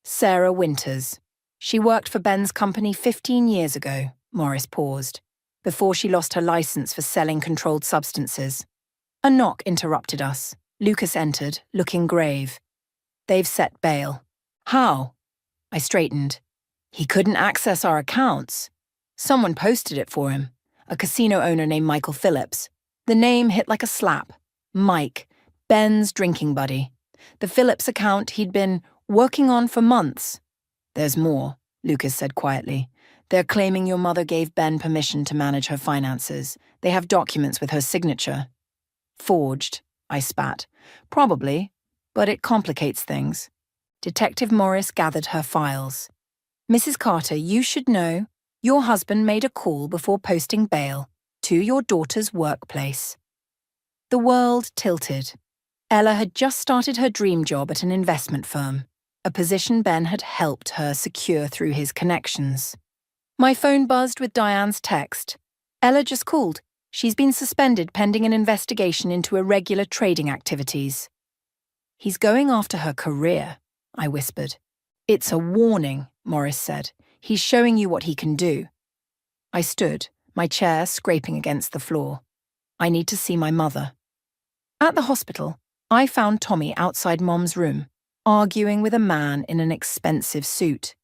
Sarah Winters. She worked for Ben's company 15 years ago, Morris paused, before she lost her license for selling controlled substances. A knock interrupted us. Lucas entered, looking grave. "They've set bail." "How?" I straightened. "He couldn't access our accounts. Someone posted it for him, a casino owner named Michael Phillips. The name hit like a slap. Mike, Ben's drinking buddy. The Phillips account he'd been working on for months. There's more," Lucas said quietly. "They're claiming your mother gave Ben permission to manage her finances. They have documents with her signature." "Forged," I spat. "Probably, but it complicates things." Detective Morris gathered her files. "Mrs. Carter, you should know. Your husband made a call before posting bail to your daughter's workplace." The world tilted. Ella had just started her dream job at an investment firm, a position Ben had helped her secure through his connections. My phone buzzed with Diane's text. "Ella just called. She's been suspended pending an investigation into irregular trading activities." "He's going after her career," I whispered. "It's a warning," Morris said. "He's showing you what he can do." I stood, my chair scraping against the floor. "I need to see my mother." At the hospital, I found Tommy outside Mom's room, arguing with a man in an expensive suit.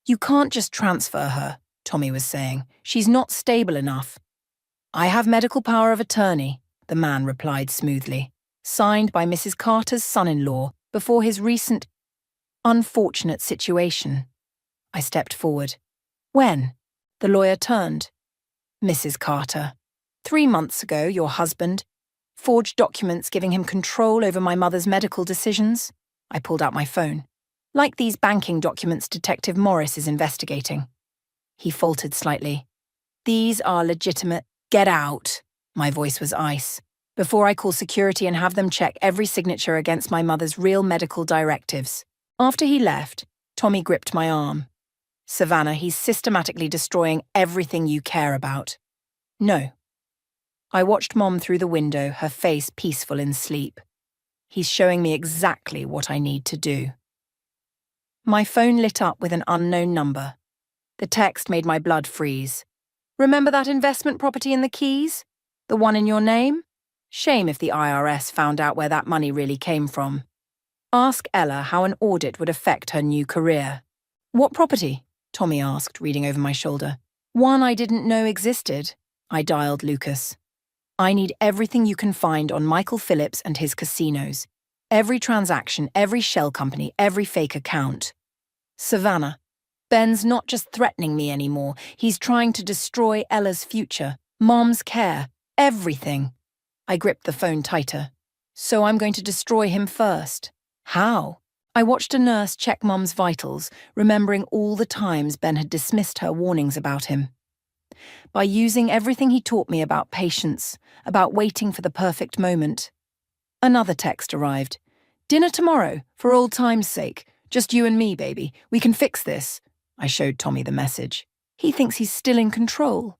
"You can't just transfer her," Tommy was saying. "She's not stable enough." "I have medical power of attorney," the man replied smoothly, "signed by Mrs. Carter's son-in-law before his recent unfortunate situation." I stepped forward. "When?" The lawyer turned. "Mrs. Carter, 3 months ago, your husband forged documents giving him control over my mother's medical decisions." I pulled out my phone. "Like these banking documents Detective Morris is investigating." He faltered slightly. "These are legitimate." "Get out." My voice was ice. "Before I call security and have them check every signature against my mother's real medical directives." After he left, Tommy gripped my arm. "Savannah, he's systematically destroying everything you care about." "No." I watched Mom through the window, her face peaceful in sleep. "He's showing me exactly what I need to do." My phone lit up with an unknown number. The text made my blood freeze. "Remember that investment property in the Keys? The one in your name? Shame if the IRS found out where that money really came from. Ask Ella how an audit would affect her new career." "What property?" Tommy asked, reading over my shoulder. "One I didn't know existed." I dialed Lucas. "I need everything you can find on Michael Phillips and his casinos. Every transaction, every shell company, every fake account." "Savannah, Ben's not just threatening me anymore. He's trying to destroy Ella's future, Mom's care, everything." I gripped the phone tighter. "So I'm going to destroy him first." "How?" I watched a nurse check Mom's vitals, remembering all the times Ben had dismissed her warnings about him. "By using everything he taught me about patience, about waiting for the perfect moment." Another text arrived. "Dinner tomorrow, for old time's sake. Just you and me, baby. We can fix this." I showed Tommy the message. "He thinks he's still in control."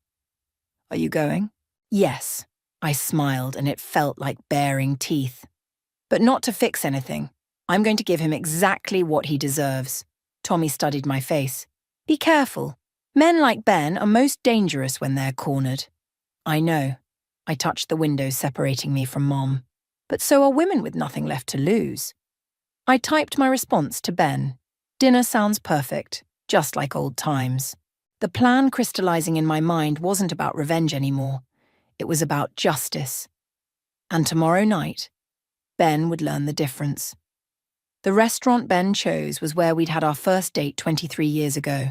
"Are you going?" "Yes." I smiled, and it felt like baring teeth. "But not to fix anything. I'm going to give him exactly what he deserves." Tommy studied my face. "Be careful. Men like Ben are most dangerous when they're cornered." "I know." I touched the window separating me from Mom. "But so are women with nothing left to lose." I typed my response to Ben. "Dinner sounds perfect, just like old times." The plan crystallizing in my mind wasn't about revenge anymore. It was about justice. And tomorrow night, Ben would learn the difference. The restaurant Ben chose was where we'd had our first date 23 years ago.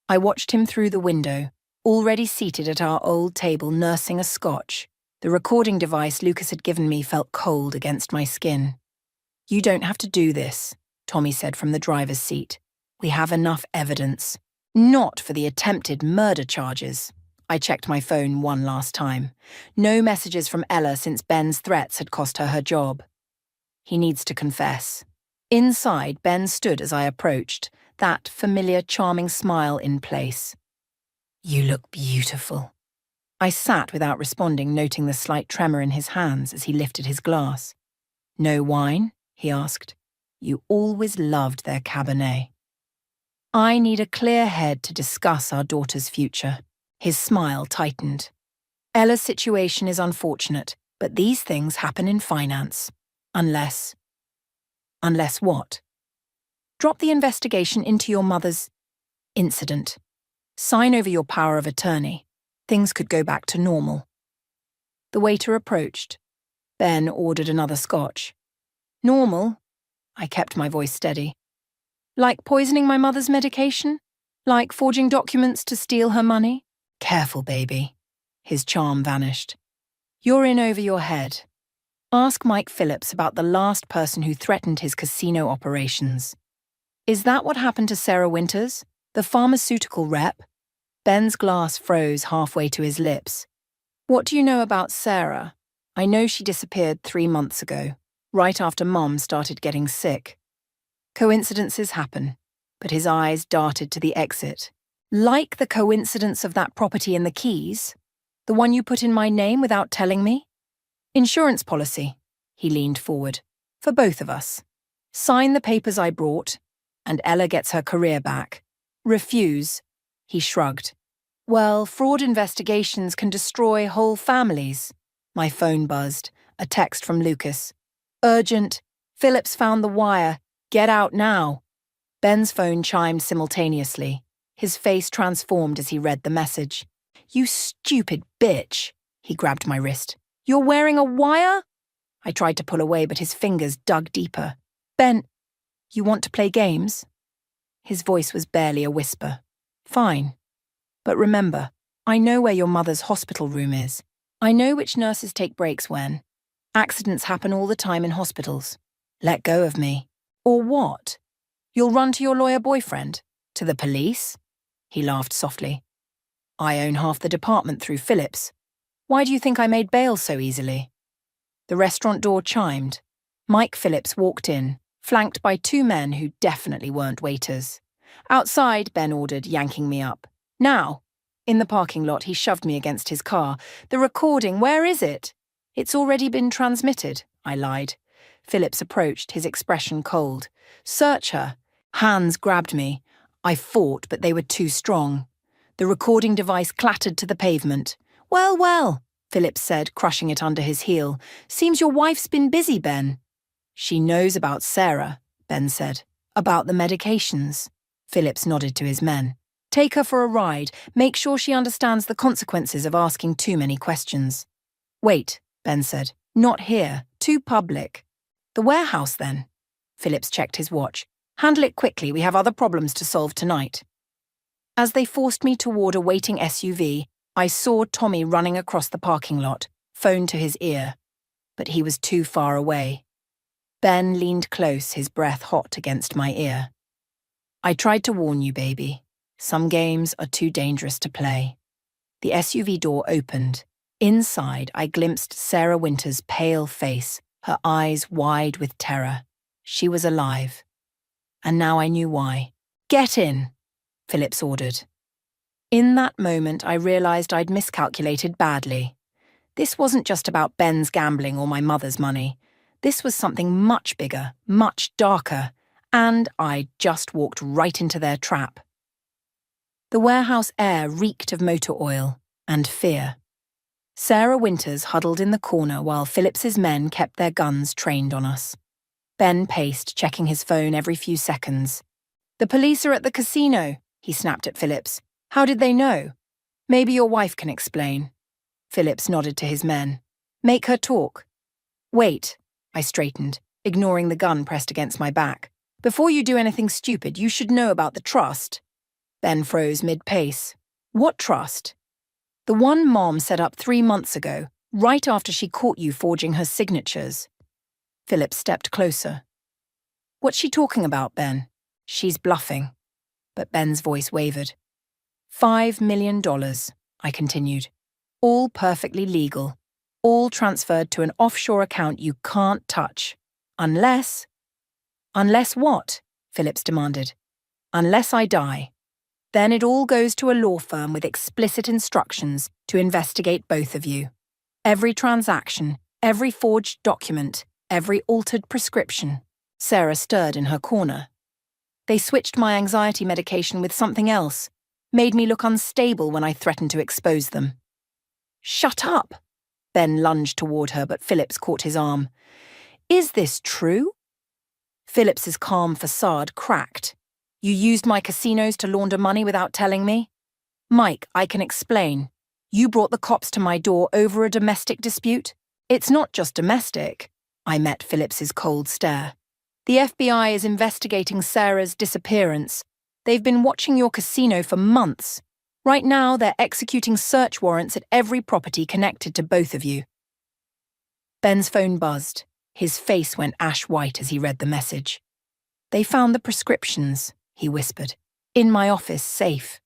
I watched him through the window, already seated at our old table nursing a scotch. The recording device Lucas had given me felt cold against my skin. "You don't have to do this," Tommy said from the driver's seat. "We have enough evidence. Not for the attempted murder charges." I checked my phone one last time. No messages from Ella since Ben's threats had cost her her job. "He needs to confess." Inside, Ben stood as I approached, that familiar, charming smile in place. "You look beautiful." I sat without responding, noting the slight tremor in his hands as he lifted his glass. "No wine?" he asked. "You always loved their Cabernet." "I need a clear head to discuss our daughter's future." His smile tightened. "Ella's situation is unfortunate, but these things happen in finance. Unless what? Drop the investigation into your mother's incident. Sign over your power of attorney. Things could go back to normal." The waiter approached. Ben ordered another scotch. "Normal?" I kept my voice steady. "Like poisoning my mother's medication? Like forging documents to steal her money?" "Careful, baby." His charm vanished. "You're in over your head. Ask Mike Phillips about the last person who threatened his casino operations. Is that what happened to Sarah Winters, the pharmaceutical rep?" Ben's glass froze halfway to his lips. "What do you know about Sarah?" "I know she disappeared 3 months ago, right after Mom started getting sick." Coincidences happen, but his eyes darted to the exit. "Like the coincidence of that property in the Keys? The one you put in my name without telling me? Insurance policy." He leaned forward. "For both of us. Sign the papers I brought, and Ella gets her career back. Refuse." He shrugged. "Well, fraud investigations can destroy whole families." My phone buzzed. A text from Lucas. "Urgent. Phillips found the wire. Get out now." Ben's phone chimed simultaneously. His face transformed as he read the message. "You stupid bitch." He grabbed my wrist. "You're wearing a wire?" I tried to pull away, but his fingers dug deeper. "Ben, you want to play games?" His voice was barely a whisper. "Fine. But remember, I know where your mother's hospital room is. I know which nurses take breaks when. Accidents happen all the time in hospitals. Let go of me. Or what? You'll run to your lawyer boyfriend? To the police?" He laughed softly. "I own half the department through Phillips. Why do you think I made bail so easily?" The restaurant door chimed. Mike Phillips walked in, flanked by 2 men who definitely weren't waiters. "Outside," Ben ordered, yanking me up. "Now." In the parking lot, he shoved me against his car. "The recording, where is it?" "It's already been transmitted," I lied. Phillips approached, his expression cold. "Search her." Hands grabbed me. I fought, but they were too strong. The recording device clattered to the pavement. "Well, well," Phillips said, crushing it under his heel. "Seems your wife's been busy, Ben." "She knows about Sarah," Ben said. "About the medications." Phillips nodded to his men. "Take her for a ride. Make sure she understands the consequences of asking too many questions." "Wait," Ben said. "Not here. Too public." "The warehouse, then?" Phillips checked his watch. "Handle it quickly. We have other problems to solve tonight." As they forced me toward a waiting SUV, I saw Tommy running across the parking lot, phone to his ear. But he was too far away. Ben leaned close, his breath hot against my ear. "I tried to warn you, baby. Some games are too dangerous to play." The SUV door opened. Inside, I glimpsed Sarah Winters' pale face, her eyes wide with terror. She was alive. And now I knew why. "Get in," Phillips ordered. In that moment, I realized I'd miscalculated badly. This wasn't just about Ben's gambling or my mother's money. This was something much bigger, much darker, and I'd just walked right into their trap. The warehouse air reeked of motor oil and fear. Sarah Winters huddled in the corner while Phillips's men kept their guns trained on us. Ben paced, checking his phone every few seconds. "The police are at the casino," he snapped at Phillips. "How did they know?" "Maybe your wife can explain." Phillips nodded to his men. "Make her talk." "Wait," I straightened, ignoring the gun pressed against my back. "Before you do anything stupid, you should know about the trust." Ben froze mid-pace. "What trust?" "The one Mom set up 3 months ago, right after she caught you forging her signatures." Phillips stepped closer. "What's she talking about, Ben?" "She's bluffing." But Ben's voice wavered. $5 million, I continued. All perfectly legal. All transferred to an offshore account you can't touch. Unless Unless what? Phillips demanded. Unless I die. Then it all goes to a law firm with explicit instructions to investigate both of you. Every transaction, every forged document, every altered prescription. Sarah stirred in her corner. They switched my anxiety medication with something else, made me look unstable when I threatened to expose them. Shut up! Ben lunged toward her, but Phillips caught his arm. Is this true? Phillips's calm facade cracked. You used my casinos to launder money without telling me? Mike, I can explain. You brought the cops to my door over a domestic dispute? It's not just domestic. I met Phillips's cold stare. The FBI is investigating Sarah's disappearance. They've been watching your casino for months. Right now, they're executing search warrants at every property connected to both of you. Ben's phone buzzed. His face went ash white as he read the message. They found the prescriptions, he whispered. In my office, safe.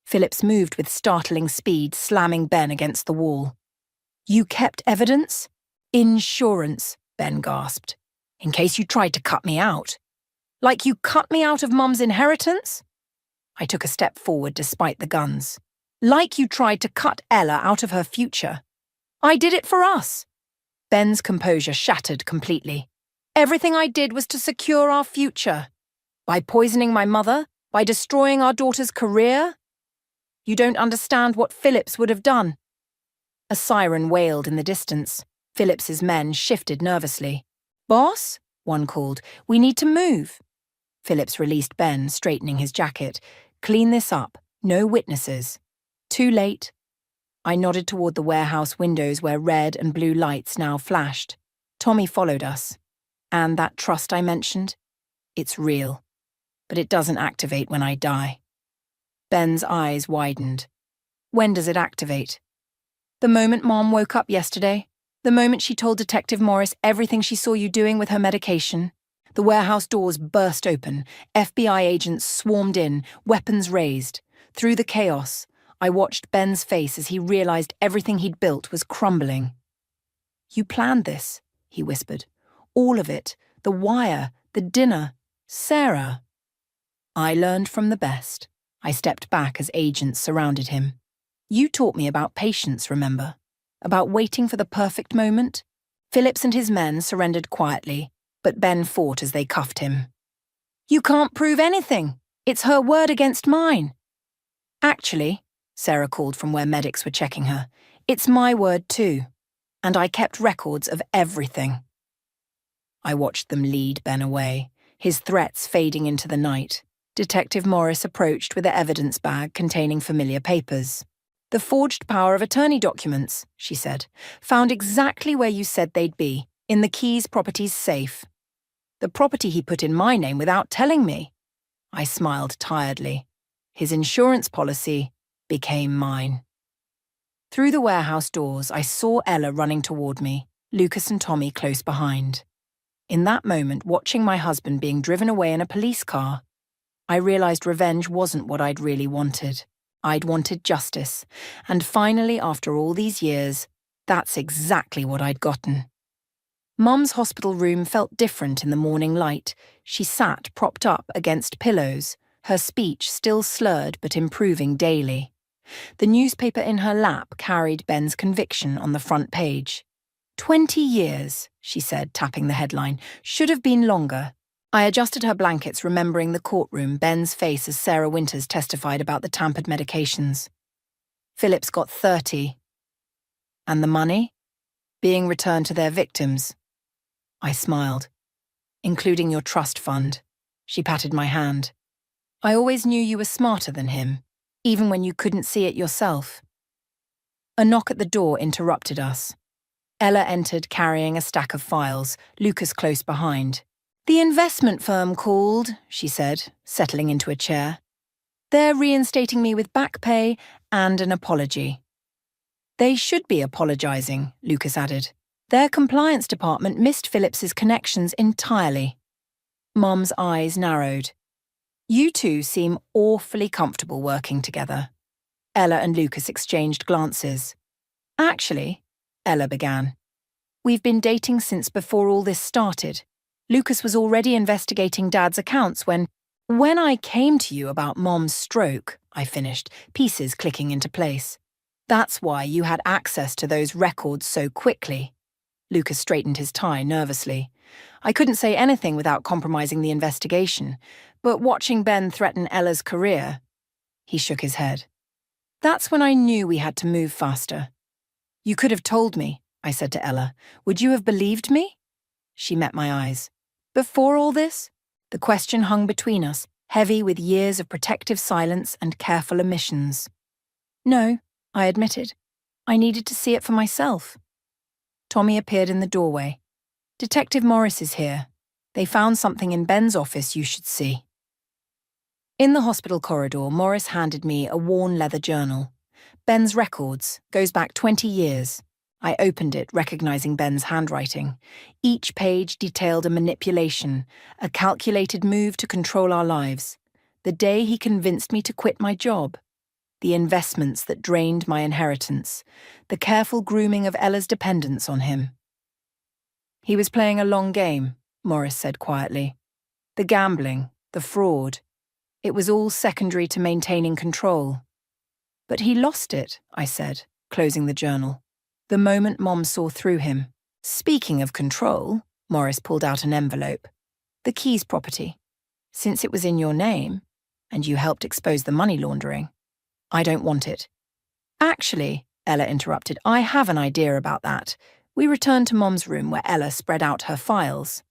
Phillips moved with startling speed, slamming Ben against the wall. You kept evidence? Insurance, Ben gasped. In case you tried to cut me out. Like you cut me out of Mum's inheritance? I took a step forward despite the guns. Like you tried to cut Ella out of her future. I did it for us. Ben's composure shattered completely. Everything I did was to secure our future. By poisoning my mother? By destroying our daughter's career? You don't understand what Phillips would have done. A siren wailed in the distance. Phillips's men shifted nervously. Boss? One called. We need to move. Phillips released Ben, straightening his jacket. Clean this up. No witnesses. Too late. I nodded toward the warehouse windows where red and blue lights now flashed. Tommy followed us. And that trust I mentioned? It's real. But it doesn't activate when I die. Ben's eyes widened. When does it activate? The moment Mom woke up yesterday. The moment she told Detective Morris everything she saw you doing with her medication. The warehouse doors burst open. FBI agents swarmed in, weapons raised. Through the chaos, I watched Ben's face as he realized everything he'd built was crumbling. You planned this, he whispered. All of it. The wire, the dinner, Sarah. I learned from the best. I stepped back as agents surrounded him. You taught me about patience, remember? About waiting for the perfect moment? Phillips and his men surrendered quietly, but Ben fought as they cuffed him. You can't prove anything. It's her word against mine. Actually, Sarah called from where medics were checking her, it's my word too. And I kept records of everything. I watched them lead Ben away, his threats fading into the night. Detective Morris approached with an evidence bag containing familiar papers. The forged power of attorney documents, she said, found exactly where you said they'd be, in the Keys property's safe. The property he put in my name without telling me. I smiled tiredly. His insurance policy became mine. Through the warehouse doors, I saw Ella running toward me, Lucas and Tommy close behind. In that moment, watching my husband being driven away in a police car, I realized revenge wasn't what I'd really wanted. I'd wanted justice, and finally, after all these years, that's exactly what I'd gotten. Mum's hospital room felt different in the morning light. She sat propped up against pillows, her speech still slurred but improving daily. The newspaper in her lap carried Ben's conviction on the front page. 20 years, she said, tapping the headline. Should have been longer. I adjusted her blankets, remembering the courtroom, Ben's face as Sarah Winters testified about the tampered medications. Phillips got 30. And the money? Being returned to their victims. I smiled. Including your trust fund. She patted my hand. I always knew you were smarter than him, even when you couldn't see it yourself. A knock at the door interrupted us. Ella entered carrying a stack of files, Lucas close behind. The investment firm called, she said, settling into a chair. They're reinstating me with back pay and an apology. They should be apologizing, Lucas added. Their compliance department missed Phillips's connections entirely. Mum's eyes narrowed. You two seem awfully comfortable working together. Ella and Lucas exchanged glances. Actually, Ella began, we've been dating since before all this started. Lucas was already investigating Dad's accounts when I came to you about Mom's stroke, I finished, pieces clicking into place. That's why you had access to those records so quickly. Lucas straightened his tie nervously. I couldn't say anything without compromising the investigation, but watching Ben threaten Ella's career, he shook his head. That's when I knew we had to move faster. You could have told me, I said to Ella. Would you have believed me? She met my eyes. Before all this? The question hung between us, heavy with years of protective silence and careful omissions. No, I admitted. I needed to see it for myself. Tommy appeared in the doorway. Detective Morris is here. They found something in Ben's office you should see. In the hospital corridor, Morris handed me a worn leather journal. Ben's records, goes back 20 years. I opened it, recognizing Ben's handwriting. Each page detailed a manipulation, a calculated move to control our lives. The day he convinced me to quit my job. The investments that drained my inheritance. The careful grooming of Ella's dependence on him. He was playing a long game, Morris said quietly. The gambling, the fraud. It was all secondary to maintaining control. But he lost it, I said, closing the journal. The moment Mom saw through him. Speaking of control, Morris pulled out an envelope. The Keys property. Since it was in your name, and you helped expose the money laundering, I don't want it. Actually, Ella interrupted, I have an idea about that. We returned to Mom's room where Ella spread out her files.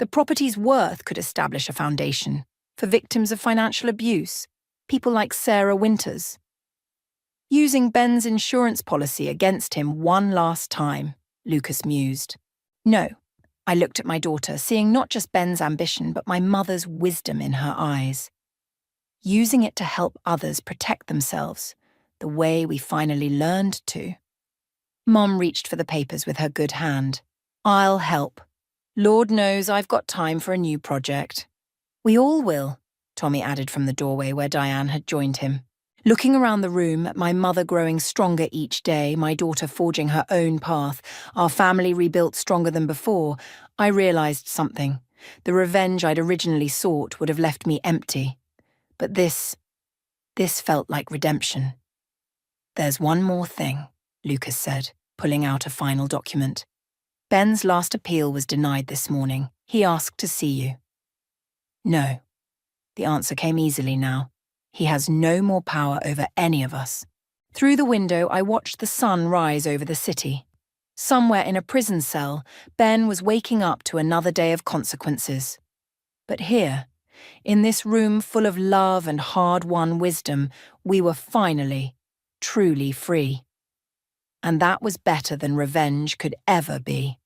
The property's worth could establish a foundation for victims of financial abuse, people like Sarah Winters. Using Ben's insurance policy against him one last time, Lucas mused. No, I looked at my daughter, seeing not just Ben's ambition, but my mother's wisdom in her eyes. Using it to help others protect themselves, the way we finally learned to. Mom reached for the papers with her good hand. I'll help. Lord knows I've got time for a new project. We all will, Tommy added from the doorway where Diane had joined him. Looking around the room at my mother growing stronger each day, my daughter forging her own path, our family rebuilt stronger than before, I realized something. The revenge I'd originally sought would have left me empty. But this felt like redemption. There's one more thing, Lucas said, pulling out a final document. Ben's last appeal was denied this morning. He asked to see you. No. The answer came easily now. He has no more power over any of us. Through the window, I watched the sun rise over the city. Somewhere in a prison cell, Ben was waking up to another day of consequences. But here, in this room full of love and hard-won wisdom, we were finally, truly free. And that was better than revenge could ever be.